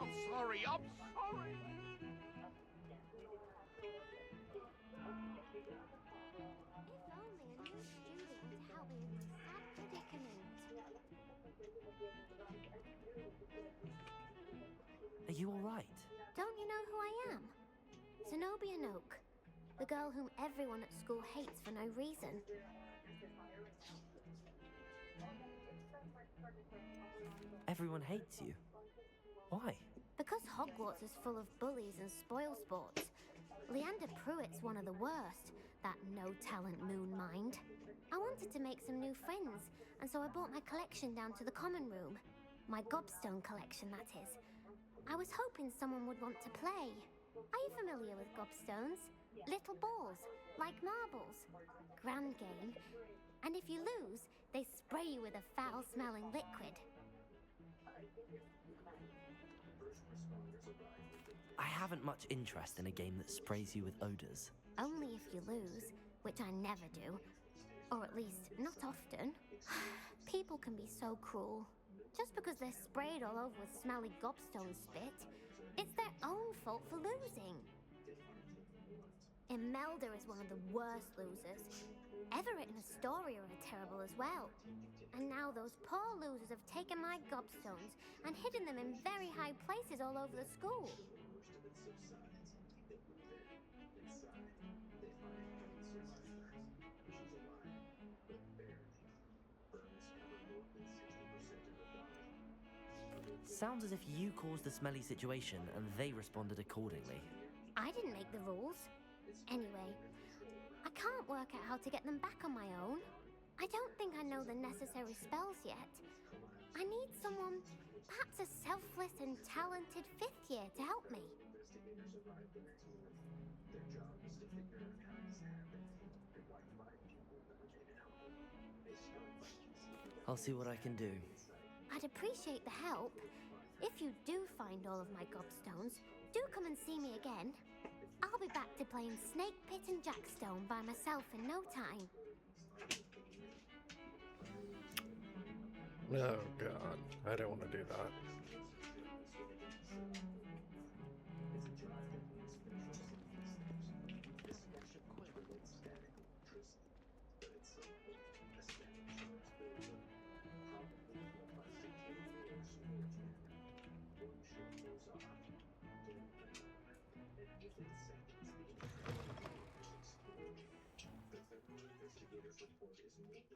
I'm sorry, I'm sorry! If only a new student to help me with my sad predicament. Are you all right? Zenobia Noak, the girl whom everyone at school hates for no reason. Everyone hates you. Why? Because Hogwarts is full of bullies and spoilsports. Leander Pruitt's one of the worst, that no-talent moon mind. I wanted to make some new friends, and so I brought my collection down to the common room. My gobstone collection, that is. I was hoping someone would want to play. Are you familiar with gobstones? Little balls, like marbles. Grand game. And if you lose, they spray you with a foul-smelling liquid. I haven't much interest in a game that sprays you with odors. Only if you lose, which I never do. Or at least, not often. People can be so cruel. Just because they're sprayed all over with smelly gobstone spit, it's their own fault for losing. Imelda is one of the worst losers. Everett and Astoria are terrible as well. And now those poor losers have taken my gobstones and hidden them in very high places all over the school. Sounds as if you caused the smelly situation and they responded accordingly. I didn't make the rules. Anyway, I can't work out how to get them back on my own. I don't think I know the necessary spells yet. I need someone, perhaps a selfless and talented fifth year to help me. I'll see what I can do. I'd appreciate the help. If you do find all of my gobstones, do come and see me again. I'll be back to playing Snake Pit and Jackstone by myself in no time. Oh god, I don't want to do that.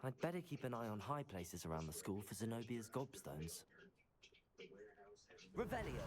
I'd better keep an eye on high places around the school for Zenobia's gobstones. Revelio!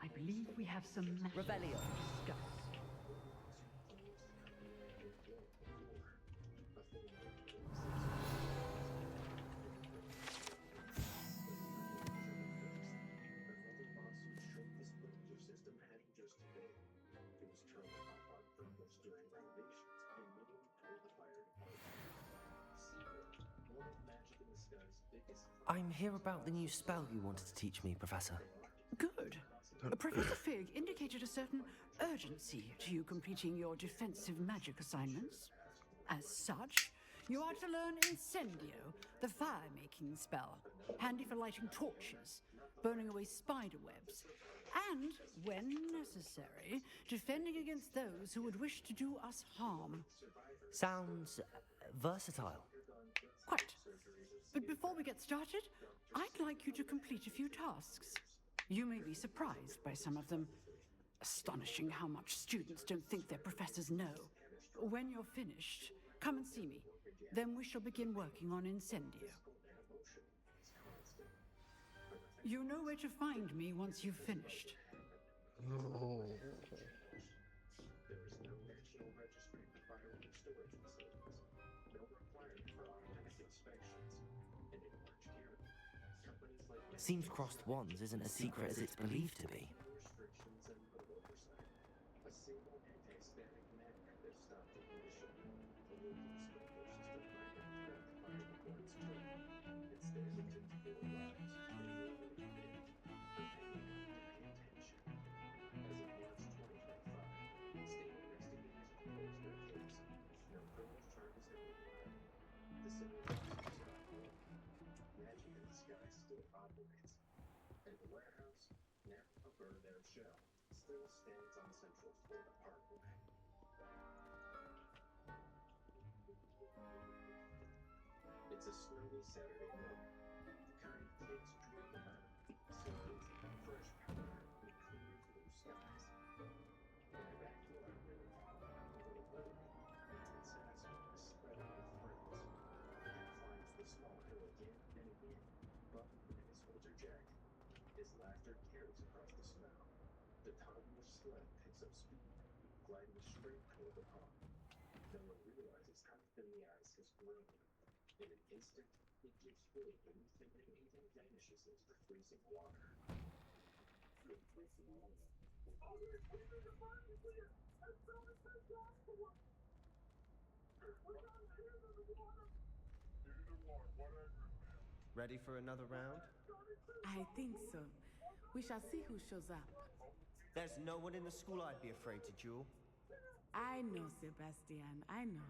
I believe we have some Revelio. Discuss. I'm here about the new spell you wanted to teach me, Professor. Good. Professor Fig indicated a certain urgency to you completing your defensive magic assignments. As such, you are to learn Incendio, the fire-making spell, handy for lighting torches, burning away spider webs, and, when necessary, defending against those who would wish to do us harm. Sounds versatile. Quite. But before we get started, I'd like you to complete a few tasks. You may be surprised by some of them. Astonishing how much students don't think their professors know. When you're finished, come and see me. Then we shall begin working on Incendio. You know where to find me once you've finished. Oh. Seems crossed wands isn't as secret as it's believed to be. And the warehouse, now a burned-out shell, still stands on Central Florida Parkway. It's a snowy Saturday morning, the kind kids dream about, soaked in fresh powder and clear blue skies. In my backyard, I'm a little boy, and satisfied spreading with friends. He climbs the small hill again and again, buckled in his winter jacket. His laughter carries across the snow. The toddler's sled picks up speed, gliding straight toward the pond. No one realizes how thin the ice has grown. In an instant, it gives way beneath him and even vanishes into the freezing water. Ready for another round? I think so. We shall see who shows up. There's no one in the school I'd be afraid to duel. I know, Sebastian. I know.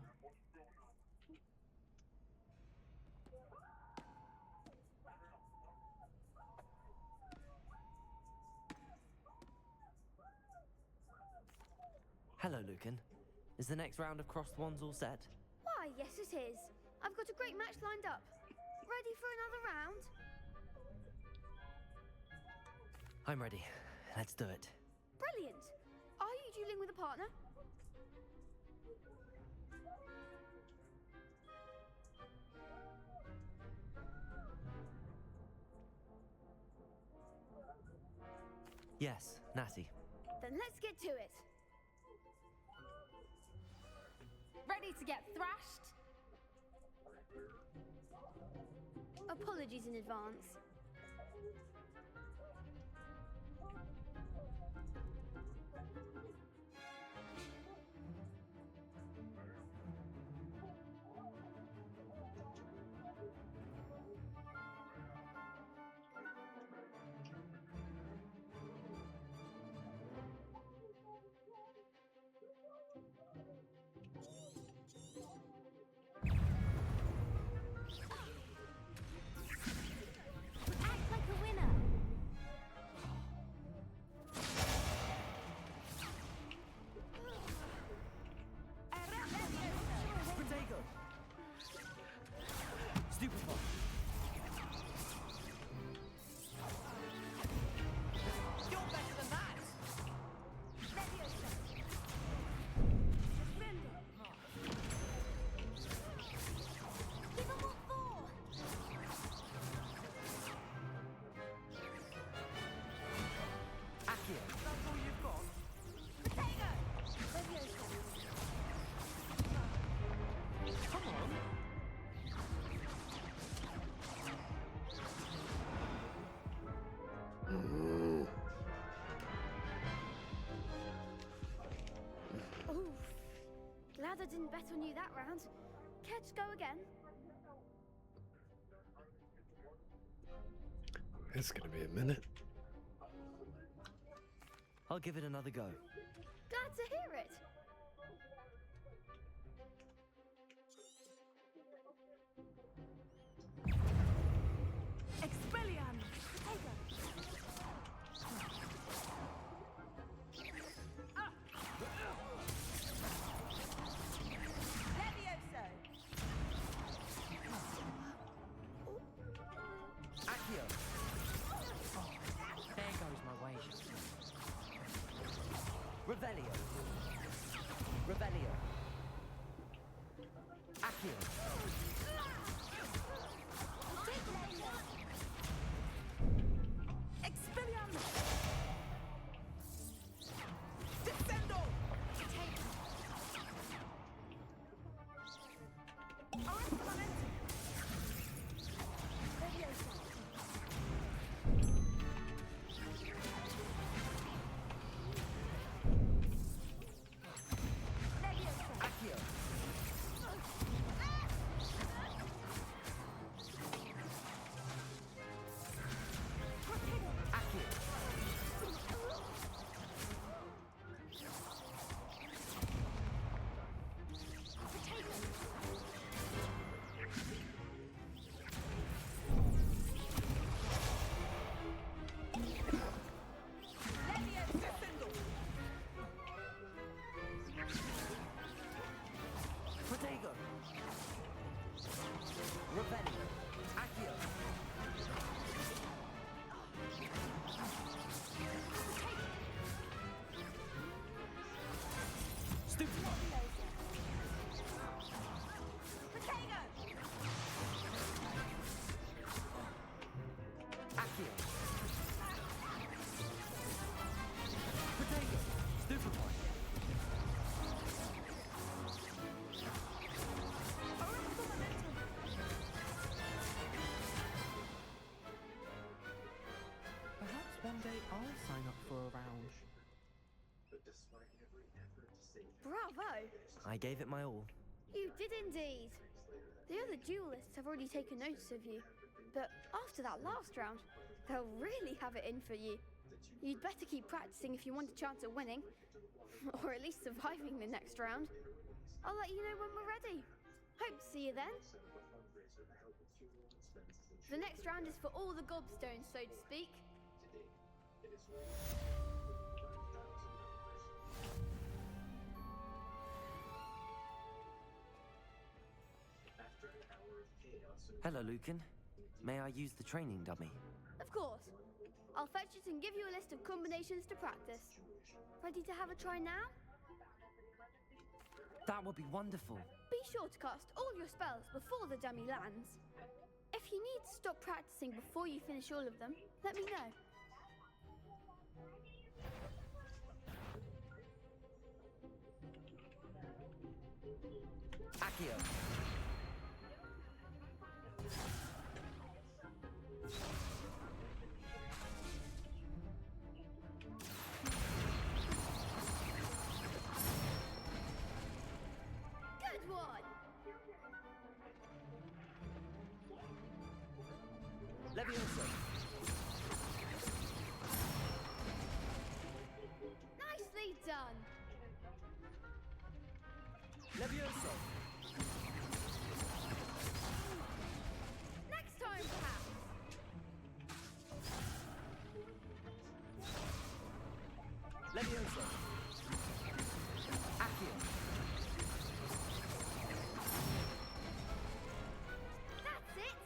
Hello, Lucan. Is the next round of crossed wands all set? Why, yes it is. I've got a great match lined up. Ready for another round? I'm ready. Let's do it. Brilliant. Are you dueling with a partner? Yes, Natty. Then let's get to it. Ready to get thrashed? Apologies in advance. Act like a winner. Protego! Stupefy! You're better than that! Give 'em what for? Accio! That's all you've got? Come on! Oof. Glad I didn't bet on you that round. Care to go again? It's gonna be a minute. I'll give it another go. Glad to hear it. Expelliarmus! Potato! Levioso! Accio! There goes my wager. Revelio. Revelio. Accio. Expelliarmus! Descendo! Arrest momentum! Levioso! Accio. Protego. Revelio. Accio. Stupid. Accio. Protego. Stupid one. Perhaps one day I'll sign up for a round. But despite every effort to save Bravo! I gave it my all. You did indeed. The other duelists have already taken notice of you, but after that last round, they'll really have it in for you. You'd better keep practicing if you want a chance at winning, or at least surviving the next round. I'll let you know when we're ready. Hope to see you then. The next round is for all the gobstones, so to speak. Hello, Lucan. May I use the training dummy? Of course. I'll fetch it and give you a list of combinations to practice. Ready to have a try now? That would be wonderful. Be sure to cast all your spells before the dummy lands. If you need to stop practicing before you finish all of them, let me know. Accio. Good one! Levioso. Nicely done! Levioso. Next time, perhaps! Levioso. Accio. That's it!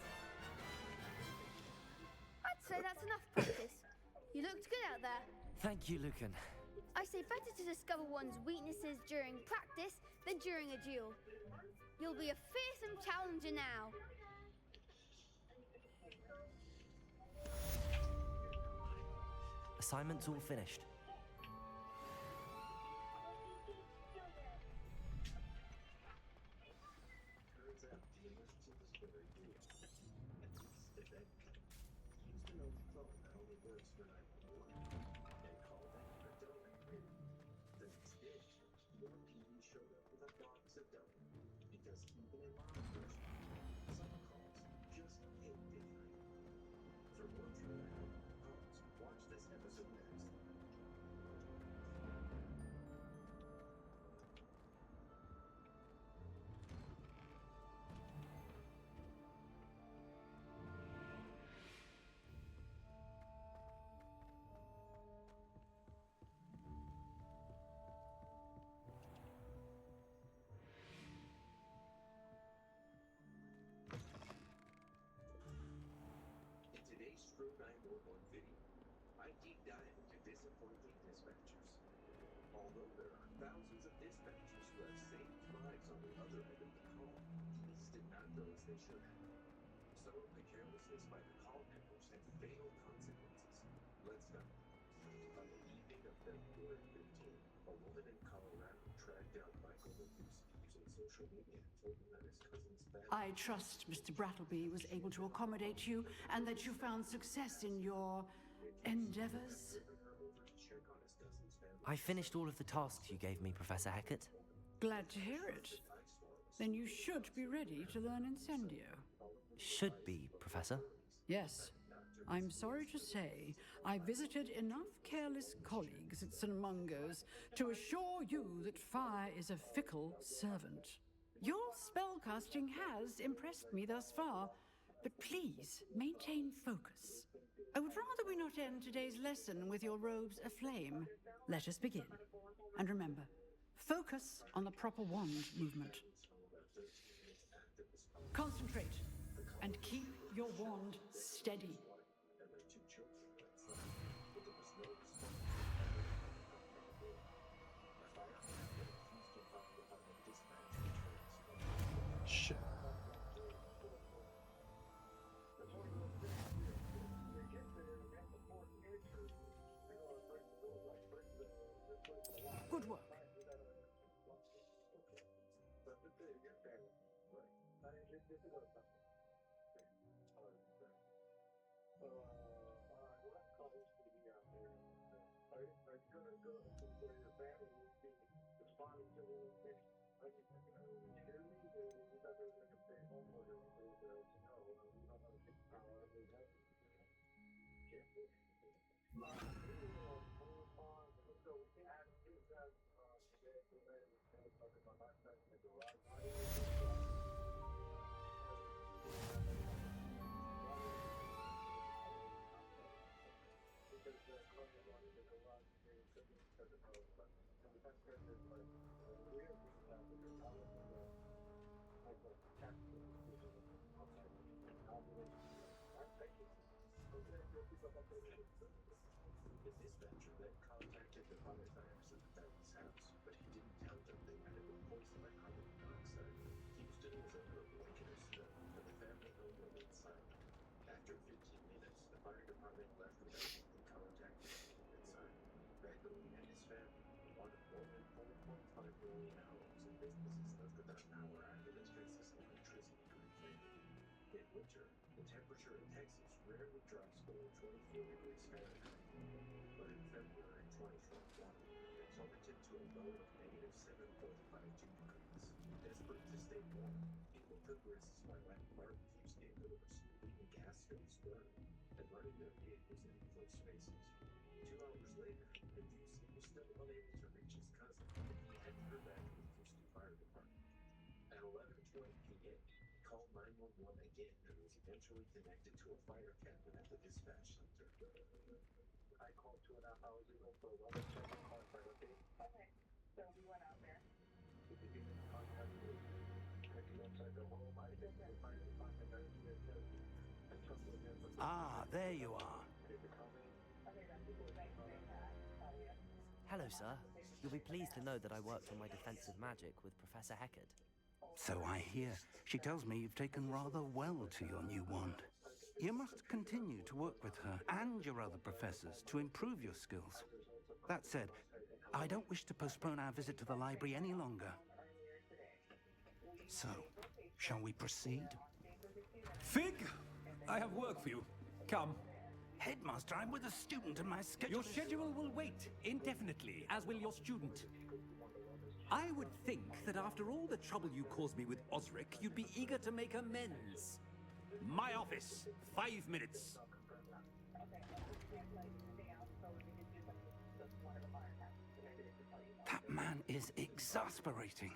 I'd say that's enough practice. You looked good out there. Thank you, Lucan. I say better to discover one's weaknesses during practice than during a duel. You'll be a fearsome challenger now. Assignment's all finished. Turns out the initiative was very real. At least if anything. Used an old phone that only works for 911. They called it a donut. The next day, more PD showed up with a box of donuts. Because even in law enforcement, some calls just hit different. For more true crime, watch this episode next. one video. I deep dive into disappointing dispatchers. Although there are thousands of dispatchers who have saved lives on the other end of the call, police did not go as they should have. Some of the carelessness by the call handlers had fatal consequences. Let's start. On the evening of February 15th, a woman in Colorado tracked down Michael Becuse using social media and told him that his cousin's family... I trust Mr. Brattleby was able to accommodate you and that you found success in your endeavors. I finished all of the tasks you gave me, Professor Hecat. Glad to hear it. Then you should be ready to learn Incendio. Should be, Professor. Yes. I'm sorry to say, I visited enough careless colleagues at St. Mungo's to assure you that fire is a fickle servant. Your spellcasting has impressed me thus far, but please maintain focus. I would rather we not end today's lesson with your robes aflame. Let us begin. And remember, focus on the proper wand movement. Concentrate and keep your wand steady. Shit. Good work. The dispatcher then contacted the firefighters at the family's house, but he didn't tell them they might have been poisoned by carbon monoxide. Houston was under a blanket of snow, and the family home remained silent. After 15 minutes, the fire department left without even contacting anyone inside. Bradley and his family wanted more than 4.5 million homes and businesses left without power after they traced this electricity grid failure. In winter, the temperature in Texas rarely drops below 24 degrees Fahrenheit. But in February 2021, it plummeted to a low of negative 7.52 degrees. Desperate to stay warm, people took risks by lighting barbecues indoors, leaving gas stoves burning, and running their vehicles in enclosed spaces. 2 hours later, Becuse was still unable to reach his cousin, and he hadn't heard back from the Houston Fire Department. At 11:20 p.m., he called 911 again and was eventually connected to a fire captain at the dispatch center. I called 2.5 hours ago for a weather check and called priority. Okay, so we went out there. If you get in contact with checking outside the home, I think the fire department is here too. And trust me, Ah, there you are. Hello, sir. You'll be pleased to know that I worked on my defensive magic with Professor Hecat. So I hear. She tells me you've taken rather well to your new wand. You must continue to work with her and your other professors to improve your skills. That said, I don't wish to postpone our visit to the library any longer. So, shall we proceed? Fig, I have work for you. Come. Headmaster, I'm with a student and my schedule Your schedule will wait indefinitely, as will your student. I would think that after all the trouble you caused me with Osric, you'd be eager to make amends. My office, 5 minutes. That man is exasperating.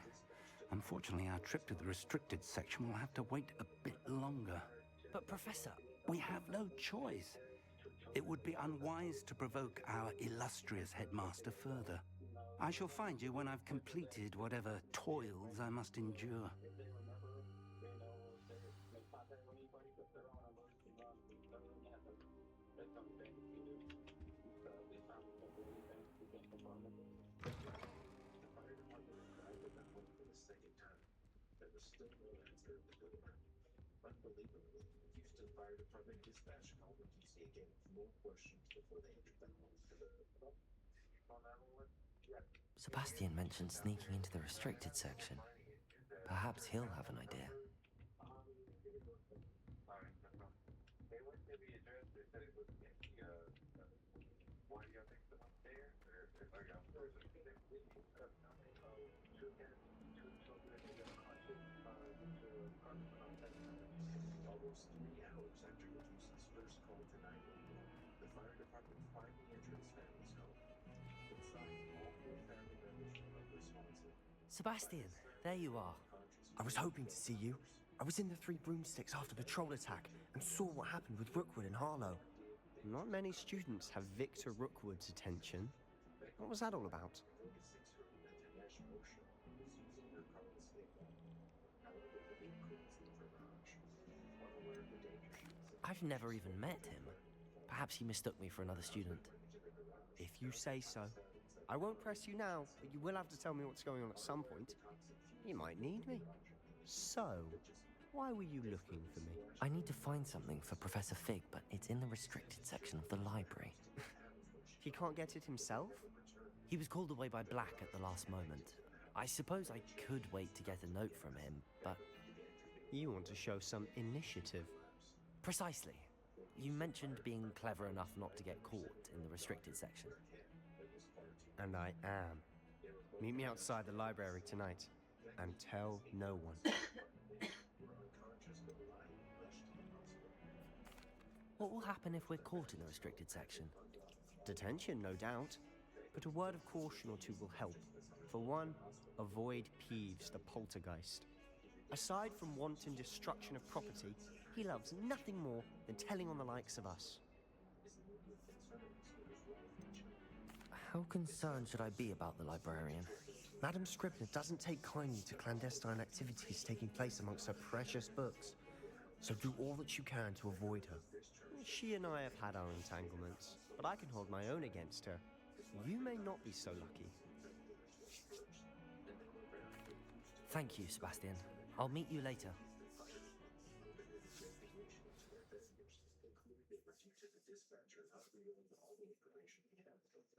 Unfortunately, our trip to the restricted section will have to wait a bit longer. But, Professor... We have no choice. It would be unwise to provoke our illustrious headmaster further. I shall find you when I've completed whatever toils I must endure. There was still no answer at the door. Unbelievably, Houston Fire Department dispatch called the PC again with more questions before they entered the home. Sebastian mentioned sneaking into the restricted section. Perhaps he'll have an idea. Almost 3 hours after Becuse's first call to 911, the fire department finally entered his family's home. Inside, all 4 family members were unresponsive. Sebastian, there you are. I was hoping to see you. I was in the Three Broomsticks after the troll attack and saw what happened with Rookwood and Harlow. Not many students have Victor Rookwood's attention. What was that all about? I've never even met him. Perhaps he mistook me for another student. If you say so. I won't press you now, but you will have to tell me what's going on at some point. You might need me. So, why were you looking for me? I need to find something for Professor Fig, but it's in the restricted section of the library. He can't get it himself? He was called away by Black at the last moment. I suppose I could wait to get a note from him, but... You want to show some initiative. Precisely. You mentioned being clever enough not to get caught in the restricted section. And I am. Meet me outside the library tonight, and tell no one. What will happen if we're caught in the restricted section? Detention, no doubt. But a word of caution or two will help. For one, avoid Peeves, the poltergeist. Aside from wanton destruction of property, he loves nothing more than telling on the likes of us. How concerned should I be about the librarian? Madame Scribner doesn't take kindly to clandestine activities taking place amongst her precious books. So do all that you can to avoid her. She and I have had our entanglements, but I can hold my own against her. You may not be so lucky. Thank you, Sebastian. I'll meet you later.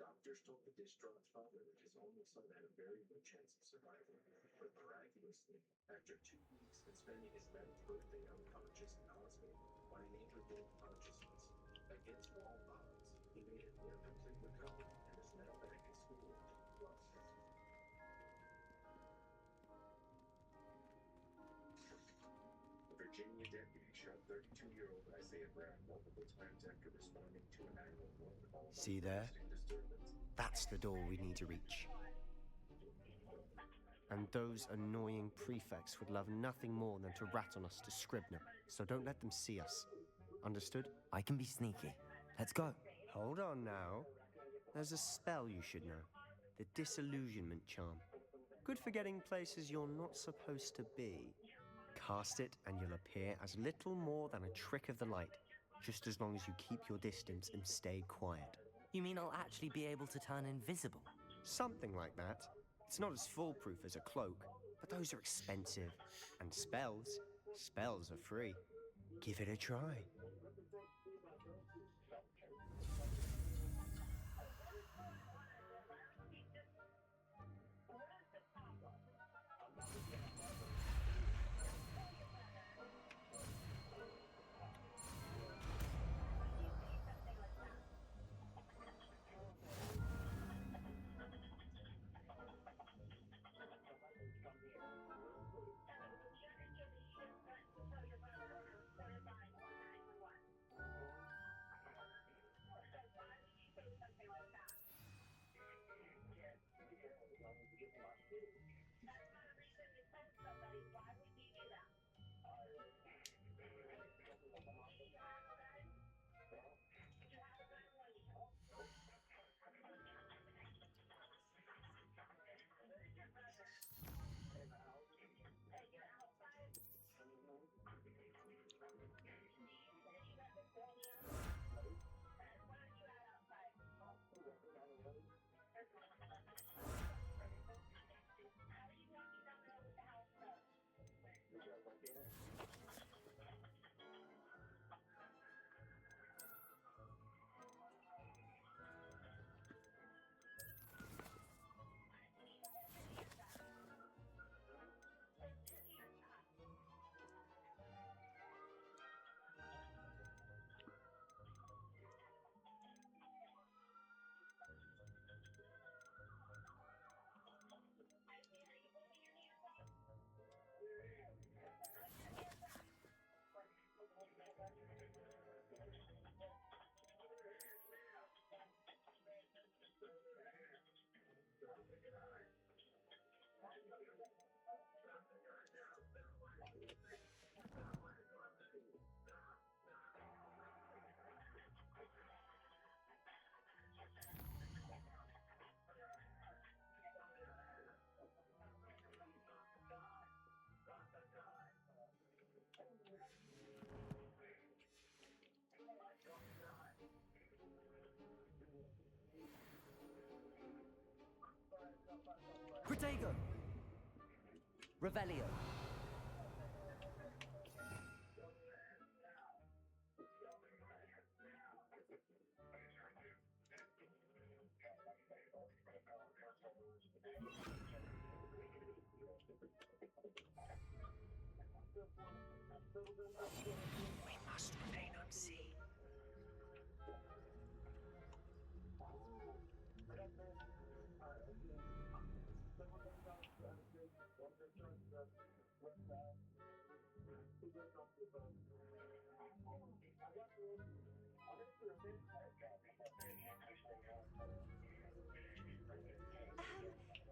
Doctors told the distraught father that his only son had a very good chance of survival. But miraculously, after 2 weeks and spending his 9th birthday unconscious in hospital, whining with no consciousness, against all odds, he made a near complete recovery and is now back in school. A Virginia deputy shot 32-year-old Isaiah Brown multiple times after responding to a 911 call. See there? That's the door we need to reach. And those annoying prefects would love nothing more than to rat on us to Scribner, so don't let them see us. Understood? I can be sneaky. Let's go. Hold on now. There's a spell you should know. The Disillusionment Charm. Good for getting places you're not supposed to be. Cast it and you'll appear as little more than a trick of the light, just as long as you keep your distance and stay quiet. You mean I'll actually be able to turn invisible? Something like that. It's not as foolproof as a cloak, but those are expensive. And spells are free. Give it a try. Protego! Revelio. We must remain unseen.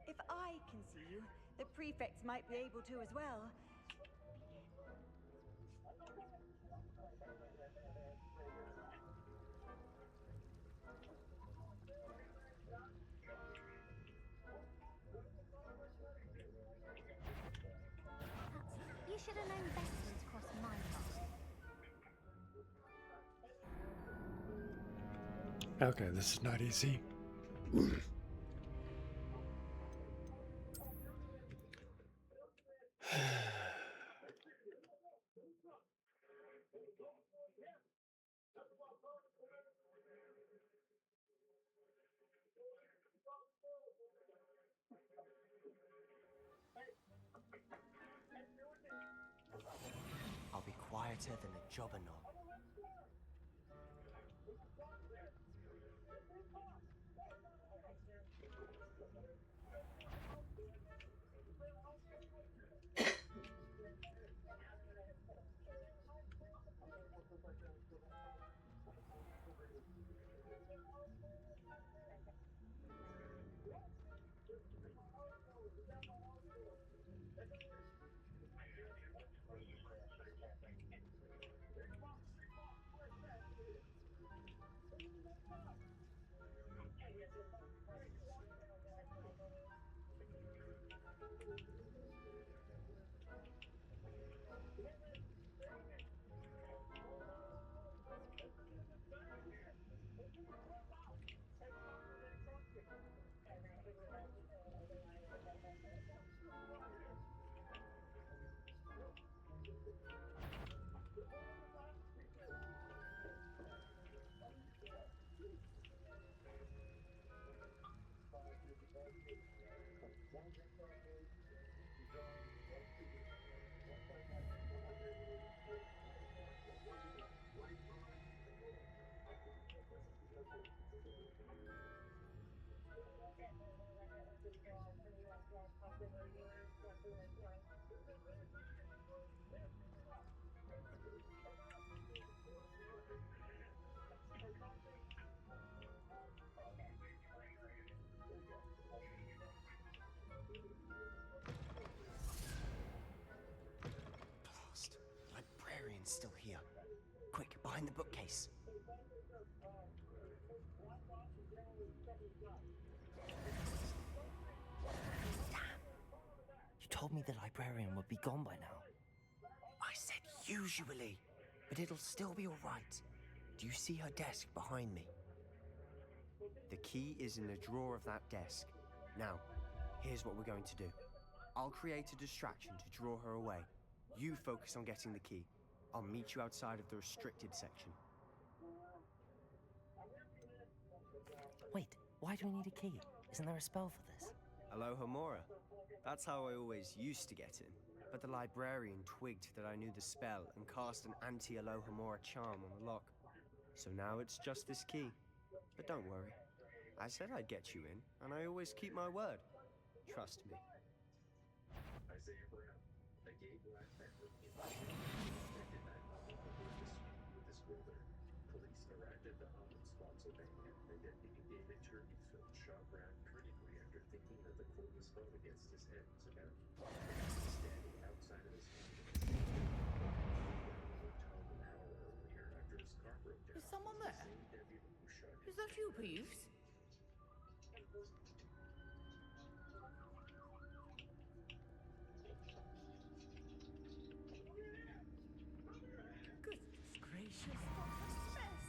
If I can see you, the prefects might be able to as well. You should have known better than to cross my path. Okay, this is not easy. I'll be quieter than a jobberknoll. Blast. The librarian's still here. Quick, behind the bookcase. Damn. You told me the librarian would be gone by now. I said usually, but it'll still be all right. Do you see her desk behind me? The key is in the drawer of that desk. Now, here's what we're going to do. I'll create a distraction to draw her away. You focus on getting the key. I'll meet you outside of the restricted section. Wait, why do we need a key? Isn't there a spell for this? Alohomora. That's how I always used to get in. But the librarian twigged that I knew the spell and cast an anti-Alohomora charm on the lock. So now it's just this key. But don't worry. I said I'd get you in, and I always keep my word. Trust me. Isaiah Brown, a gay black man in suspected 911 over a dispute with his brother. Police arrived at the home in Spotsylvania, and Deputy David Turkeyfield shot Brown critically after thinking that the court was held against his head was about standing outside of his home. Brown worked home an hour earlier after his car broke down. Is someone The there? same deputy who shot him. Is that you, Peeves? Goodness gracious, what a mess!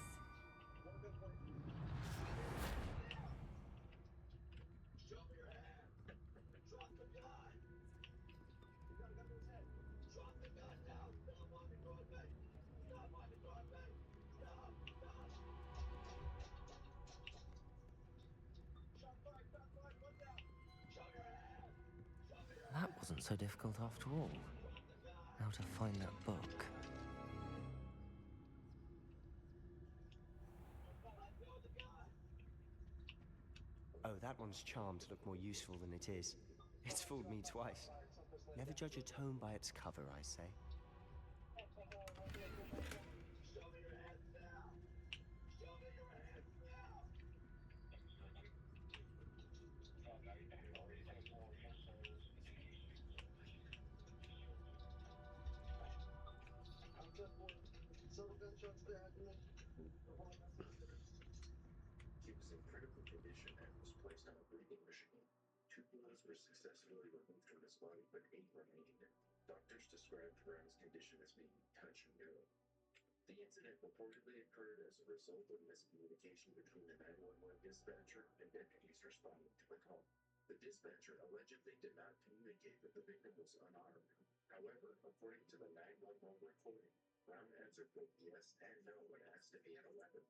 wasn't so difficult after all. Now to find that book. Oh, that one's charmed to look more useful than it is. It's fooled me twice. Never judge a tome by its cover, I say. He was in critical condition and was placed on a breathing machine. 2 bullets were successfully removed from his body, but 8 remained. Doctors described Brown's condition as being touch and go. The incident reportedly occurred as a result of miscommunication between the 911 dispatcher and deputies responding to the call. The dispatcher allegedly did not communicate that the victim was unarmed. However, according to the 911 recording, Brown answered both yes and no when asked if he had a weapon.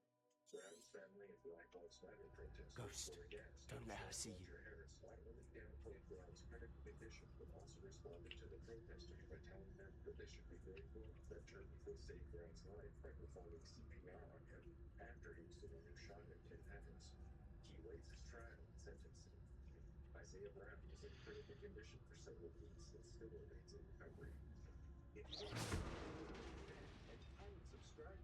Brown's family and Black Lives Matter protesters Ghost, were aghast. don't let her see you. Harris not only downplayed Brown's critical condition, but also responded to the protesters by telling them that they should be grateful that Turkey will save Brown's life by performing CPR on him after he was the one who shot him 10 times. He awaits his trial and sentencing. Isaiah Brown was in critical condition for several weeks and still remains in recovery. If you and hadn't subscribed,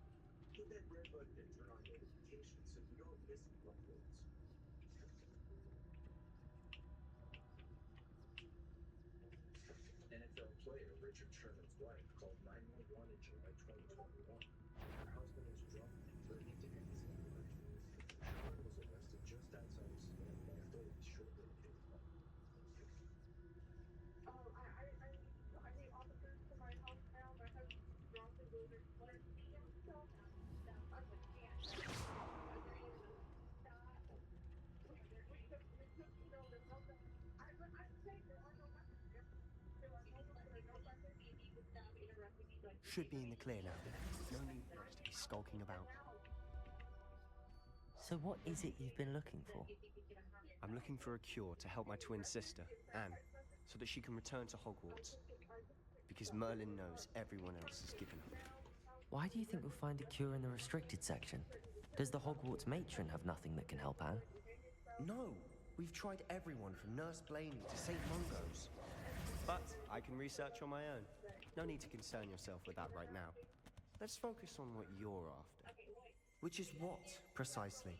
hit that red button and turn on notifications so you don't miss new uploads. NFL player Richard Sherman's wife called 911 in July 2021. Her husband was drunk and threatening to end his marriage. Sherman was arrested just outside of Savannah by authorities shortly after the call. I need officers to my house now. My husband's drunk and moving. Let me so happy. Understand. No, there's no. I'm saying there are no weapons. There are no weapons. Should be in the clear now. No need for us to be skulking about. So what is it you've been looking for? I'm looking for a cure to help my twin sister, Anne, so that she can return to Hogwarts. Because Merlin knows everyone else has given up. Why do you think we'll find a cure in the restricted section? Does the Hogwarts matron have nothing that can help Anne? No! We've tried everyone from Nurse Blaney to St. Mungo's. But I can research on my own. No need to concern yourself with that right now. Let's focus on what you're after. Which is what, precisely?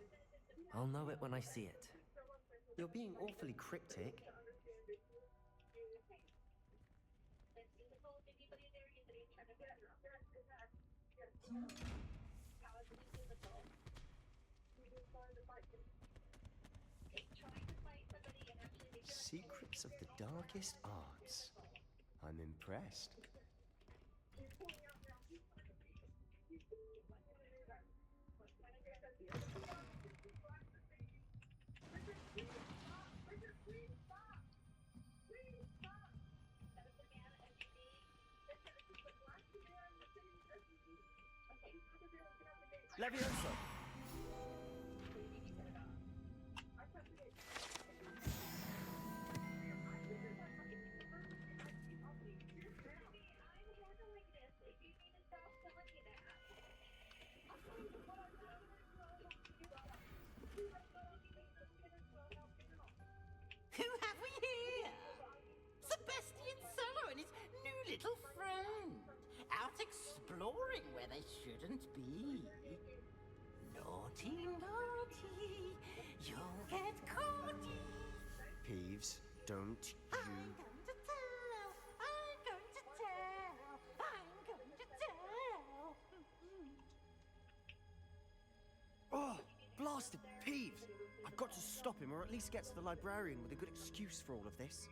I'll know it when I see it. You're being awfully cryptic. Secrets of the darkest arts. I'm impressed. Levioso! Who have we here? Sebastian Solo and his new little friend. Out exploring where they shouldn't be. Naughty, naughty, you'll get caughty. Peeves, don't you... I'm going to tell, I'm going to tell, I'm going to tell. Oh, blasted Peeves! I've got to stop him, or at least get to the librarian with a good excuse for all of this.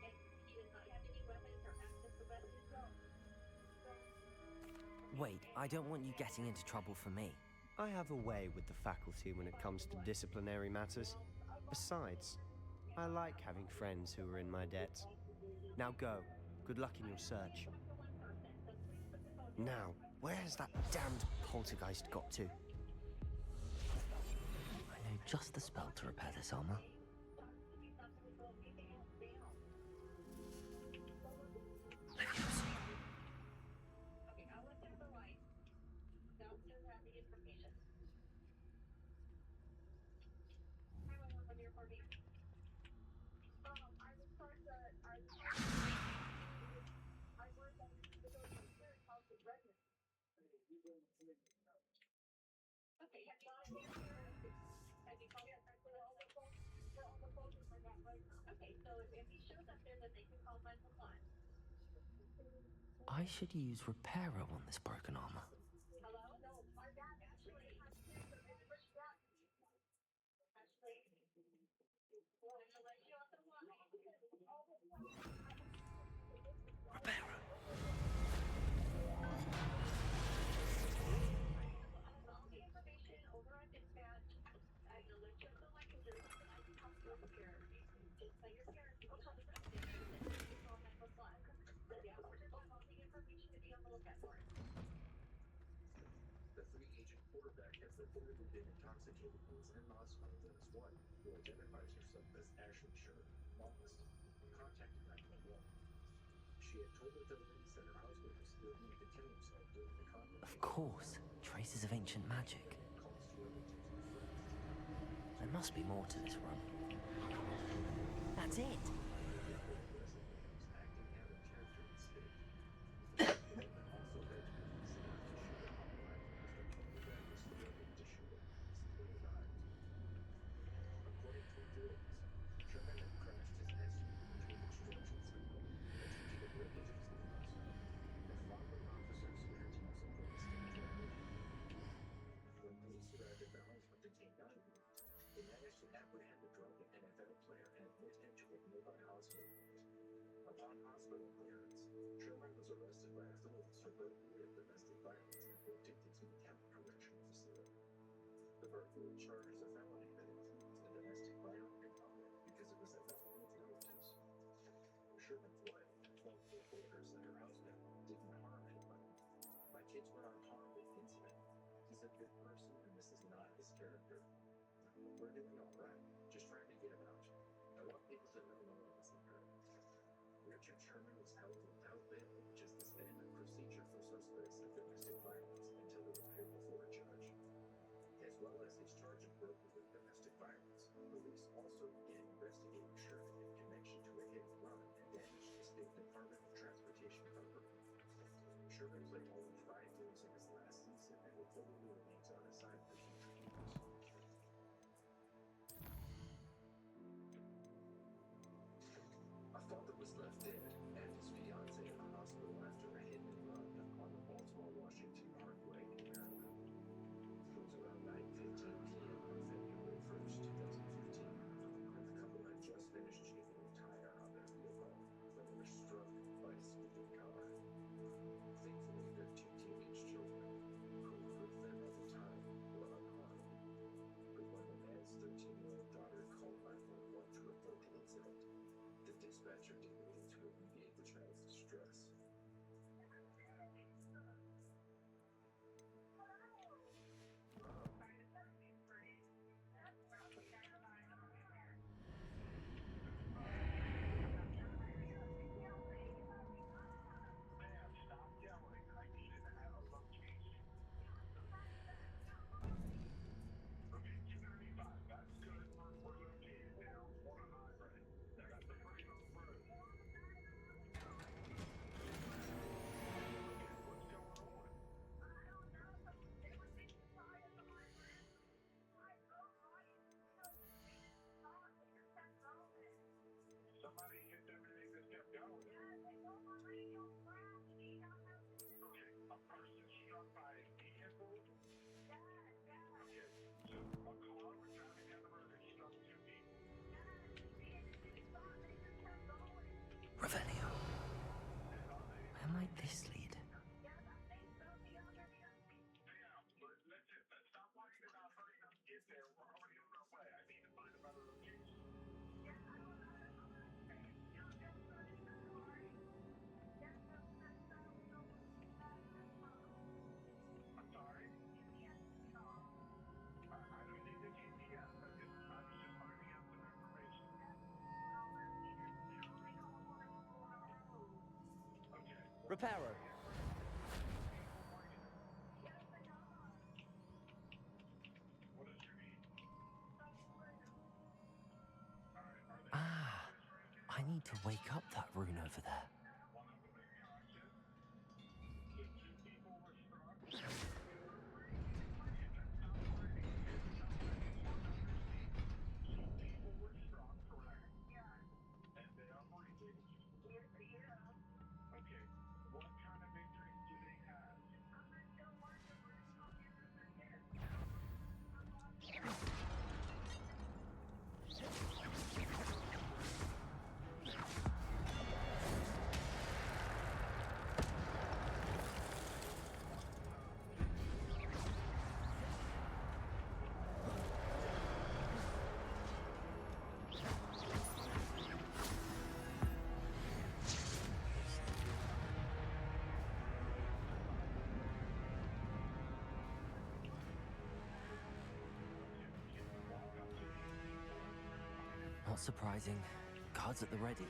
Wait, I don't want you getting into trouble for me. I have a way with the faculty when it comes to disciplinary matters. Besides, I like having friends who are in my debt. Now go. Good luck in your search. Now, where has that damned poltergeist got to? I know just the spell to repair this armor. I should use Repairer on this broken armor. The free agent quarterback has reportedly been intoxicated and is in the hospital with his wife, who identifies herself as Ashley Sherman, August, contacted 911. She had told authorities that her husband was living and contained himself during the conflict. Of course, traces of ancient magic. Calls to relatives and friends. There must be more to this run. That's it! Acting out of character instead. The development also led to a decision to shoot a hotline as the quarterback was threatening to shoot him as they arrived. According to authorities, Sherman had crashed his SUV into a construction site, attempting to break into his neighbors. The following officers had to use a police stick to apprehend him. When police arrived at the home with the K9 unit, they managed to apprehend the drunk NFL player and admit him to a nearby hospital. Upon hospital clearance, Sherman was arrested by authorities for burglary of domestic violence and booked into T-Town Correctional Facility. The burglary charge is a felony that includes a domestic violence component because it was a felony with relatives. Sherman's wife told reporters that her husband didn't harm anybody. My kids were unharmed in the incident. He's a good person and this is not his character. We're doing all right, just trying to get him out. I want people to know no one isn't hurt. Richard Sherman was held without bail, which is the standard procedure for suspects of domestic violence until they appear before a judge. As well as his charge of burglary of domestic violence, police also began investigating Sherman in connection to a hit and run and damage to the State Department of Transportation property. Sherman played only 5 games in his last season and reportedly remains on his side for future games. A father was left dead and his fiancée in the hospital after a hit and run on the Baltimore-Washington Parkway in Maryland. It was around 9:15 p.m. on February 1st, 2015. The couple had just finished changing a tire on their vehicle when they were struck by a speeding car. Thankfully, their 2 teenage children, who were with them at the time, were unharmed. But when the man's 13-year-old daughter called 911 to report the incident, the dispatcher did little to alleviate the child's distress. Somebody hit everything that's kept going. Okay, a person struck by a vehicle? Okay, so a car was driving down the road and struck 2 people? Revelio. Where might this lead? Let's stop worrying about hurrying up to get there. We're already on our way. I need to find a better location. I'm sorry? I don't need the GPS. I was just finding out some information. Okay. Reparo. What does she mean? Ah, I need to wake up that rune over there. One of them maybe I said. The 2 people were struck. Not surprising. Cards at the ready.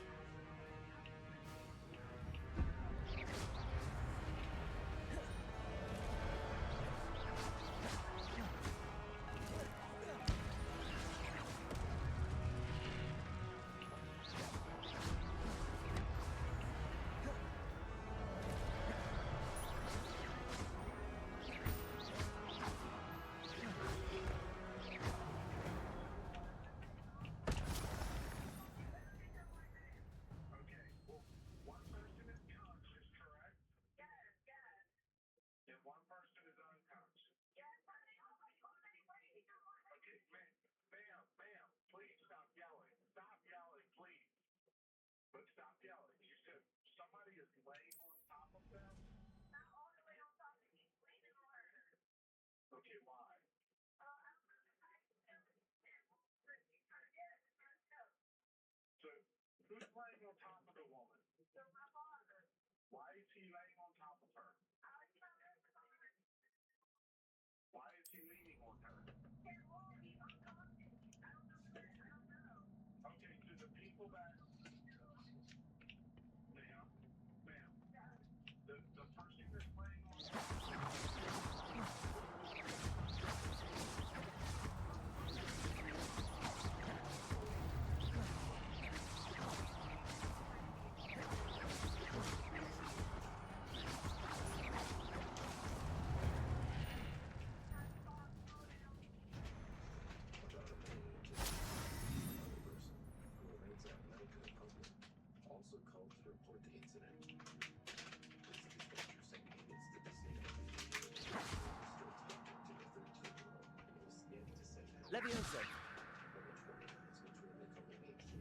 Levioso.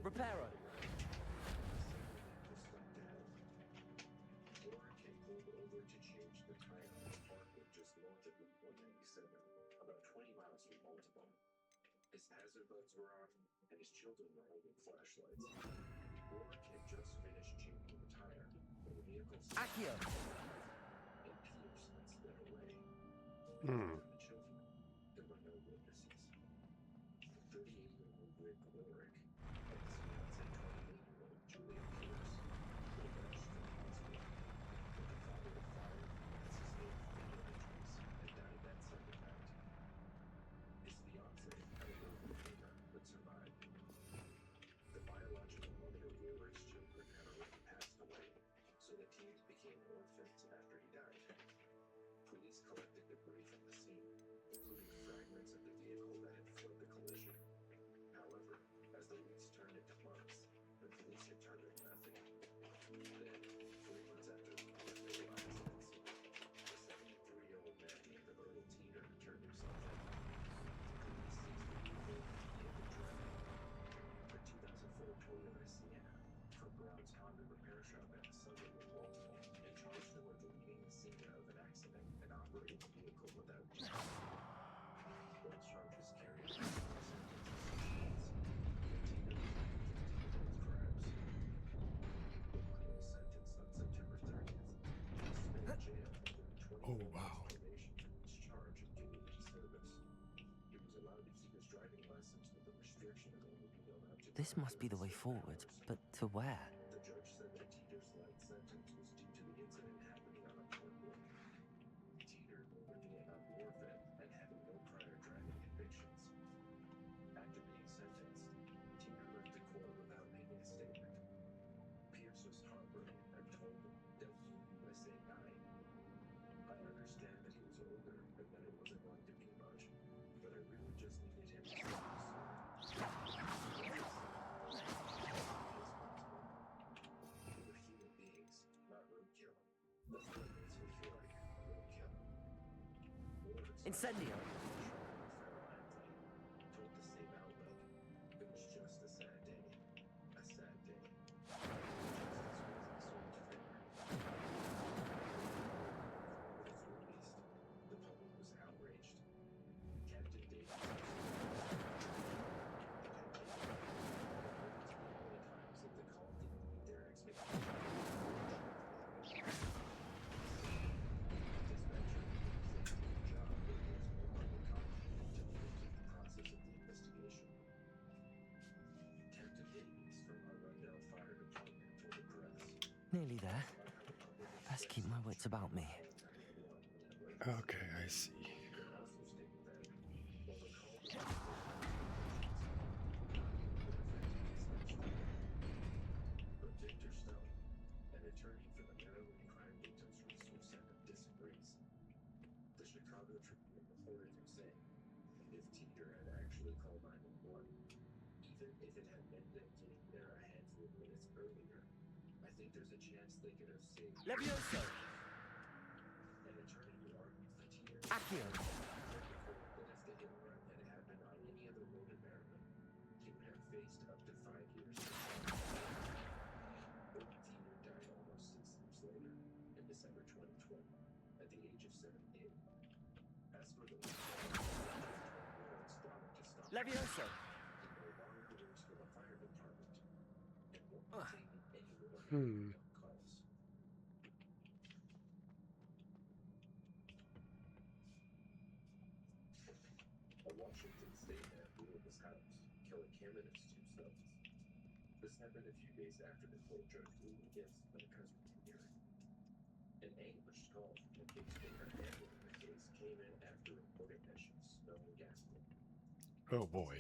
Reparo. About 20 miles from Baltimore. His hazard lights were on, and his children were holding flashlights. Warwick had just finished changing the tire when the vehicle Accio. and Pierce had sped away. Hmm. The children, there were no witnesses. 38-year-old Rick Warwick and his fiancée 28-year-old Julia Pierce were rushed to the hospital, but the father of 5 had sustained fatal injuries and died that Sunday night. His fiancée, Eleanor Lena, would survive. The biological mother of Warwick's children had already passed away, so the teens became orphans after he died. Police collected debris from the scene, including fragments of the vehicle that had fled the collision. However, as the weeks turned into months, the police returned with nothing. Then, 3 months after the fatal accident scene, a 73-year-old man named Earl Teeter turned himself in. Police seized the vehicle he had been driving, a 2004 Toyota Sienna, from Brown's Honda repair shop in the suburb of Baltimore, and charged him with leaving the scene of an accident and operating the vehicle without insurance. Both charges carried a maximum sentence of 6 months, and Teeter was convicted of both crimes. Warren was sentenced on September 30th. He spent in jail for 24 months probation for each charge of community service. He was allowed to keep his driving license with the restriction of only being allowed to This must be the way forward, but to where? The judge said that Teeter's light sentence was due to the incident happening on a parkway. Teeter, a Vietnam War vet and having no prior driving convictions. After being sentenced, Teeter left the court without making a statement. Pierce was heartbroken and told him that he was saying nine. I understand that he was older and that it wasn't going to be much, but I really just needed him to say we were human beings, not roadkill. That's what it makes me feel like, roadkill. Incendio. Told the same outlet, it was just a sad day. A sad day. Justice wasn't served fair. With his release, the public was outraged. Captain Davis times that the call didn't meet their expectations. Dispatcher did the exact same job, but was more money nearly there. Best keep my wits about me. Okay, I see. Victor Stone, an attorney for the Maryland Crime Victims Resource Center, disagrees. The Chicago Tribune reported him saying, if Teeter had actually called 911, even if it had meant them getting there a handful of minutes earlier, I think there's a chance they could have saved. Levioso! An attorney who argues for Teeter Accio! that if the hit and run had happened on any other road in Maryland, he would have faced up to 5 years. Teeter died almost 6 years later, in December 2020, at the age of 78. As for the Levioso! he no longer works for the fire department and won't be taking any more calls. A Washington state man blew up his house, killing him and his 2 sons. This happened a few days after the court judge ruled against the custody hearing. An anguished call from the caseworker handling the case came in after reporting that she was smelling gasoline. Oh boy.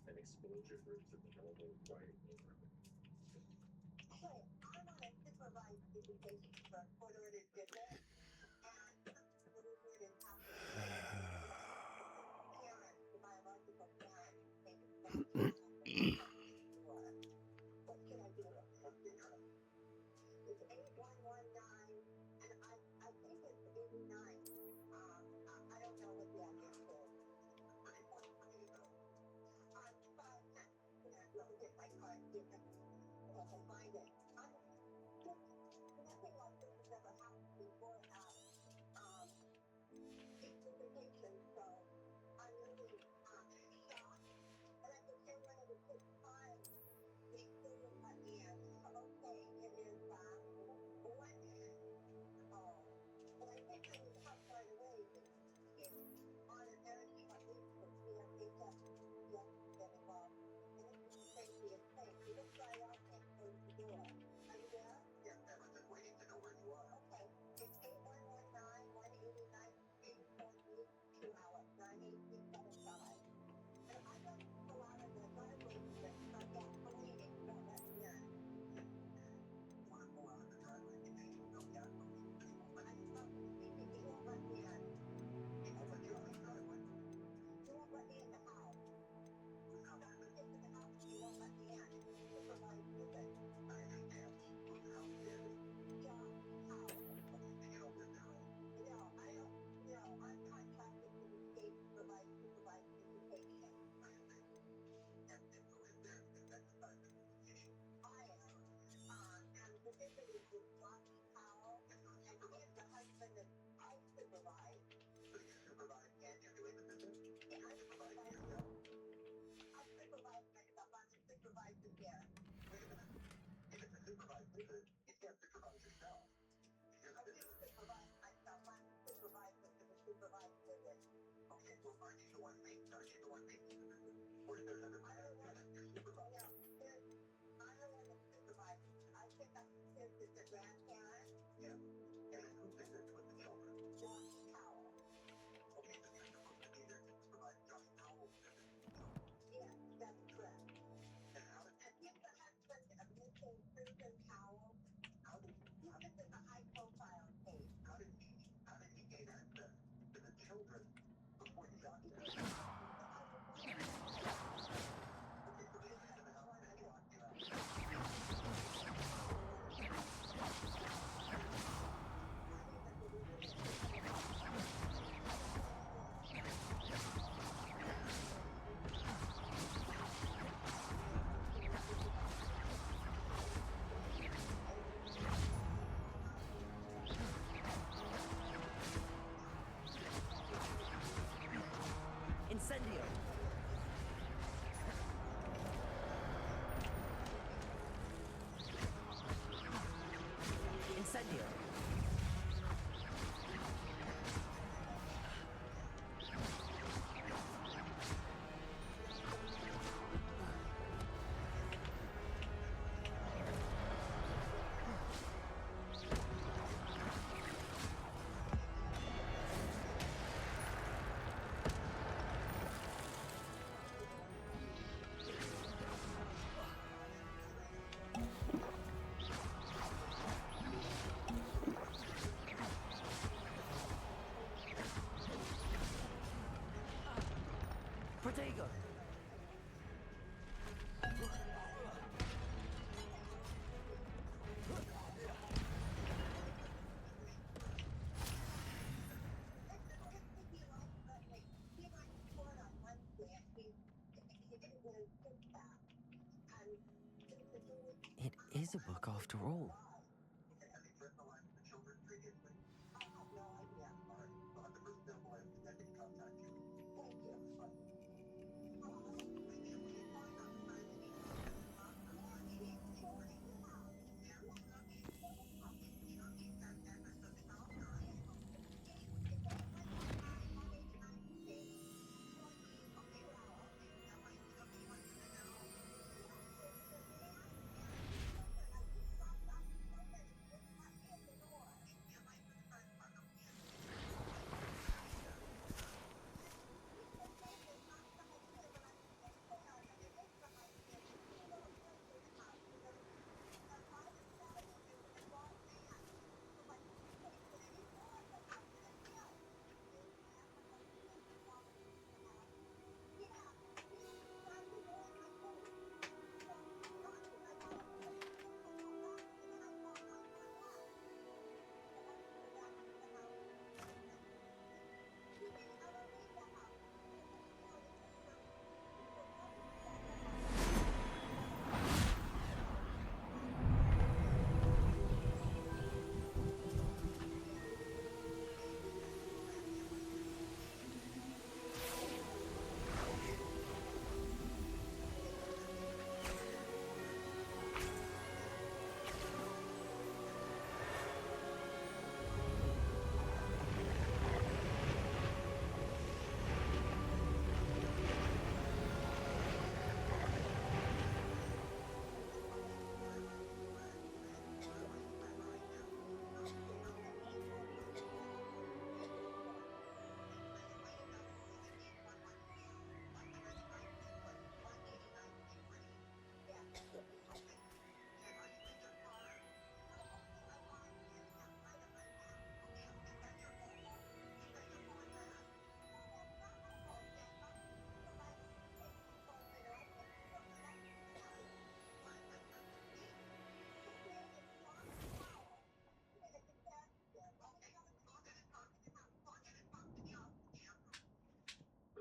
An explosion ripped through the normal quiet neighborhood. Hey, I want to supervise visitation for a court-ordered visit, and what is it is happening? Parents, the biological parents, think it's not what can I do? It's 8119, and I think it's 89. I don't know what the address is. Let me get my card, see if I can find it. Nothing like this has ever happened before at visitation, so I'm really shocked. And at the same when it was this time, they still look at me as, okay, it is what? Oh, but I think I need help right away. He's on a very short leash for CFHS. Yes, get involved. And this is the craziest thing. He looks right up and closes the door. Are you there? Yes, ma'am. I'm just waiting to know where you are. Okay. It's 8119-189 Street, 2 hours, 98375. And I got to pull out of the driveway to get my gasoline and you won't let me in. You want to pull out of the driveway and make no gasoline? I'm talking to you. You won't let me in. You won't let you out of the driveway? You won't let me in the house. I'm to get to the house and you won't let me in. It's a supervised visit. I understand. Whose house is it? John Howell. And you don't live there, right? No, I don't. No, I'm contracted to the state to provide supervised visitation. I understand. And who is there to conduct supervised visitation? I am. And the visitor is John Howell. And he is the husband that I supervise. So you supervise and you're doing the visit? Yeah, I supervise yourself. I supervise myself. I'm the supervisor here. Wait a minute. If it's a supervised visit, you can't supervise yourself. I do supervise myself. I'm the supervisor for the supervised visit. Okay, well, aren't you the one making the visit? Or is there another person you're supervising? No, I'm the one that supervises. I pick up the kids as their grandparent. Yeah. And who visits with the children? Josh Howell. Okay, so you're supposed to be there to supervise Josh Howell's visit with the children. Yes, that's correct. And he's the husband of missing Susan Howell. This is a high-profile case. How did he gain access to the children before he got there? Okay, so he entered the house and he locked you out. Incendio! Incendio! Ortega! It is a book after all.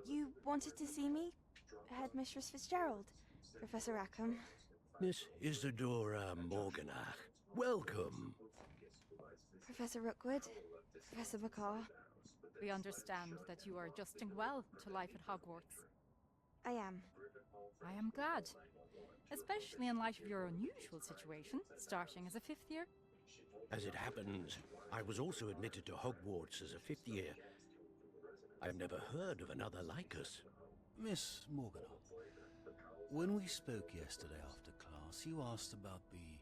You wanted to see me? Headmistress Fitzgerald? Professor Rackham? Miss Isadora Morganach, welcome. Professor Rookwood? Professor Bakar? We understand that you are adjusting well to life at Hogwarts. I am. I am glad. Especially in light of your unusual situation, starting as a fifth year. As it happens, I was also admitted to Hogwarts as a fifth year. I've never heard of another like us. Miss Morganoff, when we spoke yesterday after class, you asked about the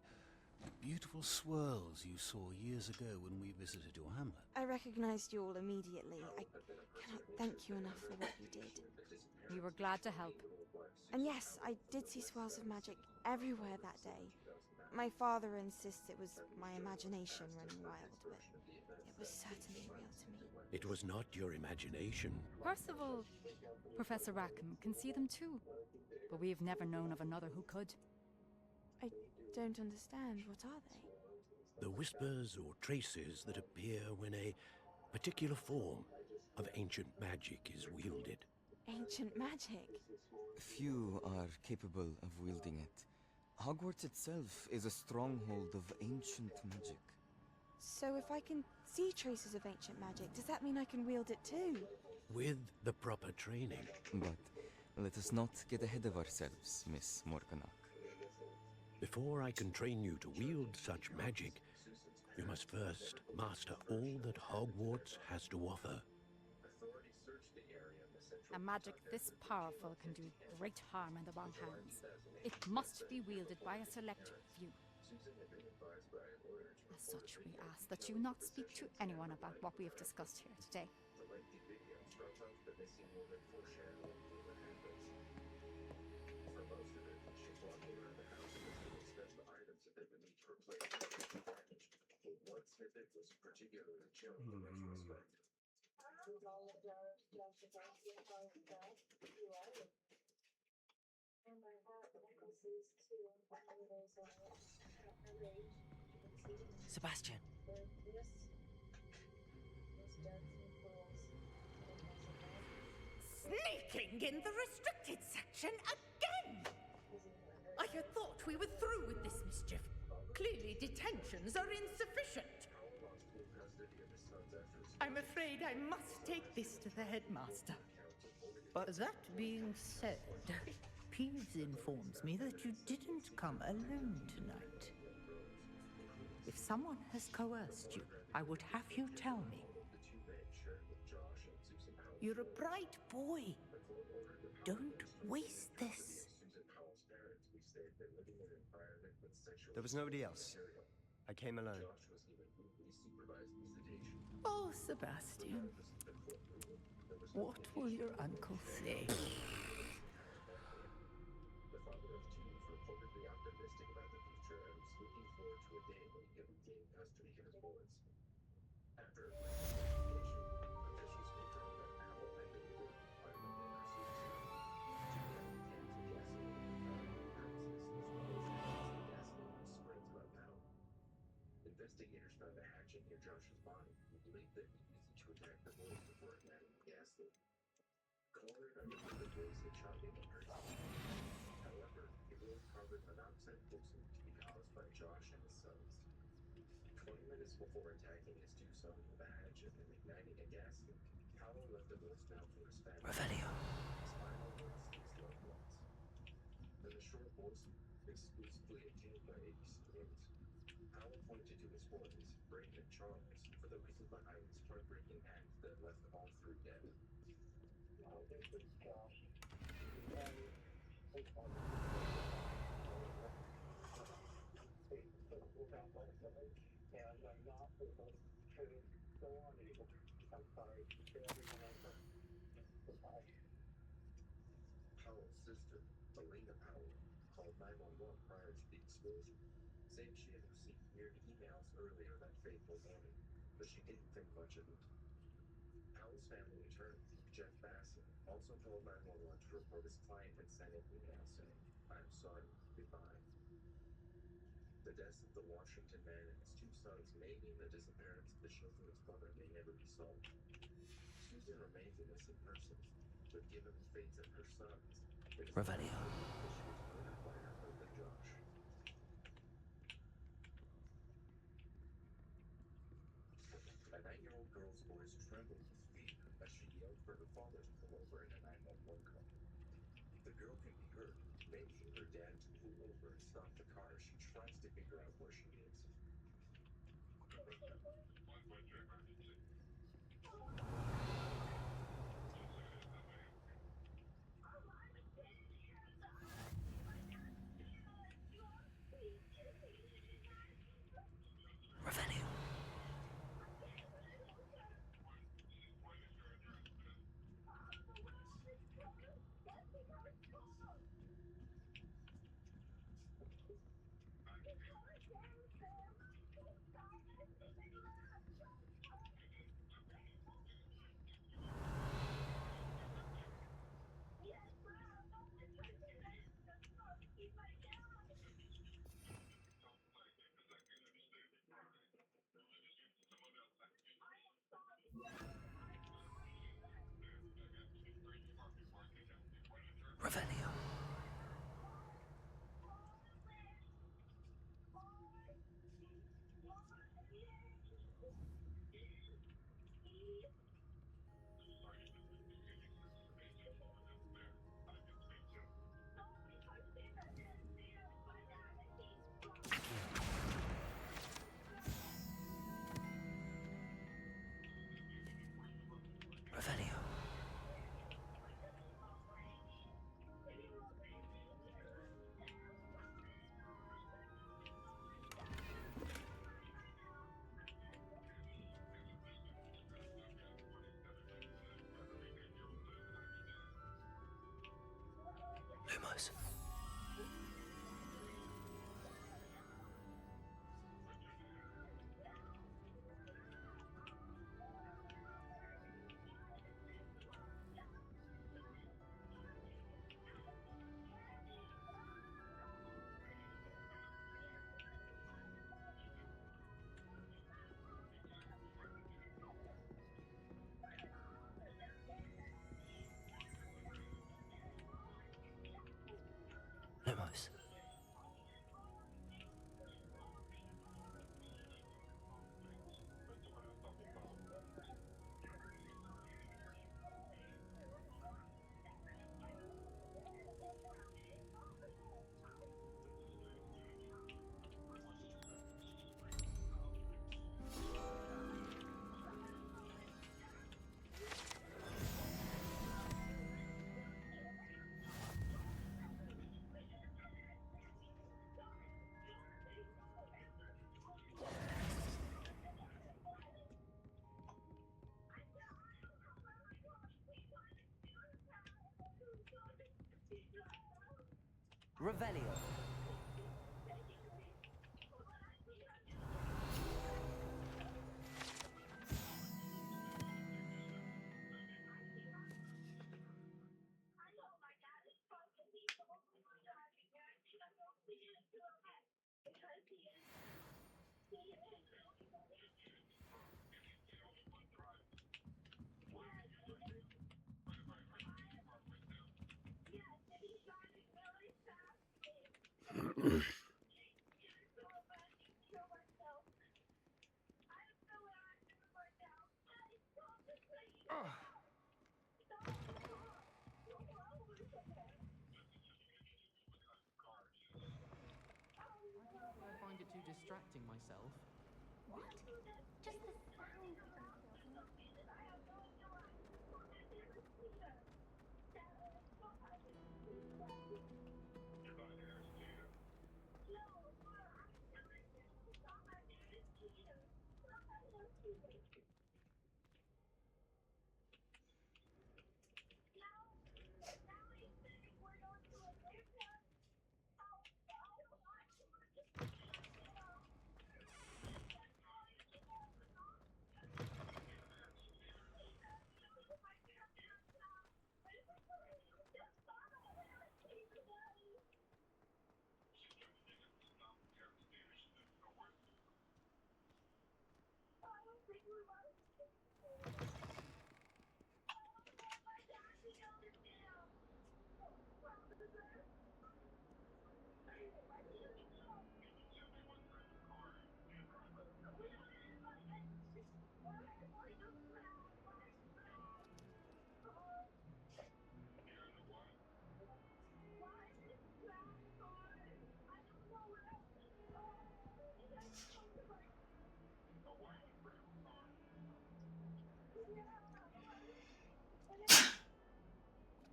beautiful swirls you saw years ago when we visited your hamlet. I recognized you all immediately. I cannot thank you enough for what you did. We were glad to help. And yes, I did see swirls of magic everywhere that day. My father insists it was my imagination running wild, but it was certainly real to me. It was not your imagination. Percival, Professor Rackham can see them too, but we've never known of another who could. I don't understand. What are they? The whispers or traces that appear when a particular form of ancient magic is wielded. Ancient magic? Few are capable of wielding it. Hogwarts itself is a stronghold of ancient magic. So if I can see traces of ancient magic, does that mean I can wield it too? With the proper training. But let us not get ahead of ourselves, Miss Morganach. Before I can train you to wield such magic, you must first master all that Hogwarts has to offer. A magic this powerful can do great harm in the wrong hands. It must be wielded by a select few. As such, we ask that you not speak to anyone about what we have discussed here today. Sebastian. Sneaking in the restricted section again! I had thought we were through with this mischief. Clearly detentions are insufficient. I'm afraid I must take this to the headmaster. But that being said, Peeves informs me that you didn't come alone tonight. If someone has coerced you, I would have you tell me. You're a bright boy. Don't waste this. There was nobody else. I came alone. Oh, Sebastian. What will your uncle say? The father of two is reportedly optimistic about the future and was looking forward to a day when he could regain custody of his boys. After a brief investigation, officials confirmed that Powell had been murdered by one of their suicide. Two gallon cans of gasoline were found on the premises, as well as evidence that gasoline was spread throughout Powell. Investigators found a hatchet near Josh's body and believed that he used it to attack the boys before igniting the gas leak. Coroner identified the boys had shot Damon Hurst. However, he ruled carbon monoxide poisoning to be caused by Josh and his sons. 20 minutes before attacking his two sons with a hatchet and igniting a gas leak, Powell left a voicemail for his family. Revelio. His final words to his loved ones. In the short voicemail, exclusively obtained by ABC News, Powell pointed to his boys, Brayden and Charles, for the reason behind his heartbreaking act that left all three dead. This is Josh. Without my village, and I'm not able to go on anymore. I'm sorry to everyone I hurt. Goodbye. Powell's sister, Elena Powell, called 911 prior to the explosion, saying she had received weird emails earlier that fateful morning, but she didn't think much of it. Powell's family attorney, Jeff Bassett, also called 911 to report his client had sent an email saying, "I'm sorry, goodbye." The deaths of the Washington man and his two sons may mean the disappearance of the children's mother may never be solved. Susan remains a missing person, but given the fates of her sons, it is Revelio. likely that she was murdered by her husband Josh. A 9-year-old girl's voice trembled with fear as she yelled for her father to pull over in a 911 call. The girl can be heard begging her dad to pull over and stop the car as she tries to figure out where she is. Revelio. Revelio. Revelio. Lumos. Revelio. I find it too distracting myself. What? Just the sound of them fills me.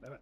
Damn it.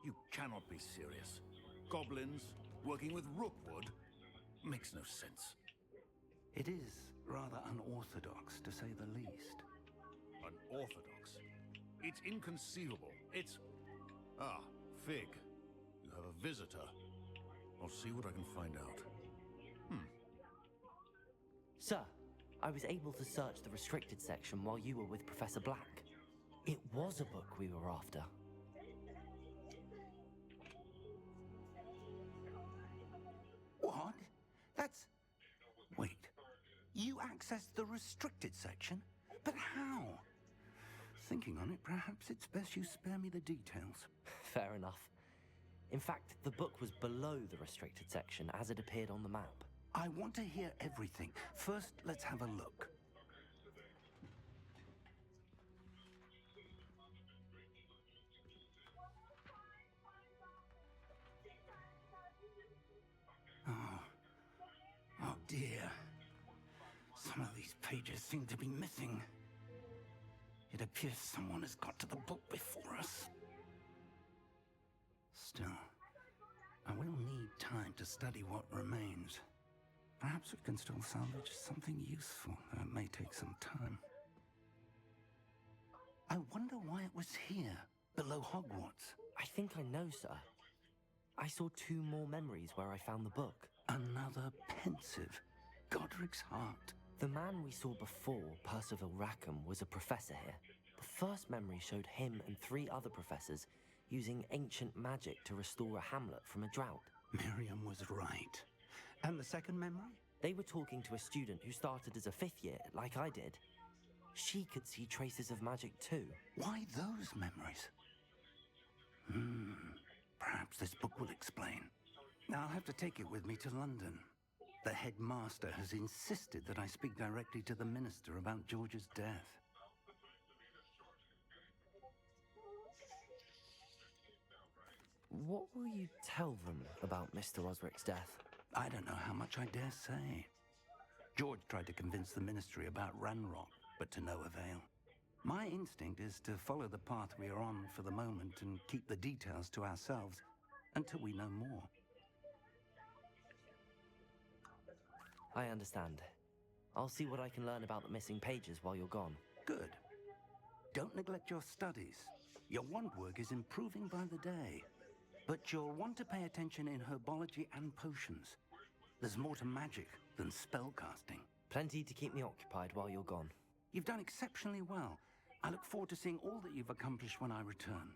You cannot be serious. Goblins working with Rookwood makes no sense. It is rather unorthodox, to say the least. Unorthodox? It's inconceivable. It's... Ah, Fig. You have a visitor. I'll see what I can find out. Sir, I was able to search the restricted section while you were with Professor Black. It was a book we were after. What? That's... Wait. You accessed the restricted section? But how? Thinking on it, perhaps it's best you spare me the details. Fair enough. In fact, the book was below the restricted section as it appeared on the map. I want to hear everything. First, let's have a look. Oh dear. Some of these pages seem to be missing. It appears someone has got to the book before us. Still, I will need time to study what remains. Perhaps we can still salvage something useful, though it may take some time. I wonder why it was here, below Hogwarts. I think I know, sir. I saw 2 more memories where I found the book. Another pensive. Godric's heart. The man we saw before, Percival Rackham, was a professor here. The first memory showed him and 3 other professors using ancient magic to restore a hamlet from a drought. Miriam was right. And the second memory? They were talking to a student who started as a 5th year, like I did. She could see traces of magic too. Why those memories? Perhaps this book will explain. I'll have to take it with me to London. The headmaster has insisted that I speak directly to the minister about George's death. What will you tell them about Mr. Osric's death? I don't know how much I dare say. George tried to convince the ministry about Ranrock, but to no avail. My instinct is to follow the path we are on for the moment and keep the details to ourselves until we know more. I understand. I'll see what I can learn about the missing pages while you're gone. Good. Don't neglect your studies. Your wand work is improving by the day. But you'll want to pay attention in herbology and potions. There's more to magic than spellcasting. Plenty to keep me occupied while you're gone. You've done exceptionally well. I look forward to seeing all that you've accomplished when I return.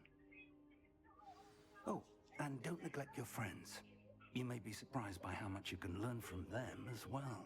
Oh, and don't neglect your friends. You may be surprised by how much you can learn from them as well.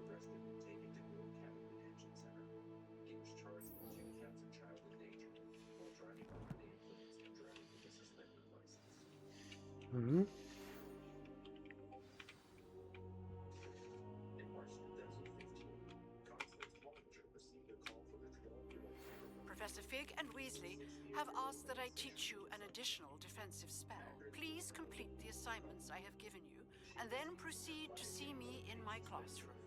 Arrested Hmm? Professor Fig and Weasley have asked that I teach you an additional defensive spell. Please complete the assignments I have given you, and then proceed to see me in my classroom.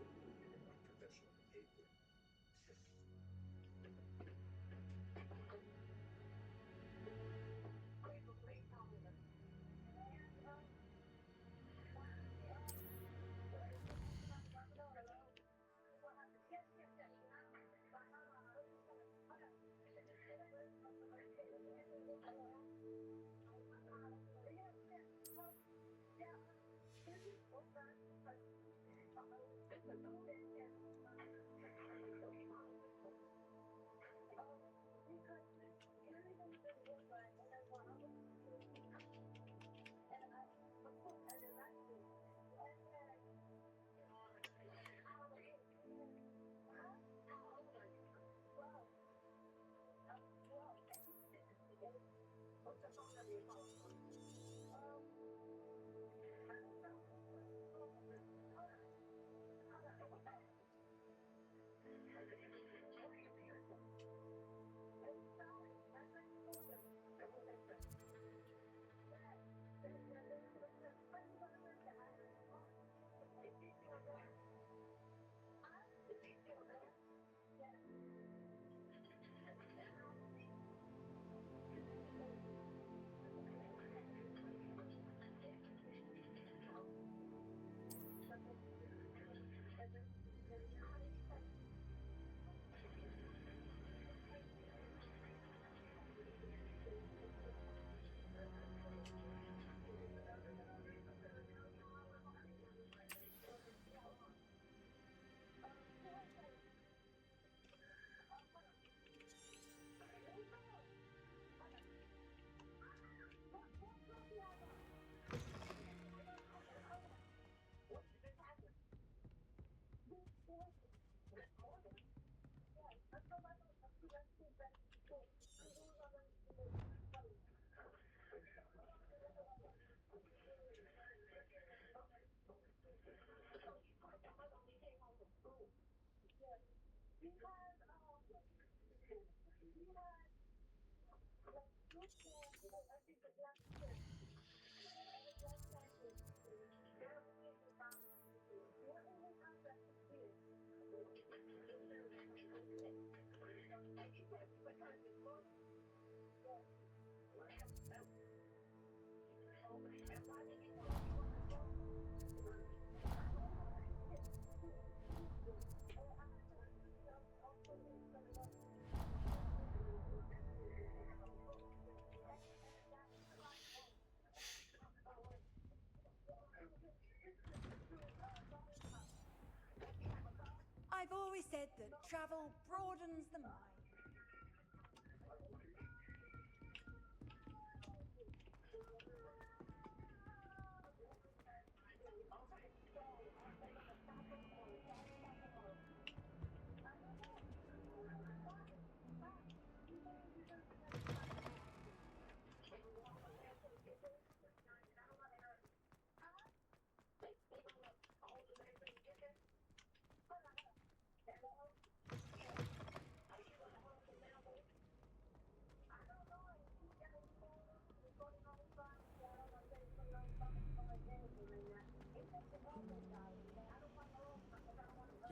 I've always said that travel broadens the mind.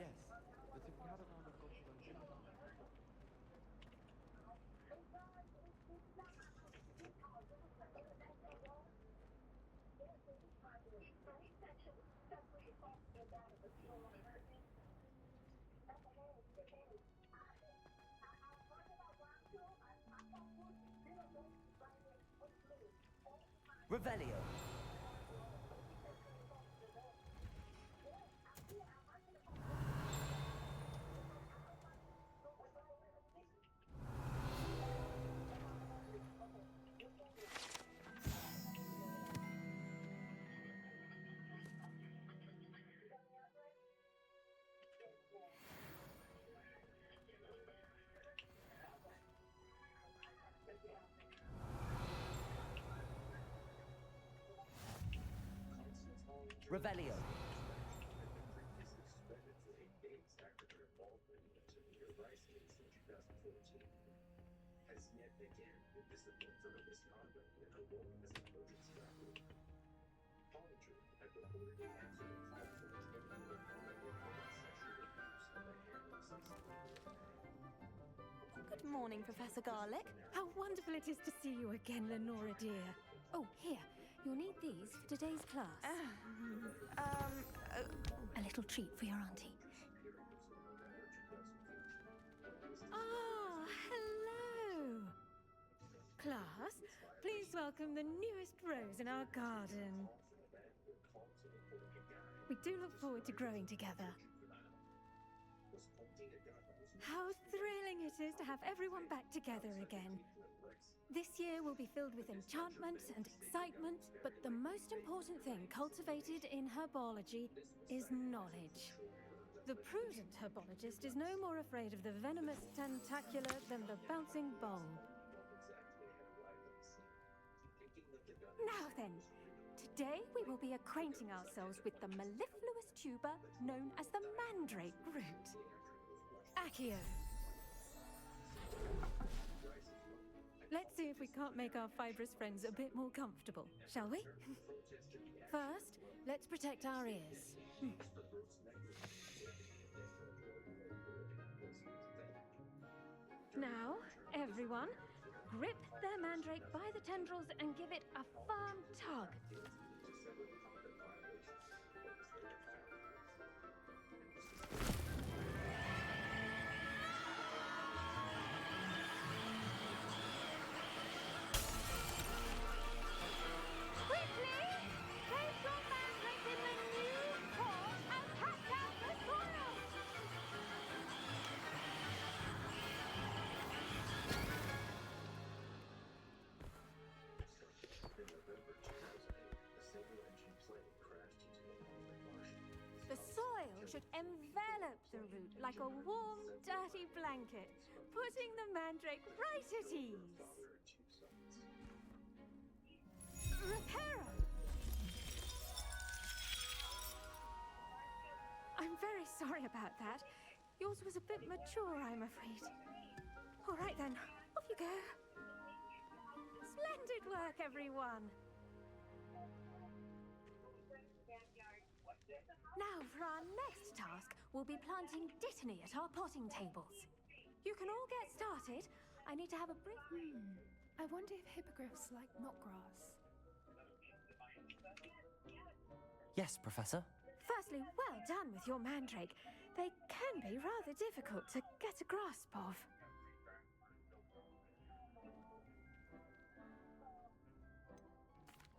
Yes, but if we had a round of golf alone dinner party. Revelio. Revelio. Has yet again been disciplined for her misconduct in her role as an emergency operator. Hollinger had reportedly answered a call for a 20-year-old woman sexual abuse of a hairless 16-year-old. Good morning, Professor Garlick. How wonderful it is to see you again, Lenora dear. Oh, here, you'll need these for today's class. A little treat for your auntie. Ah, hello! Class, please welcome the newest rose in our garden. We do look forward to growing together. How thrilling it is to have everyone back together again. This year will be filled with enchantment and excitement, but the most important thing cultivated in herbology is knowledge. The prudent herbologist is no more afraid of the venomous tentacular than the bouncing bulb. Now then, today we will be acquainting ourselves with the mellifluous tuber known as the mandrake root. Accio. Let's see if we can't make our fibrous friends a bit more comfortable, shall we? First, let's protect our ears. Now, everyone, grip their mandrake by the tendrils and give it a firm tug. Quickly! Place your mandrake in the new pot and cut out the soil! In November 2008, a single-engine plane crashed into a Baltic marsh. The soil should envelop the root like a warm, dirty blanket, putting the mandrake right at ease. Reparo! I'm very sorry about that. Yours was a bit mature, I'm afraid. All right then, off you go. Splendid work, everyone. Now for our next task, we'll be planting dittany at our potting tables. You can all get started. I need to have a brief... I wonder if hippogriffs like knotgrass. Yes, Professor. Firstly, well done with your mandrake. They can be rather difficult to get a grasp of.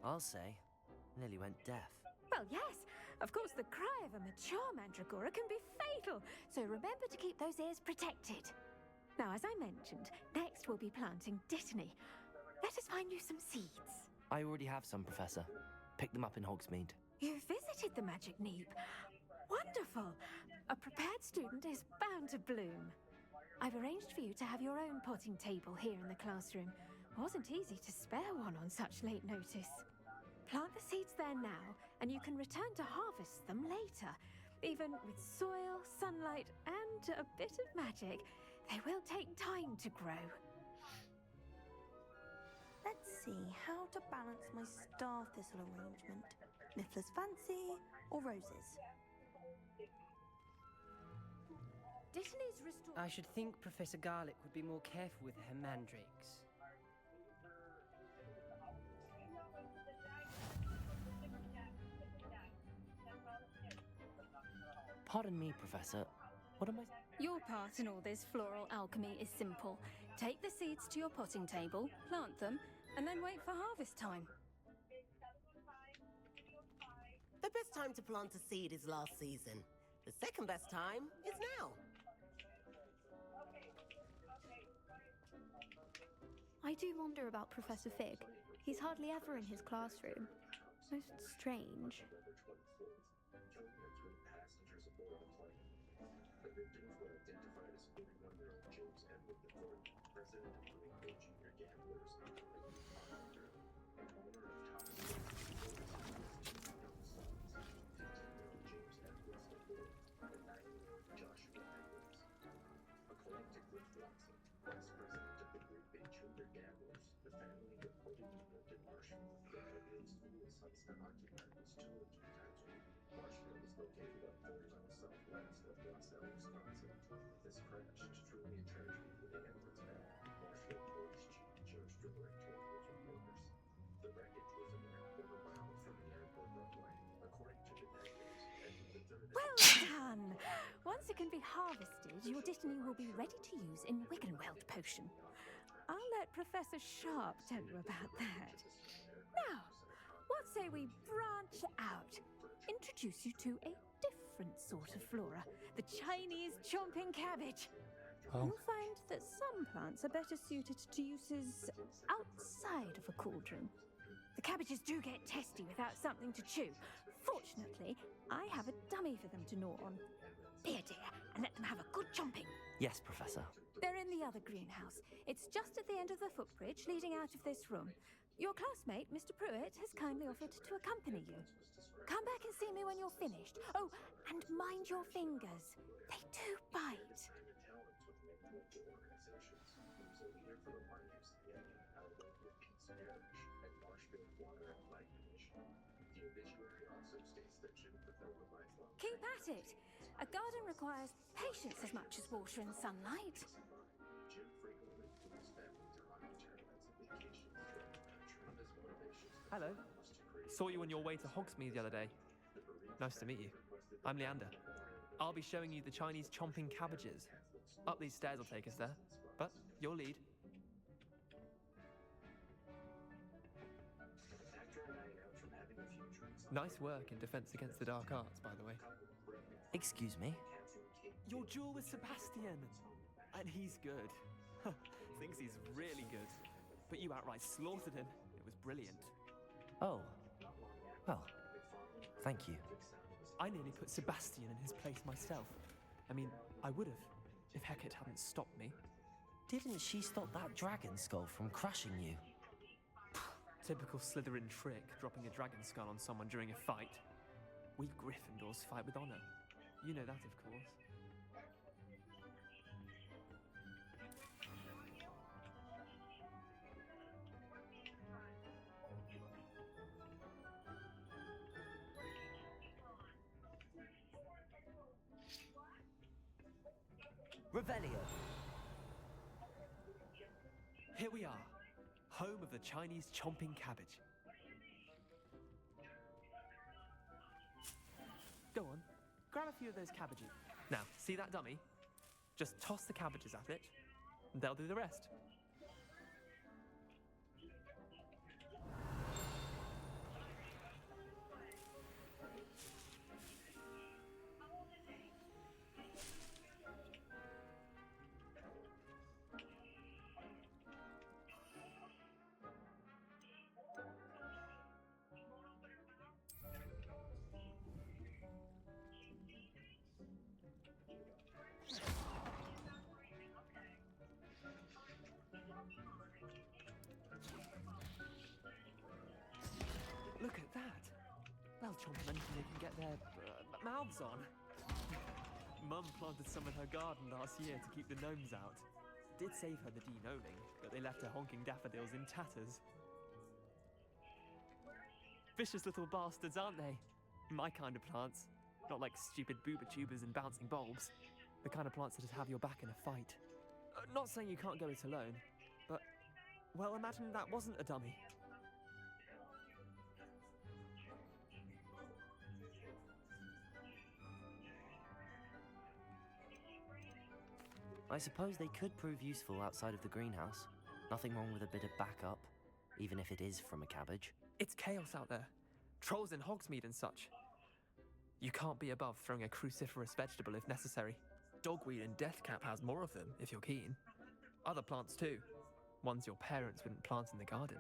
I'll say, nearly went deaf. Well, yes. Of course, the cry of a mature mandragora can be fatal, so remember to keep those ears protected. Now, as I mentioned, next we'll be planting dittany. Let us find you some seeds. I already have some, Professor. Pick them up in Hogsmeade. You visited the Magic Neep. Wonderful! A prepared student is bound to bloom. I've arranged for you to have your own potting table here in the classroom. Wasn't easy to spare one on such late notice. Plant the seeds there now, and you can return to harvest them later. Even with soil, sunlight, and a bit of magic, they will take time to grow. Let's see how to balance my star thistle arrangement. Niffler's fancy or roses? Dittany's restored. I should think Professor Garlick would be more careful with her mandrakes. Pardon me, Professor. What am I... Your part in all this floral alchemy is simple. Take the seeds to your potting table, plant them, and then wait for harvest time. The best time to plant a seed is last season. The second best time is now. I do wonder about Professor Fig. He's hardly ever in his classroom. Most strange. The victims were identified as 41-year-old James Edward III, president of Greenville Junior Gamblers, operator, and owner of top young sons. Elizabeth Watson, vice president of the group Intruder Gamblers, the family reportedly lived in Marshfield, where every school's hunts to occupy was 200 times a week. Marshfield is located about 40 miles southwest of Untel, Wisconsin. This crashed truly a tragedy for the Edwards family, Marshfield Police Chief George Durant told news reporters. The wreckage was a mere quarter-mile from the airport runway, according to the negatives. Edward III Well done! Once it can be harvested, your Dittany will be ready to use in Wiggenweld potion. I'll let Professor Sharp tell you about that. Now, what say we branch out? Introduce you to a different sort of flora, the Chinese chomping cabbage. Oh. You'll find that some plants are better suited to uses outside of a cauldron. The cabbages do get testy without something to chew. Fortunately, I have a dummy for them to gnaw on. Be a dear and let them have a good chomping. Yes, Professor. They're in the other greenhouse. It's just at the end of the footbridge leading out of this room. Your classmate, Mr. Pruitt, has kindly offered to accompany you. Come back and see me when you're finished. Oh, and mind your fingers. They do bite. Keep at it. A garden requires patience as much as water and sunlight. Hello. Saw you on your way to Hogsmeade the other day. Nice to meet you. I'm Leander. I'll be showing you the Chinese chomping cabbages. Up these stairs will take us there, but your lead. Nice work in Defense Against the Dark Arts, by the way. Excuse me? Your duel with Sebastian! And he's good. Thinks he's really good. But you outright slaughtered him. It was brilliant. Oh. Well, thank you. I nearly put Sebastian in his place myself. I mean, I would have, if Hecate hadn't stopped me. Didn't she stop that dragon skull from crushing you? Typical Slytherin trick, dropping a dragon skull on someone during a fight. We Gryffindors fight with honor. You know that, of course. Revelio. Here we are, home of the Chinese chomping cabbage. Go on, grab a few of those cabbages. Now, see that dummy? Just toss the cabbages at it, and they'll do the rest. Look at that! They'll chomp on anything they can get their mouths on. Mum planted some in her garden last year to keep the gnomes out. Did save her the de-gnoming, but they left her honking daffodils in tatters. Vicious little bastards, aren't they? My kind of plants. Not like stupid booba tubers and bouncing bulbs. The kind of plants that'd have your back in a fight. Not saying you can't go it alone, but, well, imagine that wasn't a dummy. I suppose they could prove useful outside of the greenhouse. Nothing wrong with a bit of backup, even if it is from a cabbage. It's chaos out there. Trolls in Hogsmeade and such. You can't be above throwing a cruciferous vegetable if necessary. Dogweed and deathcap has more of them, if you're keen. Other plants too. Ones your parents wouldn't plant in the garden.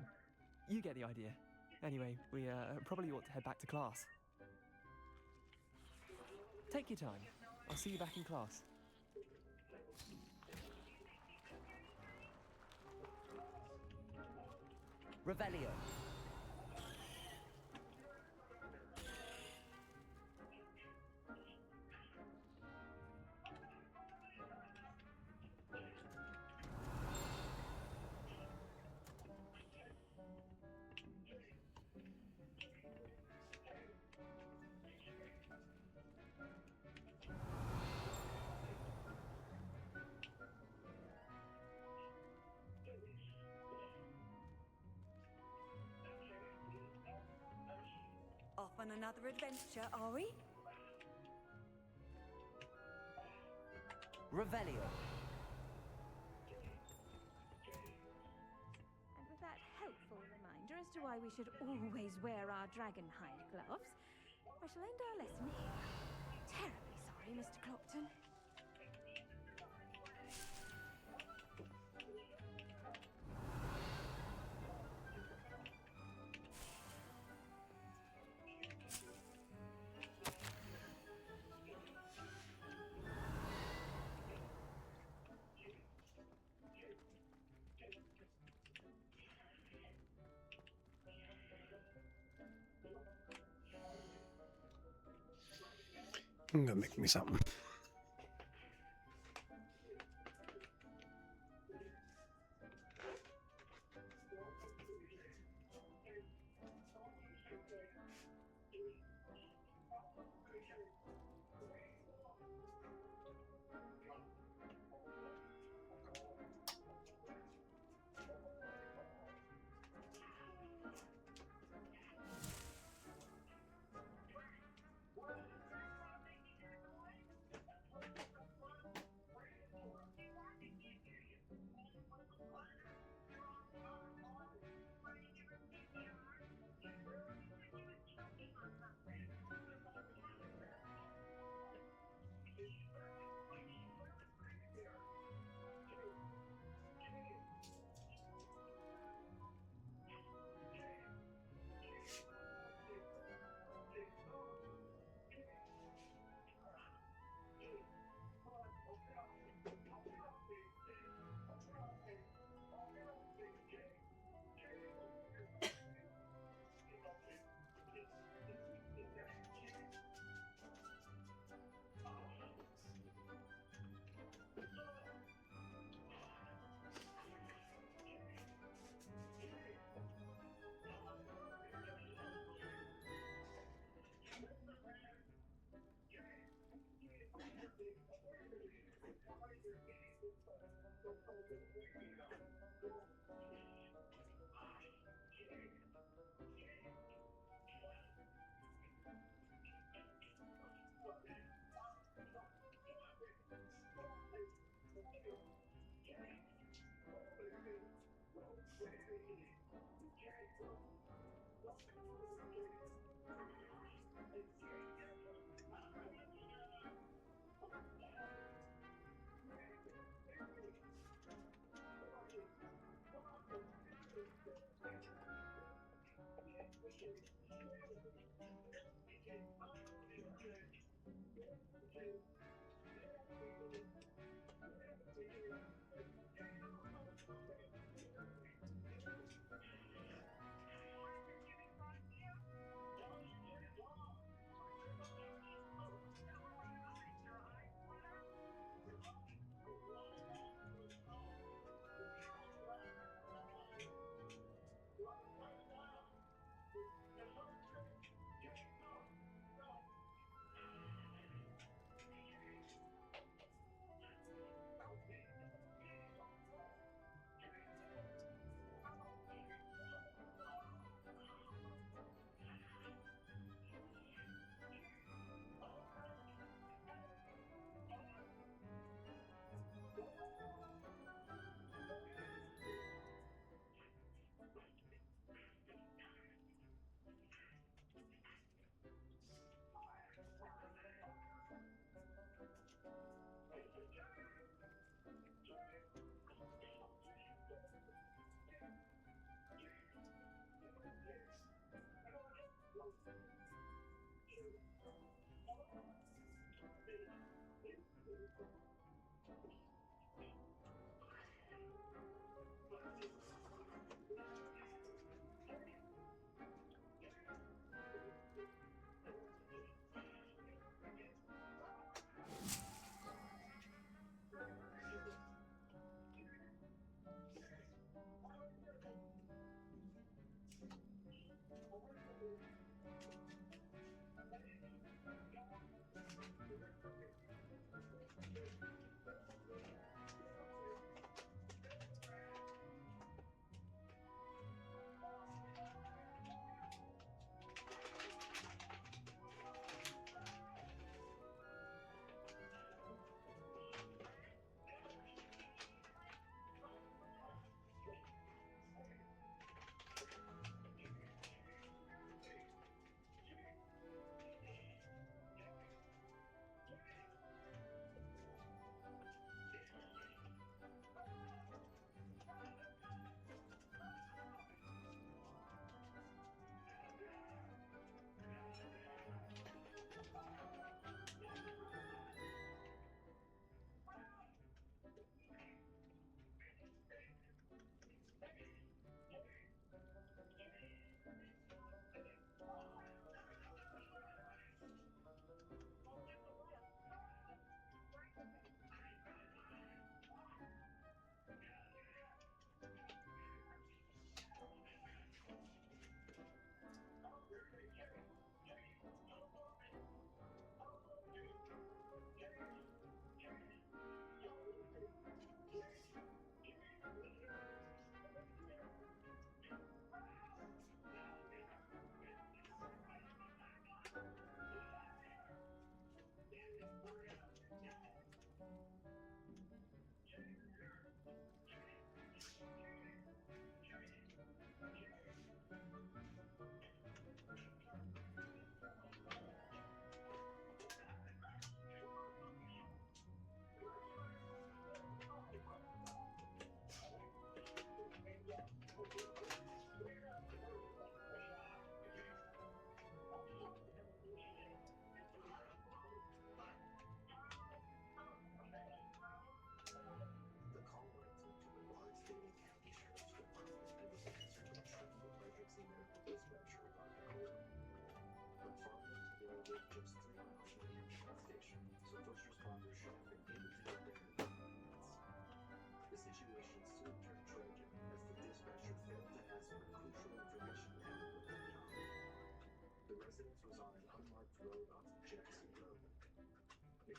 You get the idea. Anyway, we probably ought to head back to class. Take your time. I'll see you back in class. Revelio. on another adventure, are we? Revelio. And with that helpful reminder as to why we should always wear our dragon hide gloves, I shall end our lesson here. Terribly sorry, Mr. Clopton. I'm gonna make me something.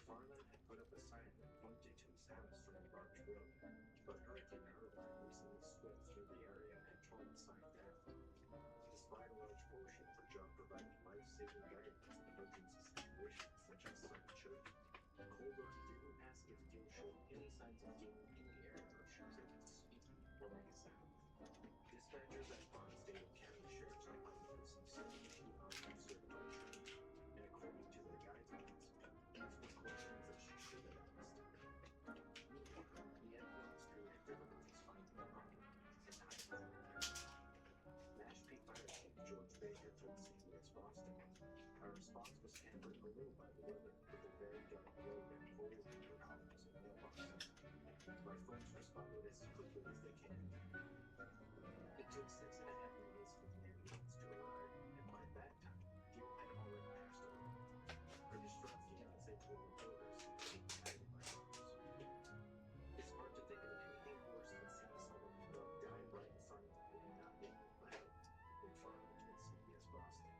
McFarlane had put up a sign that pointed to his house from a marked road, but Hurricane Irma had recently swept through the area and torn the sign down. Despite a large portion of her job providing life-saving guidance in emergency situations such as sudden choking, Coldorn didn't ask if Gil showed any signs of being in the area or she was able to speak or make a sound. Dispatchers at Bonsdale County Sheriff's Department received 72 hours of certified training, and according to their guidelines, these were questions that she should have asked. Meanwhile, the ambulance crew had difficulties finding the body and hiding the area. Mashpee Fire Chief George Baker told CBS Boston, "Our response was hampered a little by the weather, with a very dark road and cold numbered homes and mailboxes. My folks responded as quickly as they can. It took 6.5 minutes for the ambulance to arrive, and by that time, Gil had already passed away." Her distraught fiance told reporters, "She died in my arms." It's hard to think of anything worse than seeing someone you love die right in front of you and not being able to help, McFarlane told CBS Boston.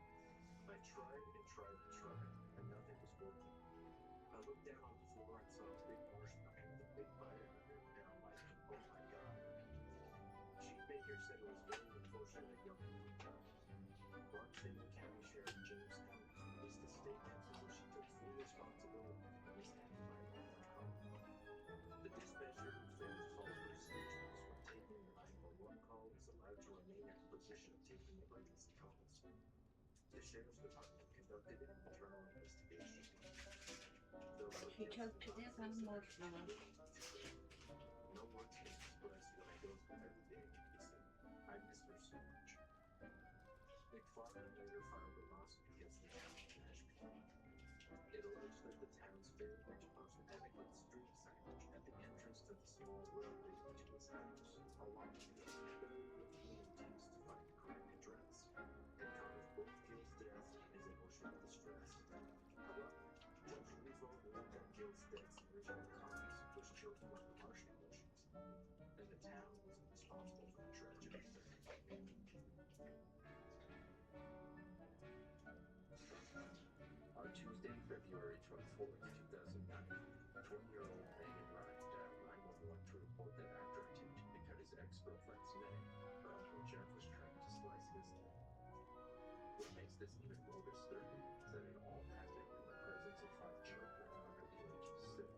"I tried and tried and tried, and nothing was working. I looked down on the floor and saw a big marshmallow with a big bite out of it, and I'm like, oh my God." Chief Baker said it was very unfortunate a young woman died. Barnstable County Sheriff James Cummings released a statement in which he took full responsibility for the mishap by a one-off call. "The dispatcher who failed to follow procedures when taking the 911 call is allowed to remain in a position of taking emergency calls. The Sheriff's Department conducted an internal investigation. Though her He guilt took is to not this fixed, marshmallow. she remains secret. No words can express what I go through every day," he said. "I miss her so much." McFarlane later filed a lawsuit against the town of Mashpee. It alleged that the town's failure to post adequate street signage at the entrance to the small road leading to his house, along with his inability of EMTs to find the correct address, had caused both Gil's death and his emotional distress. However, Judge Levo ruled that Gil's death's original cause was choking on the marshmallow sheet, and the town wasn't responsible for the tragedy. On Tuesday, February 24th, 2009, 20-year-old Megan Ryan dialed 911 to report that after attempting to cut his ex-girlfriend's neck, her Uncle Jeff was trying to slice his neck. What makes this even more disturbing is that it all happened in the presence of 5 children under the age of 6.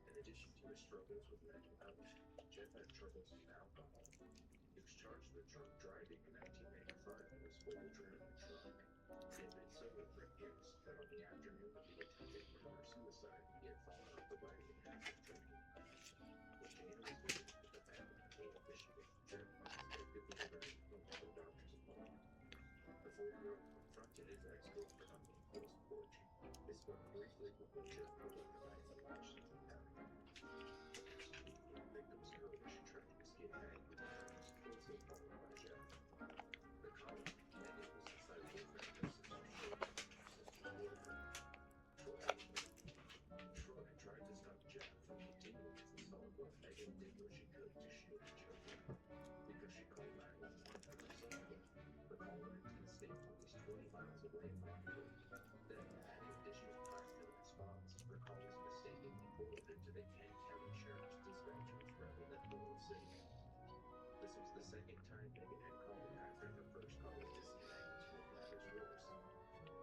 In addition to a struggles with mental health. Jeff had troubles with alcohol. He was charged with drunk driving in 1985 and was fully driven the truck. He had been sober for years, but on the afternoon of the attempted murder-suicide, he had fallen off the wagon after drinking. When Jane was visiting with the family in Neenah, Michigan, Jeff unexpectedly arrived home from a doctor's appointment. The 4-year-old confronted his ex-girlfriend on the enclosed porch. They spoke briefly before Jeff pulled out a knife and lashed into Patty. The next week, the victim's coach tried to escape angry and was closely followed by Jeff. The colony companion was inside the therapist since Troy boyfriend. Troy tried to stop Jeff from continuing his assault while Megan did what she could to shield the children. Because she called 911 for her son, the call went to the state police 20 miles away in Hogwarts. Then, adding additional time to the response, her call was mistakenly forwarded to the Kent County Sheriff's dispatchers rather than Willow City. This was the second time Megan had called after her first call with the CNA to make matters worse.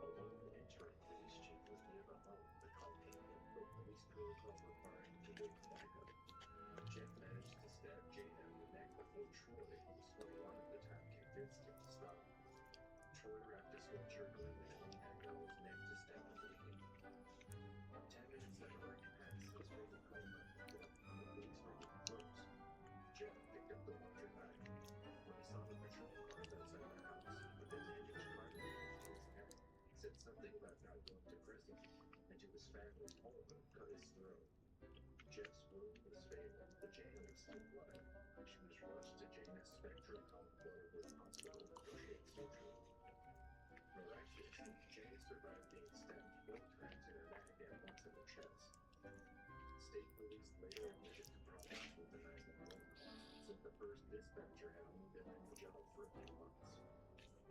A lone interim police chief was near the home. The call came in, but police protocol required him to wait for backup. Jeff managed to stab Jana in the neck before Troy, who was 21 at the time, convinced him to stop. Troy wrapped a sweatshirt around the 29-year-old's neck to stem the bleeding. 10 minutes had already passed since making call 911, and the police were getting close. Jeff picked up the larger knife. When he saw the patrol cars outside the house, he put the damaged part of the knife to his neck, said something about not going to prison, and to his family's horror, cut his throat. Jeff's wound was fatal, but Jana was still bloody. She was rushed to Jana's Spectrum Home Waterwood Hospital, where she had surgery. Miraculously, Jana survived being stabbed 4 times in her neck and once in the chest. State police later admitted to problems with the 911 call, since the first dispatcher had only been on the job for a few months.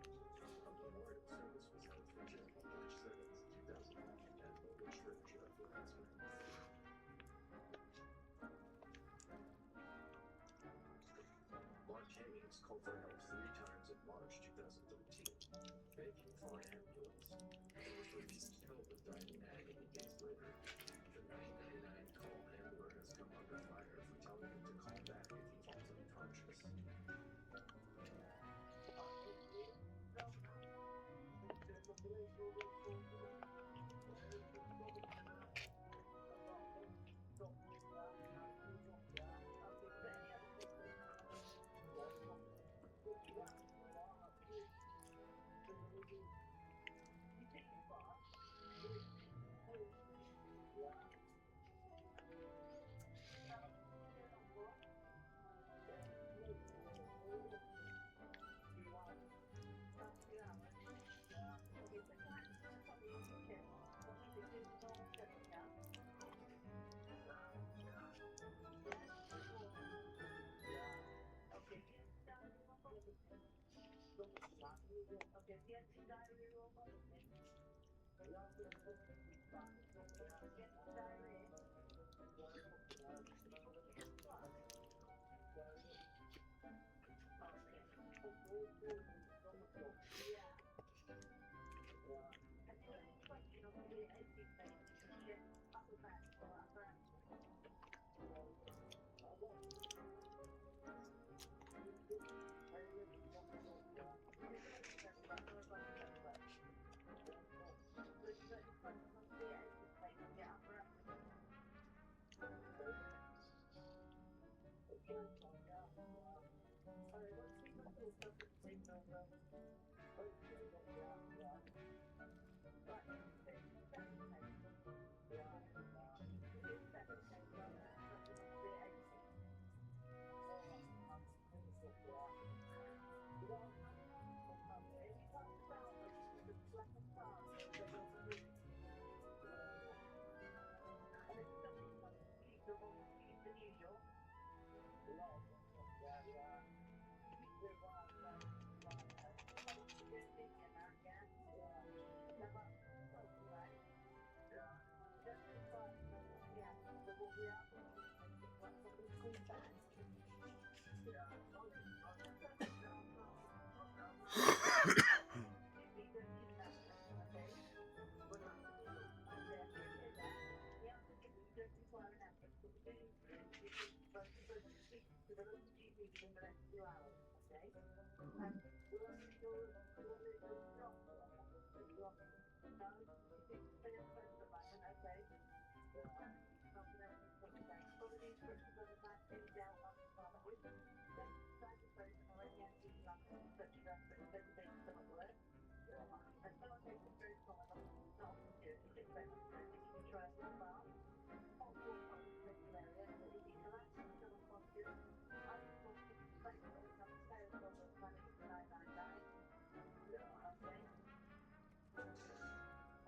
A memorial service was held for Jeff on March 7th, 2009 at Lower Church of Lansing. Mark Hemmings called for help 3 times in March 2013, begging for an ambulance. He was refused help and died in agony days later. The 999 call handler has come under fire for telling him to call back if he falls unconscious.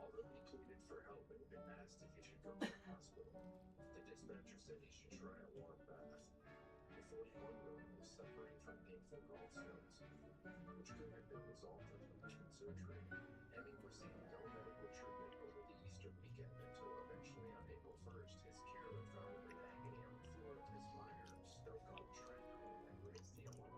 Although he pleaded for help and had been asked if he should go to the hospital, the dispatcher said he should try a warm bath. The 41-year-old was suffering from painful gallstones, which could have been resolved with routine surgery. Having received no medical treatment over the Easter weekend until eventually on April 1st, his carer found him in agony on the floor of his minor Stoke-on-Trent home and raised the alarm.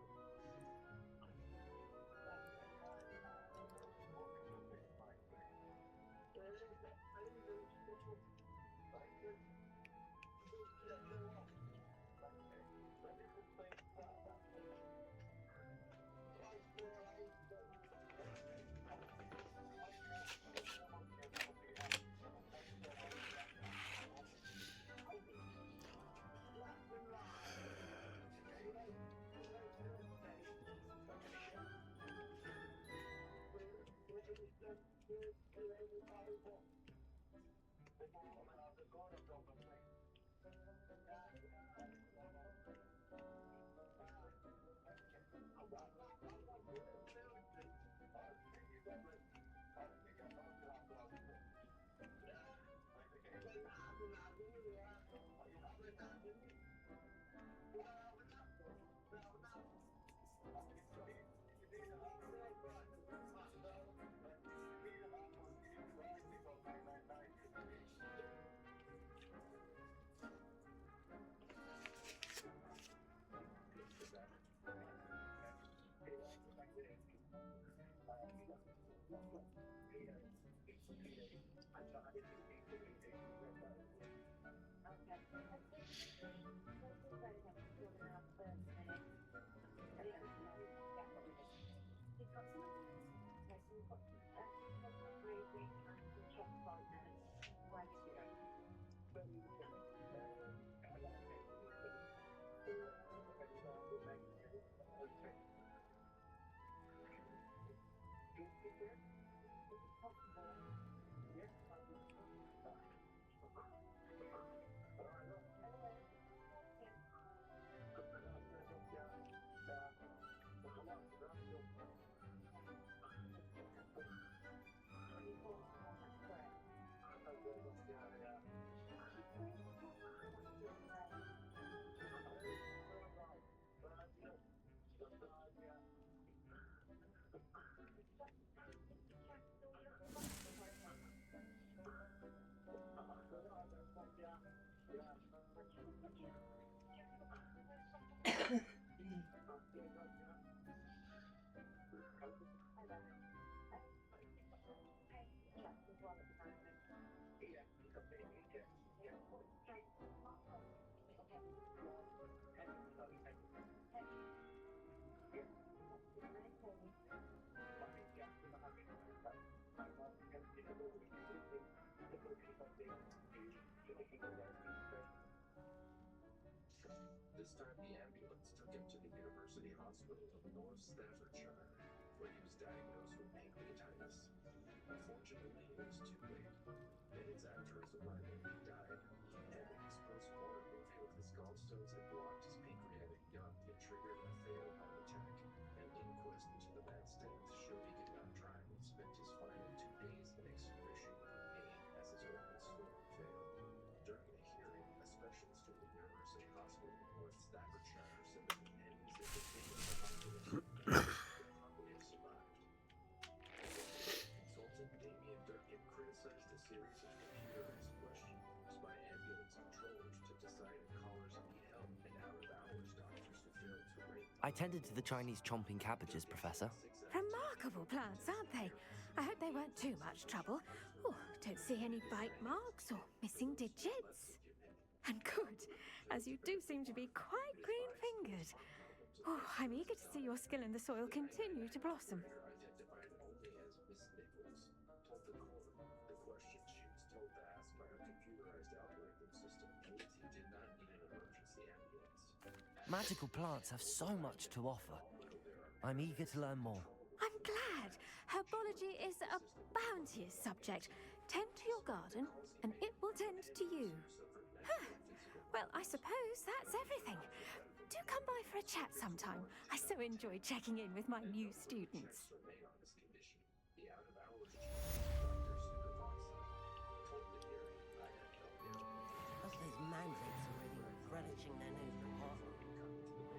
This time the ambulance took him to the University Hospital of North Staffordshire, where he was diagnosed with pancreatitis. Unfortunately, it was too late. Minutes after his arrival, he died. Evidence post-mortem revealed his gallstones had blocked his pancreatic duct and triggered a fatal heart attack. An inquest into the man's death showed he could not drive and spent his final 2 days in excruciating pain as his organs slowly failed. During the hearing, a specialist from the University Hospital of North Staffordshire said that the pennies had been taken to the hospital could probably have survived. The orthopedic consultant, Damien Durkin, criticized a series of computerized questionnaires by ambulance controllers to decide if callers need help and out-of-hours doctors who failed to rate them. I tended to the Chinese chomping cabbages, Professor. Remarkable plants, aren't they? I hope they weren't too much trouble. Oh, don't see any bite marks or missing digits. And good, as you do seem to be quite green-fingered. Oh, I'm eager to see your skill in the soil continue to blossom. Identified only as Miss Nichols told the court the questions she was told to ask by a computerized algorithm system meant he did not need an emergency ambulance. Magical plants have so much to offer. I'm eager to learn more. I'm glad. Herbology is a bounteous subject. Tend to your garden, and it will tend to you. Huh. Well, I suppose that's everything. Do come by for a chat sometime. I so enjoy checking in with my new students. The out-of-hours Dr. Superfox told the hearing I had no doubt. How's those mandrakes already relishing their new pot?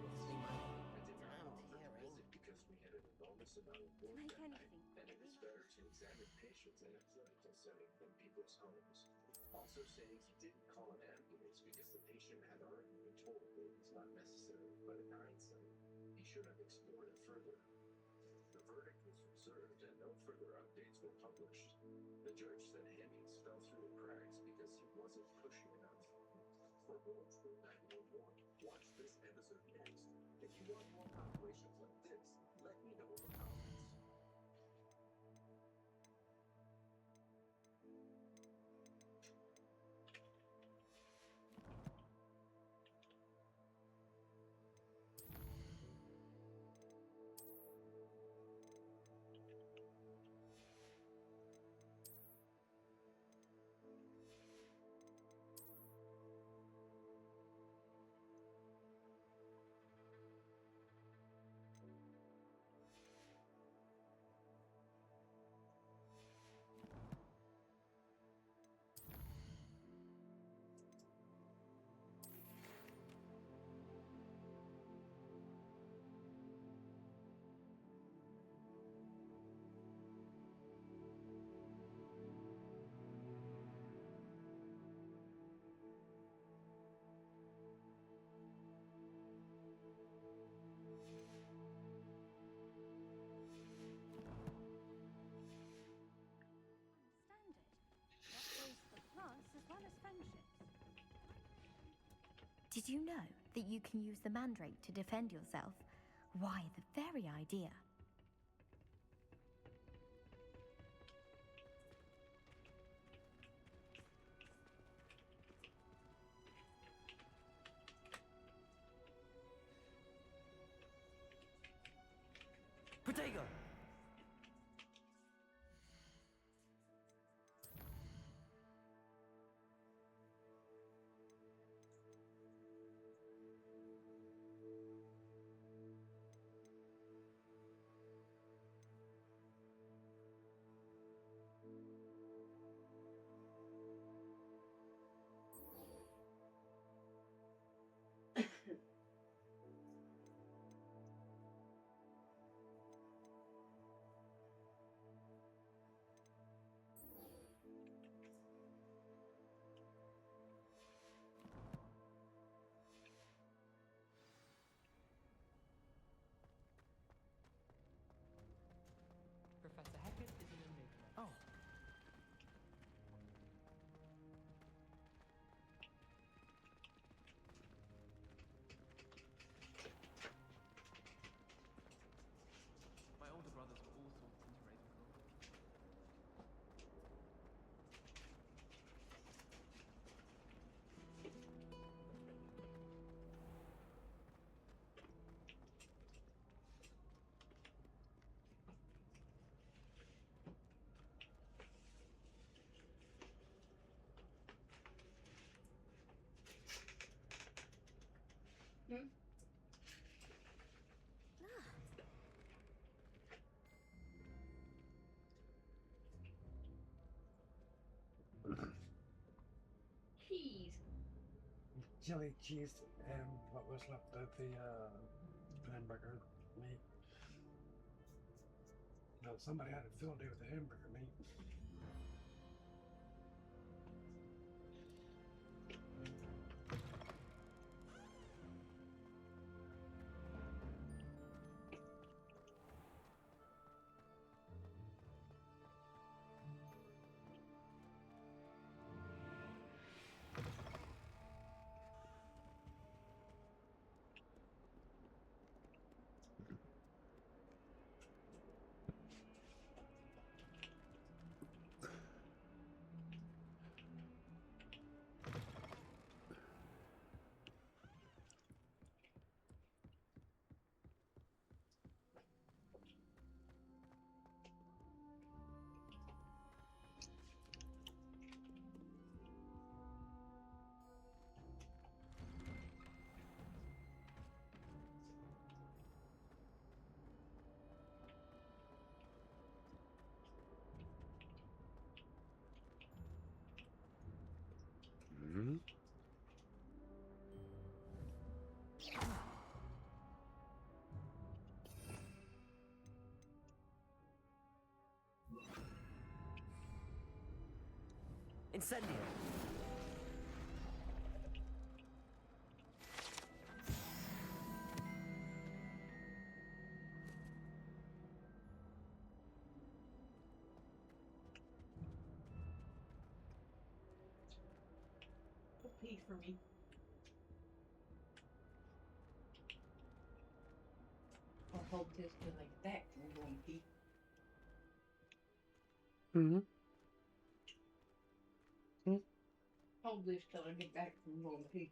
Must be my damned hearing. Because we had an enormous amount of work Make that night, anything. and it is better to examine patients in a clinical setting than people's homes. Also saying he didn't call an ambulance because the patient had already been told that it was not necessary, but in hindsight, he should have explored it further. The verdict was reserved and no further updates were published. The judge said Hemmings fell through the cracks because he wasn't pushing enough. For more True 911, watch this episode next. If you want more compilations like this, let me know in the comments. Did you know that you can use the mandrake to defend yourself? Why, the very idea. Protego! Professor Hackett is an enigma. Oh. My older brothers were all sorts into Ravenclaw. Cheese. Chili cheese and what was left of the hamburger meat. No, somebody had a field day with the hamburger meat. Incendio! Pee for me. I'll hold this till I get back from going to pee. Hold this till I get back from going to pee.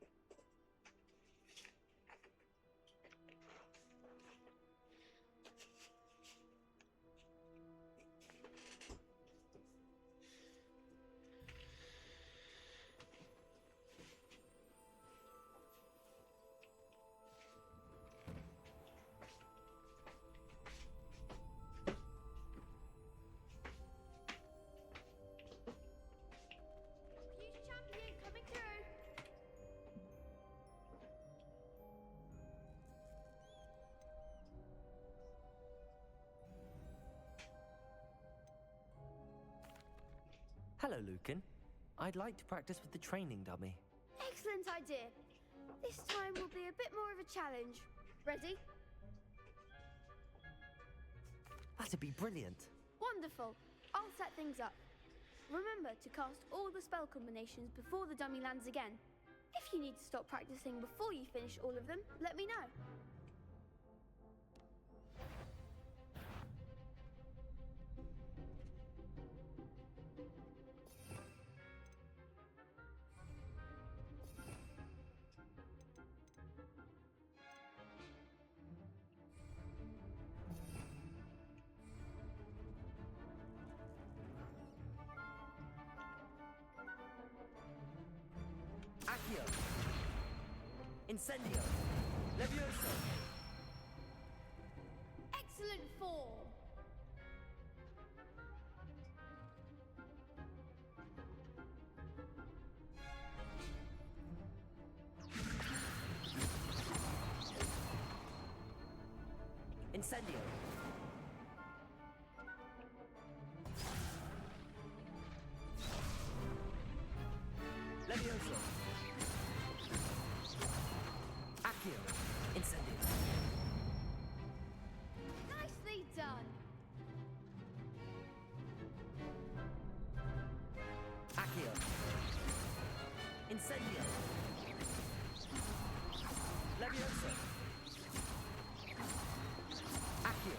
Huge champion coming through. Hello, Lucan. I'd like to practice with the training dummy. Excellent idea. This time will be a bit more of a challenge. Ready? That'd be brilliant. Wonderful. I'll set things up. Remember to cast all the spell combinations before the dummy lands again. If you need to stop practicing before you finish all of them, let me know. Accio! Incendio! Levioso! Excellent form. Incendio! Levioso! Accio! Incendio! Nicely done. Accio! Incendio! Levioso! Accio!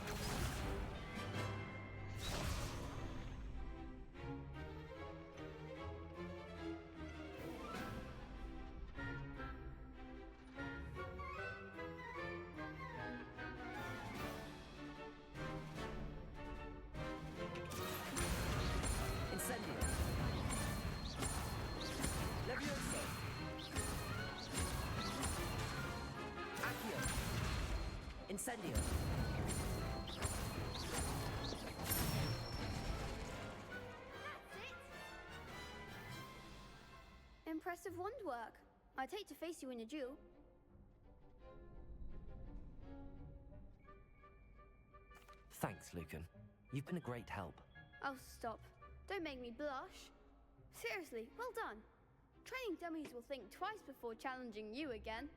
Incendio! Levioso! Accio! Incendio! Impressive wand work. I'd hate to face you in a duel. Thanks, Lucan. You've been a great help. Oh, stop. Don't make me blush. Seriously, well done. Training dummies will think twice before challenging you again.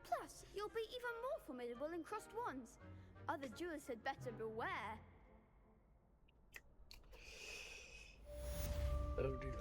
Plus, you'll be even more formidable in crossed wands. Other duelists had better beware. Oh dear.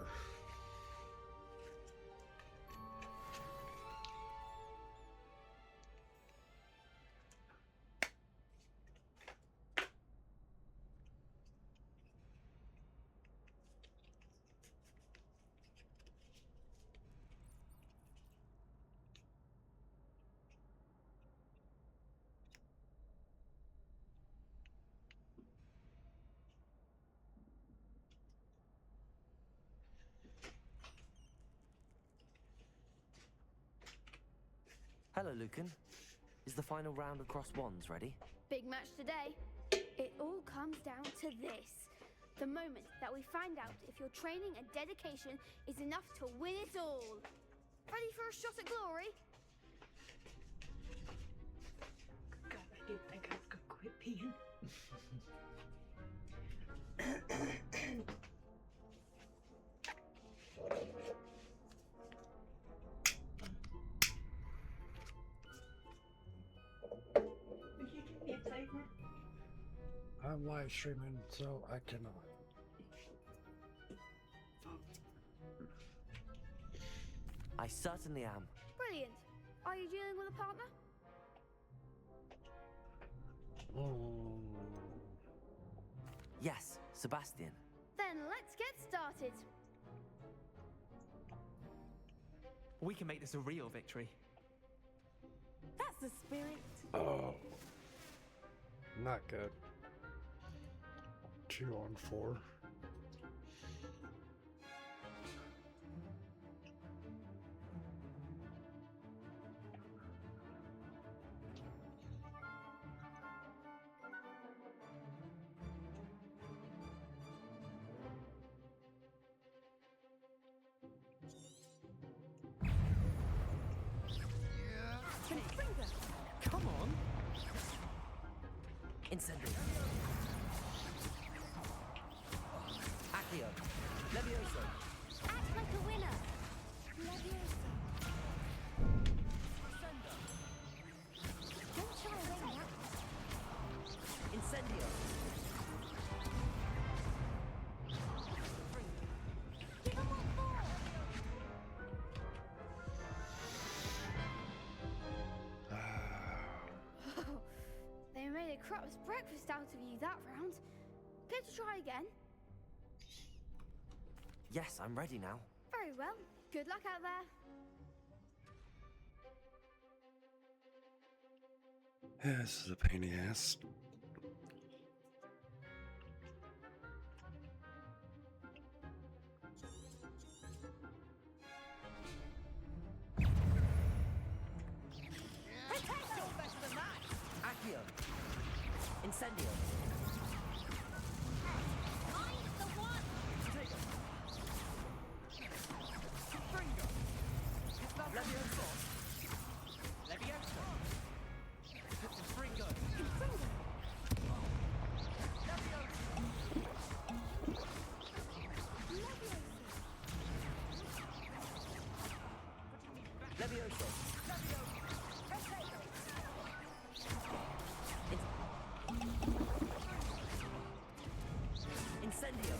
Hello, Lucan. Is the final round of cross wands ready? Big match today. It all comes down to this. The moment that we find out if your training and dedication is enough to win it all. Ready for a shot at glory? God, I didn't think I could quit peeing. I'm live streaming, so I cannot. I certainly am. Brilliant. Are you dealing with a partner? Yes, Sebastian. Then let's get started. We can make this a real victory. That's the spirit. Oh. Not good. 2 on 4. Come on! Incendio. Accio. Levioso. Act like a winner. Leviosa. Don't shy away from that. Incendio. Give him what for. They made a crap's breakfast out of you that round. Care to try again? Yes, I'm ready now. Very well. Good luck out there. This is a pain in the ass. Accio. Incendio. I'm the one. Levioso. Leviosa. Fringo. Levioso. Incendio.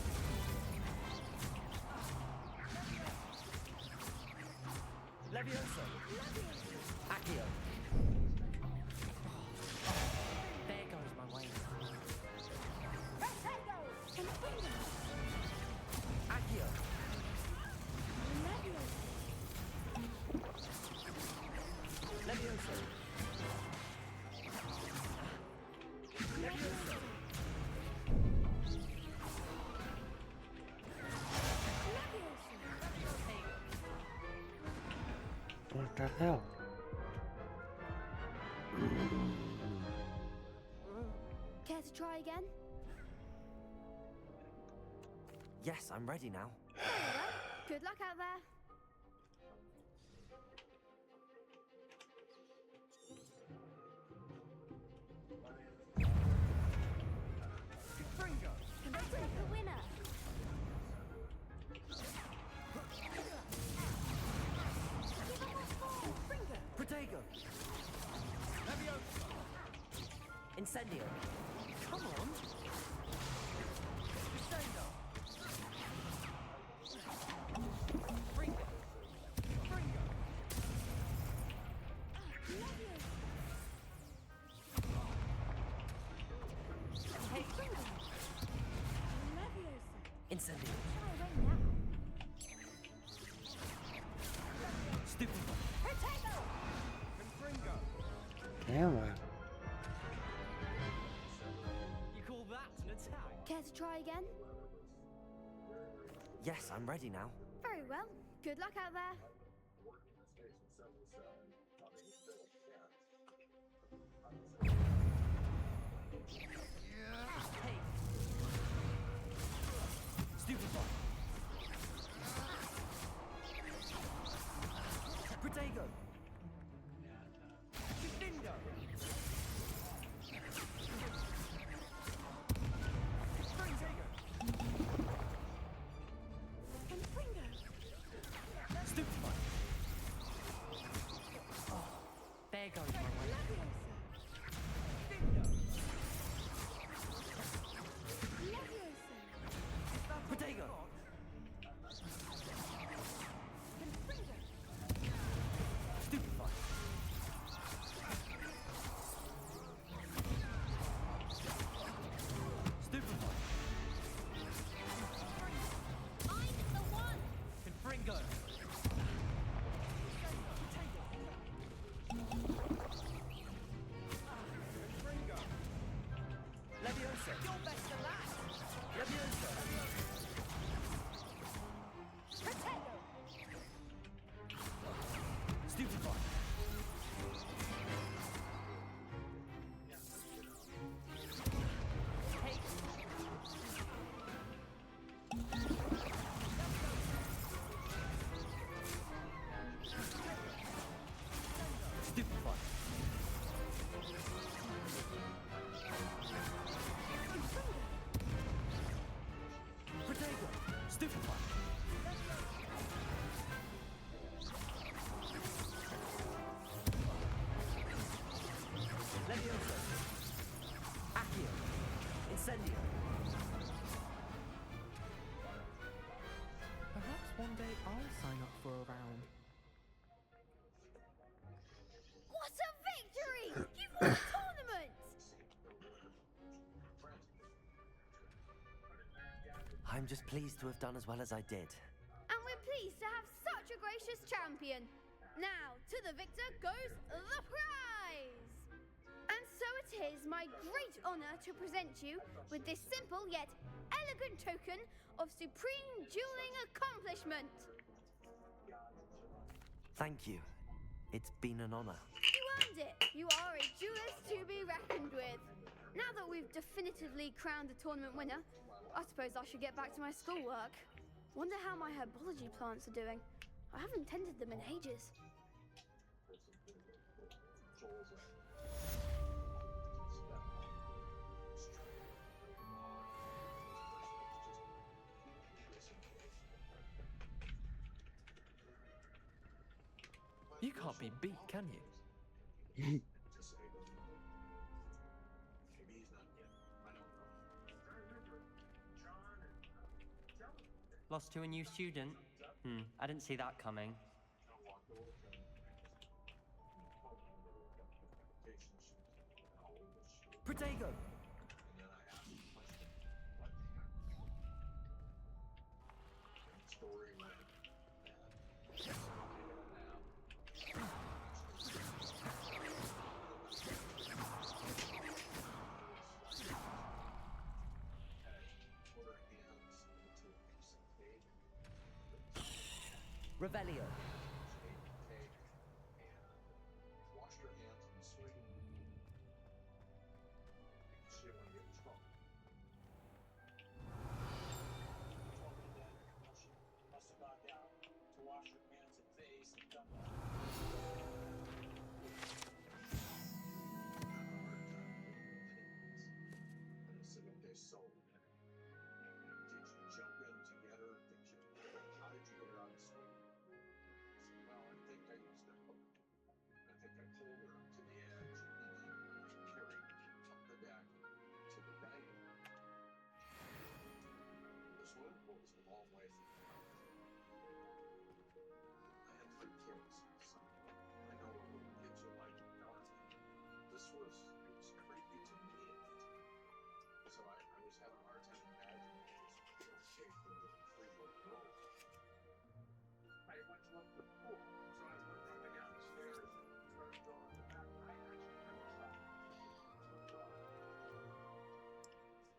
Levioso. Accio. There goes my way. Accio. Levioso. Levioso. What the hell? Care to try again? Yes, I'm ready now. Very well. Good luck out there. Fringo. Act like a winner. Give him what for. Protego. Leviosa. Incendio. Come on. Descendo. Fringo. Fringo. Hey, Fringo. Incendio. Try away now. Stupefy. And Fringo. Damn it. You call that an attack? Care to try again? Yes, I'm ready now. Very well. Good luck out there. Hey. Stupefy. Protego. Defendo. Stupefy. There goes my way. won the tournament! I'm just pleased to have done as well as I did. And we're pleased to have such a gracious champion. Now, to the victor goes the prize! And so it is my great honor to present you with this simple yet elegant token of supreme dueling accomplishment. Thank you. It's been an honor. You earned it. You are a duelist to be reckoned with. Now that we've definitively crowned the tournament winner, I suppose I should get back to my schoolwork. Wonder how my herbology plants are doing. I haven't tended them in ages. You can't be beat, can you? Lost to a new student? I didn't see that coming. Protego! Revelio. Wash your hands and swing. Shit when you get in trouble. Must have gone down to wash your hands and face and done that. And a 7-day soul. Did you jump in to get her? How did you get her on the swing? Well, I think I used a hook. I think I pulled her to the edge and then I carried up the deck to the dining room. The swimming pool was a long way from the house. I had 3 kids, so I know what little kids are like in the dark. It was creepy to me. So I was having a hard time imagining this little shape of a 3-year-old girl. I went to look for the pool, so I went running downstairs and started going to the back. I actually never stopped.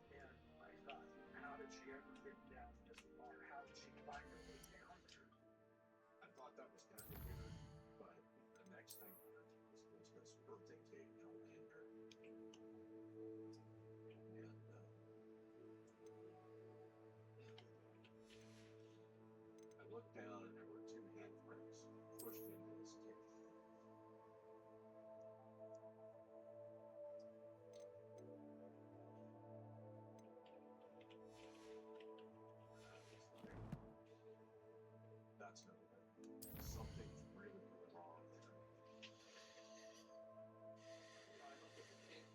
And I thought, how did she ever get down this far? How did she find her way down there? I thought that was kind of weird, but the next thing was this birthday cake in a lantern. And I looked down and there were 2 handprints pushed into this cake. That's no good. Something's really wrong there. I looked at the cake.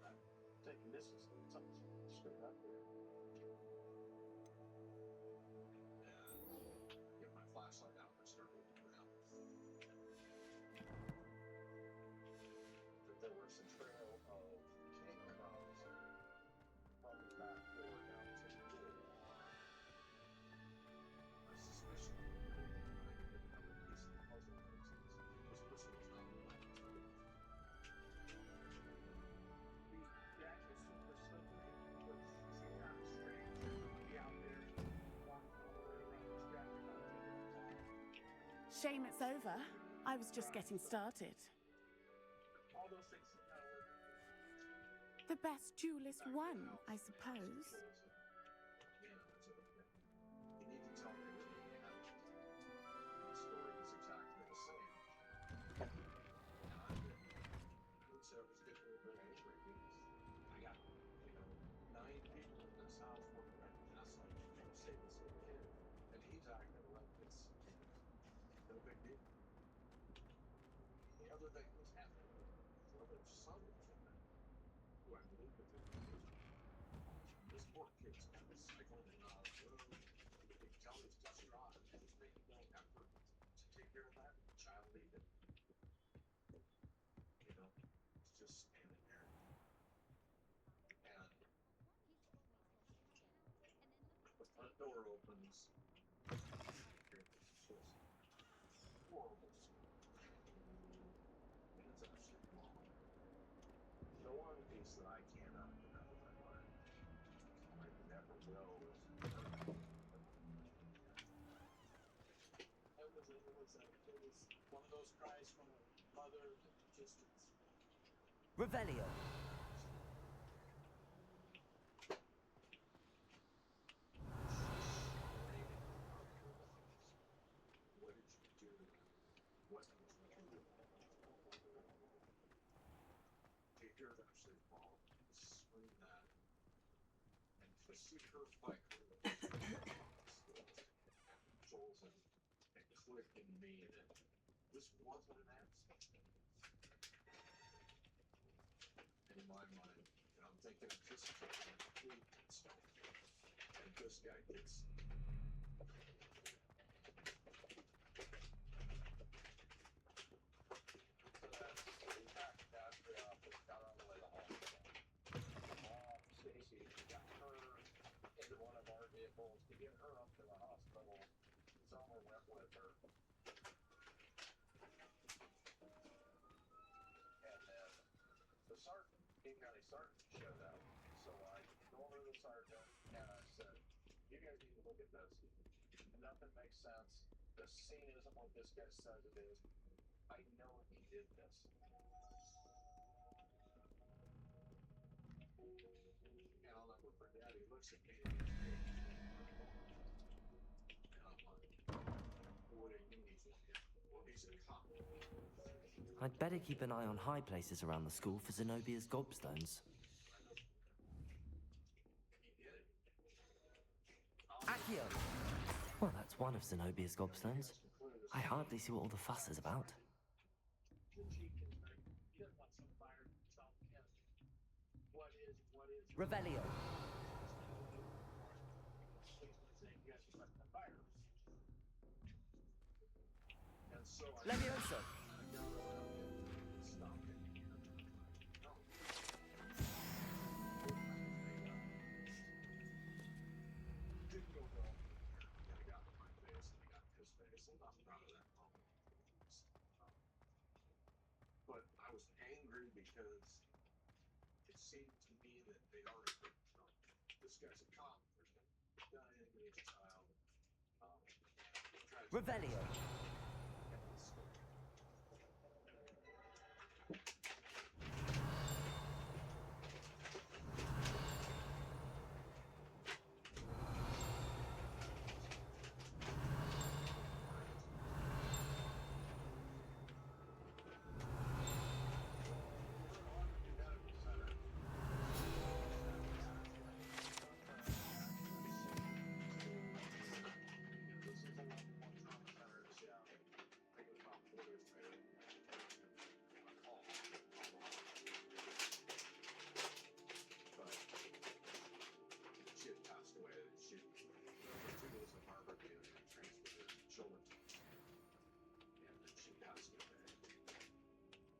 I'm thinking this is something straight up there. Get my flashlight out and start looking around. But there was a trail of cake crumbs from the back door down to the pool. My suspicion that I picked up a piece of the puzzle was this person was not allowed to leave. The deck is super slippery, which seemed kind of strange to be out there walking all the way around this deck without taking the time. Shame it's over. I was just getting started. All those things were The best duelist won, I suppose. You need to tell me what really happened. The story is exactly the same. I would say I was getting a little bit angry because I got, 9 people in this house working on Tesla to save this little kid. And he's acting like it's no big deal. The other thing was happening with his other son was in there, who I believe was in there. This poor kid's kind of cycling in and out of the room. You can tell he's distraught. He's making no effort to take care of that child either. It's just door opens. Just horrible smell. And it's actually wrong. The one piece that I cannot get out of my mind, I never will, is it was one of those cries from a mother that just Revelio. what did you do? What did you do? To hear that actually fall, scream that, and to see her fight her Joel's and click in me that this wasn't an accident. And in my mind, and I'm thinking of this complete stuff. And this guy gets Stacy got her into one of our vehicles to get her up to the hospital. Summer went with her. And then the sergeant, King County Sergeant, showed up. So I go over to the sergeant and I said, you guys need to look at this. Nothing makes sense. The scene isn't what this guy says it is. I know he did this. And I'll never forget, he looks at me and he goes, and I'm like, what do you mean he's looking? Well, he's a cop. I'd better keep an eye on high places around the school for Zenobia's gobstones. Accio! Well, that's one of Zenobia's gobstones. I hardly see what all the fuss is about. Revelio. Levioso. But I was angry because it seemed to me that they'd already, this guy's a cop, there's a guy in his child. Revelio.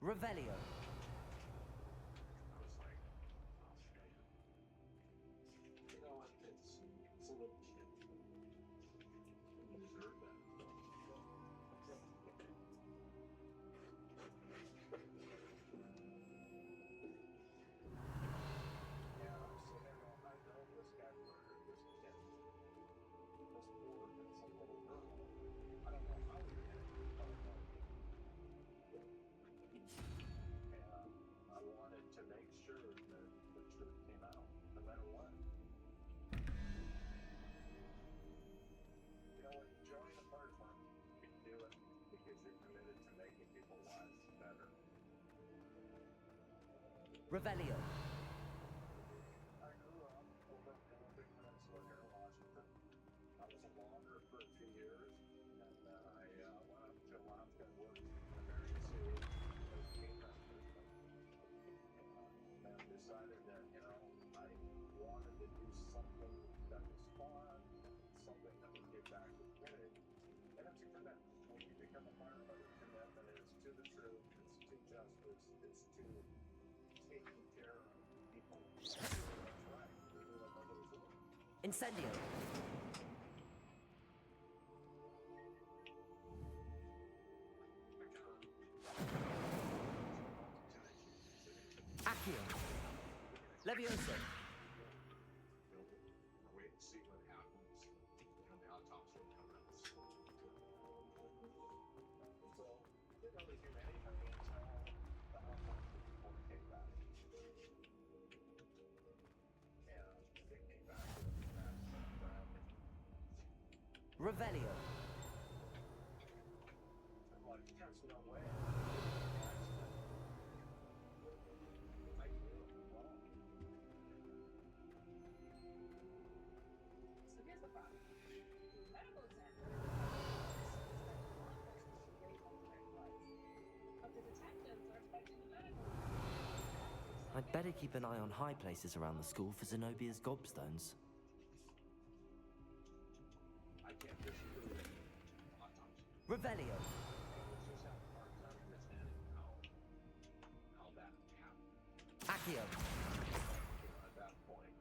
Revelio. I was like, oh man. You know what? It's a little kid. You deserve that. Yeah, I'm sitting there going, I know this guy murdered this kid. This poor innocent little girl. I don't know how he did it, but I know he did. And I wanted to make sure that the truth came out, no matter what. You know, when you join a fire department, you do it because you're committed to making people's lives better. Revelio. I grew up over in the Big Peninsula here in Washington. I was a logger for a few years, and then I went up to Alaska and worked in the Bering Sea as a game practitioner. And then decided that, you know, I wanted to do something that was fun, something that would give back to the community. And it's a commitment. When you become a firefighter, commitment is to the truth, it's to justice, it's to taking care of people. That's right, even when nobody's looking. Incendio. Accio. Levioso. Wait and see what happens. How Tom's going to come out. So, didn't really do any of the intel before we came back. And they came back with that Revelio. I'm like, there's no way. So here's the problem. The medical examiner expecting one person to be based on the right place. But the detectives are expecting the medical examiner. I'd better keep an eye on high places around the school for Zenobia's gobstones. I can't disprove it. Revelio. Just have a hard time understanding how that happened. Accio. At that point,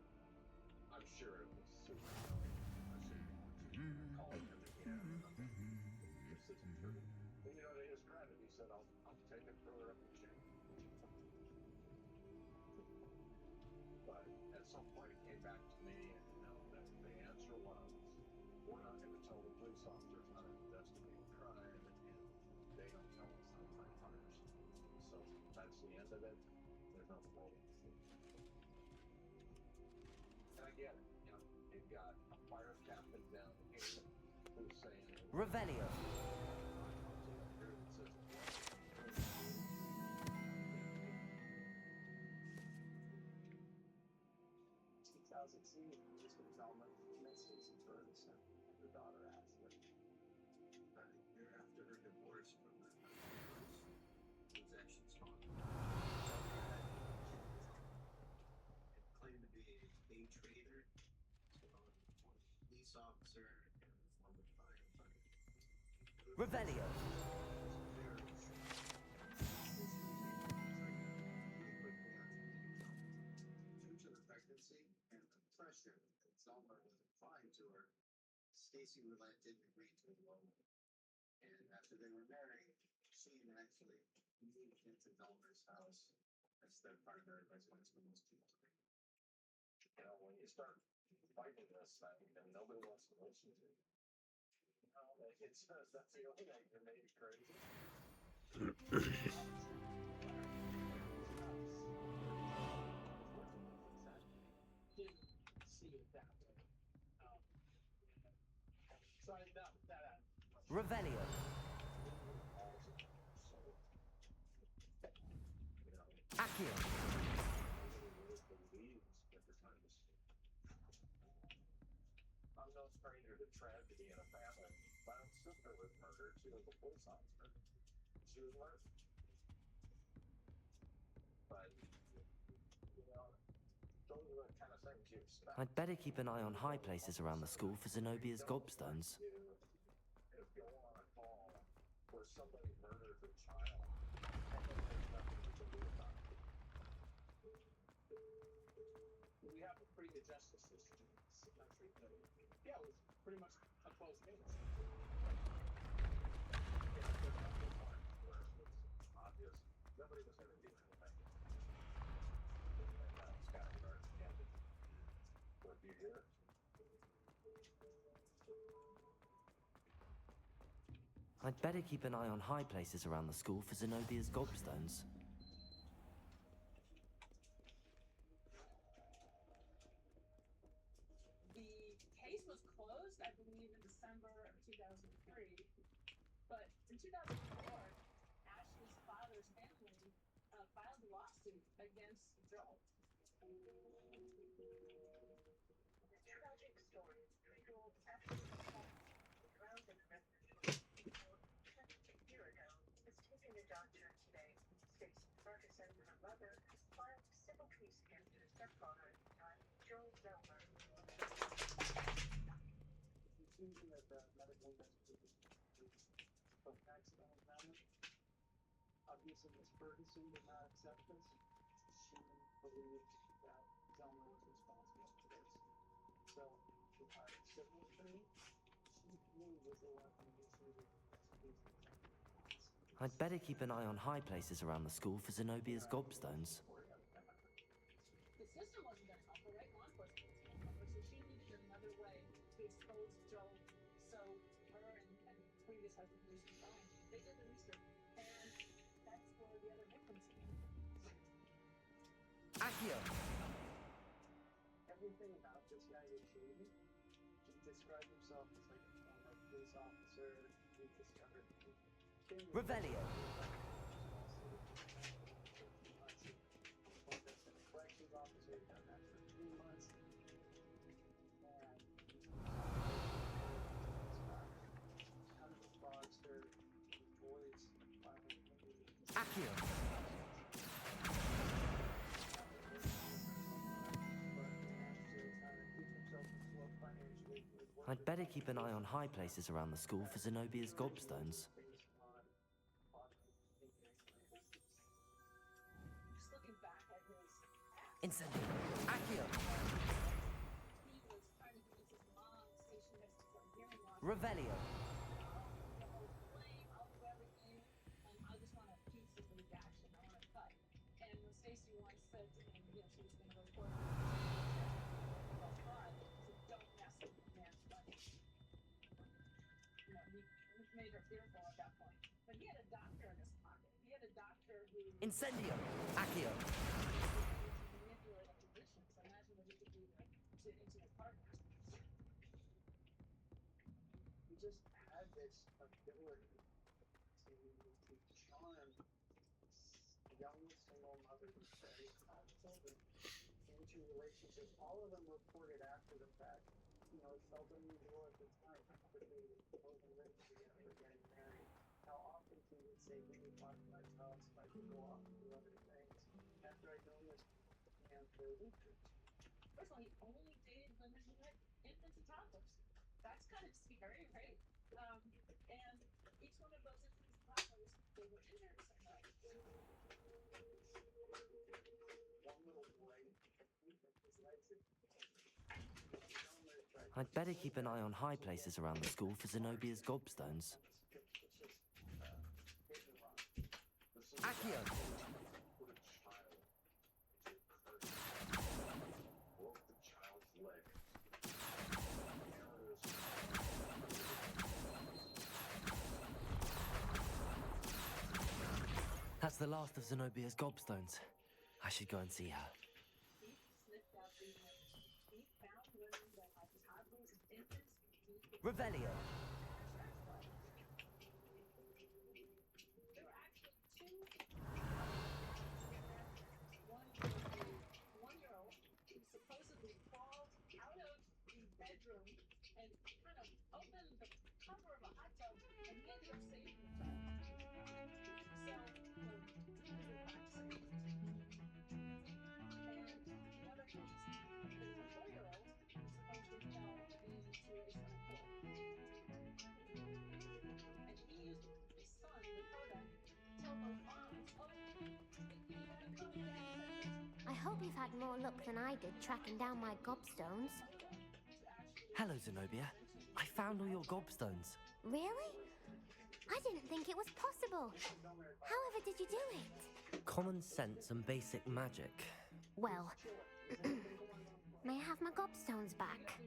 I'm sure it was super annoying. Call it everything. This isn't true. And to his credit, he said, I'll take it further up the chain. But at some point, it came back to me, and that the answer was, we're not going to tell the police officers how to investigate crime, and they don't tell us how to find hunters. So that's the end of it. There's no more. And I get it. You've got a fire captain down here who's saying, Revelio. 2016, police would tell them Miss Stacy Ferguson, her daughter Ashley. About a year after her divorce from her husband, possessions gone. It claimed to be a day trader, as well as a former police officer and a former firefighter. Revelio. Due to the pregnancy and the pressure that Zelma was applying to her, Stacy relented and agreed to a loan. And after they were married, she and Ashley moved into Zelma's house as their primary residence for most people. When you start fighting this thing and nobody wants to listen to you, it's that's the only thing that made it crazy. Didn't see it that way. So that Revelio. Accio. I'm no stranger to tragedy in a family. My own sister was murdered. She was a police officer. She was murdered. But, those are the kind of things you expect. I'd better keep an eye on high places around the school for Zenobia's gobstones. If you want a call where somebody murdered a child, and then there's nothing you can do about it. We have a pretty good justice system in this country, but yeah, it was pretty much a closed case. There's nothing where it was obvious nobody was going to do anything. And that's kind of where it ended. What do you hear? I'd better keep an eye on high places around the school for Zenobia's gobstones. The case was closed, I believe, in December of 2003. But in 2004, Ashley's father's family filed a lawsuit against Joel. The tragic story of 3-year-old Ashley drowned in the river 22 years ago is taking the doctor today. Stacy Ferguson, her mother, has filed civil case against her stepfather at the time, Joel Zelmer. The conclusion that the medical investigation of accidental damage. Obviously, Miss Ferguson did not accept this. She believed that Zelmer was responsible for this. So she hired a civil attorney. She was the one who initiated the investigation. I'd better keep an eye on high places around the school for Zenobia's gobstones. Accio! Everything about this guy was shady. He described himself as like a former police officer. He discovered Revelio! corrections officer. He done that for 3 months. And kind of a fraudster. His boys finally Accio! I'd better keep an eye on high places around the school for Zenobia's gobstones. Just looking back at his past, Incendio! Accio! he was trying to convince his mom stationed next to some hearing loss. Revelio! I'll do everything. I just want a piece of the redaction. I want a cut. And when Stacy once said to him, you know, she was going to record about fraud, he said, don't mess with the man's money. You know, he made her fearful at that point. But he had a doctor in his pocket. He had a doctor who Incendio! Accio! manipulate a physician. So imagine what he could do to intimate partners. he just had this ability to charm young single mothers, very small children, into relationships. All of them reported after the fact. You know, it felt unusual at the time how quickly both of them lived together were getting married. How often he would say, "Give me $5 house if I could go off and do other things." After I'd known this man for a week or two. First of all, he only dated women who had infants and toddlers. That's kind of scary, right? And each one of those infants and toddlers, they were injured in some way. One little boy, his legs had I'd better keep an eye on high places around the school for Zenobia's gobstones. Accio! broke the child's leg. That's the last of Zenobia's gobstones. I should go and see her. He sniffed out these women. He found women that had toddlers and infants. Revelio! There were actually two. One was a 1-year-old who supposedly crawled out of the bedroom and kind of opened the cover of a hot tub, and he ended up saving the child. So, he was practicing. And the other case, there was a 4-year-old who supposedly fell into a swimming pool. And he used his son, Dakota, to tell those moms, oh, you gotta come to the center. I hope you've had more luck than I did tracking down my gobstones. Hello, Zenobia. I found all your gobstones. Really? I didn't think it was possible. However did you do it? Common sense and basic magic. Well, may I have my gobstones back?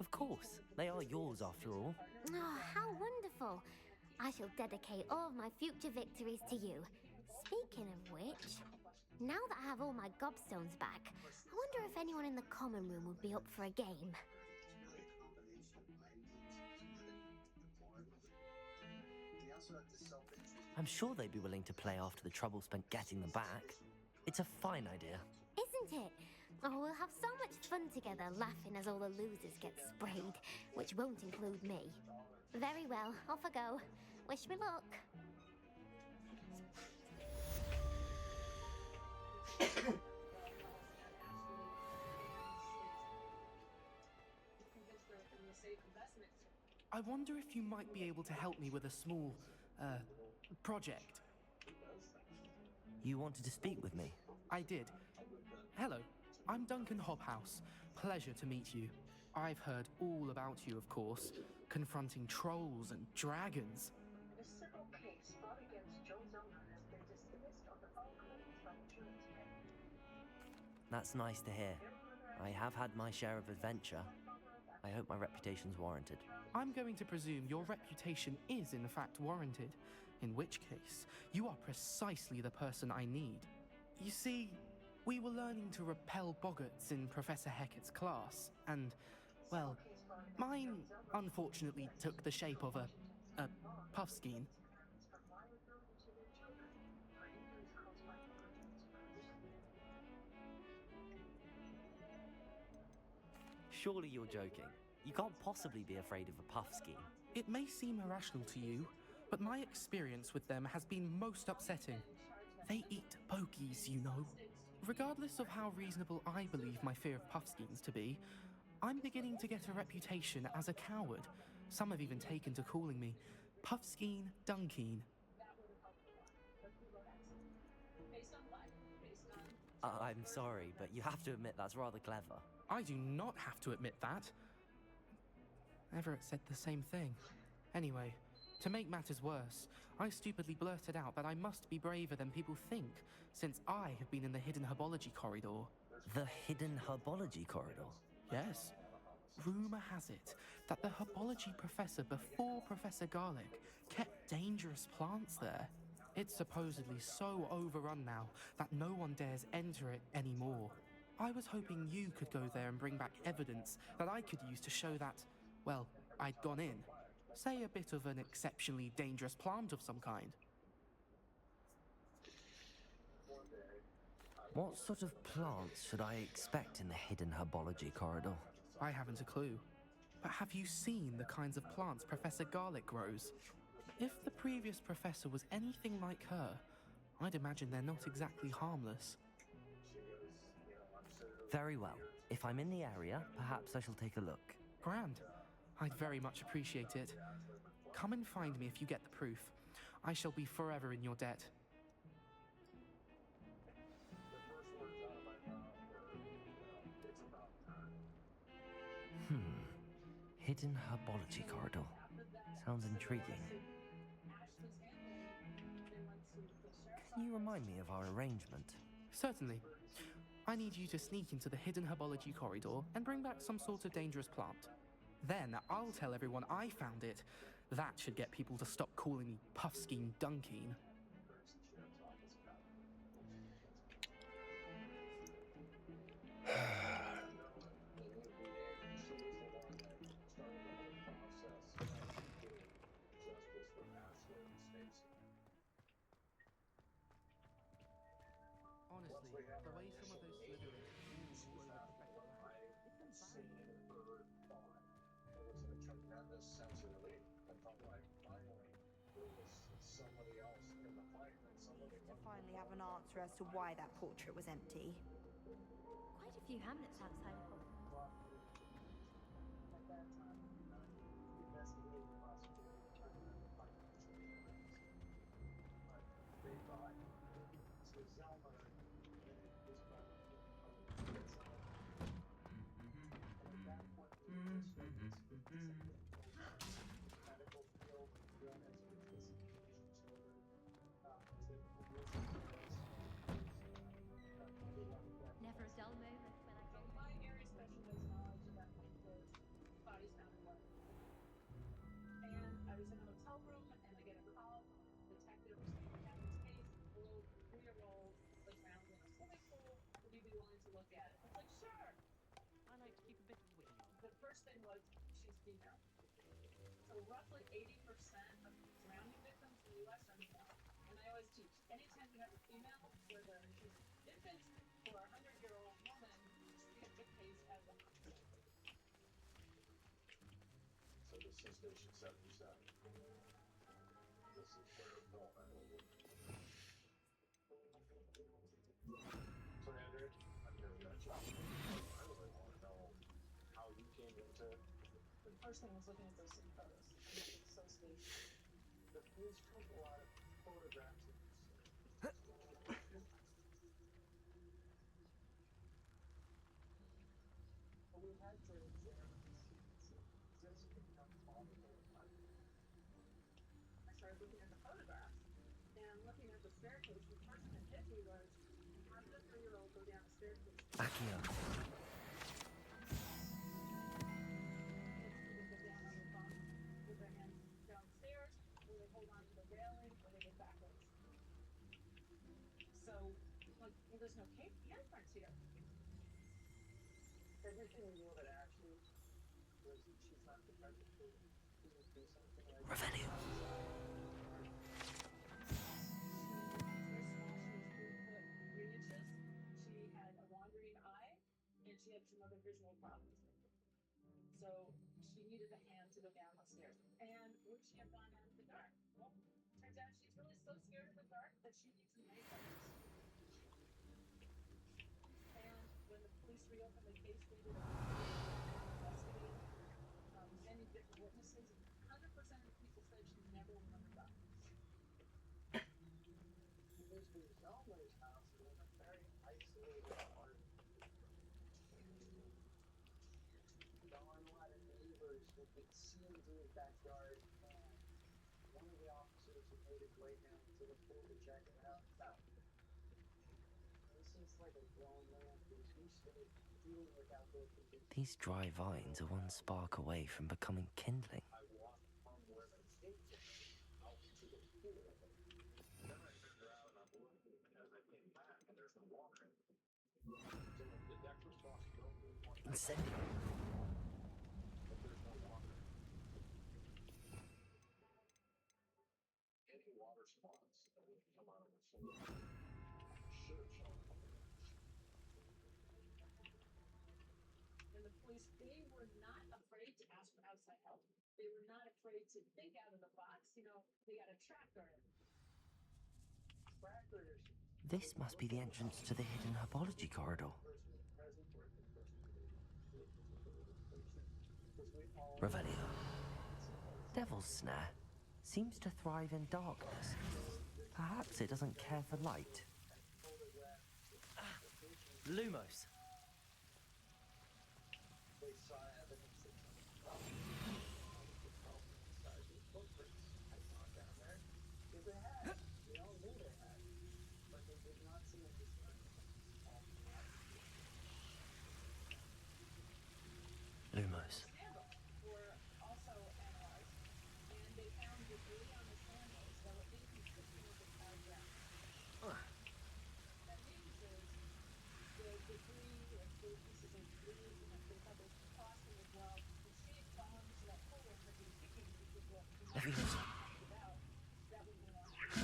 Of course. They are yours after all. Oh, how wonderful. I shall dedicate all of my future victories to you. Speaking of which, now that I have all my gobstones back, I wonder if anyone in the common room would be up for a game. I'm sure they'd be willing to play after the trouble spent getting them back. It's a fine idea. Isn't it? Oh, we'll have so much fun together laughing as all the losers get sprayed, which won't include me. Very well, off I go. Wish me luck. I wonder if you might be able to help me with a small, project. You wanted to speak with me? I did. Hello, I'm Duncan Hobhouse. Pleasure to meet you. I've heard all about you, of course, confronting trolls and dragons. The civil case brought against Joe Zoner has been dismissed on the phone claims by insurance company. That's nice to hear. I have had my share of adventure. I hope my reputation's warranted. I'm going to presume your reputation is in fact warranted, in which case, you are precisely the person I need. You see, we were learning to repel boggarts in Professor Hecat's class, and, well, mine unfortunately took the shape of a puffskein. Surely you're joking. You can't possibly be afraid of a puffskein. It may seem irrational to you, but my experience with them has been most upsetting. They eat bogies, you know. Regardless of how reasonable I believe my fear of puffskeins to be, I'm beginning to get a reputation as a coward. Some have even taken to calling me Puffskein Dunkeen. I'm sorry, but you have to admit that's rather clever. I do not have to admit that. Everett said the same thing. Anyway, to make matters worse, I stupidly blurted out that I must be braver than people think, since I have been in the hidden herbology corridor. The hidden herbology corridor? Yes. Rumor has it that the herbology professor before Professor Garlic kept dangerous plants there. It's supposedly so overrun now that no one dares enter it anymore. I was hoping you could go there and bring back evidence that I could use to show that, well, I'd gone in. Say a bit of an exceptionally dangerous plant of some kind. What sort of plants should I expect in the hidden herbology corridor? I haven't a clue. But have you seen the kinds of plants Professor Garlic grows? If the previous professor was anything like her, I'd imagine they're not exactly harmless. Very well. If I'm in the area, perhaps I shall take a look. Grand. I'd very much appreciate it. Come and find me if you get the proof. I shall be forever in your debt. Hidden herbology corridor. Sounds intriguing. Can you remind me of our arrangement? Certainly. I need you to sneak into the hidden herbology corridor and bring back some sort of dangerous plant. Then I'll tell everyone I found it. That should get people to stop calling me Puffskein Dunkeen. Honestly, the way some of those Slytherins move all over the It was a tremendous sense of relief. I felt like finally there was somebody else in the fight and somebody To finally have an answer as to why that portrait was empty. Quite a few hamlets outside of Hogwarts. At that time, the investigating prosecutor determined that the fight was but they thought so Zelma was about to get and at that point we were starting to speak to medical field and expertise in patient disorder. Never a dull moment when I So my area specialist knowledge at that point was bodies found in water. And I was in a hotel room and I get a call from a detective saying we have this case, a little 3-year-old was found in a swimming pool. Would you be willing to look at it? I was like, sure. I like to keep a bit of wiggle room. The first thing was she's female. So roughly 80% of drowning victims in the US are male. And I always teach, anytime you have a female, whether she's an infant or a 100-year-old woman, treat the case as a homicide. So this is Station 77. This is where Bill and I will. So Andrew, I've never met you. I really want to know how you came into The first thing was looking at those city photos. And it was so sweet. the police took a lot of photographs of this. But we had to examine the scenes. This become possible. I started looking at the photographs and looking at the staircase. The first thing that hit me was, how did a 3-year-old go down the staircase? Accio. there's no handprints here. Everything we know that Ashley was, she's not the type of kid who would do something like Revelio. She had a wandering eye, and she had some other visual problems. So she needed a hand to go down the stairs. And would she have gone down in the dark? Well, turns out she's really so scared of the dark that she needs night lights. And when the police reopened the case, they did investigate many different witnesses. 100% of the people said she never went on the dock. She lives in Zelma's house in a very isolated part. There aren't a lot of neighbors who could see into his backyard, and one of the officers who made his way down to the pool to check it out fell. He seems like a grown man who's used to dealing with outdoor conditions. These dry vines are one spark away from becoming kindling. I walked from where the gate was out to the pool. Then I figured out, and I'm looking as I came back, and there's no water. So the deck's responsibility is one thing. Incendiary. But there's no water. Any water spots that would come out of the floor should have shown up on the bench. And the police, they were not afraid to ask for outside help. They were not afraid to think out of the box. You know, they got a tracker. Trackers. This must be the entrance to the hidden herbology corridor. Revelio. Devil's Snare seems to thrive in darkness. Perhaps it doesn't care for light. Lumos. They saw evidence of some footprints had gone down there. Because they had. We all knew they had. But they did not seem to disturb Lumos. Sandals were also analyzed, and they found debris on the sandals that were inconsistent with the cloud ground. That means is the debris or the pieces of debris, you know, they thought they were crossing as well. The she had fallen into that hole and had been kicking, which is what we Everything's talked about. That would belong to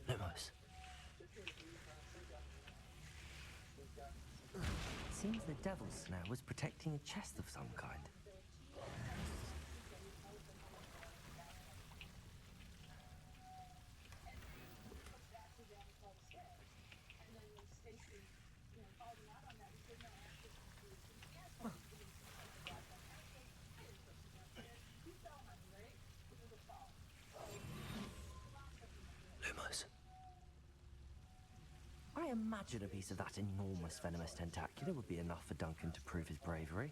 Lumos. Seems the Devil's Snare was protecting a chest of some kind. Lumos. I imagine a piece of that enormous venomous tentacular would be enough for Duncan to prove his bravery.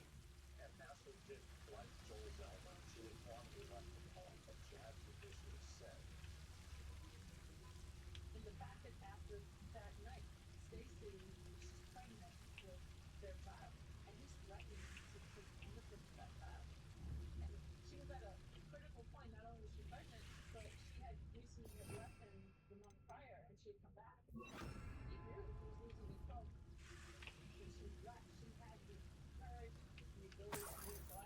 And Ashley did like Joel Zelma. She didn't want to left the home, but she had traditionally said. In the fact that after that night, Stacy was pregnant with their child, and he's threatening to take ownership of that child. And she was at a critical point. Not only was she pregnant, but she had recently had left him the month prior, and she had come back. He knew he was losing control. So she left. She had the courage, the ability to move by.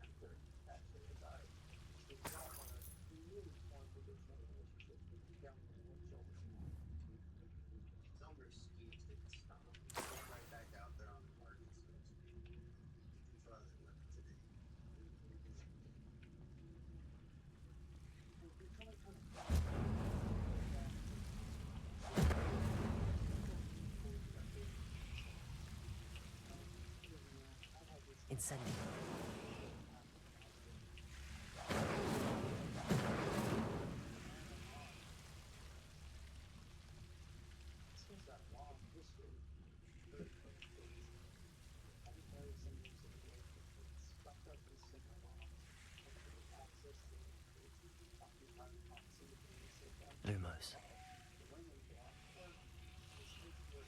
After Ashley had died, the Zelma really formed a good relationship with the young man and Joel. Zelmer's schemes didn't stop. He went right back out there on the market space. Even farther than today. And becoming kind of Incendio. since that long history, very some music stuck up in single moms, access to occupied proximity, Lumos. the women block work, the state work,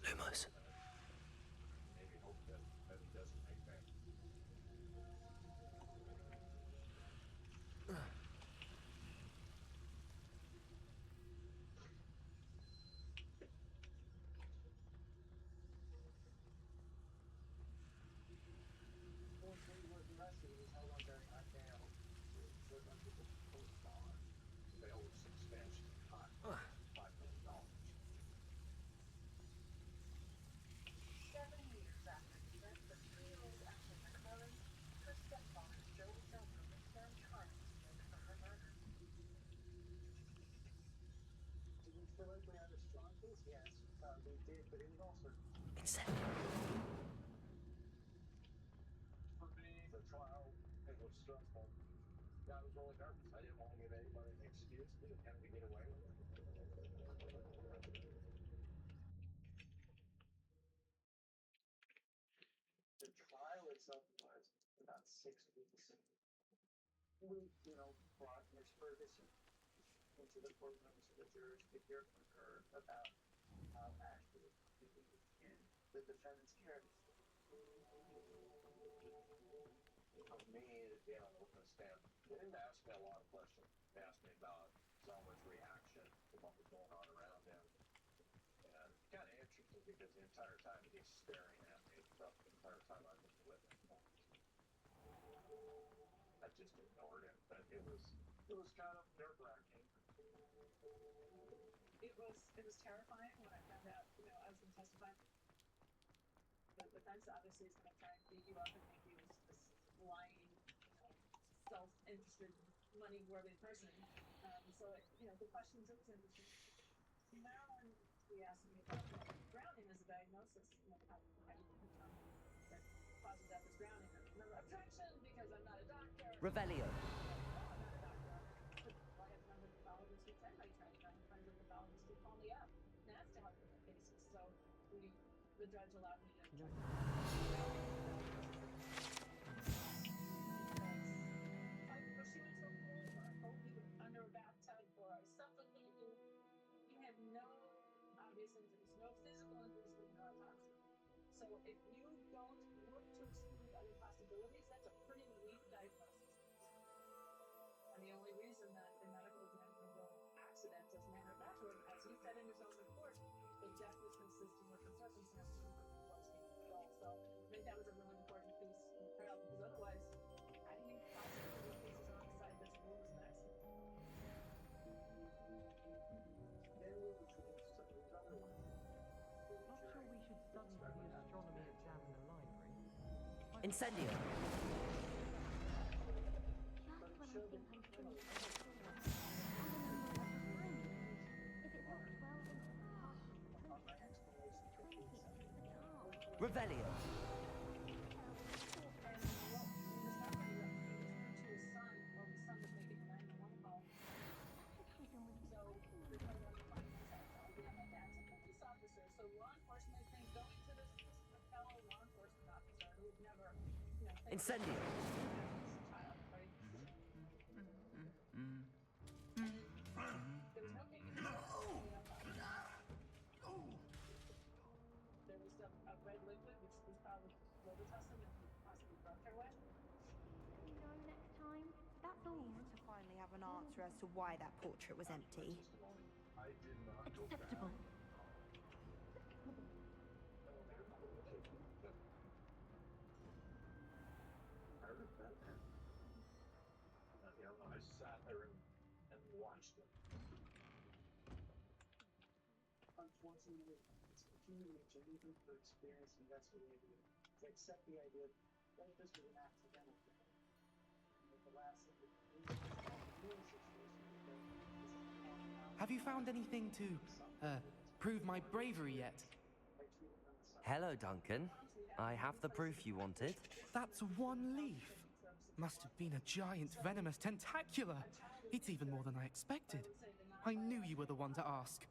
Lumos. Maybe hope that he doesn't make back. Once we were arrested, he was held on very high bail. So a bunch of people post bond. Bail was substantially high. $5 million. 7 years after the event, the 3-year-old Ashley McClellan, her stepfather Joe Felton returned triumphantly for her murder. Did we feel like we had a strong case? Yes, we did, but it was also For me, the trial, it was stressful. I was really nervous. I didn't want to give anybody an excuse, but can we get away with it? the trial itself was about 6 weeks. We, brought Miss Ferguson into the courtroom so the jurors could hear from her about how Ashley was being in the defendant's care. For me, to be on the witness stand, they didn't ask me a lot of questions. They asked me about Zelmer's reaction to what was going on around him. And it's kind of interesting because the entire time he's staring at me, the entire time I was with him. I just ignored him, but it was kind of nerve-wracking. It was terrifying when I found out, I was going to testify. The defense obviously is going to try and beat you up and make you this lying, self-interested, money-grubbing person. So, the questions, it was interesting. Marilyn, he asked me about, drowning as a diagnosis. How do you confirm that cause of death is drowning? I remember objection because I'm not a doctor. Revelio. I'm not a doctor. Well, I have a number of pathologists who train my training. I have friends of pathologists who call me up and ask to help in their cases. So the judge allowed me to. Because she went to a pool or I told you under a bathtub or I suffocated, you have no obvious injuries, no physical injuries that are not toxic. So if you don't look to exclude other possibilities, that's a pretty weak diagnosis. And the only reason that the medical exam can go accident as a matter of fact was, as you said in your own report, the death was consistent with the circumstances of the close control. So I think that was a really important piece in the trial because otherwise, how do you possibly get cases on the side that's ruled as an accident? Then we introduced some of these other ones. Not sure we should study for the astronomy exam in the library. Incendio. Just when I think I'm finished with the sword, I remember what the time is. If it's not 12 until past 20, the car. Revelio. So law enforcement, I think, going to this fellow law enforcement officer who would never, Incendio. Child, right? There was no taking the There was a red liquid, which was probably Robitussin and possibly drugged her with. You know next time? That's all. Pleased to finally have an answer as to why that portrait was empty. I did not go back. Acceptable. I heard that. I sat there and watched it. Unfortunately, it's human nature, even for experienced investigators, to accept the idea that this was an accidental thing. And that the last thing that we do in situations like that is to call out. Have you found anything to, prove my bravery yet? Hello, Duncan. I have the proof you wanted. That's one leaf. Must have been a giant venomous tentacular. It's even more than I expected. I knew you were the one to ask.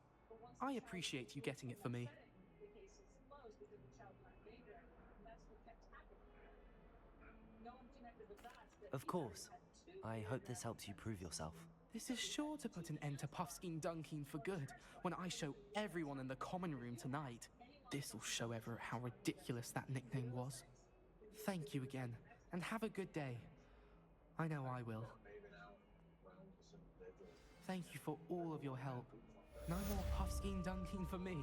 I appreciate you getting it for me. The case is closed because the child's not in danger, and that's what kept happening. No one connected the dots that Of course. I hope this helps you prove yourself. This is sure to put an end to Puffskein Dunkeen for good when I show everyone in the common room tonight. This'll show Everett how ridiculous that nickname was. Thank you again, and have a good day. I know I will. Thank you for all of your help. No more puffskein dunking for me.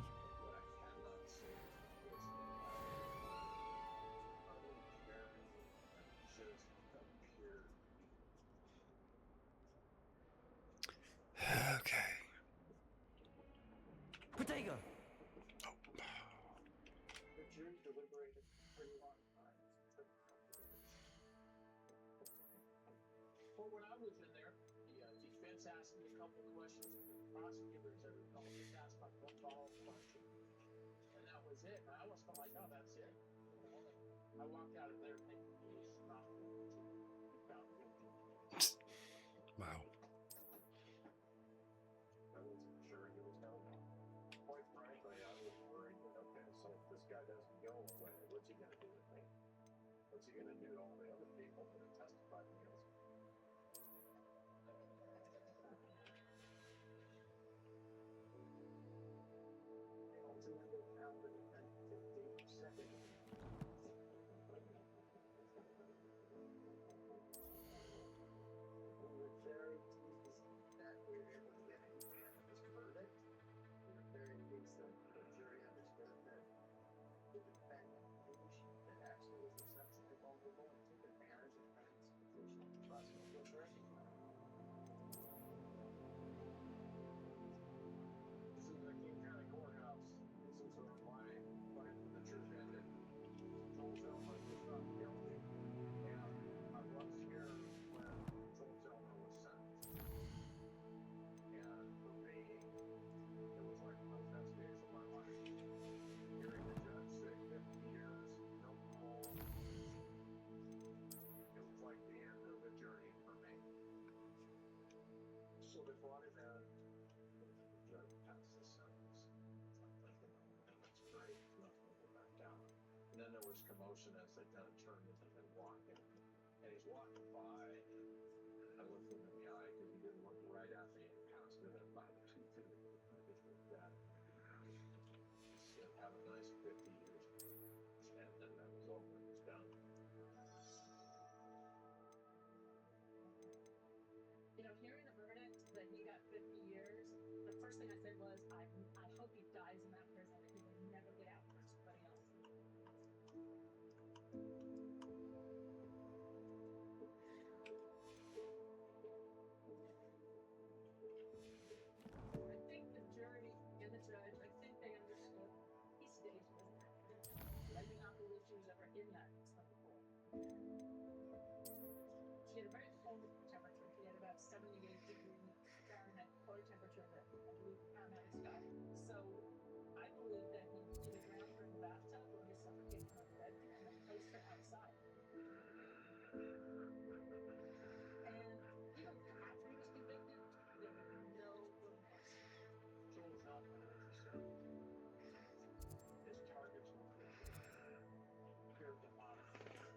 Okay. Protego! The jury deliberated a pretty long time. Well, when I was in there, the defense asked me a couple of questions. The prosecutors, every couple just asked my one follow-up question. And that was it. And I always felt like, oh, that's it. I walked out of there thinking he was not guilty. He found guilty. Wow. I wasn't sure he was going to. Quite frankly, I was worried that, okay, so if this guy doesn't go away, what's he going to do with me? What's he going to do to all the other people that have testified against me? They ultimately found the defendant guilty of second degree. We were very pleased that we were able to get a unanimous verdict. We were very pleased that the jury understood that the defendant knew that actually was essentially vulnerable and took advantage of Frank's position to trust him with record. This is the King County Courthouse. This is where my fight for the truth ended. Joel Zellmer was found guilty, and I was here when Joel Zellmer was sentenced. And for me, it was like one of the best days of my life. Hearing the judge say 50 years, no parole. It was like the end of the journey for me. So they brought him in. The judge passed the sentence. I'm thinking, oh, that's great. Nothing will go back down. And then there was commotion as they kind of turned and then walking. And he's walking by. I looked him in the eye because he didn't look right at me. And passed it at about 2 feet. I just looked at him. He said, have a nice 50 years. And then that was over. It was done. You know, hearing the verdict that he got 50 years, the first thing I said was, I hope he dies in that prison and he will never get out for somebody else. I think the jury and the judge, I think they understood he staged this. I do not believe she was ever in that stuff before. She had a very cold temperature. She had about 78 degrees Fahrenheit core temperature that I believe Fahrenheit is Scott. So I believe that he either drowned her in the bathtub or he suffocated her in the bed and then placed her outside. And even after he was convicted, there was no remorse. Joel's not going to serve. His targets were pure demonic evil.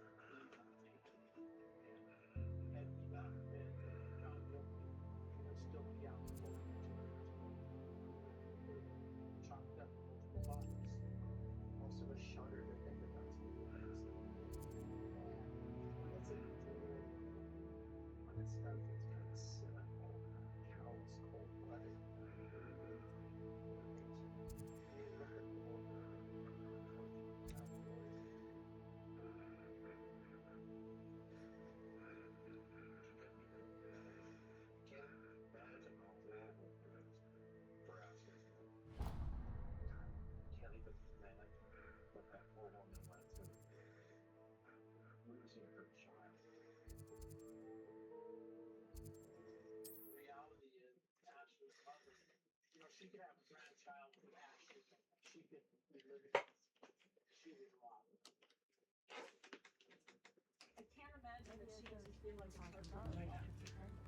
Had he not been found guilty, he would still be out for chopped up multiple bodies. Most of us shudder to think about some of the things that we do. When it's a brutal, when it's done, it's kind of cynical, callous, cold-blooded. We look at the world can't even imagine what that poor woman went through. Losing her child. The reality is, Ashley's mother, you know, she could have a grandchild with Ashley. She could be living. She was robbed. I can't imagine that she doesn't feel like it's her mother,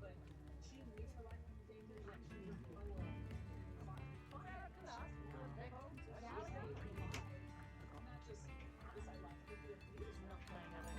but she knew her life was in danger, yet she was lower. Not just homicide loss, but the abuse. Not playing out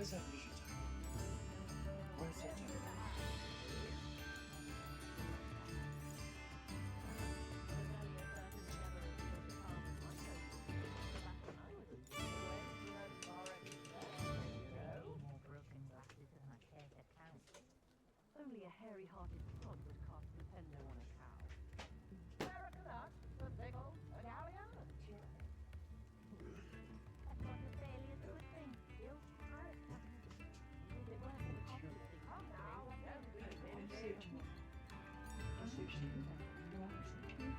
does that mean? What does that mean? Only a hairy-hearted sod would cast Nintendo on a cow. Americanut, the pickle, a galleon. That's not necessarily a good thing. Still, character. If it weren't for the popular thing, Come now, don't be Sushi. Sushi. You want sushi?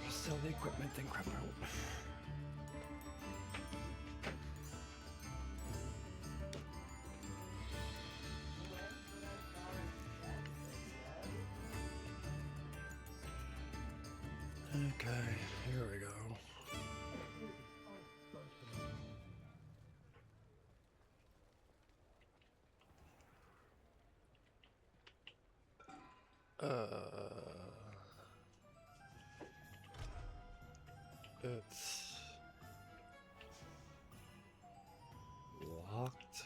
Sell the equipment, then crap out. Okay, here we go. It's locked.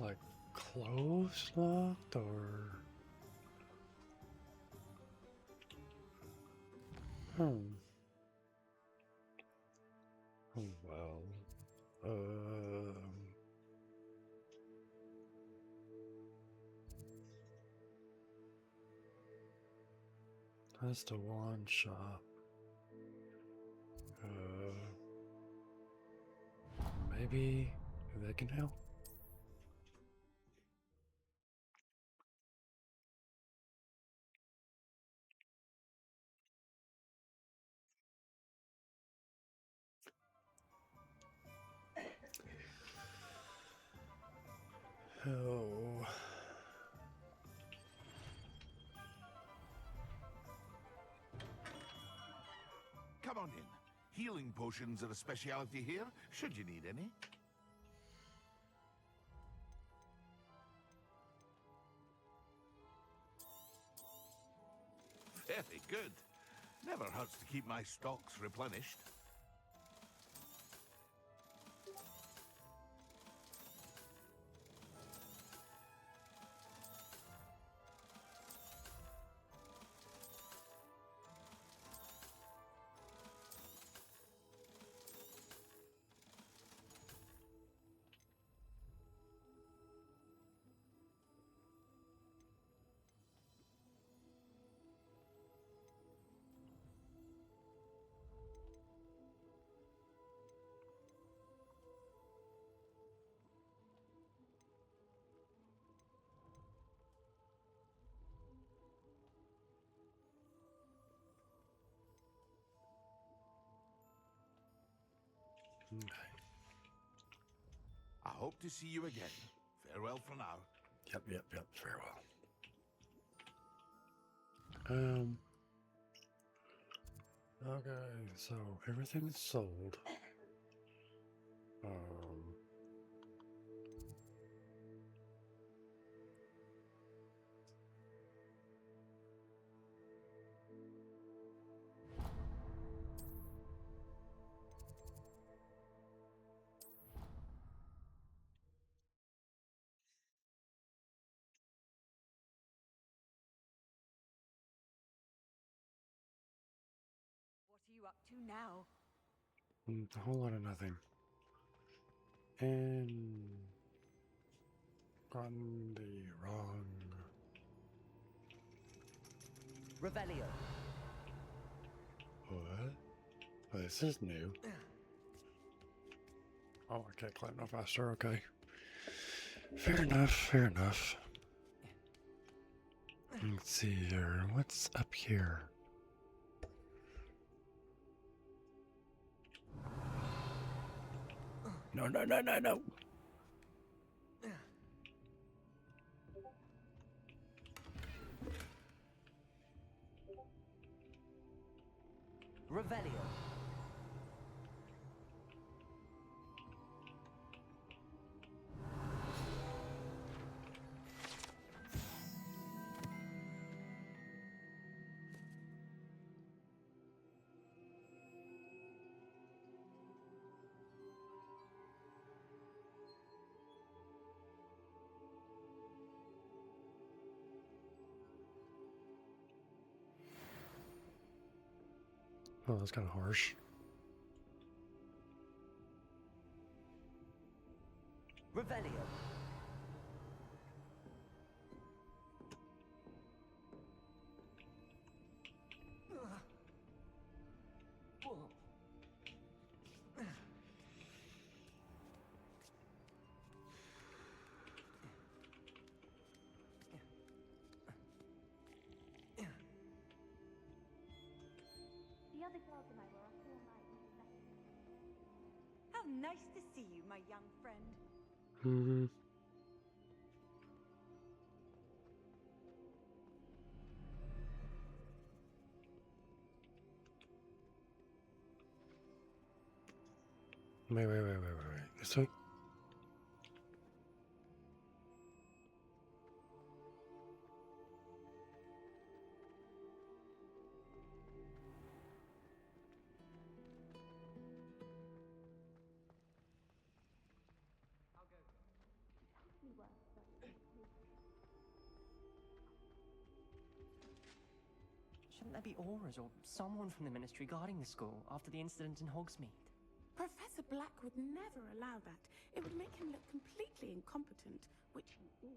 Like closed locked or oh well. That's the wand shop. Maybe they can help. Oh. Come on in. Healing potions are a specialty here, should you need any. Very good. Never hurts to keep my stocks replenished. Okay. I hope to see you again. Farewell for now. Yep. Farewell. Okay, so everything's sold. What are you up to now? A whole lot of nothing. And gotten the wrong. Revelio. What? Oh, this is new. Oh, I can't climb no faster. Okay. Fair enough. Let's see here. What's up here? No. Revelio. Oh, that's kind of harsh. Revelio. The other girls and I were up all night investigating. How nice to see you, my young friend. Wait. This way? Shouldn't there be auras or someone from the ministry guarding the school after the incident in Hogsmeade? Professor Black would never allow that. It would make him look completely incompetent, which he is.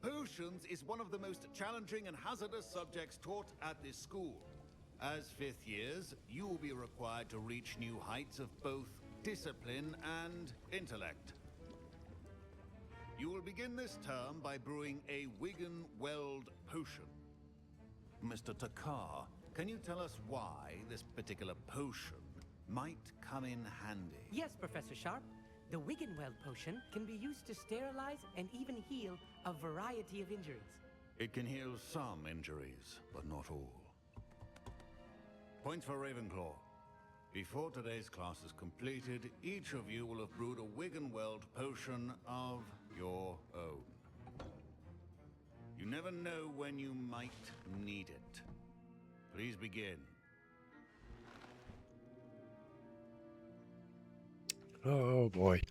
Potions is one of the most challenging and hazardous subjects taught at this school. As fifth years, you will be required to reach new heights of both discipline and intellect. You will begin this term by brewing a Wigan Weld potion. Mr. Takar, can you tell us why this particular potion might come in handy? Yes, Professor Sharp. The Wiggenweld potion can be used to sterilize and even heal a variety of injuries. It can heal some injuries, but not all. Points for Ravenclaw. Before today's class is completed, each of you will have brewed a Wiggenweld potion of your own. You never know when you might need it. Please begin. Oh boy.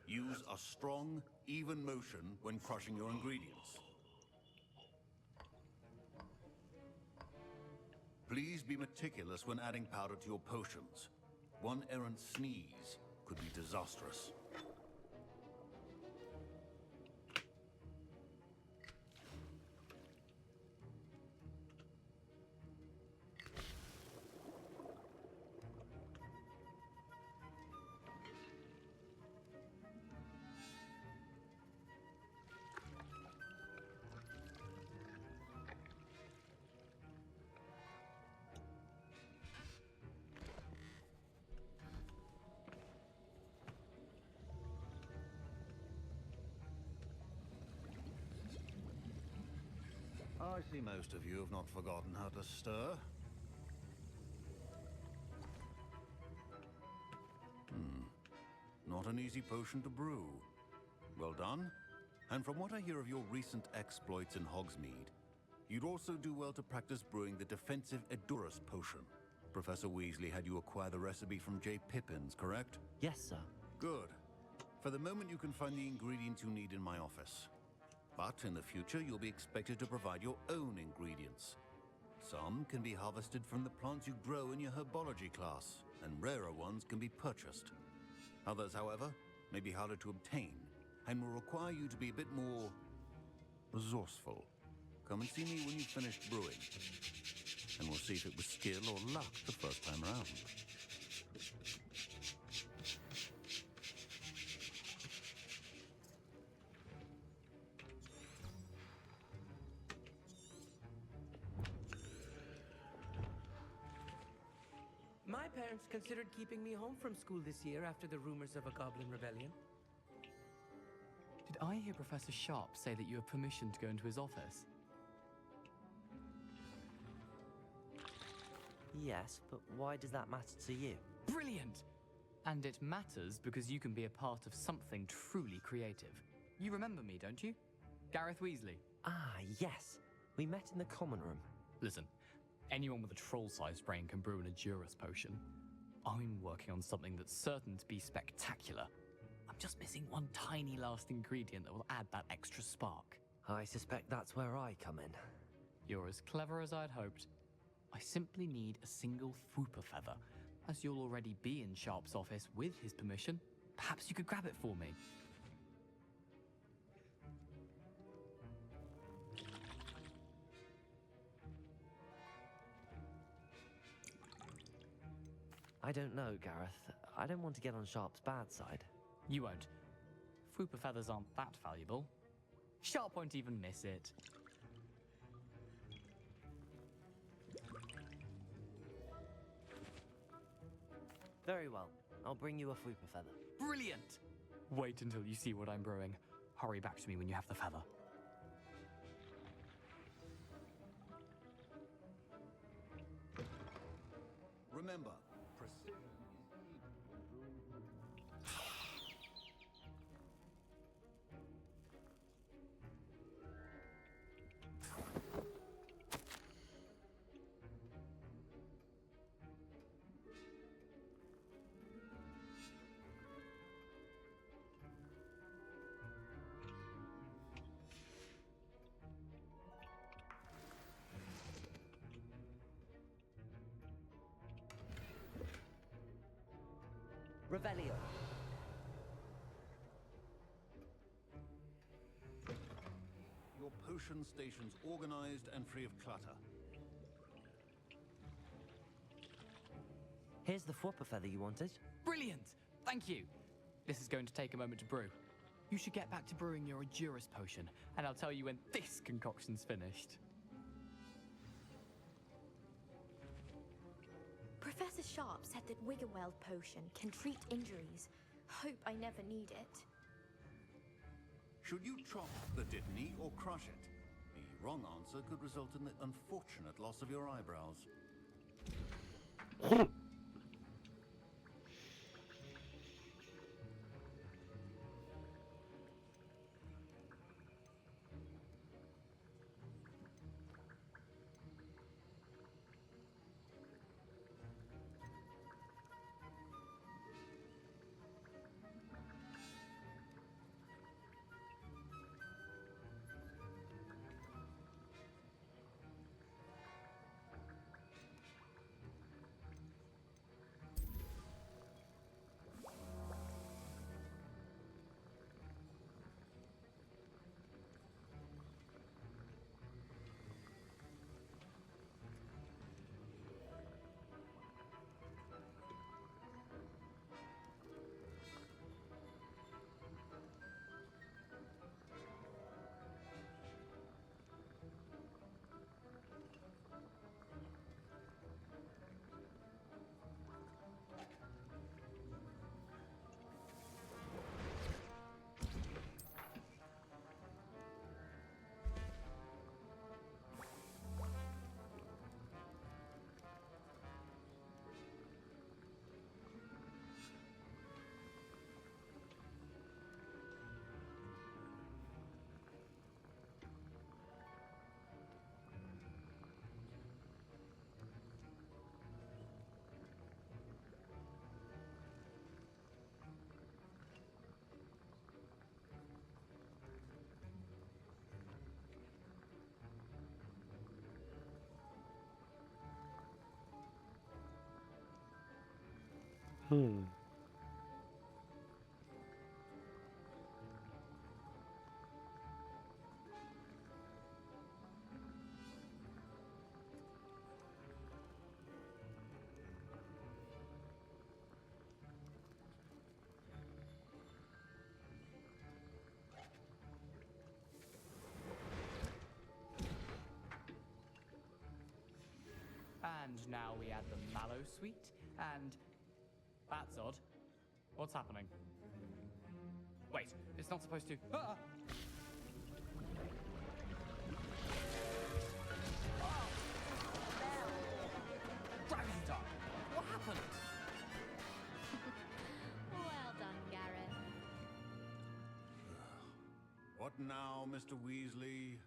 Use a strong, even motion when crushing your ingredients. Please be meticulous when adding powder to your potions. One errant sneeze could be disastrous. I see most of you have not forgotten how to stir. Not an easy potion to brew. Well done. And from what I hear of your recent exploits in Hogsmeade, you'd also do well to practice brewing the defensive Edurus potion. Professor Weasley had you acquire the recipe from J. Pippin's, correct? Yes, sir. Good. For the moment, you can find the ingredients you need in my office. But in the future, you'll be expected to provide your own ingredients. Some can be harvested from the plants you grow in your herbology class, and rarer ones can be purchased. Others, however, may be harder to obtain, and will require you to be a bit more resourceful. Come and see me when you've finished brewing, and we'll see if it was skill or luck the first time around. My parents considered keeping me home from school this year after the rumors of a goblin rebellion. Did I hear Professor Sharp say that you have permission to go into his office? Yes, but why does that matter to you? Brilliant! And it matters because you can be a part of something truly creative. You remember me, don't you? Gareth Weasley. Ah, yes. We met in the common room. Listen, anyone with a troll-sized brain can brew an Edurus potion. I'm working on something that's certain to be spectacular. I'm just missing one tiny last ingredient that will add that extra spark. I suspect that's where I come in. You're as clever as I'd hoped. I simply need a single Fwooper feather. As you'll already be in Sharp's office with his permission, perhaps you could grab it for me. I don't know, Gareth. I don't want to get on Sharp's bad side. You won't. Fwooper feathers aren't that valuable. Sharp won't even miss it. Very well. I'll bring you a Fwooper feather. Brilliant! Wait until you see what I'm brewing. Hurry back to me when you have the feather. Remember, precision Revelio. Your potion station's organized and free of clutter. Here's the Fwooper feather you wanted. Brilliant! Thank you! This is going to take a moment to brew. You should get back to brewing your Edurus potion, and I'll tell you when this concoction's finished. Professor Sharp said that Wiggenweld potion can treat injuries. Hope I never need it. Should you chop the Dittany or crush it? The wrong answer could result in the unfortunate loss of your eyebrows. And now we add the mallow sweet, and that's odd. What's happening? Wait, it's not supposed to. Ah! Gravity dog! What happened? Well done, Garrett. What now, Mr. Weasley?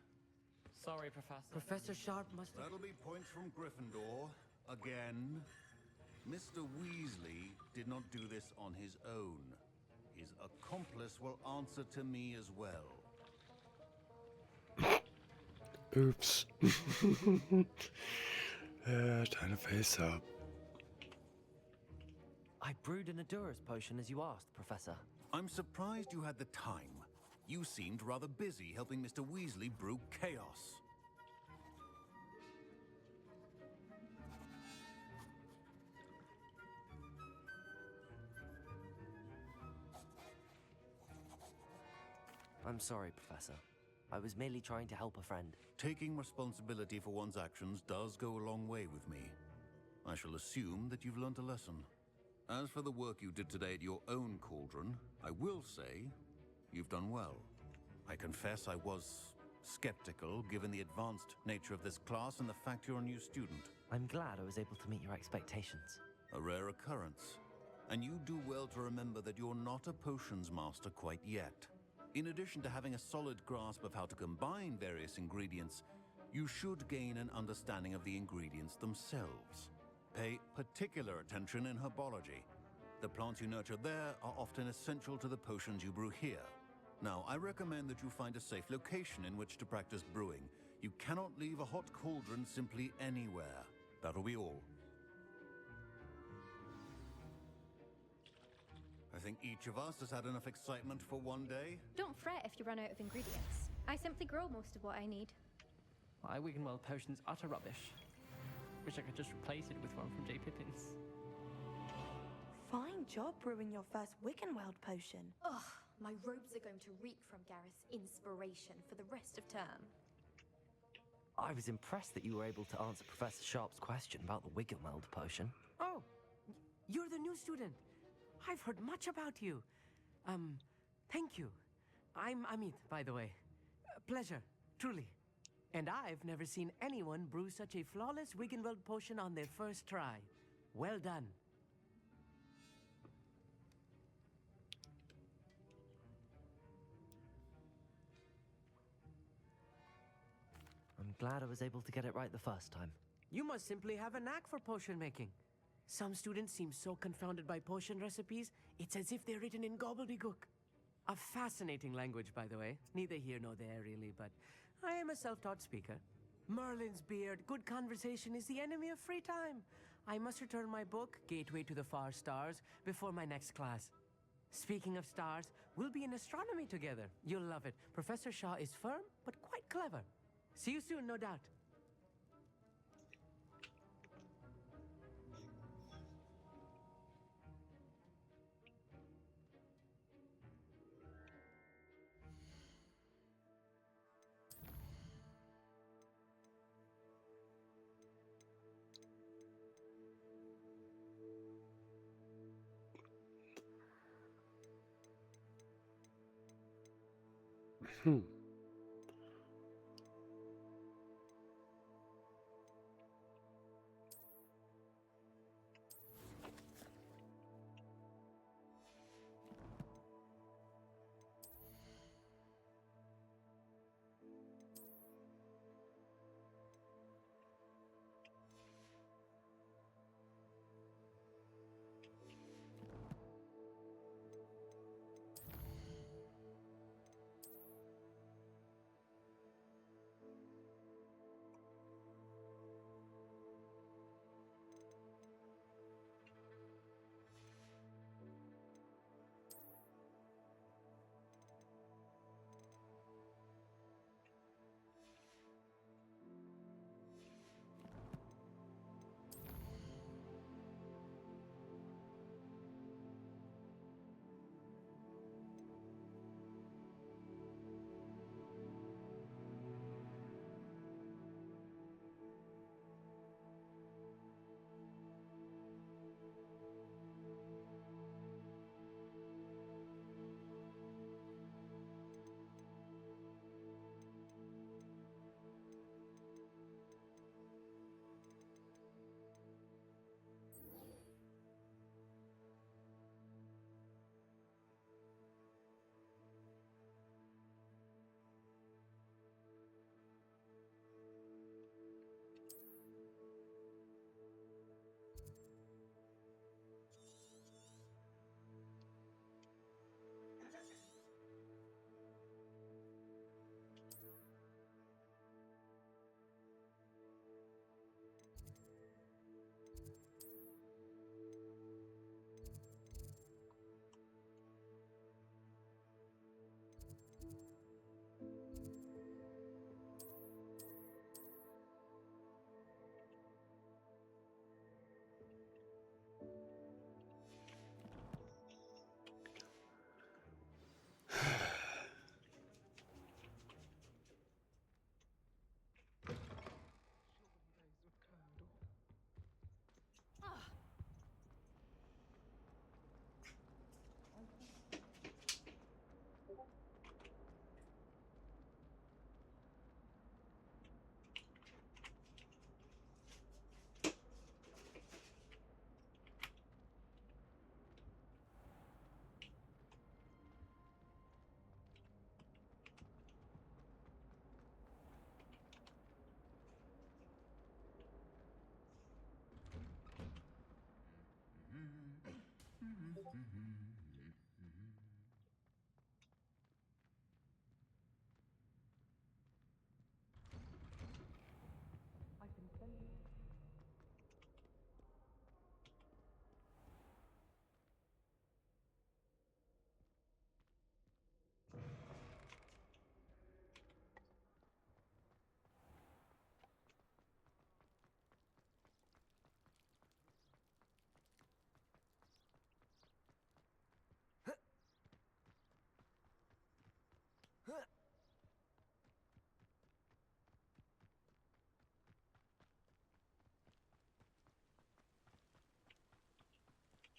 Sorry, Professor. Professor Sharp must have... That'll be points from Gryffindor. Again. Mr. Weasley did not do this on his own. His accomplice will answer to me as well. Oops. Time to face up. I brewed an Adura's potion as you asked, Professor. I'm surprised you had the time. You seemed rather busy helping Mr. Weasley brew chaos. I'm sorry, Professor. I was merely trying to help a friend. Taking responsibility for one's actions does go a long way with me. I shall assume that you've learnt a lesson. As for the work you did today at your own cauldron, I will say you've done well. I confess I was skeptical given the advanced nature of this class and the fact you're a new student. I'm glad I was able to meet your expectations. A rare occurrence. And you do well to remember that you're not a potions master quite yet. In addition to having a solid grasp of how to combine various ingredients, you should gain an understanding of the ingredients themselves. Pay particular attention in herbology. The plants you nurture there are often essential to the potions you brew here. Now, I recommend that you find a safe location in which to practice brewing. You cannot leave a hot cauldron simply anywhere. That'll be all. I think each of us has had enough excitement for one day. Don't fret if you run out of ingredients. I simply grow most of what I need. My Wiggenweld potion's utter rubbish. Wish I could just replace it with one from J. Pippin's. Fine job brewing your first Wiggenweld potion. Ugh, my robes are going to reek from Gareth's inspiration for the rest of term. I was impressed that you were able to answer Professor Sharp's question about the Wiggenweld potion. Oh, you're the new student. I've heard much about you. Thank you. I'm Amit, by the way. Pleasure, truly. And I've never seen anyone brew such a flawless Wiggenweld potion on their first try. Well done. I'm glad I was able to get it right the first time. You must simply have a knack for potion making. Some students seem so confounded by potion recipes, it's as if they're written in gobbledygook. A fascinating language, by the way. Neither here nor there, really, but I am a self-taught speaker. Merlin's beard, good conversation is the enemy of free time. I must return my book, Gateway to the Far Stars, before my next class. Speaking of stars, we'll be in astronomy together. You'll love it. Professor Shaw is firm, but quite clever. See you soon, no doubt.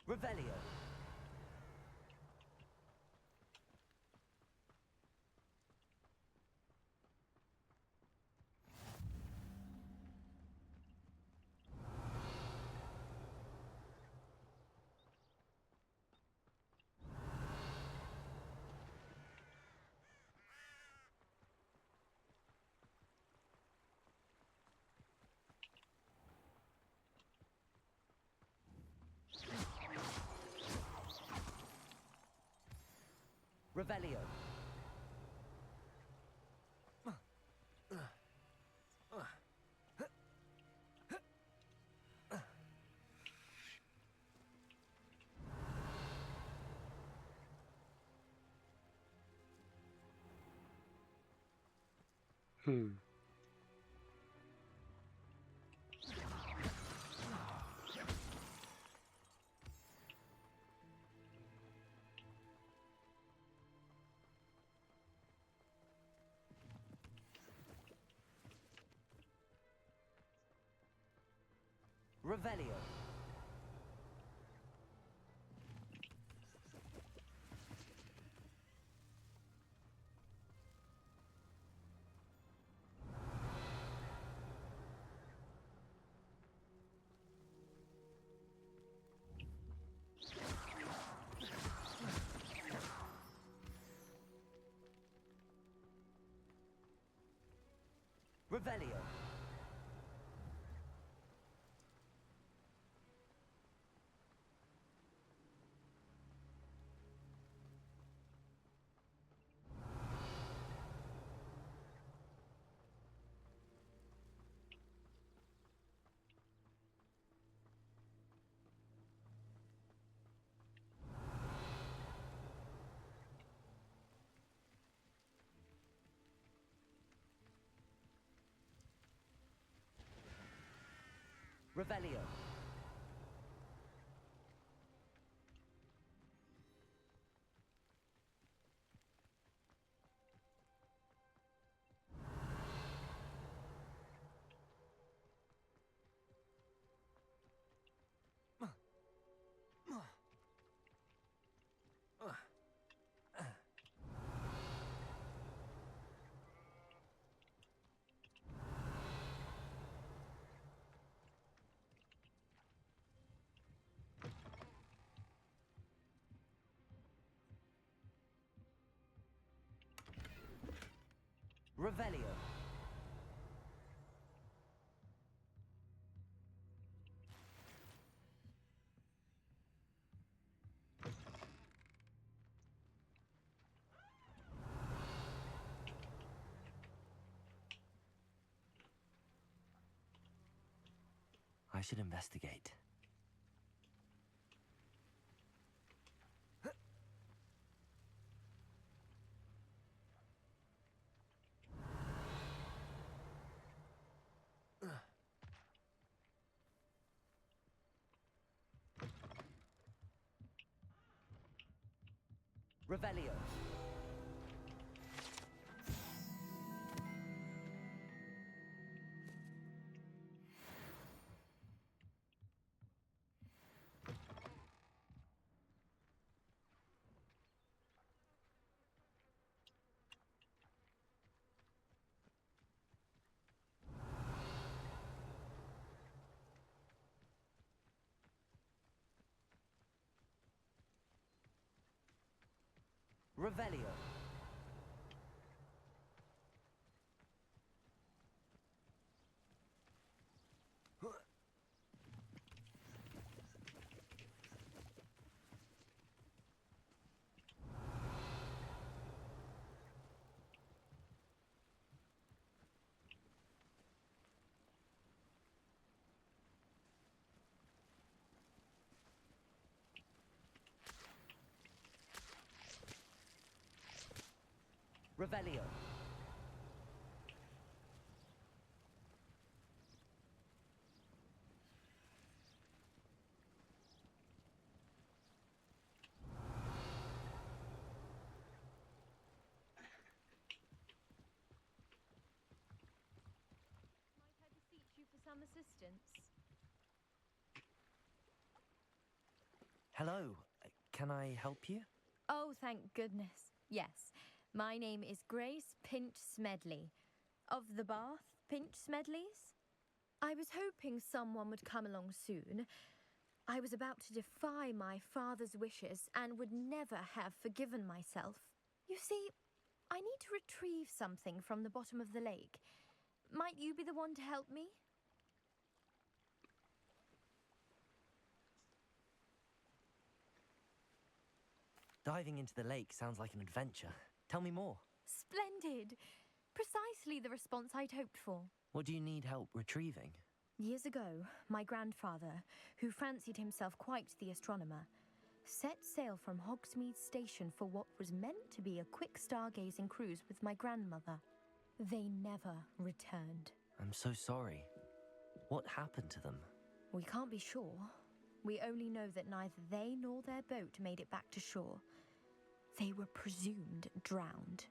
Revelio. Revelio. Revelio. Revelio. Revelio. Revelio. I should investigate. Revelio. Revelio. Revelio. Might I beseech you for some assistance? Hello. Can I help you? Oh, thank goodness. Yes. My name is Grace Pinch Smedley. Of the Bath Pinch Smedleys? I was hoping someone would come along soon. I was about to defy my father's wishes and would never have forgiven myself. You see, I need to retrieve something from the bottom of the lake. Might you be the one to help me? Diving into the lake sounds like an adventure. Tell me more. Splendid! Precisely the response I'd hoped for. What do you need help retrieving? Years ago, my grandfather, who fancied himself quite the astronomer, set sail from Hogsmeade Station for what was meant to be a quick stargazing cruise with my grandmother. They never returned. I'm so sorry. What happened to them? We can't be sure. We only know that neither they nor their boat made it back to shore. They were presumed drowned.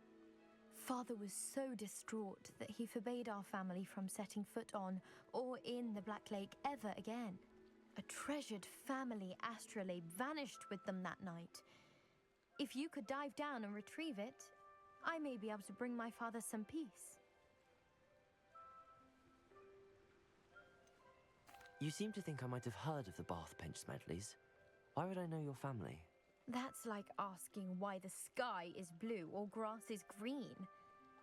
Father was so distraught that he forbade our family from setting foot on or in the Black Lake ever again. A treasured family astrolabe vanished with them that night. If you could dive down and retrieve it, I may be able to bring my father some peace. You seem to think I might have heard of the Bath Pinch Smedleys. Why would I know your family? That's like asking why the sky is blue or grass is green.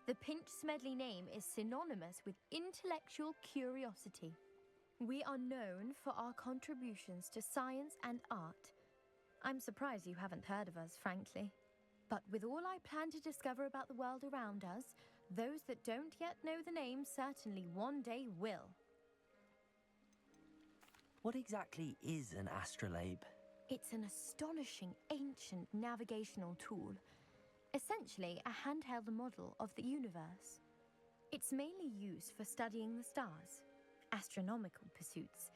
The Pinch Smedley name is synonymous with intellectual curiosity. We are known for our contributions to science and art. I'm surprised you haven't heard of us, frankly. But with all I plan to discover about the world around us, those that don't yet know the name certainly one day will. What exactly is an astrolabe? It's an astonishing ancient navigational tool. Essentially, a handheld model of the universe. It's mainly used for studying the stars, astronomical pursuits,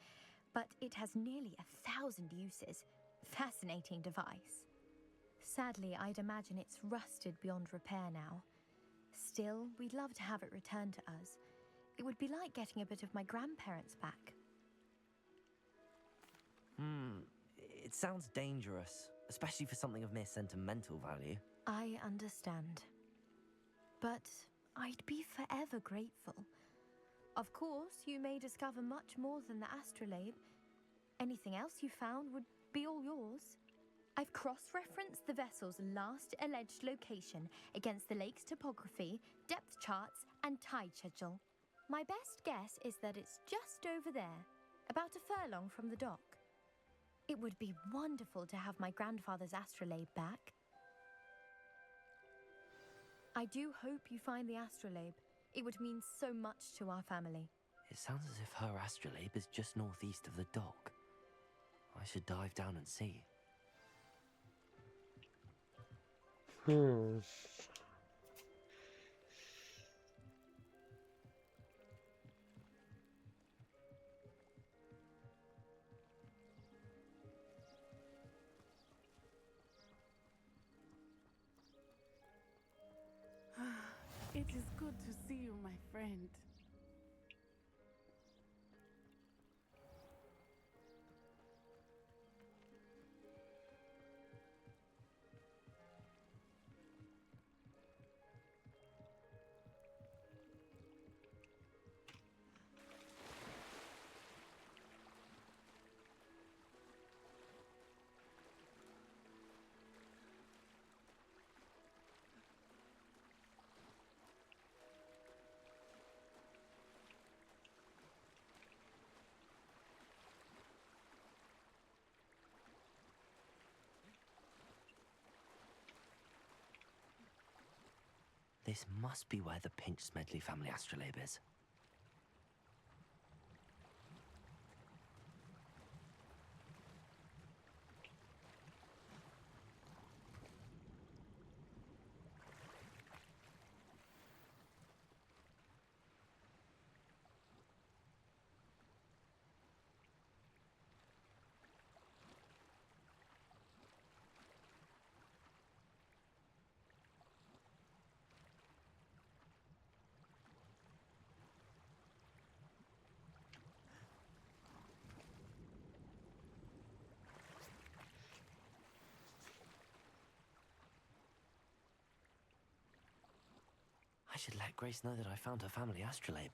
but it has nearly 1,000 uses. Fascinating device. Sadly, I'd imagine it's rusted beyond repair now. Still, we'd love to have it returned to us. It would be like getting a bit of my grandparents back. It sounds dangerous, especially for something of mere sentimental value. I understand. But I'd be forever grateful. Of course, you may discover much more than the astrolabe. Anything else you found would be all yours. I've cross-referenced the vessel's last alleged location against the lake's topography, depth charts, and tide schedule. My best guess is that it's just over there, about a furlong from the dock. It would be wonderful to have my grandfather's astrolabe back. I do hope you find the astrolabe. It would mean so much to our family. It sounds as if her astrolabe is just northeast of the dock. I should dive down and see. It is good to see you, my friend. This must be where the Pinch Smedley family astrolabe is. should let Grace know that I found her family astrolabe.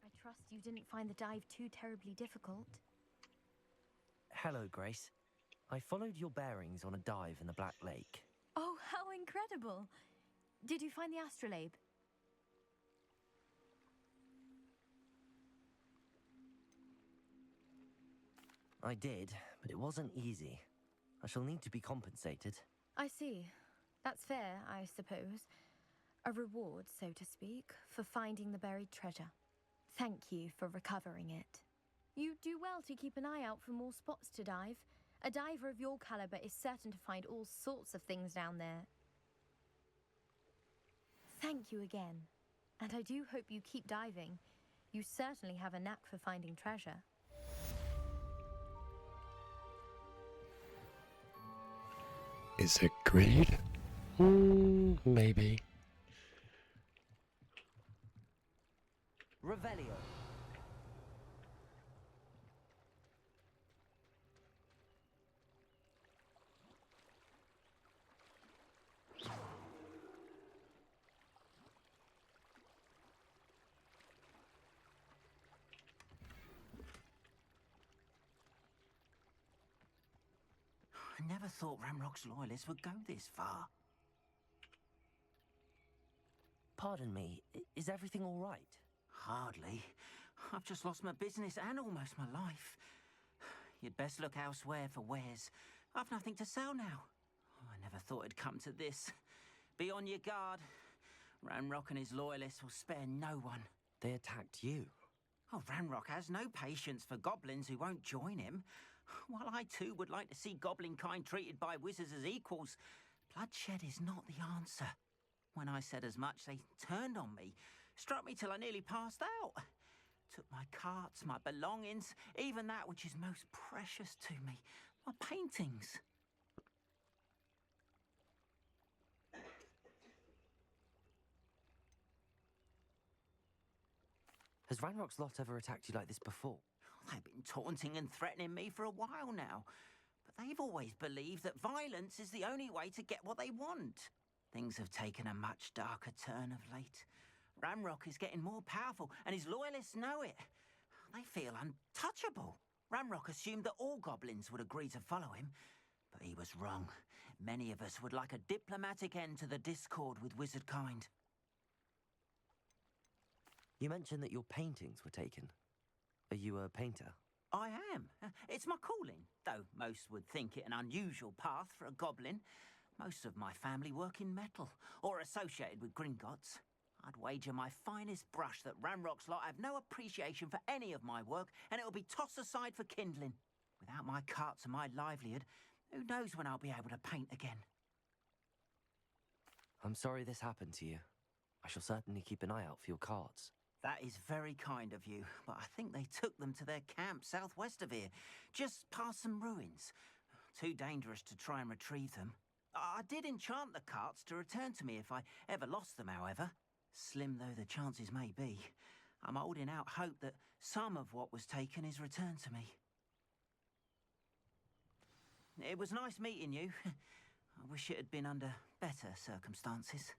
I trust you didn't find the dive too terribly difficult. Hello, Grace. I followed your bearings on a dive in the Black Lake. Oh, how incredible! Did you find the astrolabe? I did, but it wasn't easy. I shall need to be compensated. I see. That's fair, I suppose. A reward, so to speak, for finding the buried treasure. Thank you for recovering it. You do well to keep an eye out for more spots to dive. A diver of your caliber is certain to find all sorts of things down there. Thank you again. And I do hope you keep diving. You certainly have a knack for finding treasure. Is it greed? Maybe. Revelio. I never thought Ramrock's loyalists would go this far. Pardon me, is everything all right? Hardly. I've just lost my business and almost my life. You'd best look elsewhere for wares. I've nothing to sell now. I never thought it'd come to this. Be on your guard. Ramrock and his loyalists will spare no one. They attacked you? Oh, Ramrock has no patience for goblins who won't join him. While I too would like to see goblin kind treated by wizards as equals, bloodshed is not the answer. When I said as much, they turned on me, struck me till I nearly passed out. Took my carts, my belongings, even that which is most precious to me, my paintings. Has Ranrock's lot ever attacked you like this before? They've been taunting and threatening me for a while now, but they've always believed that violence is the only way to get what they want. Things have taken a much darker turn of late. Ramrock is getting more powerful, and his loyalists know it. They feel untouchable. Ramrock assumed that all goblins would agree to follow him, but he was wrong. Many of us would like a diplomatic end to the discord with wizard kind. You mentioned that your paintings were taken. Are you a painter? I am. It's my calling, though most would think it an unusual path for a goblin. Most of my family work in metal, or associated with Gringotts. I'd wager my finest brush that Ramrock's lot have no appreciation for any of my work, and it'll be tossed aside for kindling. Without my carts and my livelihood, who knows when I'll be able to paint again? I'm sorry this happened to you. I shall certainly keep an eye out for your carts. That is very kind of you, but I think they took them to their camp southwest of here, just past some ruins. Too dangerous to try and retrieve them. I did enchant the carts to return to me if I ever lost them, however. Slim though the chances may be, I'm holding out hope that some of what was taken is returned to me. It was nice meeting you. I wish it had been under better circumstances.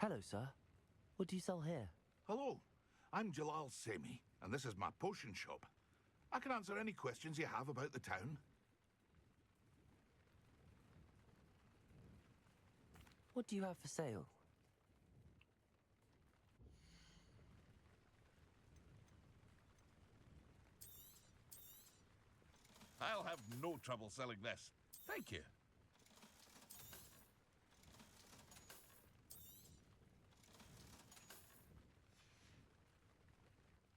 Hello, sir. What do you sell here? Hello, I'm Jalal Semi, and this is my potion shop. I can answer any questions you have about the town. What do you have for sale? I'll have no trouble selling this. Thank you.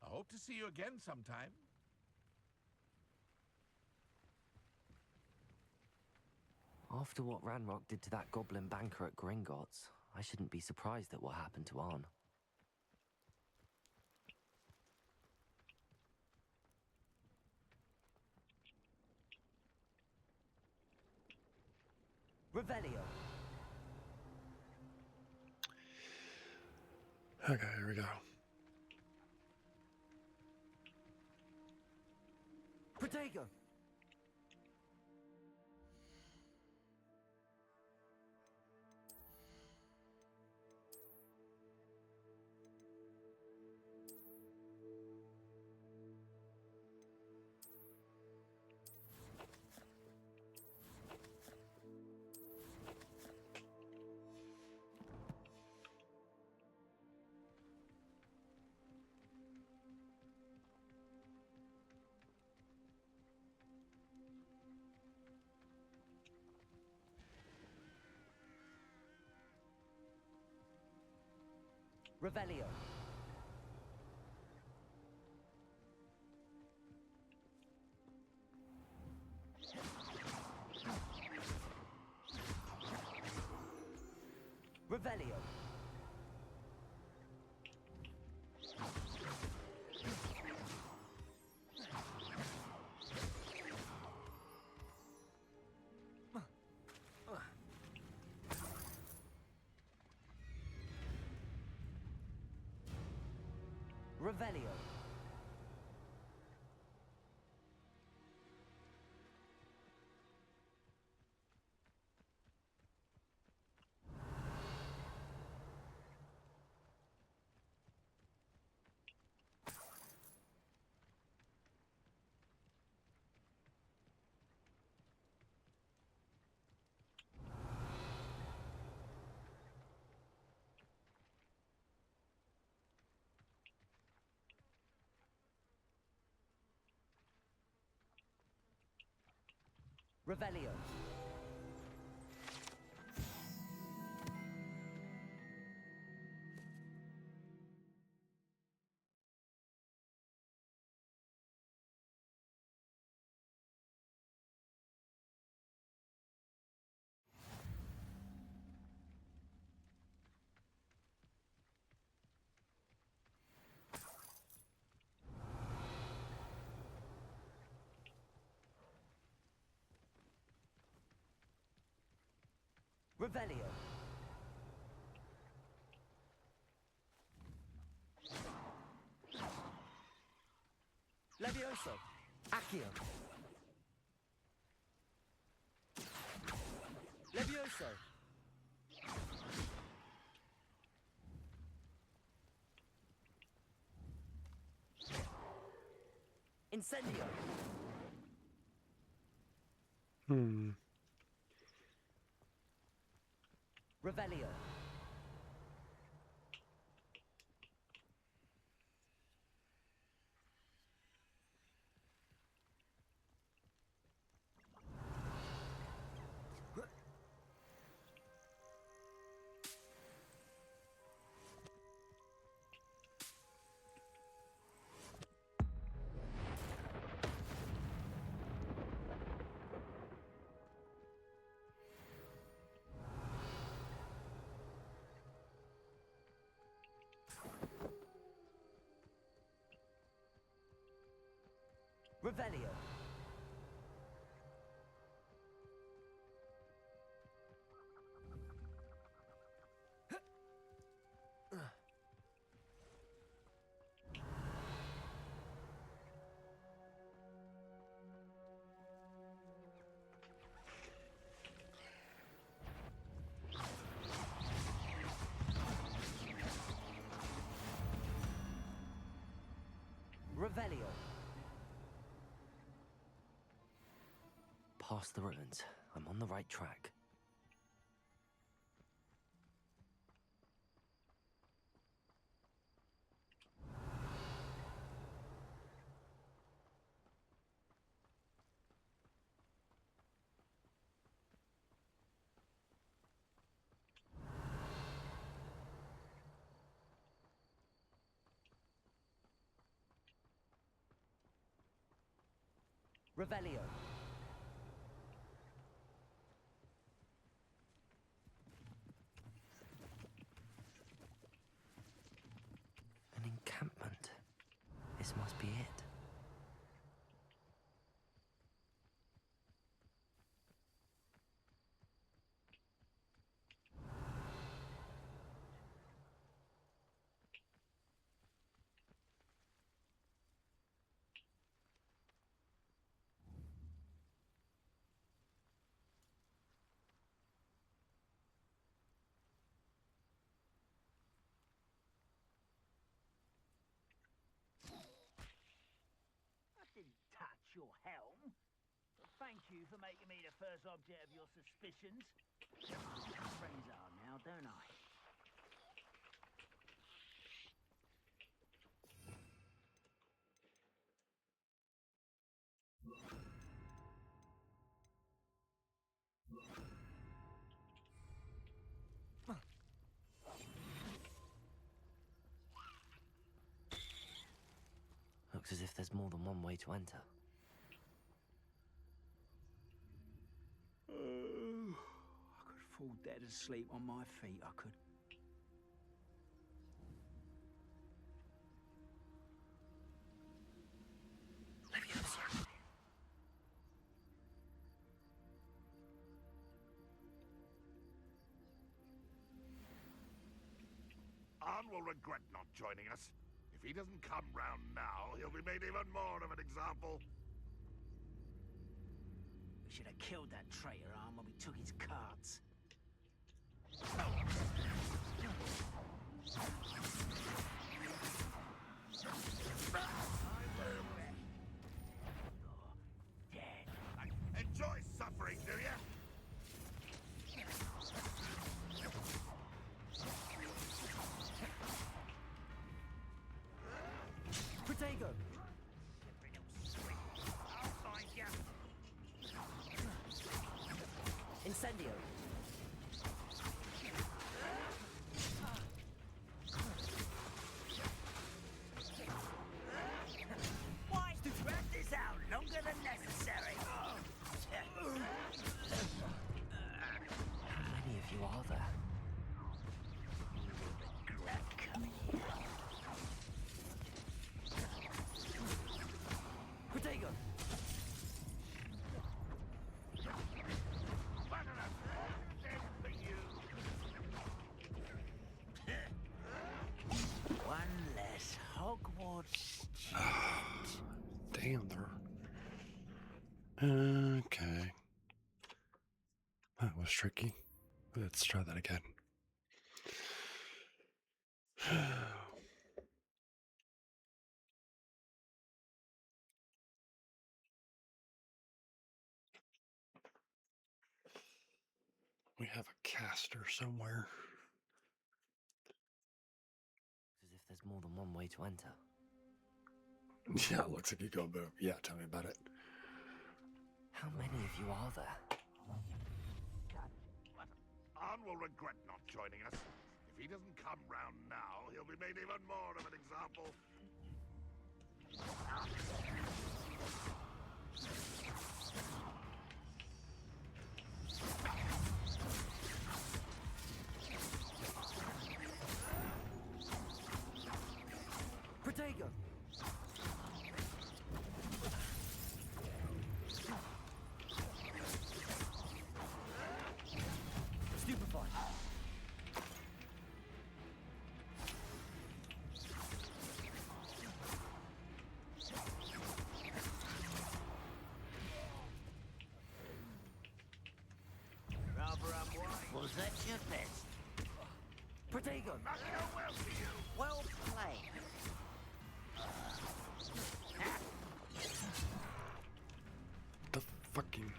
I hope to see you again sometime. After what Ranrock did to that goblin banker at Gringotts, I shouldn't be surprised at what happened to Arn. Revelio. Okay, here we go. Protego. Revelio. Revelio. Revelio. Revelio. Revelio. Levioso. Accio. Levioso. Incendio. Revelio. Revelio. Revelio. Past the ruins. I'm on the right track. Revelio. An encampment. This must be it. Touch your helm. But thank you for making me the first object of your suspicions. Friends are now, don't I? Looks as if there's more than one way to enter. I could fall dead asleep on my feet, I could. Anne will regret not joining us. If If he doesn't come round now, he'll be made even more of an example. We should have killed that traitor arm when we took his cards. Enjoy suffering, do you? Protego! I'll find ya. Incendio! Why to drag this out longer than necessary? How many of you are there? Regret coming here. Protego! One less Hogwarts. Damn, they're... Okay. That was tricky. Let's try that again. We have a caster somewhere. As if there's more than one way to enter. Yeah, it looks like you go boom. Yeah, tell me about it. How many of you are there? Arn will regret not joining us. If he doesn't come round now, he'll be made even more of an example. Protego! Stupefy! Rather unwise. Was that your best? Protego! Well played. The fucking...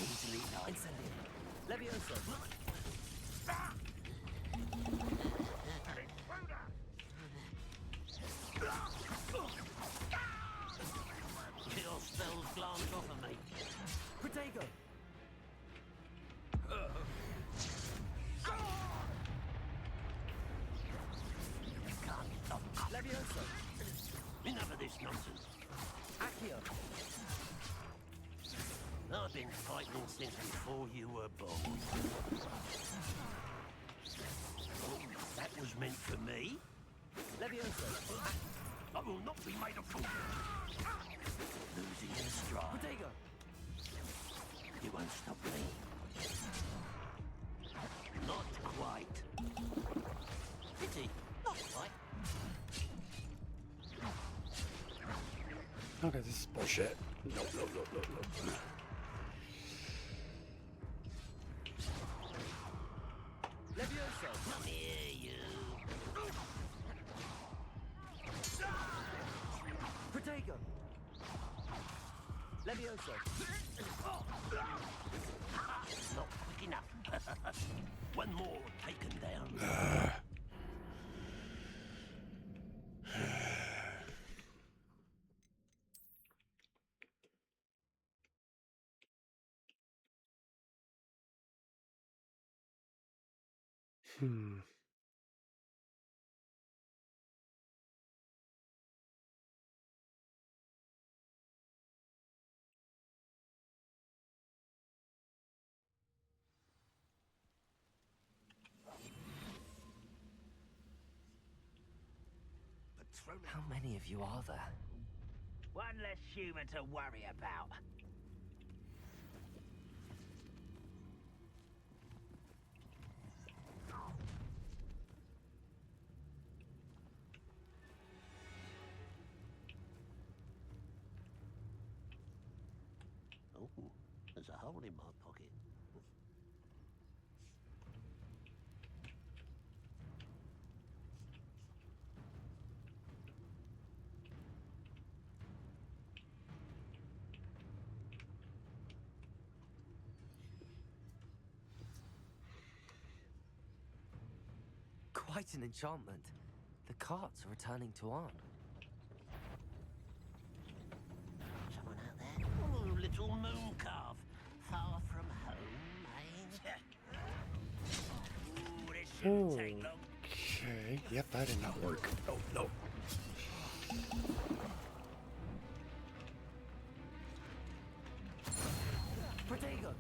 Easily done. Incendio! Levioso! Your spells glance off of me. Protego! Can't stop. Levioso! Enough of this nonsense. Accio! I've been fighting since before you were born. Oh, that was meant for me? Levioso! I will not be made a fool. Losing your stride. Protego! You won't stop me. Not quite. Pity. Not quite. Okay, this is bullshit. No. Levioso! Come here, you. Protego! Levioso! Not quick enough. One more taken down. How many of you are there? One less human to worry about. gold in my pocket. Quite an enchantment. The carts are returning to Arn. Someone out there? Oh, little moon calf. Far from home, eh? Ooh, this shouldn't take long. Okay. Yep, that did not work. Oh, no. Protego!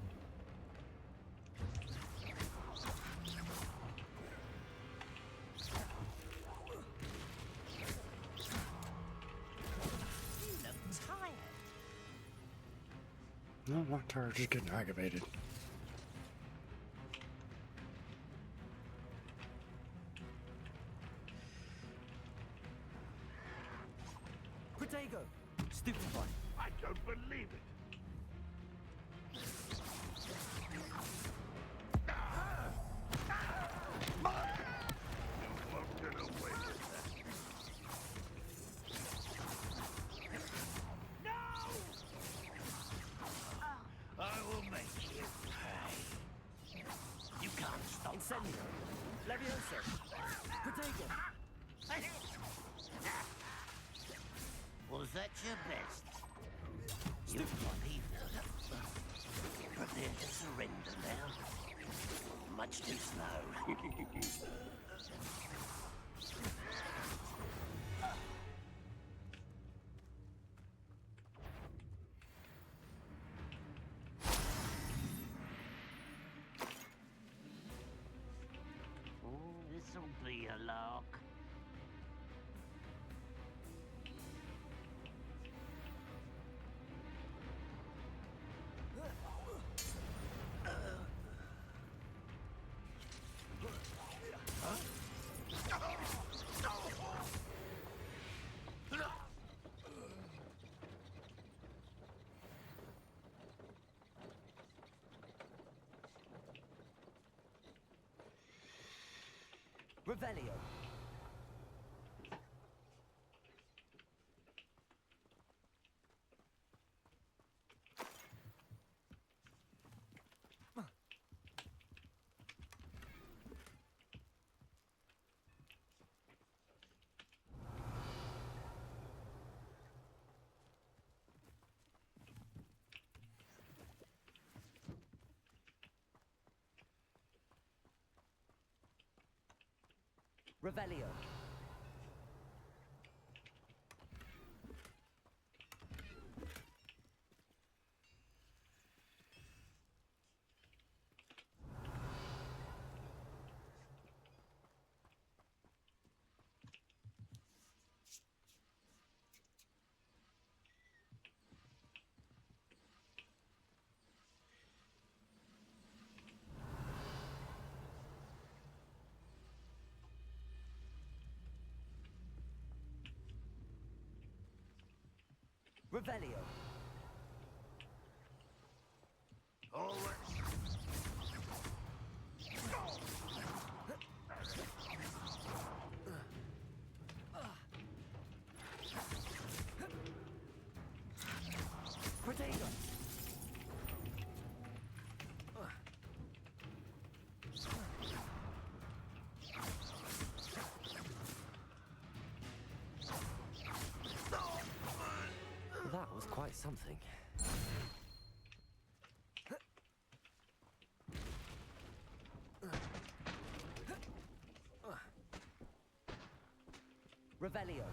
No, I'm not tired, just getting aggravated. Protego! Stupefy! I don't believe it. I will make you pay. You can't stop. Incendio! Levioso! Protego! Was that your best? You people prepare to surrender now. Much too slow. This'll be a lark. Revelio! Revelio! Revelio! All right. Protego! That was quite something. Revelio!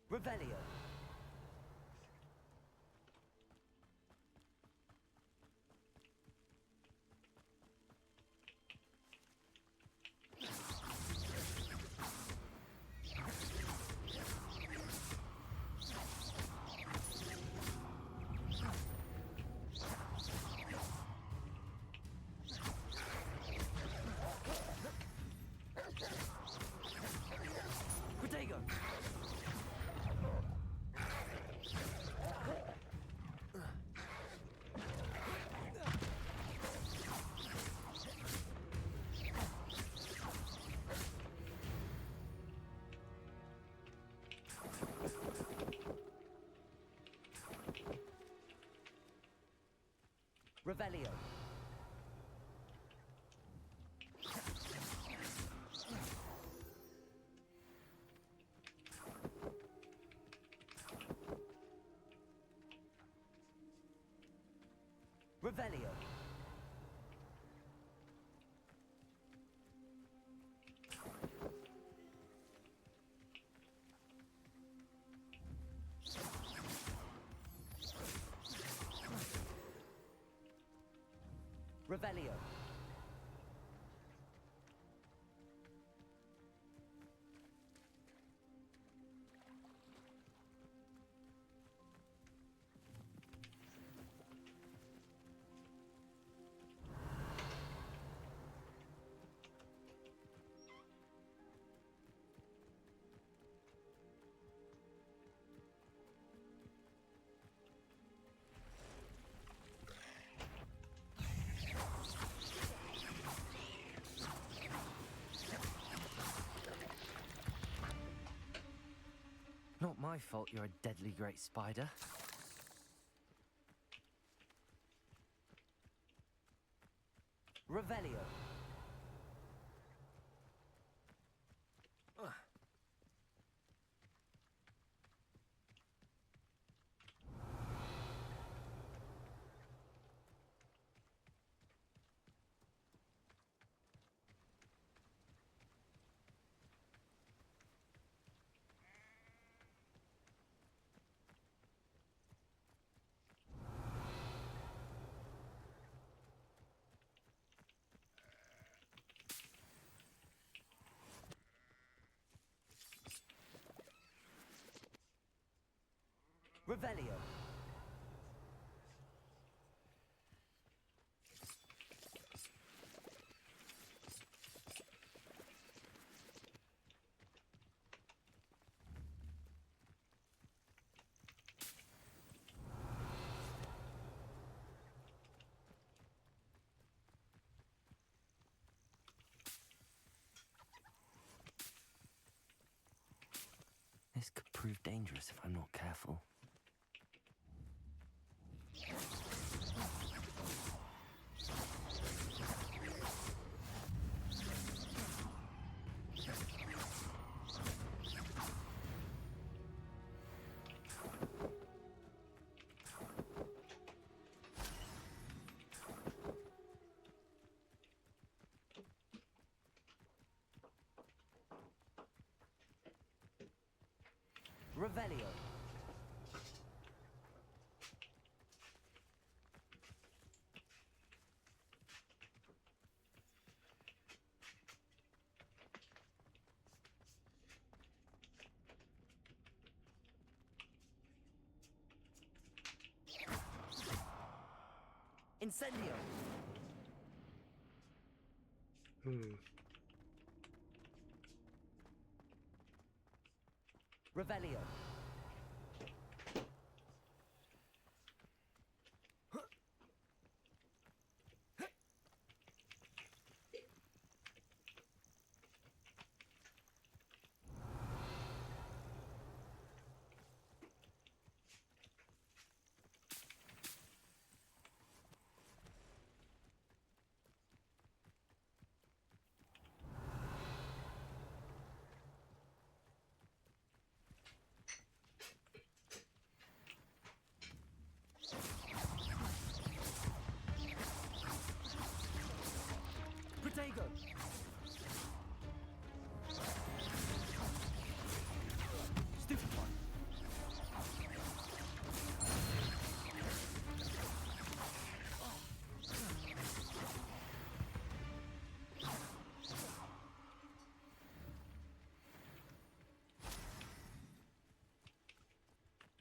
Revelio! Revelio. Revelio. Revelio. Not my fault you're a deadly great spider. Revelio. Revelio. This could prove dangerous if I'm not careful. Revelio. Incendio. Revelio. Protego. Stupefy.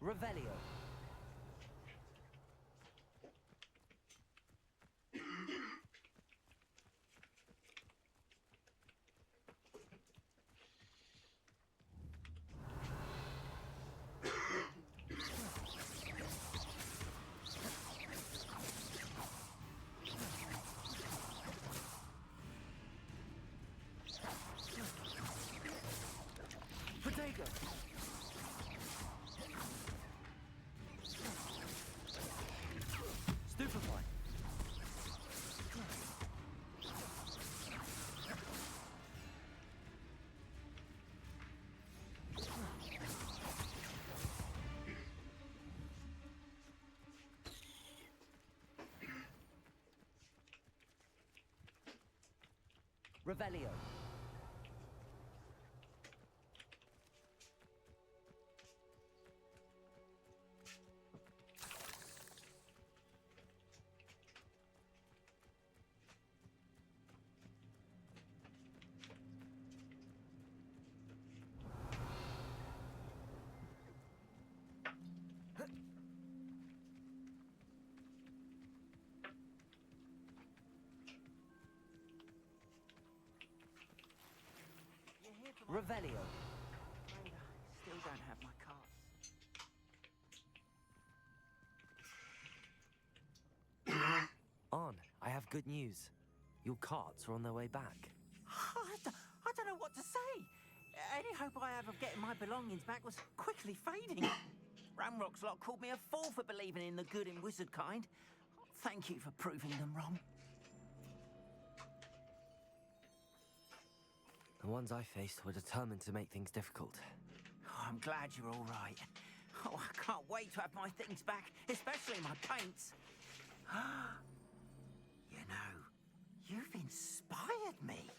Revelio. Protego. Revelio. Revelio. Still don't have my cards. On, I have good news. Your carts are on their way back. I don't know what to say. Any hope I have of getting my belongings back was quickly fading. Ramrock's lot called me a fool for believing in the good in wizard kind. Thank you for proving them wrong. The ones I faced were determined to make things difficult. Oh, I'm glad you're all right. Oh, I can't wait to have my things back, especially my paints. You know, you've inspired me.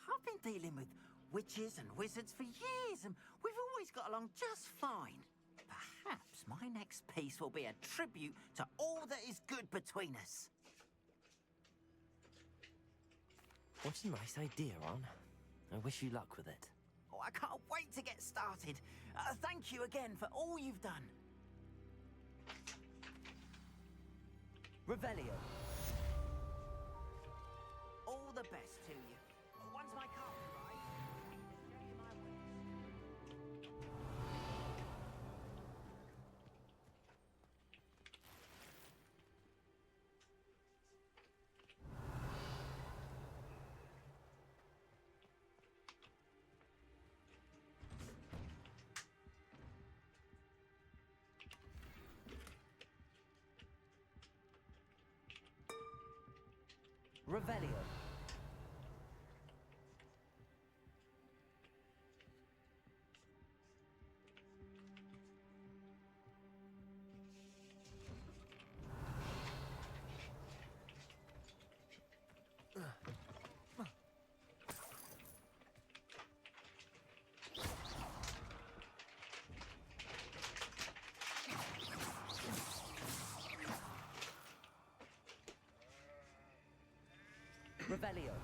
I've been dealing with witches and wizards for years, and we've always got along just fine. Perhaps my next piece will be a tribute to all that is good between us. What a nice idea, Ron. I wish you luck with it. Oh, I can't wait to get started. Thank you again for all you've done. Revelio. All the best to you. Once my card arrives, I can show you my ways. Revelio. Revelio.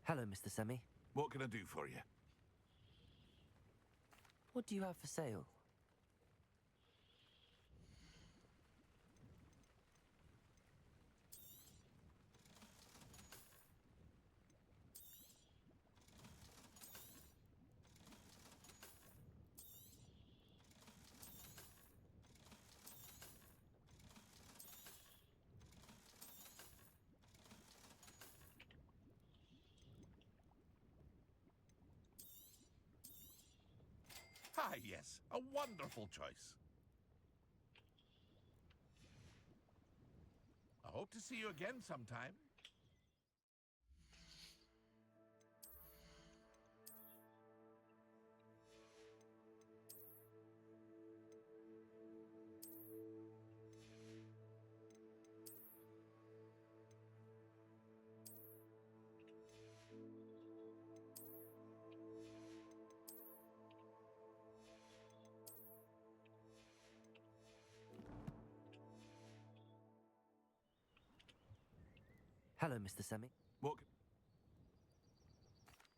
Hello, Mr. Semi. What can I do for you? What do you have for sale? Ah, yes. A wonderful choice. I hope to see you again sometime. Hello, Mr. Semi.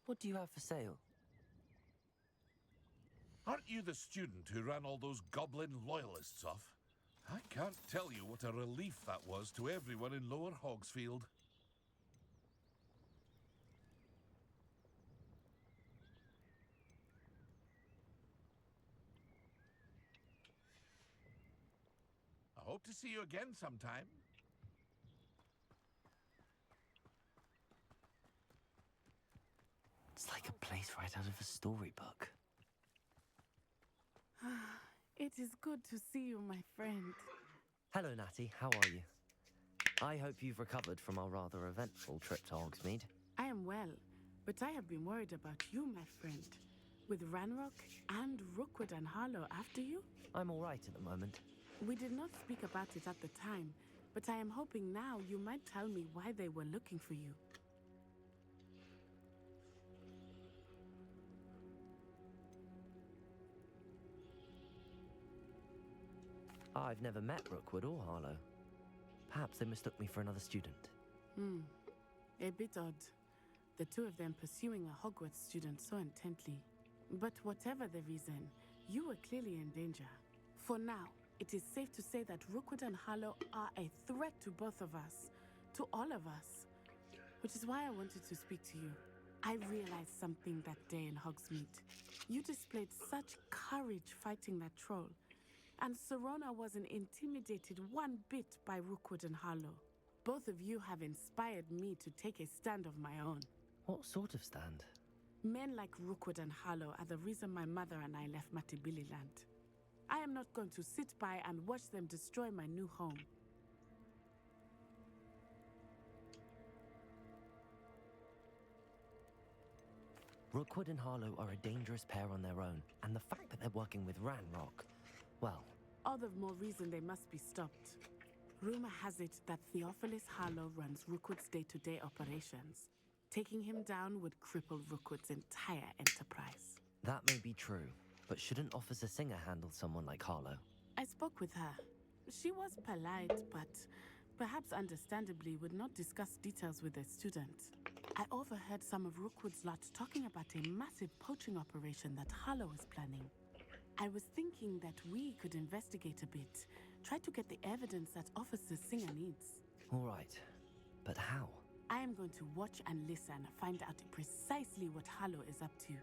What do you have for sale? Aren't you the student who ran all those goblin loyalists off? I can't tell you what a relief that was to everyone in Lower Hogsfield. I hope to see you again sometime. It's like a place right out of a storybook. It is good to see you, my friend. Hello, Natty. How are you? I hope you've recovered from our rather eventful trip to Hogsmeade. I am well, but I have been worried about you, my friend. With Ranrock and Rookwood and Harlow after you? I'm all right at the moment. We did not speak about it at the time, but I am hoping now you might tell me why they were looking for you. I've never met Rookwood or Harlow. Perhaps they mistook me for another student. A bit odd. The two of them pursuing a Hogwarts student so intently. But whatever the reason, you were clearly in danger. For now, it is safe to say that Rookwood and Harlow are a threat to both of us. To all of us. Which is why I wanted to speak to you. I realized something that day in Hogsmeade. You displayed such courage fighting that troll. And Serona wasn't intimidated one bit by Rookwood and Harlow. Both of you have inspired me to take a stand of my own. What sort of stand? Men like Rookwood and Harlow are the reason my mother and I left Matibili Land. I am not going to sit by and watch them destroy my new home. Rookwood and Harlow are a dangerous pair on their own, and the fact that they're working with Ranrock, well... All the more reason they must be stopped. Rumor has it that Theophilus Harlow runs Rookwood's day-to-day operations. Taking him down would cripple Rookwood's entire enterprise. That may be true, but shouldn't Officer Singer handle someone like Harlow? I spoke with her. She was polite, but perhaps understandably would not discuss details with a student. I overheard some of Rookwood's lot talking about a massive poaching operation that Harlow is planning. I was thinking that we could investigate a bit, try to get the evidence that Officer Singer needs. All right, but how? I am going to watch and listen, find out precisely what Harlow is up to.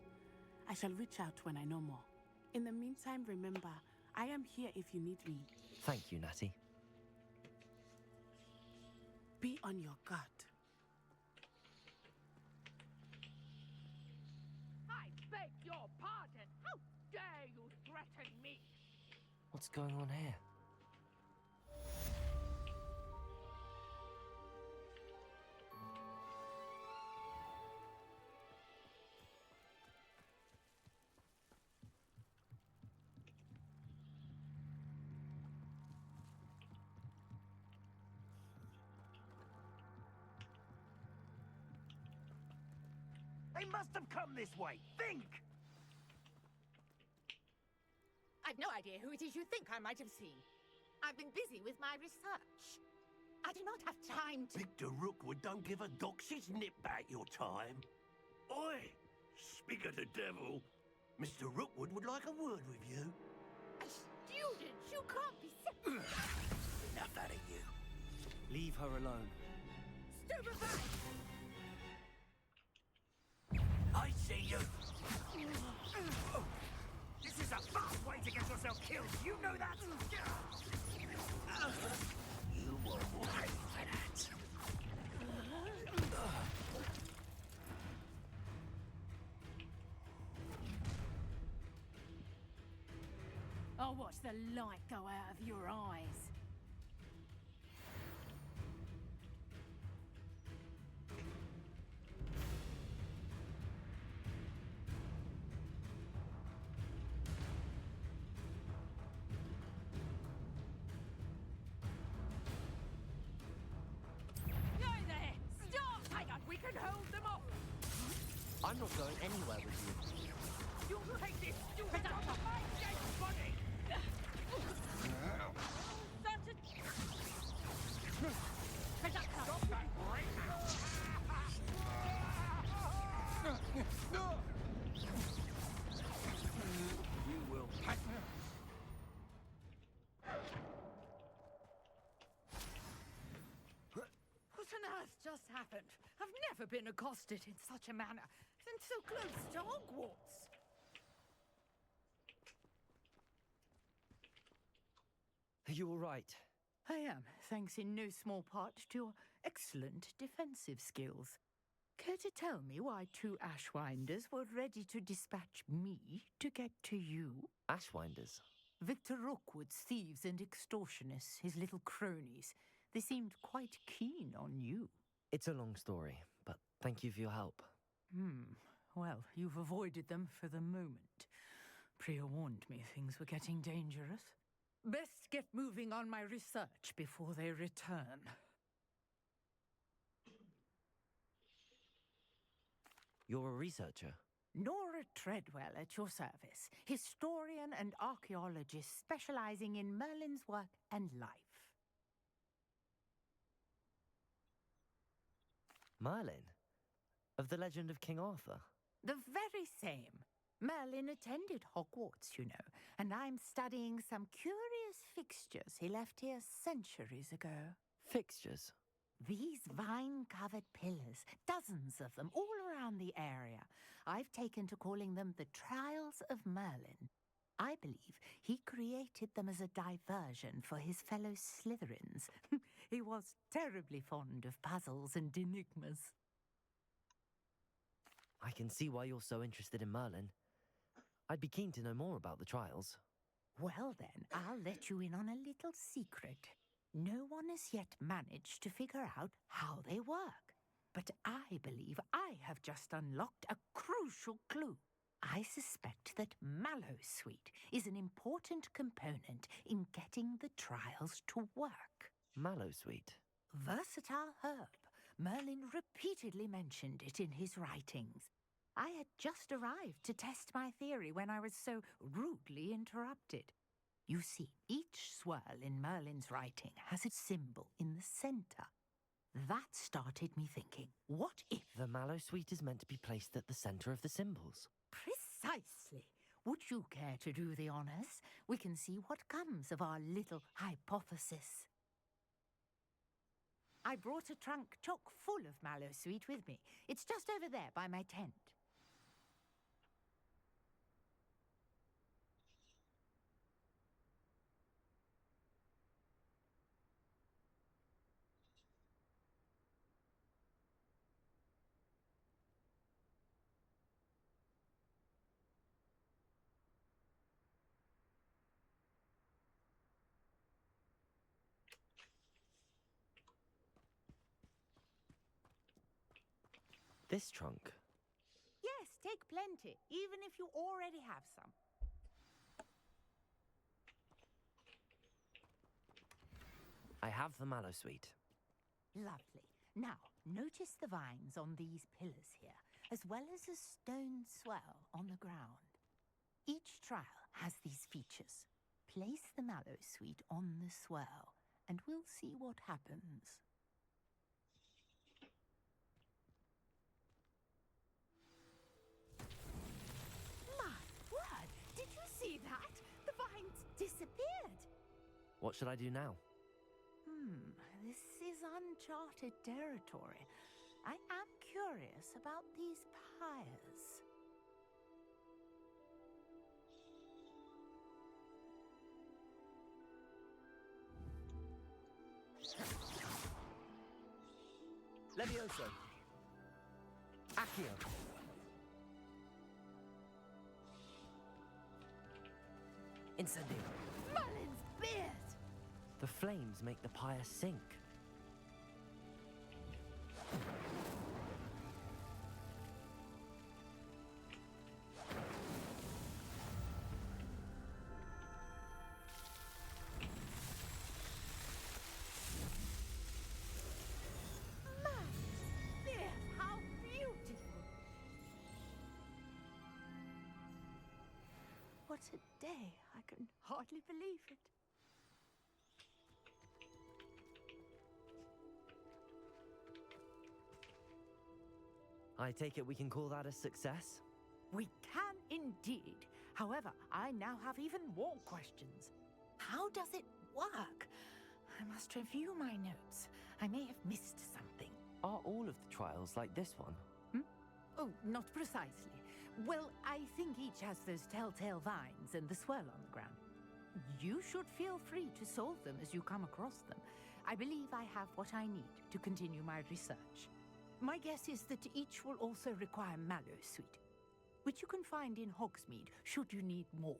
I shall reach out when I know more. In the meantime, remember, I am here if you need me. Thank you, Natty. Be on your guard. I beg your pardon. How dare you threaten me? What's going on here? They must have come this way. Think! I've no idea who it is you think I might have seen. I've been busy with my research. I do not have time to... Victor Rookwood don't give a doxy's nip back your time. Oi! Speak of the devil. Mr. Rookwood would like a word with you. A student? You can't be... Enough out of you. Leave her alone. Stupefy! I see you. This is a fast way to get yourself killed. You know that? You will pay for that. I'll watch the light go out of your eyes. Go there! Stop! Hang on, we can hold them off! I'm not going anywhere with you. You make this stupid on the mind game funny! Stop that right now! You will pay. What on earth just happened? I've never been accosted in such a manner, and so close to Hogwarts. Are you all right? I am, thanks in no small part to your excellent defensive skills. Care to tell me why 2 Ashwinders were ready to dispatch me to get to you? Ashwinders? Victor Rookwood's thieves and extortionists, his little cronies. They seemed quite keen on you. It's a long story, but thank you for your help. Well, you've avoided them for the moment. Priya warned me things were getting dangerous. Best get moving on my research before they return. You're a researcher? Nora Treadwell at your service, historian and archaeologist specializing in Merlin's work and life. Merlin? Of the legend of King Arthur? The very same. Merlin attended Hogwarts, you know, and I'm studying some curious fixtures he left here centuries ago. Fixtures? These vine-covered pillars, dozens of them, all around the area. I've taken to calling them the Trials of Merlin. I believe he created them as a diversion for his fellow Slytherins. He was terribly fond of puzzles and enigmas. I can see why you're so interested in Merlin. I'd be keen to know more about the trials. Well then, I'll let you in on a little secret. No one has yet managed to figure out how they work. But I believe I have just unlocked a crucial clue. I suspect that Mallowsweet is an important component in getting the trials to work. Mallowsweet? Versatile herb. Merlin repeatedly mentioned it in his writings. I had just arrived to test my theory when I was so rudely interrupted. You see, each swirl in Merlin's writing has a symbol in the center. That started me thinking, what if... The Mallowsweet is meant to be placed at the center of the symbols. Precisely. Would you care to do the honors? We can see what comes of our little hypothesis. I brought a trunk chock full of Mallowsweet with me. It's just over there by my tent. This trunk? Yes, take plenty, even if you already have some. I have the Mallowsweet. Lovely. Now, notice the vines on these pillars here, as well as a stone swell on the ground. Each trial has these features. Place the Mallowsweet on the swirl, and we'll see what happens. My word! Did you see that? The vines disappeared! What should I do now? This is uncharted territory. I am curious about these pyres. Levioso. Accio. Incendio. Merlin's beard! The flames make the pyre sink. Merlin's beard! How beautiful! What a day! I can hardly believe it. I take it we can call that a success? We can indeed. However, I now have even more questions. How does it work? I must review my notes. I may have missed something. Are all of the trials like this one? Oh, not precisely. Well, I think each has those telltale vines and the swirl on the ground. You should feel free to solve them as you come across them. I believe I have what I need to continue my research. My guess is that each will also require mallow sweet, which you can find in Hogsmeade should you need more.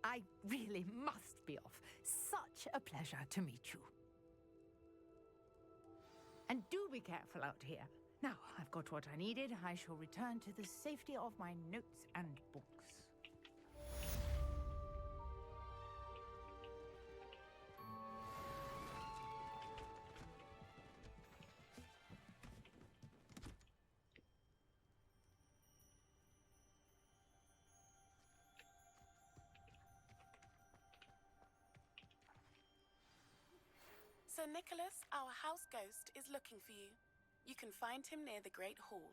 I really must be off. Such a pleasure to meet you. And do be careful out here. Now, I've got what I needed. I shall return to the safety of my notes and books. Sir Nicholas, our house ghost, is looking for you. You can find him near the Great Hall.